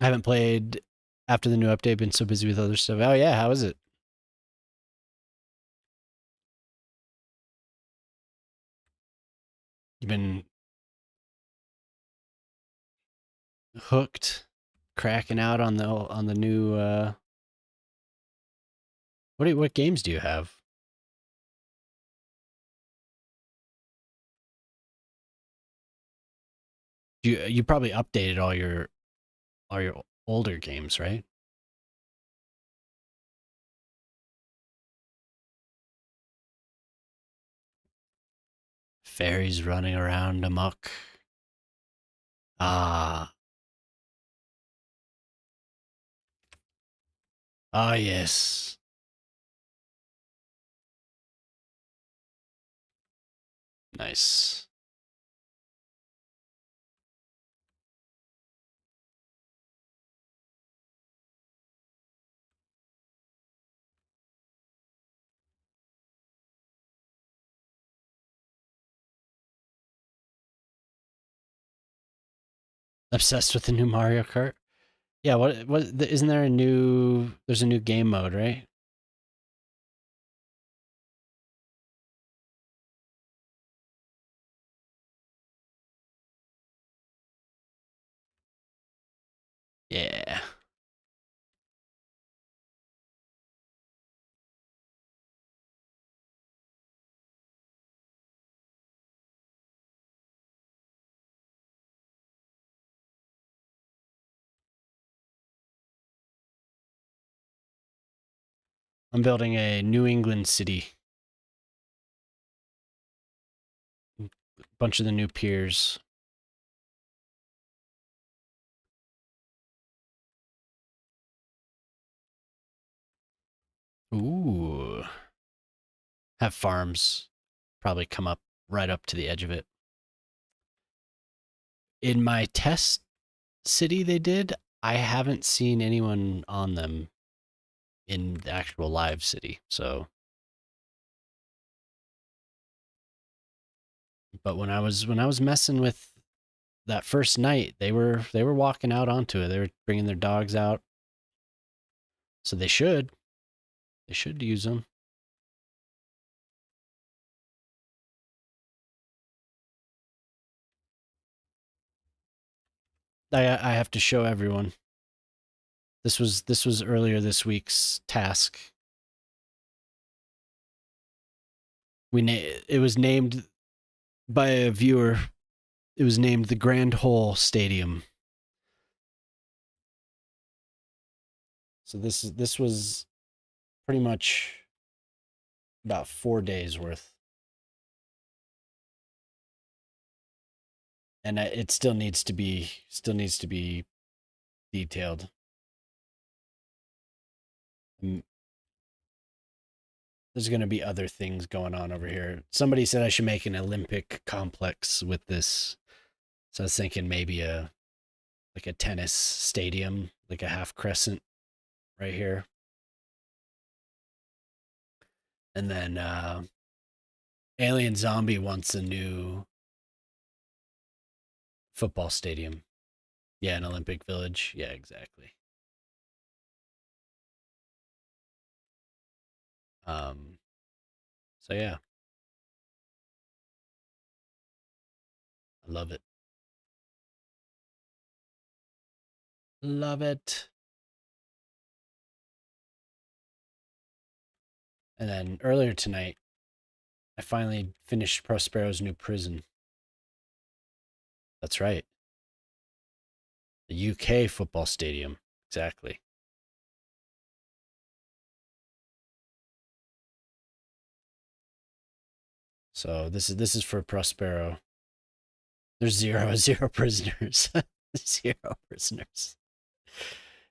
haven't played after the new update, been so busy with other stuff. Oh yeah, how is it? You've been hooked, cracking out on the new what games do you have? You probably updated all your older games, right? Fairies running around amok. Ah, ah, yes. Nice. Obsessed with the new Mario Kart. Yeah, what isn't there a new there's a new game mode, right? Yeah. I'm building a New England city. Bunch of the new piers. Ooh. Have farms probably come up right up to the edge of it. In my test city they did, I haven't seen anyone on them in the actual live city. So, but when I was messing with that first night, they were walking out onto it. They were bringing their dogs out. So they should use them. I have to show everyone. This was earlier this week's task. It was named by a viewer. It was named the Grand Hole Stadium. So this was pretty much about 4 days worth. and it still needs to be detailed. Mm, There's going to be other things going on over here. Somebody said I should make an Olympic complex with this, so I was thinking maybe a tennis stadium, like a half crescent right here, and then Alien Zombie wants a new football stadium. Yeah, an Olympic Village. Yeah, exactly. Um, so yeah, I love it. Love it. And then earlier tonight, I finally finished Prospero's new prison. That's right, the UK football stadium. Exactly. So this is for Prospero. There's zero prisoners. Zero prisoners.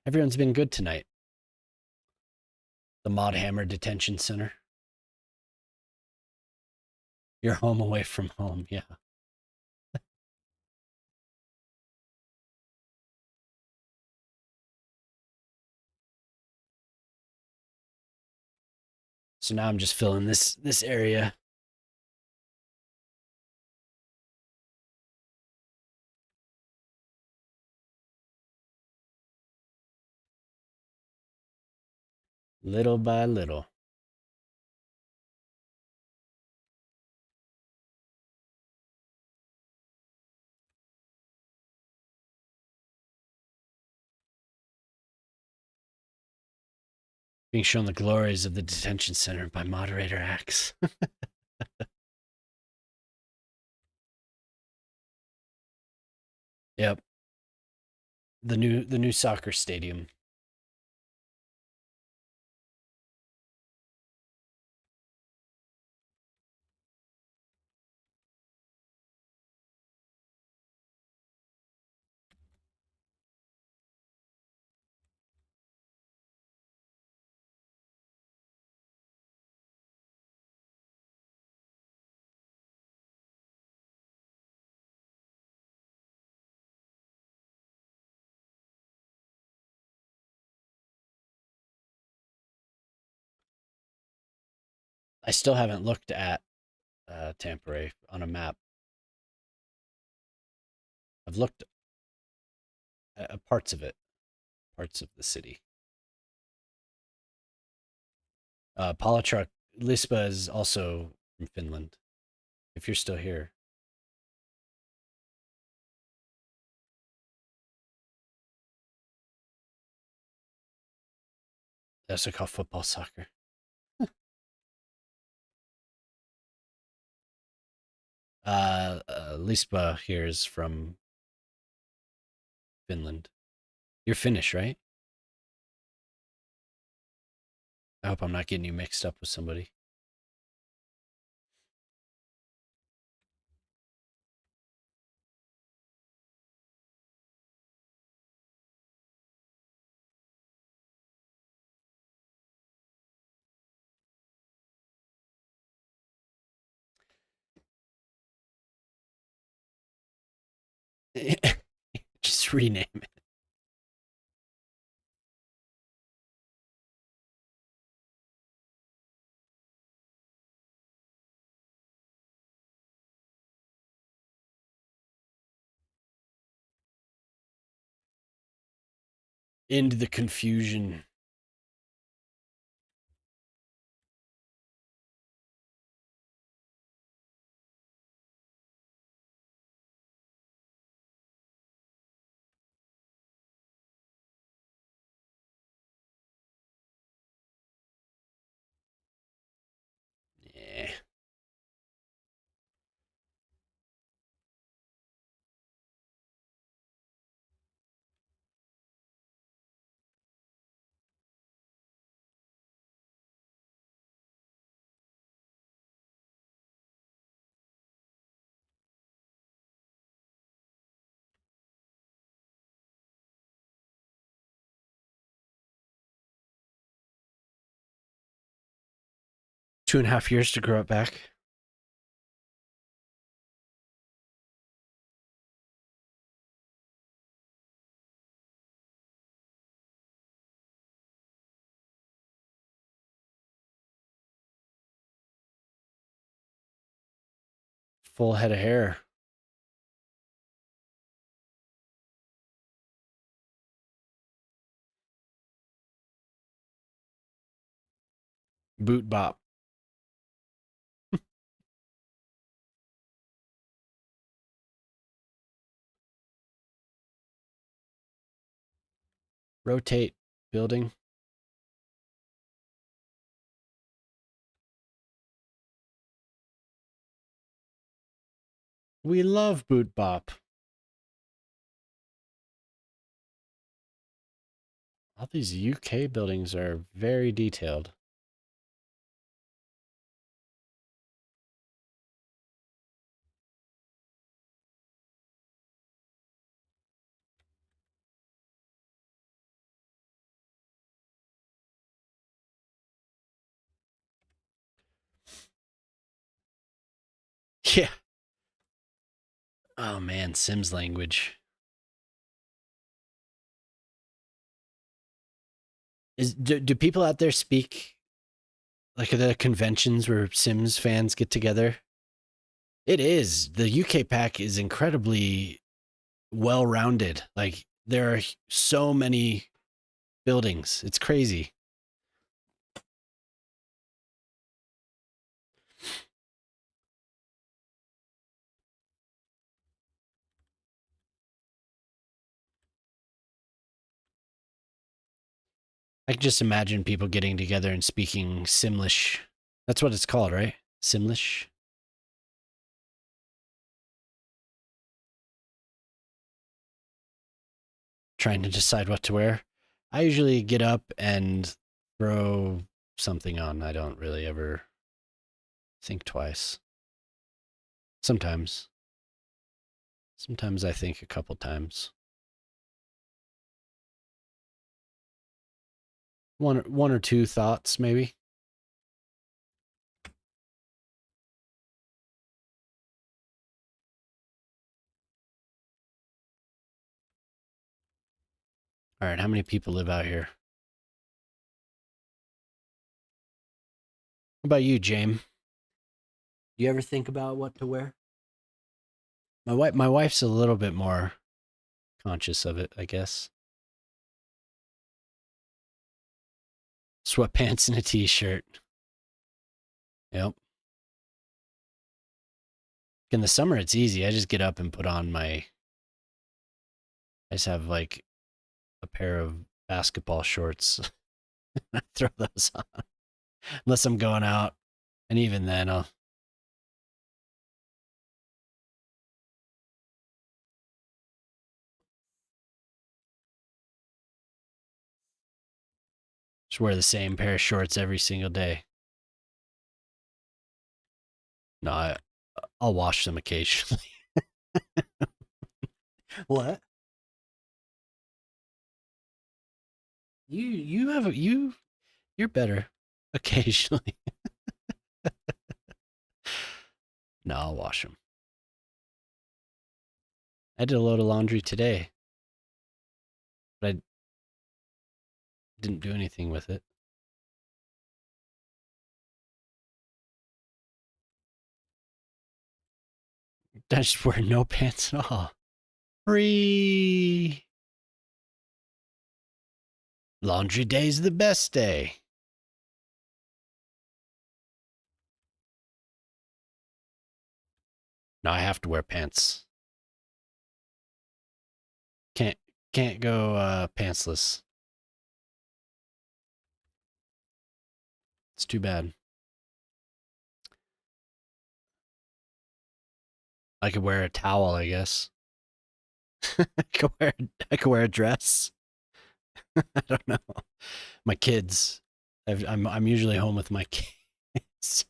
Everyone's been good tonight. The Mod Hammer Detention Center. You're home away from home. Yeah. So now I'm just filling this area. Little by little. Being shown the glories of the detention center by moderator Axe. Yep. The new soccer stadium. I still haven't looked at Tampere on a map. I've looked at parts of the city. Palatruck Lispa is also from Finland. If you're still here, they also call football soccer. Lispa here is from Finland. You're Finnish, right? I hope I'm not getting you mixed up with somebody. Just rename it. End the confusion. Yeah. 2.5 years to grow it back. Full head of hair. Boot bop. Rotate building. We love boot bop. All these UK buildings are very detailed. Yeah. Oh man, Sims language. Do people out there speak like at the conventions where Sims fans get together? It is. The UK pack is incredibly well-rounded. Like there are so many buildings. It's crazy. I can just imagine people getting together and speaking Simlish. That's what it's called, right? Simlish. Trying to decide what to wear. I usually get up and throw something on. I don't really ever think twice. Sometimes. Sometimes I think a couple times. One or two thoughts, maybe. All right, how many people live out here? What about you, James? Do you ever think about what to wear? My wife's a little bit more conscious of it, I guess. Sweatpants and a t-shirt. Yep. In the summer, it's easy. I just get up and put on my. I just have like a pair of basketball shorts. I throw those on unless I'm going out, and even then, I'll just wear the same pair of shorts every single day. No, I'll wash them occasionally. What? You have you're better occasionally. No, I'll wash them. I did a load of laundry today, but I didn't do anything with it. I just wear no pants at all. Free. Laundry day's the best day. No, I have to wear pants. Can't can't go pantsless. It's too bad. I could wear a towel, I guess. I could wear a dress. I don't know. My kids. I'm usually home with my kids.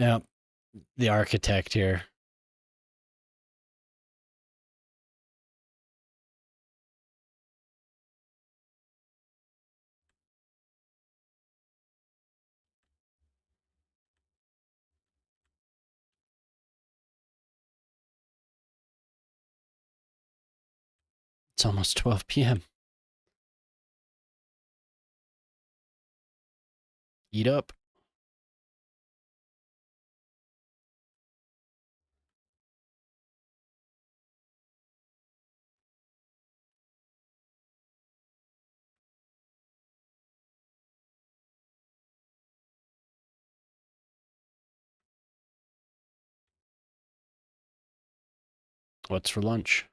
Yeah, the architect here. It's almost 12 p.m. Eat up. What's for lunch?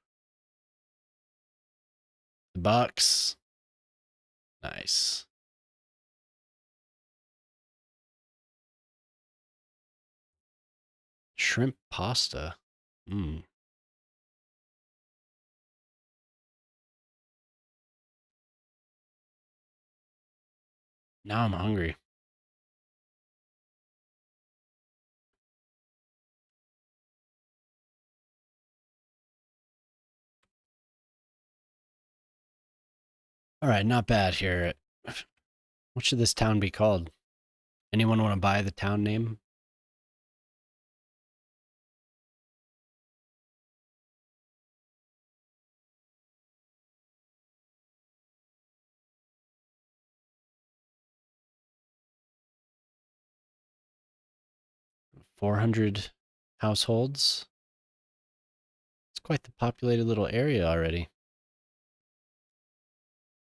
The box. Nice. Shrimp pasta. Mmm. Now I'm hungry. All right, not bad here. What should this town be called? Anyone want to buy the town name? $400 households. It's quite the populated little area already.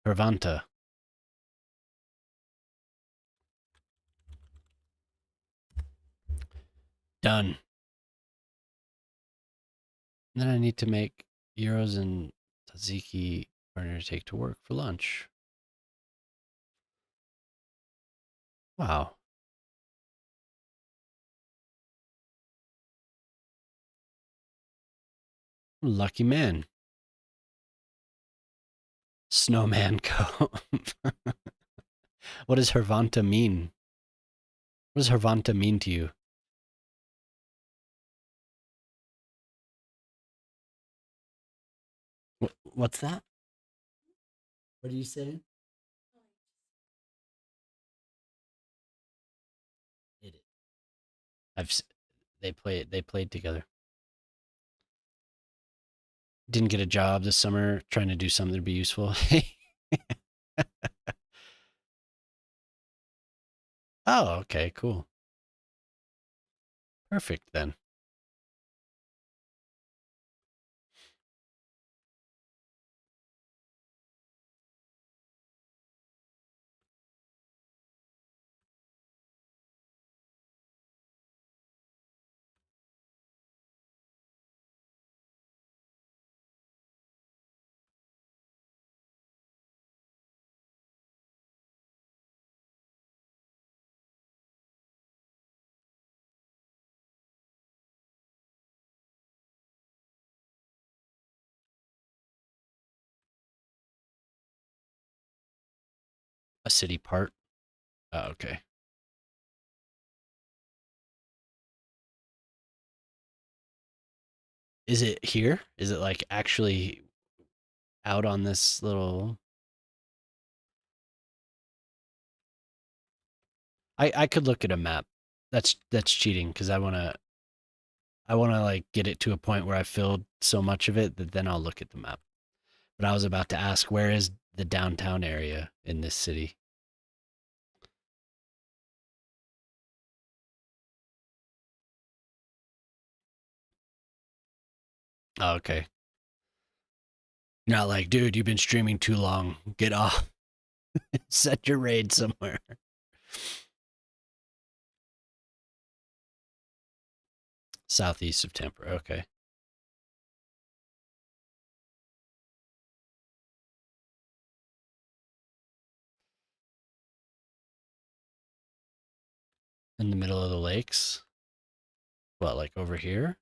Hervanta. Done. And then I need to make Euros and Tzatziki partner to take to work for lunch. Wow. Lucky man. Snowman Cove. What does Hervanta mean? What does Hervanta mean to you? What's that? What are you saying? It is. They played together. Didn't get a job this summer, trying to do something to be useful. Oh, okay, cool. Perfect then. A city part. Oh, okay. Is it here? Is it like actually out on this little? I could look at a map. That's cheating because I wanna like get it to a point where I filled so much of it that then I'll look at the map. But I was about to ask, where is the downtown area in this city? Oh, okay. You're not like, dude, you've been streaming too long. Get off. Set your raid somewhere. Southeast of Tampa. Okay. In the middle of the lakes. What, like over here?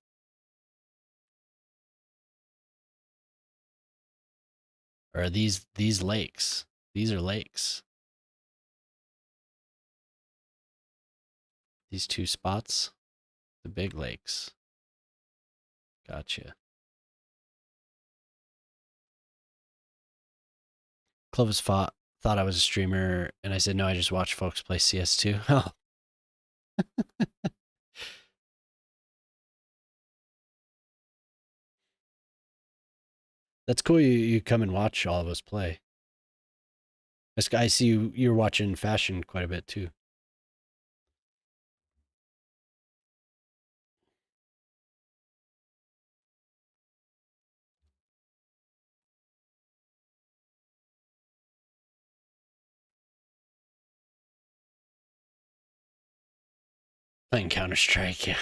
Or are these lakes? These are lakes. These two spots, the big lakes. Gotcha. Clovis thought I was a streamer, and I said no. I just watch folks play CS2. Oh, That's cool. You come and watch all of us play. I see you're watching fashion quite a bit too. Playing Counter Strike, yeah.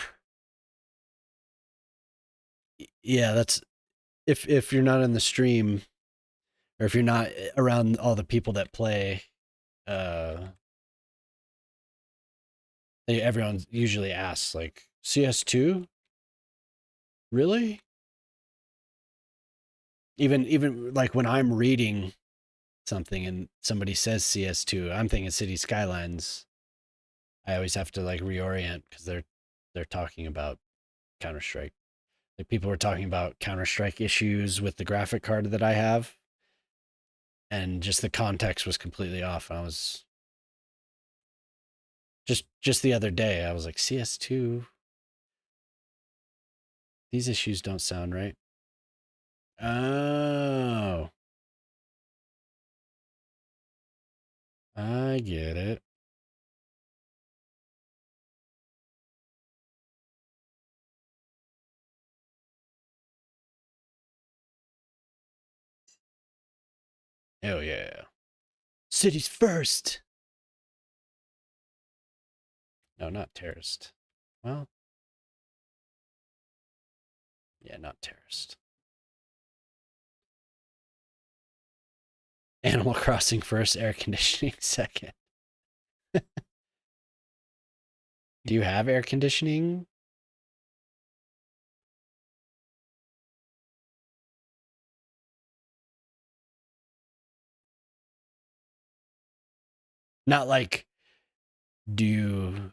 Yeah, that's if you're not in the stream or if you're not around all the people that play, uh, everyone usually asks like CS2, really? Even like when I'm reading something and somebody says CS2, I'm thinking Cities Skylines. I always have to like reorient because they're talking about Counter Strike. Like people were talking about Counter Strike issues with the graphic card that I have, and just the context was completely off. I was just the other day, I was like, CS2, these issues don't sound right. Oh, I get it. Oh yeah. Cities first. No, not terrorist. Well, yeah, not terrorist. Animal Crossing first, air conditioning second. Do you have air conditioning? Not like, do you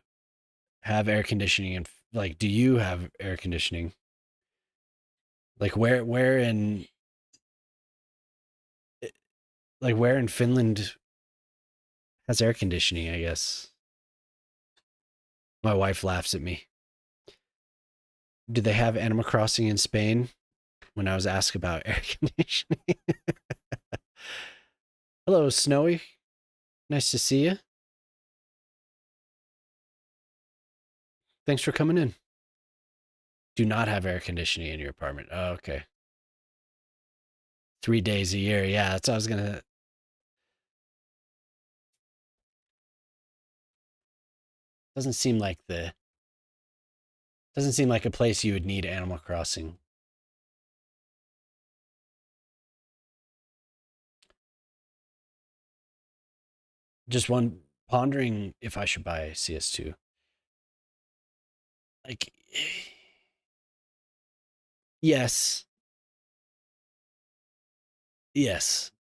have air conditioning and like, do you have air conditioning? Like where in like where in Finland has air conditioning, I guess. My wife laughs at me. Do they have Animal Crossing in Spain? When I was asked about air conditioning. Hello, Snowy. Nice to see you. Thanks for coming in. Do not have air conditioning in your apartment. Oh, okay. 3 days a year. Yeah, that's what I was gonna. Doesn't seem like the. Doesn't seem like a place you would need Animal Crossing. Just one pondering if I should buy CS2. Like, yes, yes.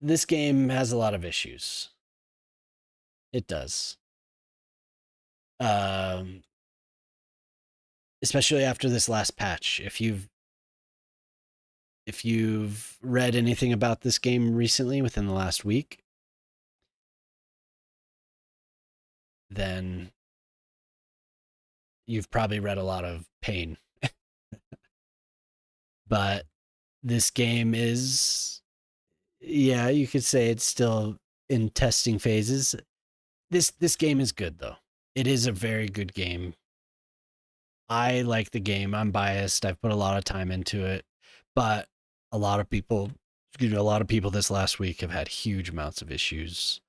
This game has a lot of issues. It does. Um, Especially after this last patch. If you've read anything about this game recently within the last week, then you've probably read a lot of pain. But this game is, yeah, you could say it's still in testing phases. This game is good though. It is a very good game. I like the game. I'm biased. I've put a lot of time into it, but a lot of people, a lot of people this last week have had huge amounts of issues.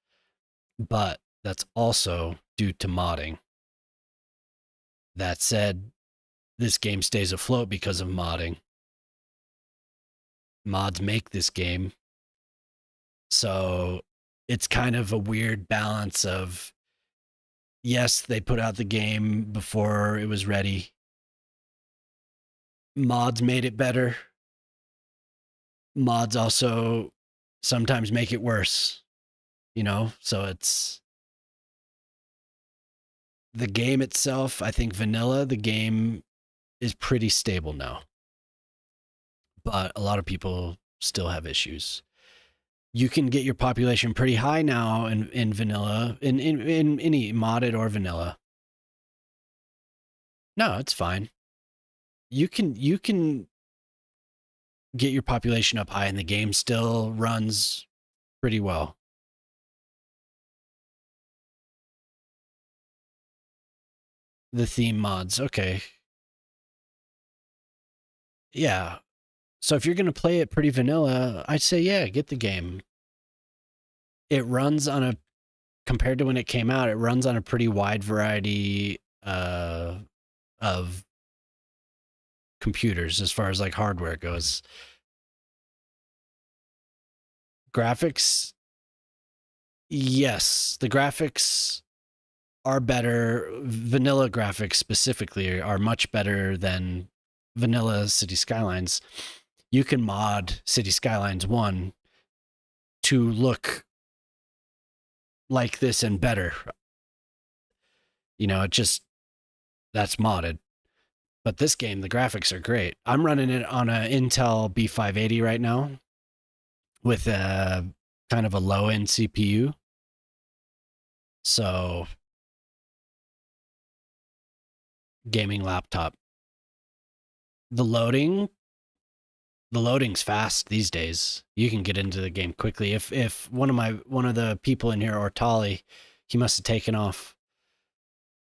But that's also due to modding. That said, this game stays afloat because of modding. Mods make this game. So it's kind of a weird balance of, yes, they put out the game before it was ready. Mods made it better. Mods also sometimes make it worse, So it's the game itself. I think vanilla, the game is pretty stable now, but a lot of people still have issues. You can get your population pretty high now in vanilla, in any modded or vanilla. No, it's fine. you can get your population up high and the game still runs pretty well. The theme mods, okay. Yeah. So if you're going to play it pretty vanilla, I'd say yeah, get the game. It runs on a compared to when it came out, it runs on a pretty wide variety of computers as far as like hardware goes. Graphics, yes, the graphics are better. Vanilla graphics specifically are much better than vanilla City Skylines. You can mod City Skylines 1 to look like this and better. You know, it just that's modded. But this game, the graphics are great. I'm running it on an Intel B580 right now with a kind of a low end CPU. So, gaming laptop. The loading, the loading's fast these days. You can get into the game quickly. If one of the people in here, Ortali, he must have taken off.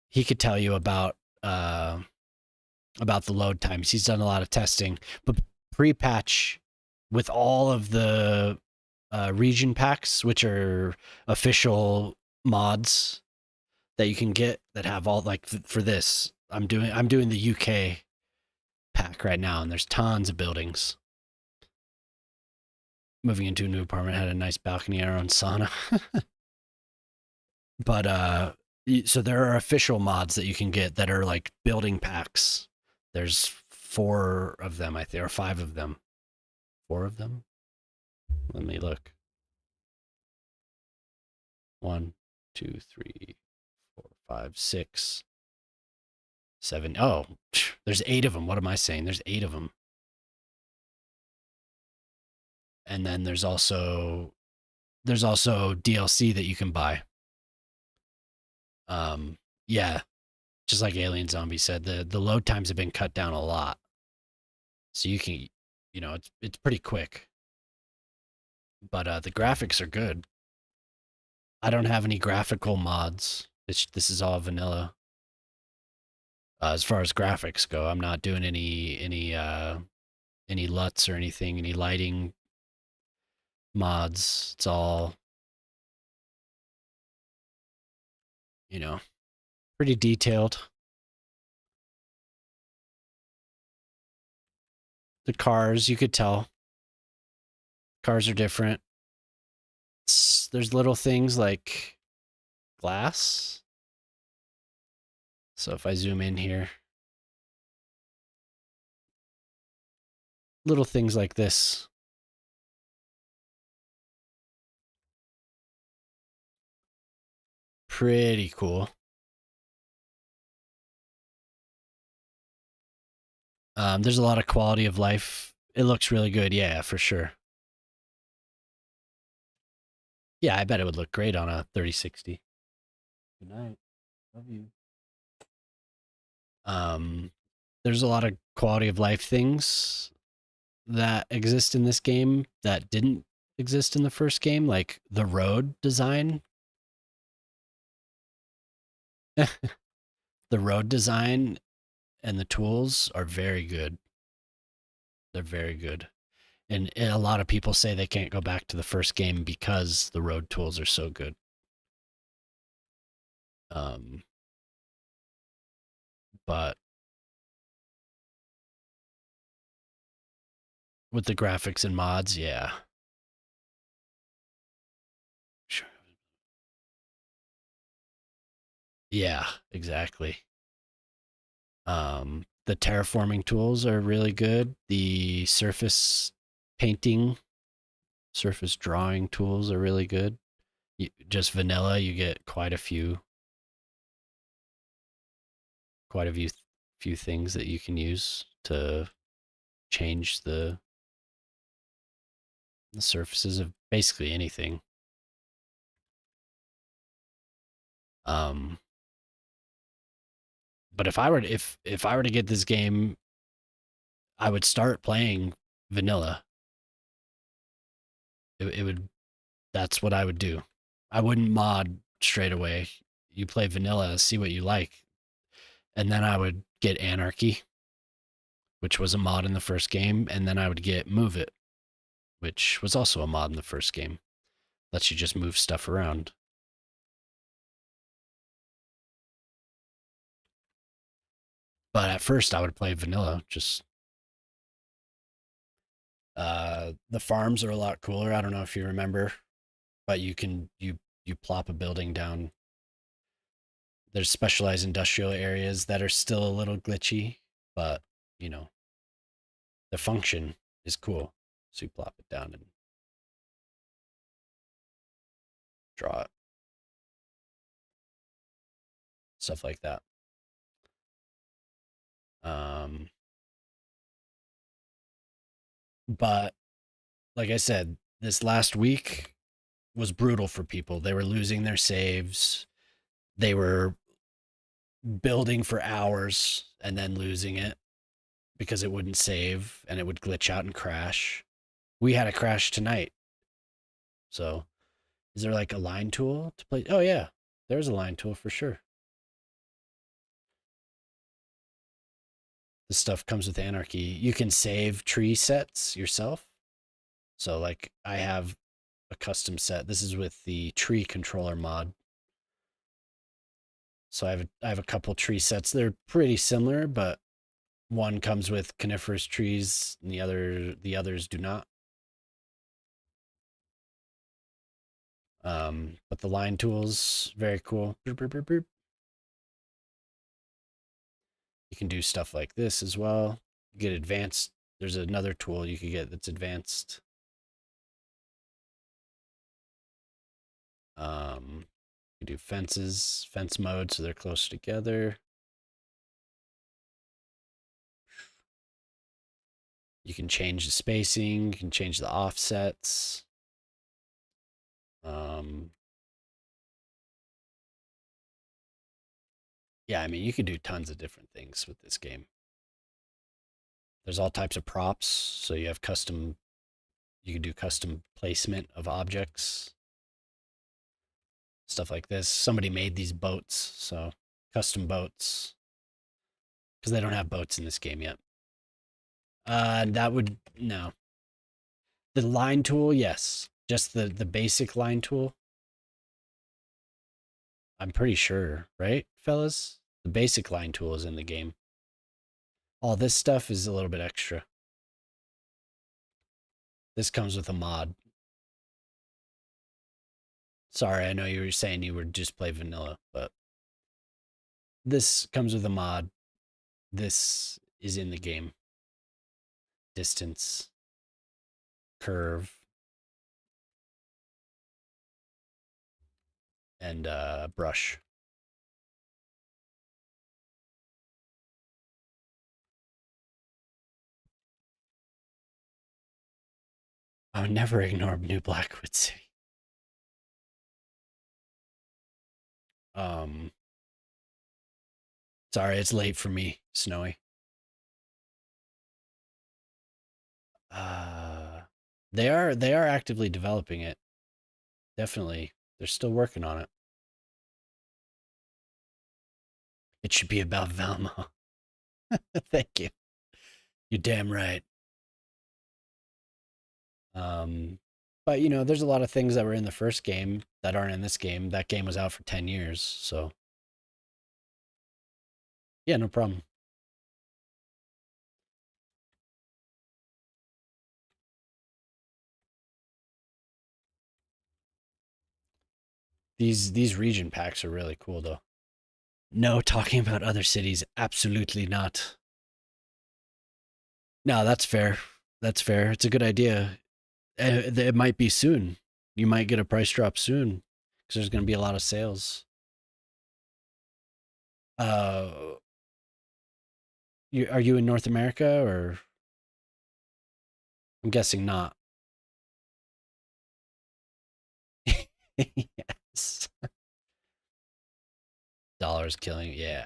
He could tell you about the load times. He's done a lot of testing, but pre-patch with all of the region packs, which are official mods that you can get that have all like for this. I'm doing the UK pack right now, and there's tons of buildings. Moving into a new apartment, had a nice balcony, our own sauna. But so there are official mods that you can get that are like building packs. There's 4 of them, I think, or 5 of them. 4 of them. Let me look. 1, 2, 3, 4, 5, 6, 7. Oh, there's 8 of them. What am I saying? There's 8 of them. And then there's also DLC that you can buy. Yeah, just like Alien Zombie said, the load times have been cut down a lot, so you can, you know, it's pretty quick. But the graphics are good. I don't have any graphical mods. This is all vanilla. As far as graphics go, I'm not doing any LUTs or anything, any lighting mods. It's all, you know, pretty detailed. The cars, you could tell, cars are different. There's little things like glass. So if I zoom in here, little things like this. Pretty cool. There's a lot of quality of life. It looks really good. Yeah, for sure. Yeah, I bet it would look great on a 3060. Good night. Love you. Um, there's a lot of quality of life things that exist in this game that didn't exist in the first game, like the road design. The road design and the tools are very good. They're very good. And a lot of people say they can't go back to the first game because the road tools are so good. Um, but with the graphics and mods, yeah. Sure. Yeah, exactly. The terraforming tools are really good. The surface painting, surface drawing tools are really good. Just vanilla, you get quite a few things that you can use to change the surfaces of basically anything. Um, but if I were to get this game I would start playing vanilla. It would that's what I would do. I wouldn't mod straight away. You play vanilla, see what you like, and then I would get Anarchy, which was a mod in the first game, and then I would get Move It, which was also a mod in the first game. Lets you just move stuff around. But at first I would play vanilla, just the farms are a lot cooler. I don't know if you remember, but you plop a building down. There's specialized industrial areas that are still a little glitchy, but you know, the function is cool. So you plop it down and draw it. Stuff like that. Um, but like I said, this last week was brutal for people. They were losing their saves. They were building for hours and then losing it because it wouldn't save and it would glitch out and crash. We had a crash tonight. So, is there like a line tool to play? Oh, yeah, there's a line tool for sure. This stuff comes with Anarchy. You can save tree sets yourself. So, like, I have a custom set. This is with the tree controller mod. So I have a couple tree sets. They're pretty similar, but one comes with coniferous trees and the others do not. But the line tools, very cool. Burp, burp, burp, burp. You can do stuff like this as well. You get advanced. There's another tool you could get that's advanced. You do fences, fence mode, so they're close together. You can change the spacing. You can change the offsets. Um, yeah, I mean, you can do tons of different things with this game. There's all types of props, so you have custom. You can do custom placement of objects, stuff like this. Somebody made these boats, so custom boats, because they don't have boats in this game yet. That would no. The line tool, yes, just the basic line tool. I'm pretty sure, right, fellas? The basic line tool is in the game. All this stuff is a little bit extra. This comes with a mod. Sorry, I know you were saying you would just play vanilla, but this comes with a mod. This is in the game. Distance, curve, and brush. I would never ignore New Blackwood City. Um, Sorry, it's late for me, Snowy. Uh, they are actively developing it. Definitely, they're still working on it. It should be about Valmo. Thank you. You're damn right. Um, but you know, there's a lot of things that were in the first game that aren't in this game. That game was out for 10 years, so yeah, no problem. These region packs are really cool though. No, talking about other cities, absolutely not. No, that's fair. That's fair. It's a good idea. It might be soon. You might get a price drop soon because there's going to be a lot of sales. Uh, are you in North America or? I'm guessing not. Yes. Dollars killing. Yeah.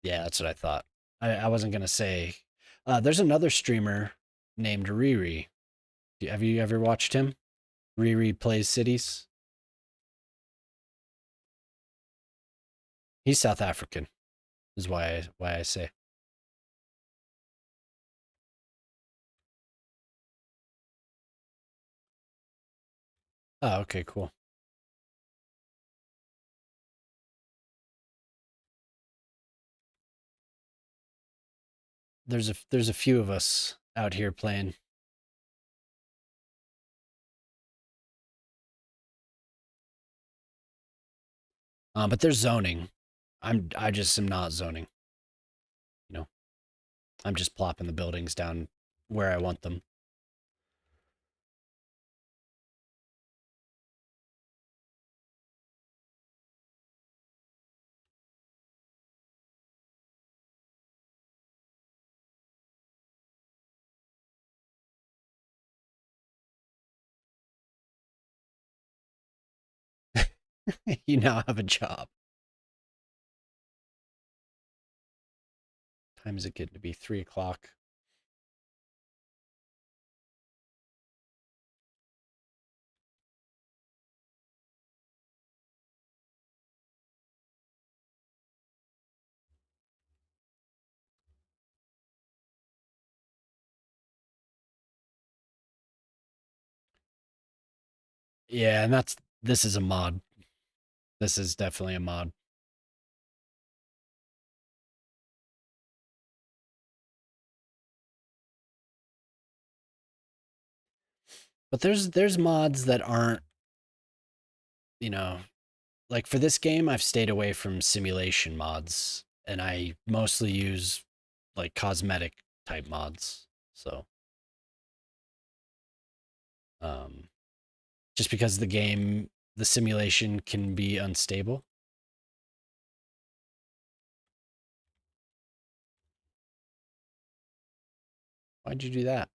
Yeah, that's what I thought. I wasn't gonna say. There's another streamer named Riri. Have you ever watched him? Riri plays cities. He's South African, is why I say. Oh, okay, cool. There's a few of us out here playing. But there's zoning. I just am not zoning. You know, I'm just plopping the buildings down where I want them. You now have a job. Time is it getting to be 3 o'clock? Yeah, and this is a mod. This is definitely a mod. But there's mods that aren't, you know, like for this game I've stayed away from simulation mods and I mostly use like cosmetic type mods. So, um just because the simulation can be unstable. Why'd you do that?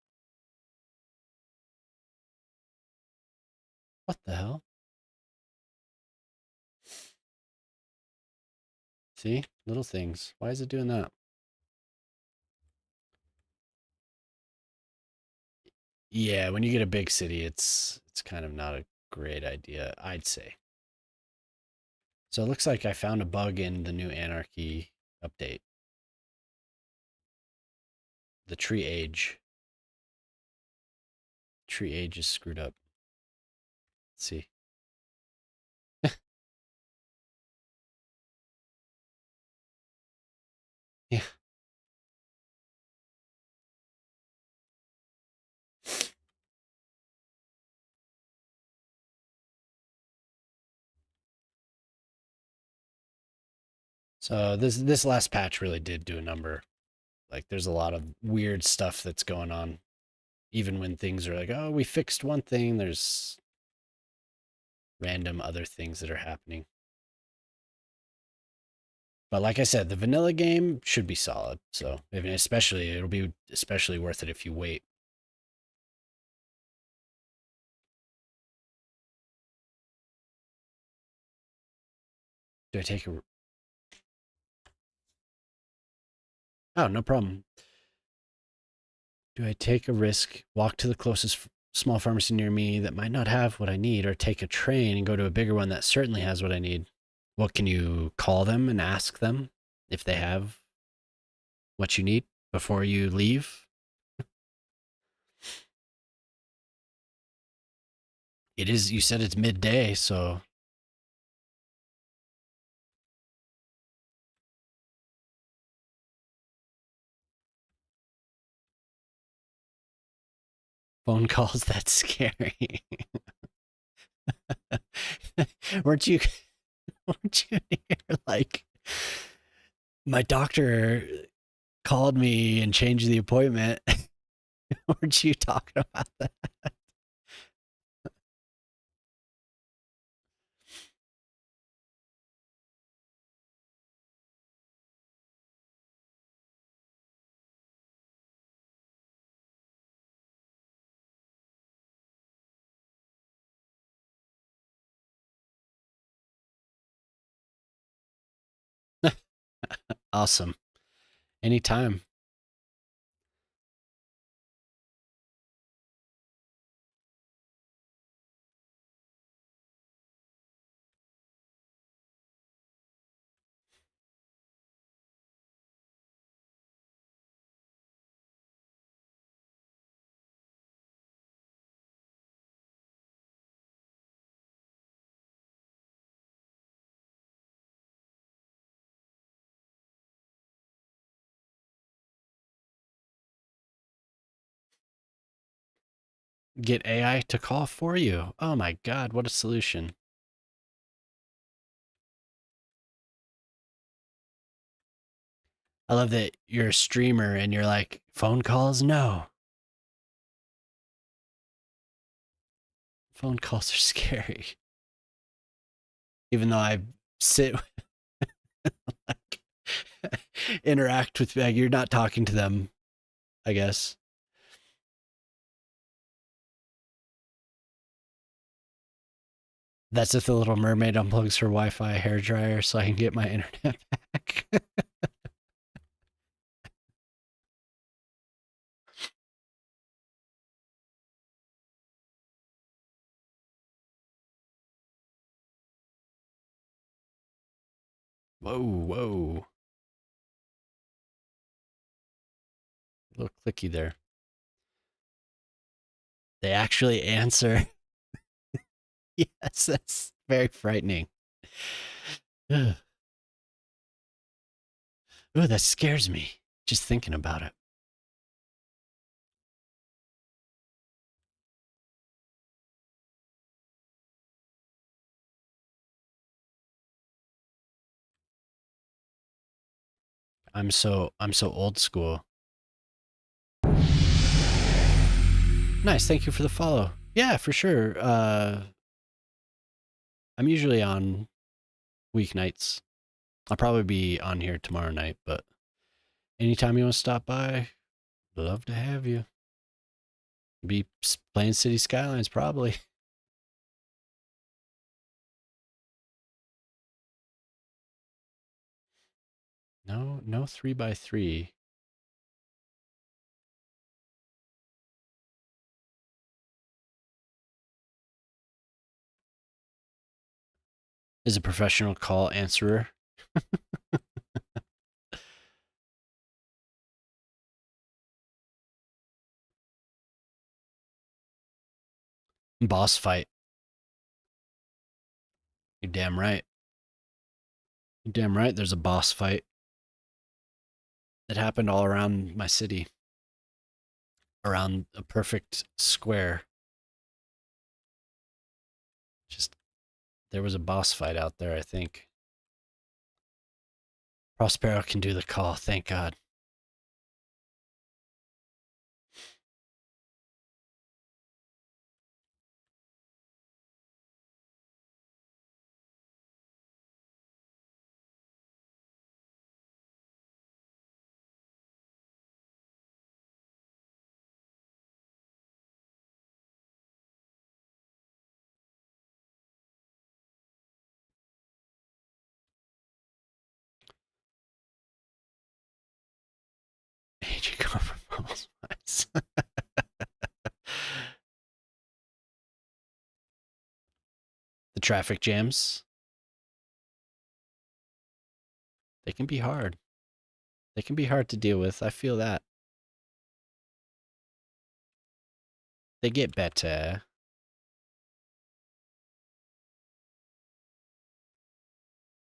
What the hell? See? Little things. Why is it doing that? Yeah, when you get a big city, it's kind of not a great idea, I'd say. So it looks like I found a bug in the new Anarchy update. The tree age. Tree age is screwed up. Let's see. Yeah. So this last patch really did do a number. Like there's a lot of weird stuff that's going on. Even when things are like, oh, we fixed one thing, there's random other things that are happening. But like I said, the vanilla game should be solid. So I mean, it'll be especially worth it if you wait. Do I take a? Oh, no problem. Do I take a risk, walk to the closest small pharmacy near me that might not have what I need, or take a train and go to a bigger one that certainly has what I need? What can you call them and ask them if they have what you need before you leave? It is, you said it's midday, so phone calls, that's scary. weren't you weren't you near like my doctor called me and changed the appointment? weren't you talking about that? Awesome. Anytime. Get AI to call for you. Oh my God, what a solution. I love that you're a streamer and you're like, phone calls? No. Phone calls are scary. Even though I sit like interact with like, you're not talking to them, I guess. That's if the little mermaid unplugs her Wi-Fi hairdryer so I can get my internet back. Whoa, whoa. A little clicky there. They actually answer. Yes, that's very frightening. Ugh. Ooh, that scares me just thinking about it. I'm so old school. Nice, thank you for the follow. Yeah, for sure. I'm usually on weeknights. I'll probably be on here tomorrow night, but anytime you want to stop by, love to have you. Be playing City Skylines probably. No, no 3x3. Is a professional call answerer. Boss fight. You're damn right. You're damn right there's a boss fight. It happened all around my city. Around a perfect square. Just there was a boss fight out there, I think. Prospero can do the call, thank God. Agent Cover Mice. The traffic jams, they can be hard. They can be hard to deal with. I feel that. They get better.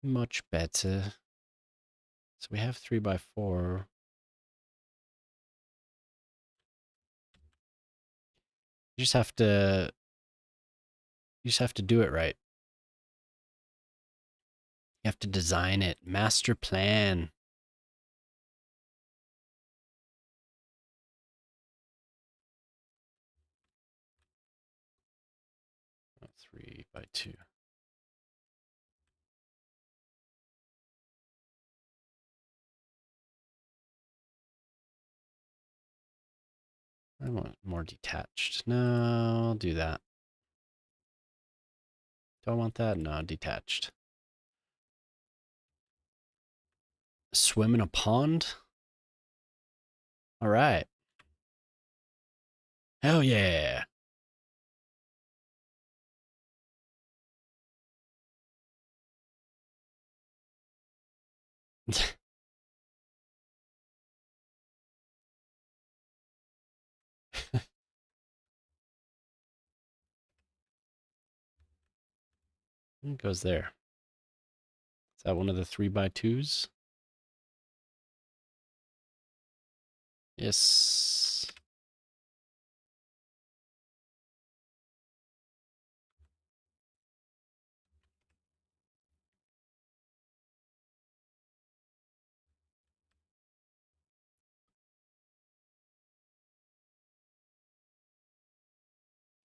Much better. So we have 3x4. You just have to do it right. You have to design it. Master plan. Oh, 3x2. I want more detached. No, I'll do that. Do I want that? No, detached. Swim in a pond? All right. Hell yeah. It goes there. Is that one of the 3x2s? Yes.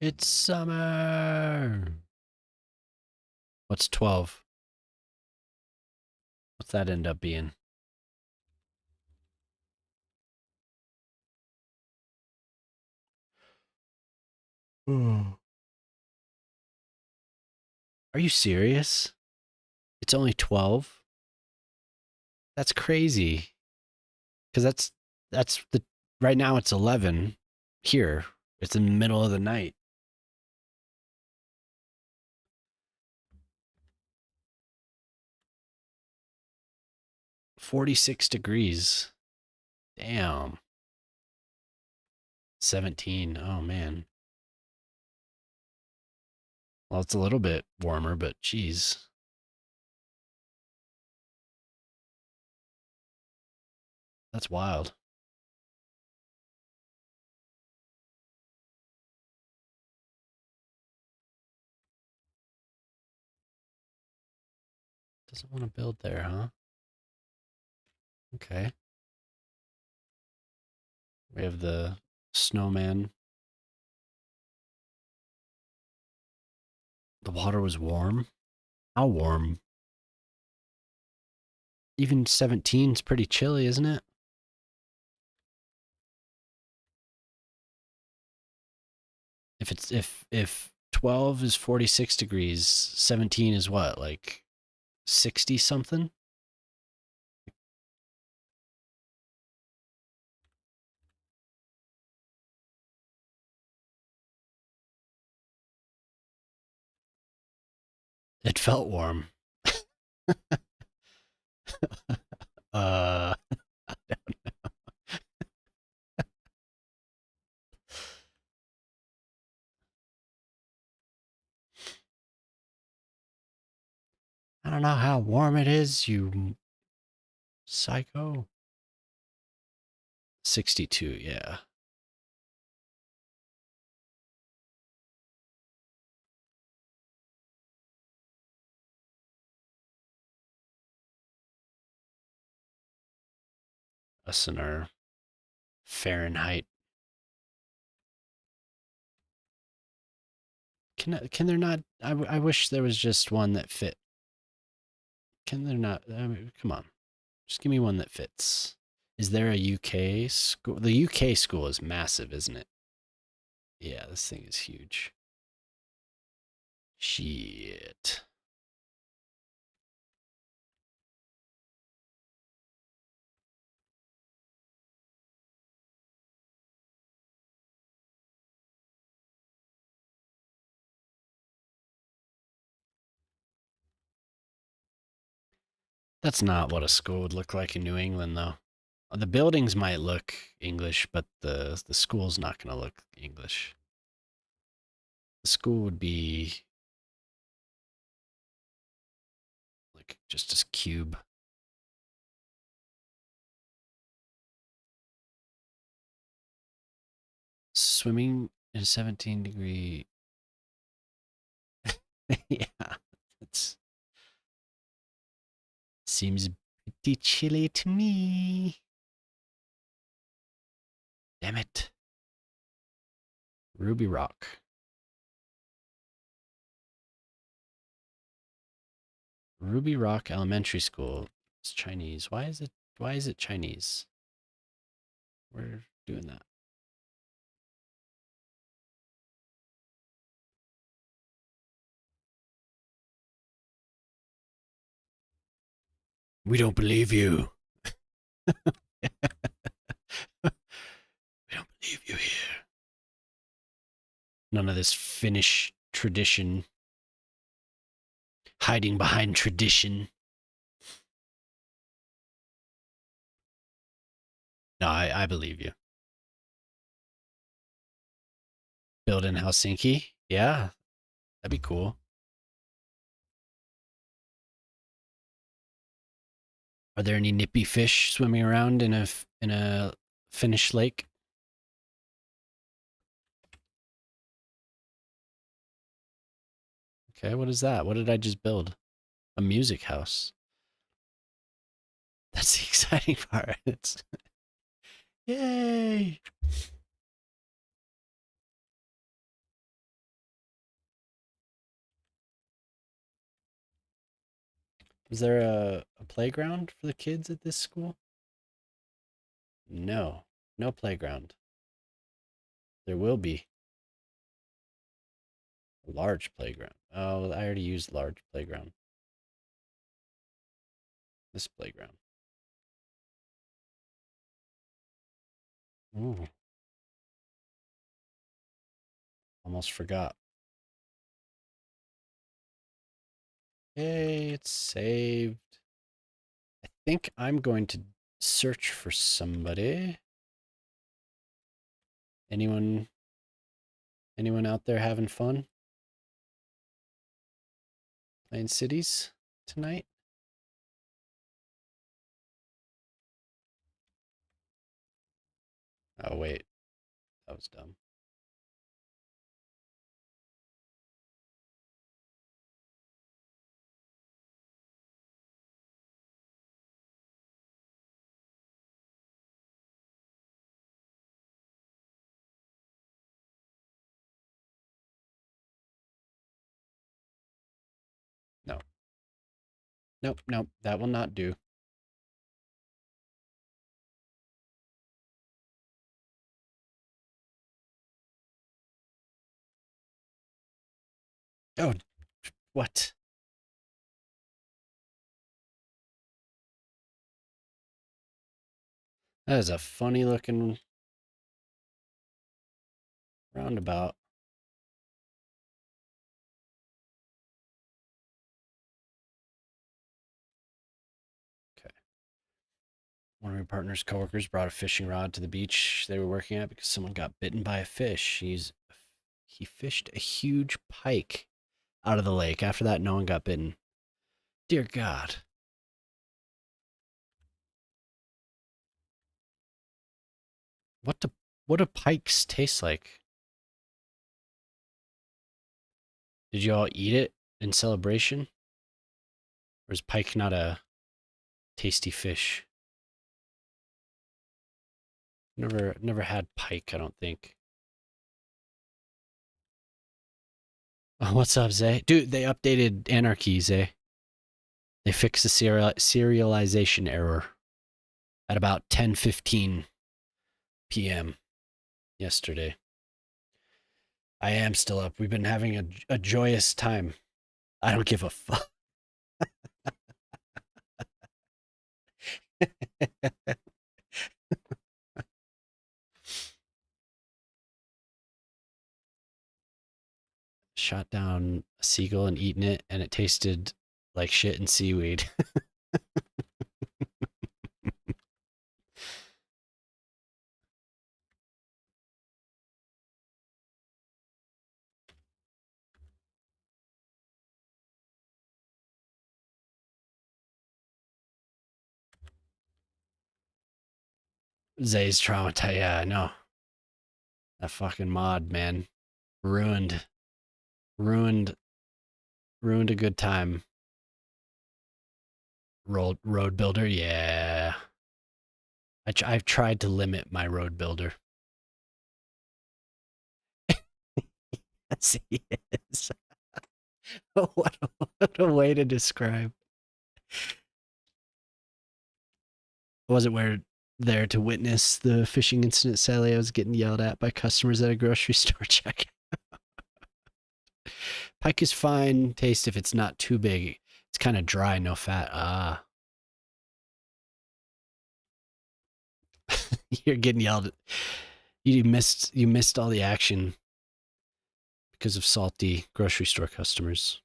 It's summer. What's 12? What's that end up being? Are you serious? It's only 12? That's crazy. Cuz that's the right now it's 11 here. It's in the middle of the night. 46 degrees. Damn. 17. Oh man. Well, it's a little bit warmer, but geez. That's wild. Doesn't want to build there, huh? Okay. We have the snowman. The water was warm. How warm? Even 17 is pretty chilly, isn't it? If 12 is 46 degrees, 17 is what? Like 60 something? It felt warm. uh I don't know how warm it is, you psycho. 62, yeah. Us in our Fahrenheit. Can there not I wish there was just one that fit. Can there not I mean, come on. Just give me one that fits. Is there a UK school? The UK school is massive, isn't it? Yeah, this thing is huge. Shit. That's not what a school would look like in New England, though. The buildings might look English, but the school's not going to look English. The school would be like just a cube. Swimming in a 17-degree. Yeah, it seems pretty chilly to me. Damn it. Ruby Rock. Ruby Rock Elementary School. It's Chinese. Why is it Chinese? We're doing that. We don't believe you. We don't believe you here. None of this Finnish tradition. Hiding behind tradition. No, I believe you. Build in Helsinki? Yeah, that'd be cool. Are there any nippy fish swimming around in a Finnish lake? Okay, what is that? What did I just build? A music house. That's the exciting part. It's yay! Is there a playground for the kids at this school? No, no playground. There will be a large playground. Oh, I already used large playground. This playground. Ooh, almost forgot. Hey, it's saved. I think I'm going to search for somebody. Anyone out there having fun playing Cities tonight? Oh wait, that was dumb. No. Nope, nope, that will not do. Oh, what? That is a funny looking roundabout. Okay. One of my partner's coworkers brought a fishing rod to the beach they were working at because someone got bitten by a fish. He fished a huge pike out of the lake. After that, no one got bitten. Dear God. What do pikes taste like? Did you all eat it in celebration? Or is pike not a tasty fish? Never had pike, I don't think. Oh, what's up, Zay? Dude, they updated Anarchy, Zay. They fixed the serialization error at about 10:15 p.m. yesterday. I am still up. We've been having a joyous time. I don't give a fuck. Shot down a seagull and eaten it, and it tasted like shit and seaweed. Zay's traumatized. Yeah, I know. That fucking mod, man. Ruined, ruined, ruined a good time. Road builder, yeah. I've tried to limit my road builder. Yes, he is. what a way to describe. Wasn't where there to witness the fishing incident. Sadly, I was getting yelled at by customers at a grocery store check. Pike is fine taste if it's not too big. It's kind of dry, no fat. Ah. You're getting yelled at. You missed all the action because of salty grocery store customers.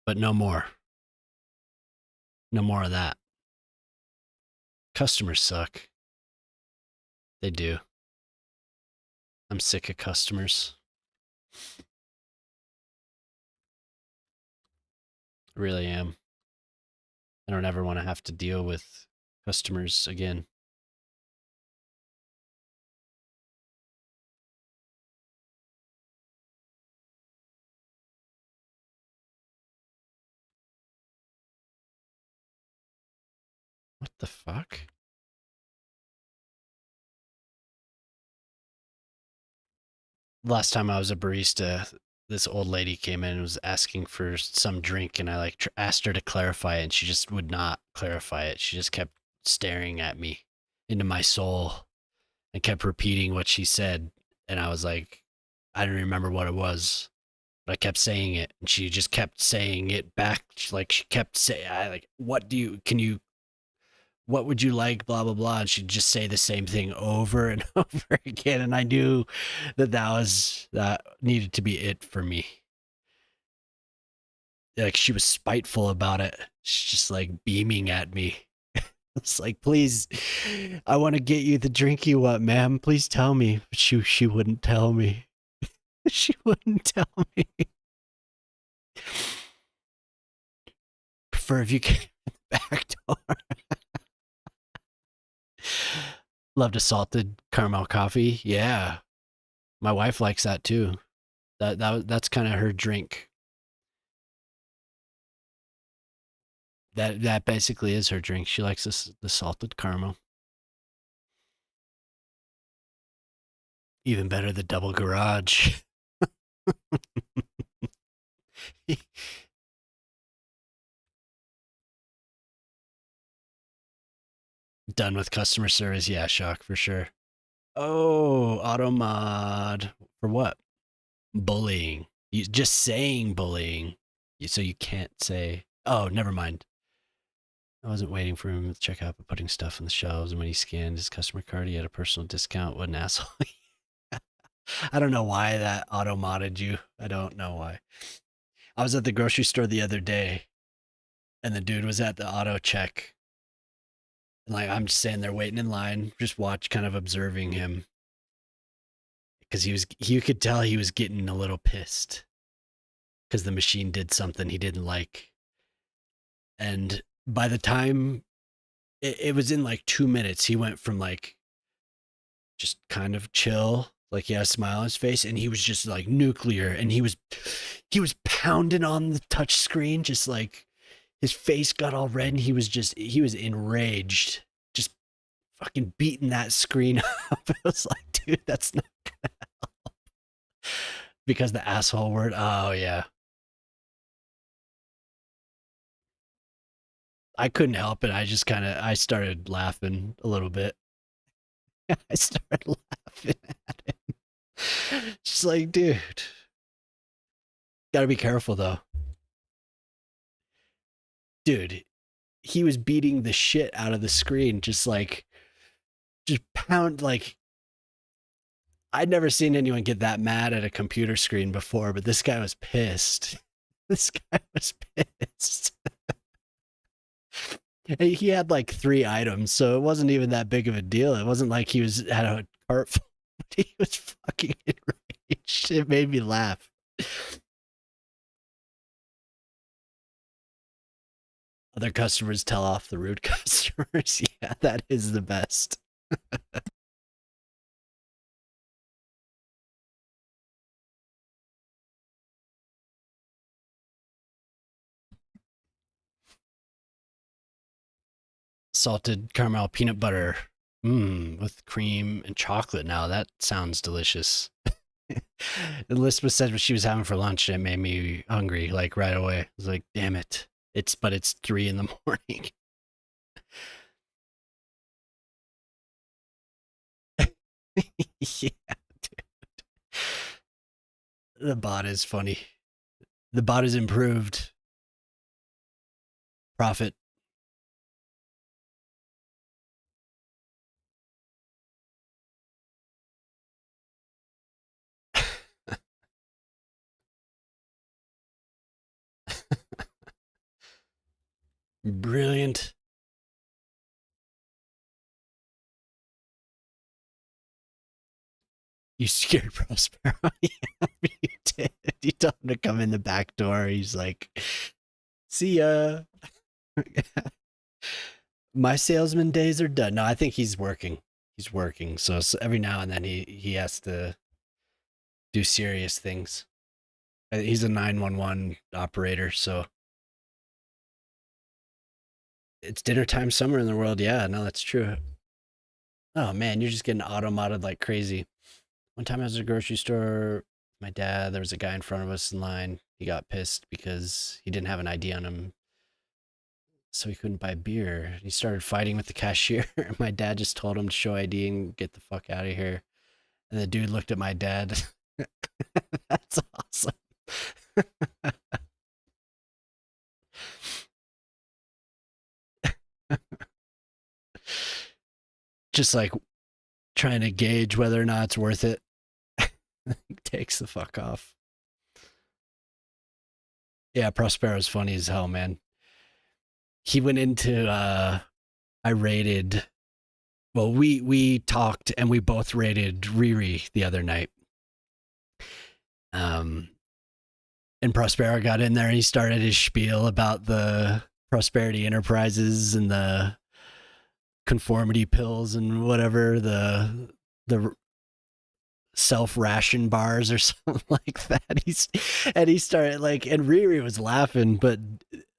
But no more. No more of that. Customers suck. They do. I'm sick of customers. I really am. I don't ever want to have to deal with customers again. What the fuck? Last time I was a barista, this old lady came in and was asking for some drink, and I like asked her to clarify it, and she just would not clarify it. She just kept staring at me into my soul and kept repeating what she said, and I was like, I didn't remember what it was, but I kept saying it, and she just kept saying it back. Like she kept saying, "I like, what would you like, blah blah blah," and she'd just say the same thing over and over again, and I knew that needed to be it for me. Like she was spiteful about it. She's just like beaming at me. It's like, please, I want to get you the drink you want, ma'am. Please tell me. But she wouldn't tell me. She wouldn't tell me. Prefer if you came in the back door. Loved a salted caramel coffee. Yeah, my wife likes that too. That's kind of her drink. That basically is her drink. She likes the salted caramel. Even better, the double garage. Done with customer service. Yeah, shock for sure. Oh, auto mod for what? Bullying. You just saying bullying. So you can't say. Oh, never mind. I wasn't waiting for him to check out, but putting stuff on the shelves, and when he scanned his customer card, he had a personal discount. What an asshole. I don't know why that auto modded you. I don't know why. I was at the grocery store the other day, and the dude was at the auto check. And like I'm just standing there waiting in line, just kind of observing him. Because you could tell he was getting a little pissed. Because the machine did something he didn't like. And by the time it was in like 2 minutes, he went from like just kind of chill, like he had a smile on his face, and he was just like nuclear, and he was pounding on the touch screen, just like his face got all red, and he was enraged, just fucking beating that screen up. I was like, dude, that's not gonna help. Because the asshole word. Oh yeah. I couldn't help it. I started laughing a little bit. I started laughing at him. Just like, dude, gotta be careful though. Dude, he was beating the shit out of the screen, just pound. Like, I'd never seen anyone get that mad at a computer screen before, but this guy was pissed. This guy was pissed. He had like 3 items, so it wasn't even that big of a deal. It wasn't like he had a cart full. He was fucking enraged. It made me laugh. Other customers tell off the rude customers. Yeah, that is the best. Salted caramel peanut butter. With cream and chocolate. Now that sounds delicious. Elizabeth said what she was having for lunch, and it made me hungry like right away. I was like, damn it. But it's 3 in the morning. Yeah, dude. The bot is funny. The bot is improved. Profit. Brilliant. You scared Prospero. Yeah, you did. You told him to come in the back door. He's like, see ya. My salesman days are done. No, I think he's working. He's working. So every now and then he has to do serious things. He's a 911 operator, so it's dinner time somewhere in the world. Yeah, no, that's true. Oh man, you're just getting auto-modded like crazy. One time I was at a grocery store, my dad, there was a guy in front of us in line. He got pissed because he didn't have an ID on him, so he couldn't buy beer. He started fighting with the cashier. My dad just told him to show ID and get the fuck out of here. And the dude looked at my dad. That's awesome. Just like trying to gauge whether or not it's worth it. Takes the fuck off. Yeah, Prospero's funny as hell, man. He went into I rated, well, we talked and we both rated Riri the other night. And Prospero got in there and he started his spiel about the Prosperity Enterprises and the conformity pills and whatever, the self-ration bars or something like that. He started like, and Riri was laughing, but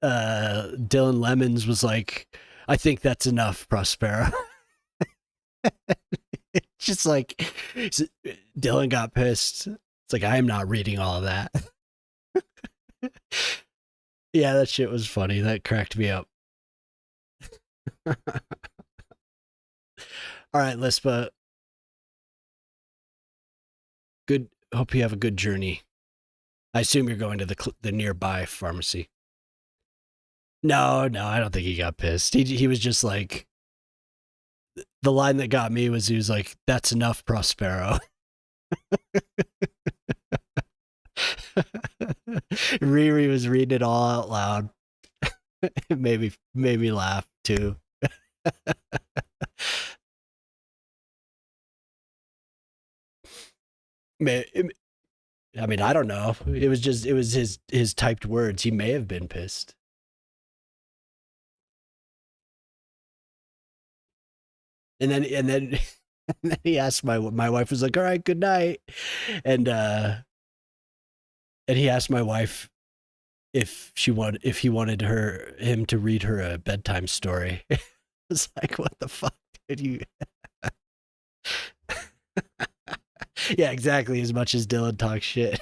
Dylan Lemons was like, I think that's enough, Prospero. It's just like Dylan got pissed. It's like, I am not reading all of that. Yeah, that shit was funny. That cracked me up. All right, Lispa. Good. Hope you have a good journey. I assume you're going to the nearby pharmacy. No, I don't think he got pissed. He was just like, the line that got me was he was like, "That's enough, Prospero." Riri was reading it all out loud. It made me laugh too. I mean, I don't know. It was his typed words. He may have been pissed. And then and then and then he asked my wife was like, "All right, good night," and he asked my wife if he wanted him to read her a bedtime story. I was like, "What the fuck did you?" Yeah, exactly. As much as Dylan talks shit.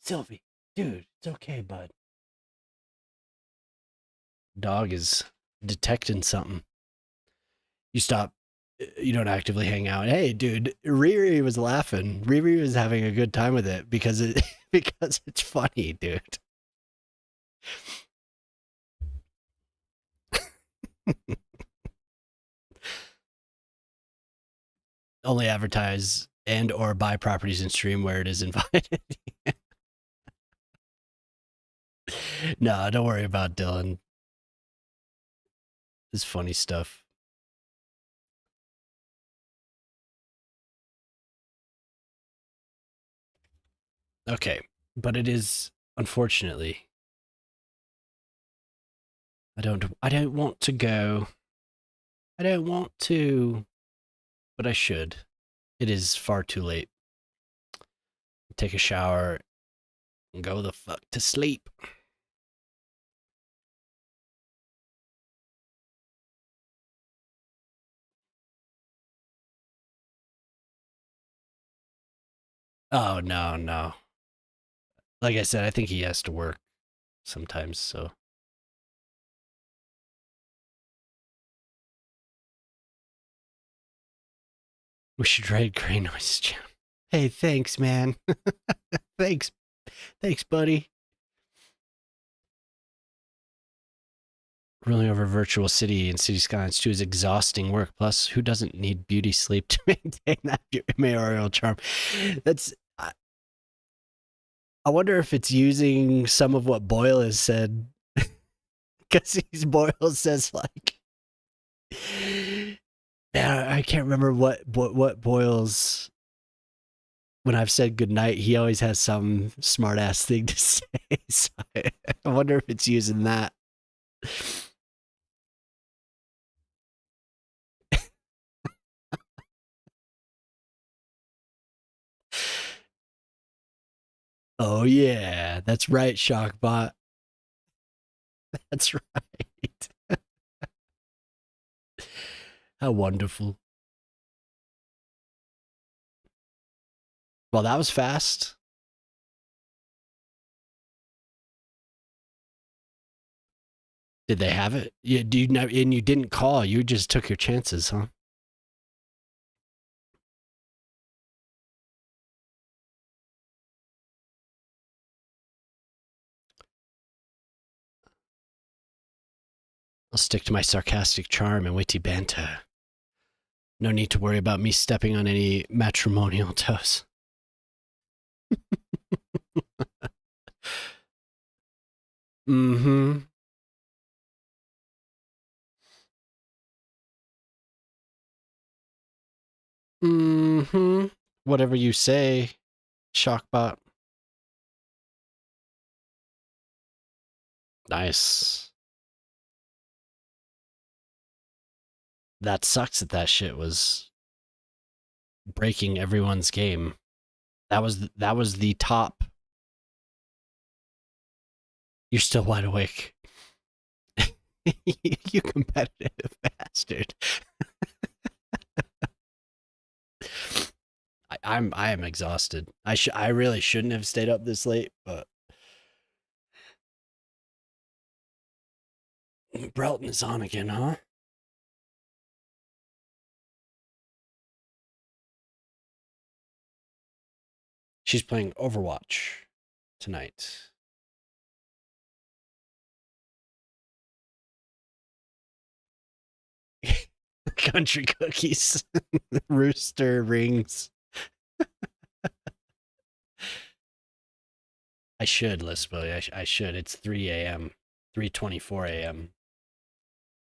Sylvie, dude, it's okay, bud. Dog is detecting something. You stop. You don't actively hang out. Hey, dude, Riri was laughing. Riri was having a good time with it because because it's funny, dude. Only advertise and or buy properties in stream where it is invited. No, don't worry about Dylan. It's funny stuff. Okay, but it is unfortunately. I don't want to go. I don't want to, but I should. It is far too late. Take a shower and go the fuck to sleep. Oh no. Like I said, I think he has to work sometimes, so we should trade Gray Noise Jam. Hey, thanks, man. thanks, buddy. ruling over virtual city and City Skylines 2 is exhausting work. Plus, who doesn't need beauty sleep to maintain that mayoral charm? That's. I wonder if it's using some of what Boyle has said, because Boyle says like, yeah, I can't remember what Boyle's. When I've said goodnight, he always has some smart ass thing to say. So I wonder if it's using that. Oh yeah, that's right, Shockbot. That's right. How wonderful. Well, that was fast. Did they have it? Yeah, do you know, and you didn't call. You just took your chances, huh? I'll stick to my sarcastic charm and witty banter. No need to worry about me stepping on any matrimonial toes. Mm-hmm. Mm-hmm. Whatever you say, Shockbot. Nice. That sucks that that shit was breaking everyone's game. That was the top. You're still wide awake. You competitive bastard. I am exhausted. I really shouldn't have stayed up this late, but Brelton is on again, huh? She's playing Overwatch tonight. Country cookies, rooster rings. I should, Lispo. I should. It's 3 a.m., 3:24 a.m.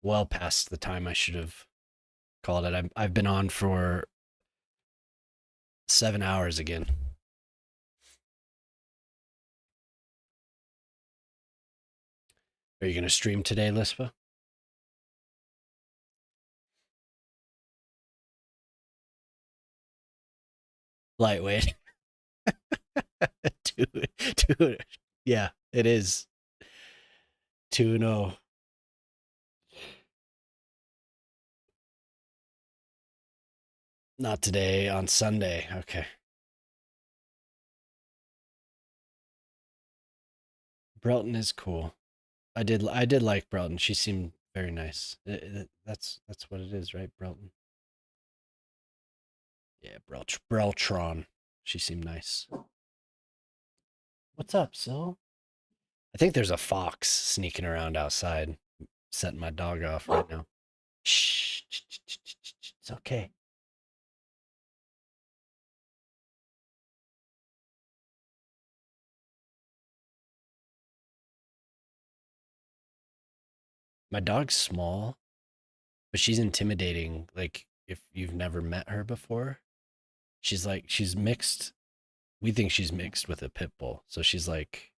Well past the time I should have called it. I've been on for 7 hours again. Are you gonna stream today, Lispa? Lightweight. two, yeah, it is 2-0. Not today, on Sunday. Okay. Brelton is cool. I did like Brelton. She seemed very nice. That's what it is, right, Brelton? Yeah, Breltron. She seemed nice. What's up, Sil? I think there's a fox sneaking around outside, setting my dog off right now. Shh, it's okay. My dog's small, but she's intimidating. Like if you've never met her before, she's mixed. We think she's mixed with a pit bull, so she's like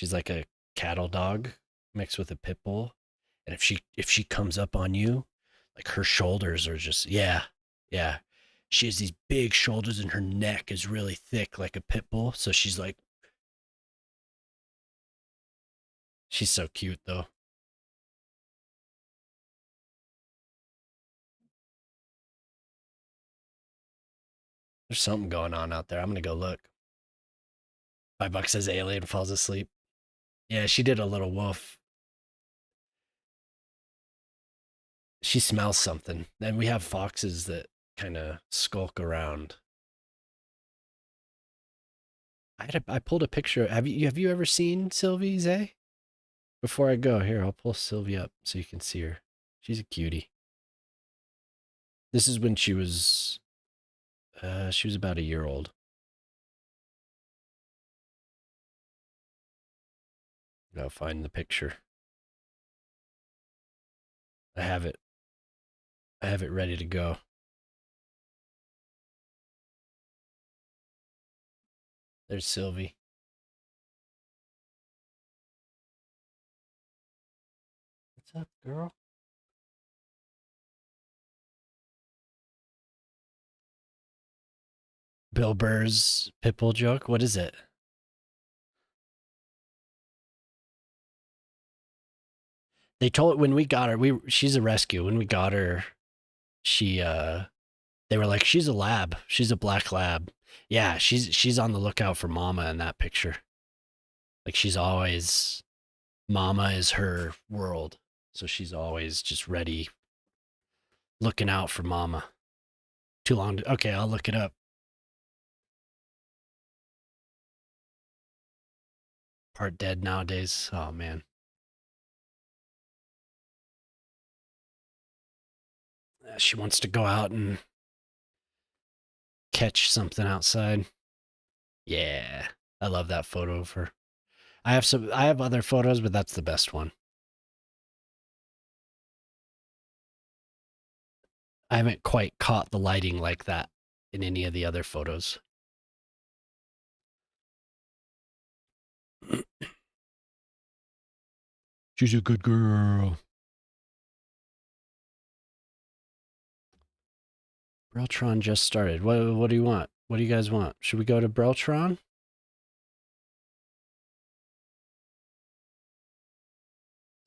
a cattle dog mixed with a pit bull. And if she comes up on you, like her shoulders are just yeah. She has these big shoulders and her neck is really thick like a pit bull. So she's so cute though. There's something going on out there. I'm gonna go look. $5 says alien falls asleep. Yeah, she did a little woof. She smells something. And we have foxes that kind of skulk around. I pulled a picture. Have you ever seen Sylvie Zay? Before I go, here, I'll pull Sylvie up so you can see her. She's a cutie. This is when she was about a year old. Gotta find the picture. I have it. I have it ready to go. There's Sylvie. What's up, girl? Bill Burr's Pitbull joke. What is it? They told when we got her, she's a rescue. When we got her, she they were like, she's a lab. She's a black lab. Yeah, she's on the lookout for Mama in that picture. Like she's always Mama is her world. So she's always just ready, looking out for Mama. Too long to okay, I'll look it up. Part dead nowadays. Oh man. She wants to go out and catch something outside. Yeah. I love that photo of her. I have other photos, but that's the best one. I haven't quite caught the lighting like that in any of the other photos. She's a good girl. Breltron just started. What do you want? What do you guys want? Should we go to Breltron?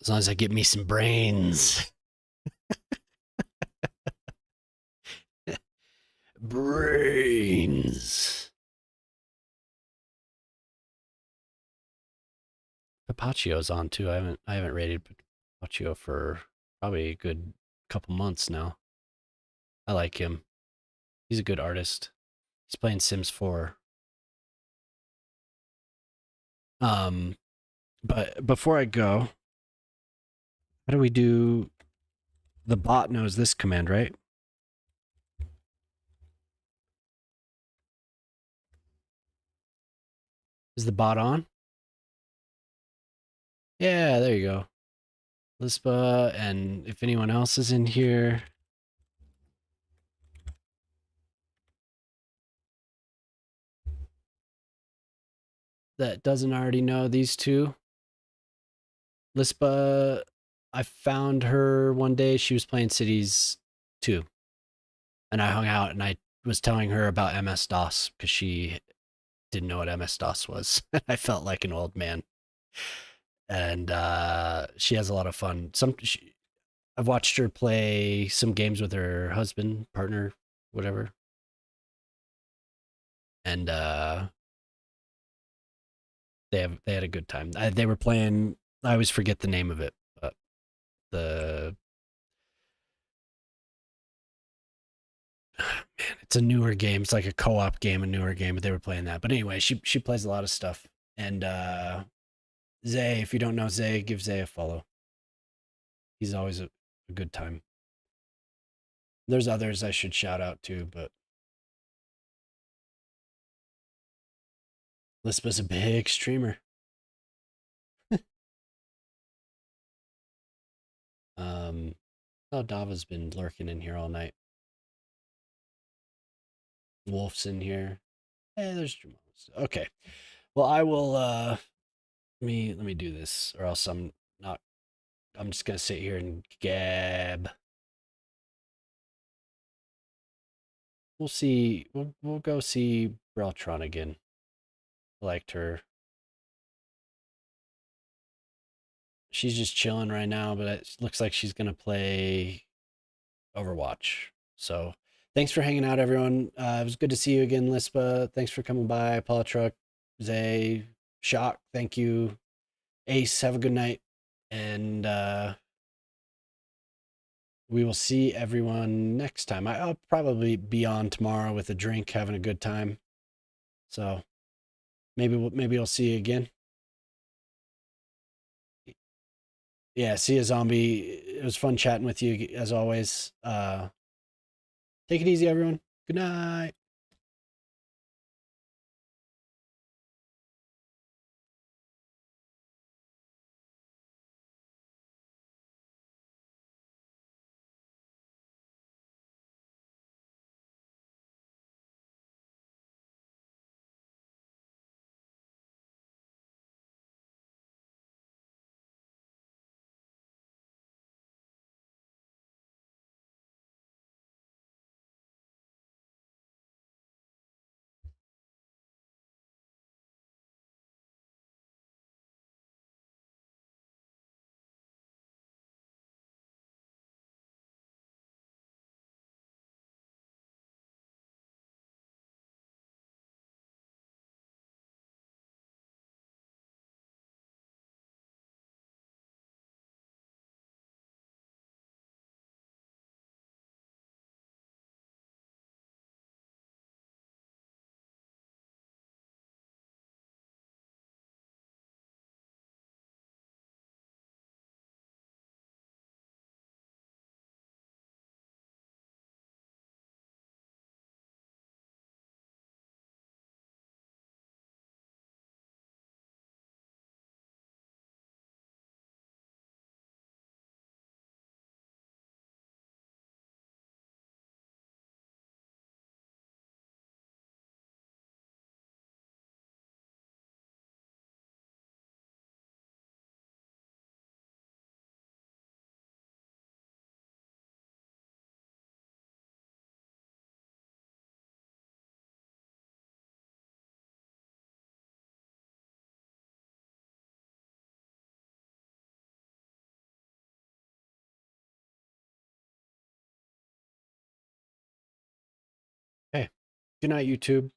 As long as I get me some brains. Brains. Papacio's on too. I haven't rated Papacio for probably a good couple months now. I like him. He's a good artist. He's playing Sims 4. But before I go, how do we do? The bot knows this command, right? Is the bot on? Yeah, there you go. Lispa, and if anyone else is in here. That doesn't already know these two. Lispa, I found her one day. She was playing Cities 2. And I hung out and I was telling her about MS-DOS because she didn't know what MS-DOS was. I felt like an old man. And she has a lot of fun. I've watched her play some games with her husband, partner, whatever. And they had a good time. They were playing. I always forget the name of it, but the man, it's a newer game. It's like a co-op game, a newer game, but they were playing that. But anyway, she plays a lot of stuff. And Zay, if you don't know Zay, give Zay a follow. He's always a good time. There's others I should shout out too, but Lispa's a big streamer. Oh, Dava's been lurking in here all night. Wolf's in here. Hey, there's Jamal. Okay. Well, I will let me do this, or else I'm not. I'm just gonna sit here and gab. We'll see. We'll go see Breltron again. I liked her. She's just chilling right now, but it looks like she's gonna play Overwatch. So thanks for hanging out, everyone. It was good to see you again, Lispa. Thanks for coming by, Paula Truck, Zay, Shock. Thank you, Ace. Have a good night, and we will see everyone next time. I'll probably be on tomorrow with a drink, having a good time. So maybe I'll see you again. Yeah, see ya, zombie. It was fun chatting with you as always. Take it easy, everyone. Good night. Hey, good night, YouTube.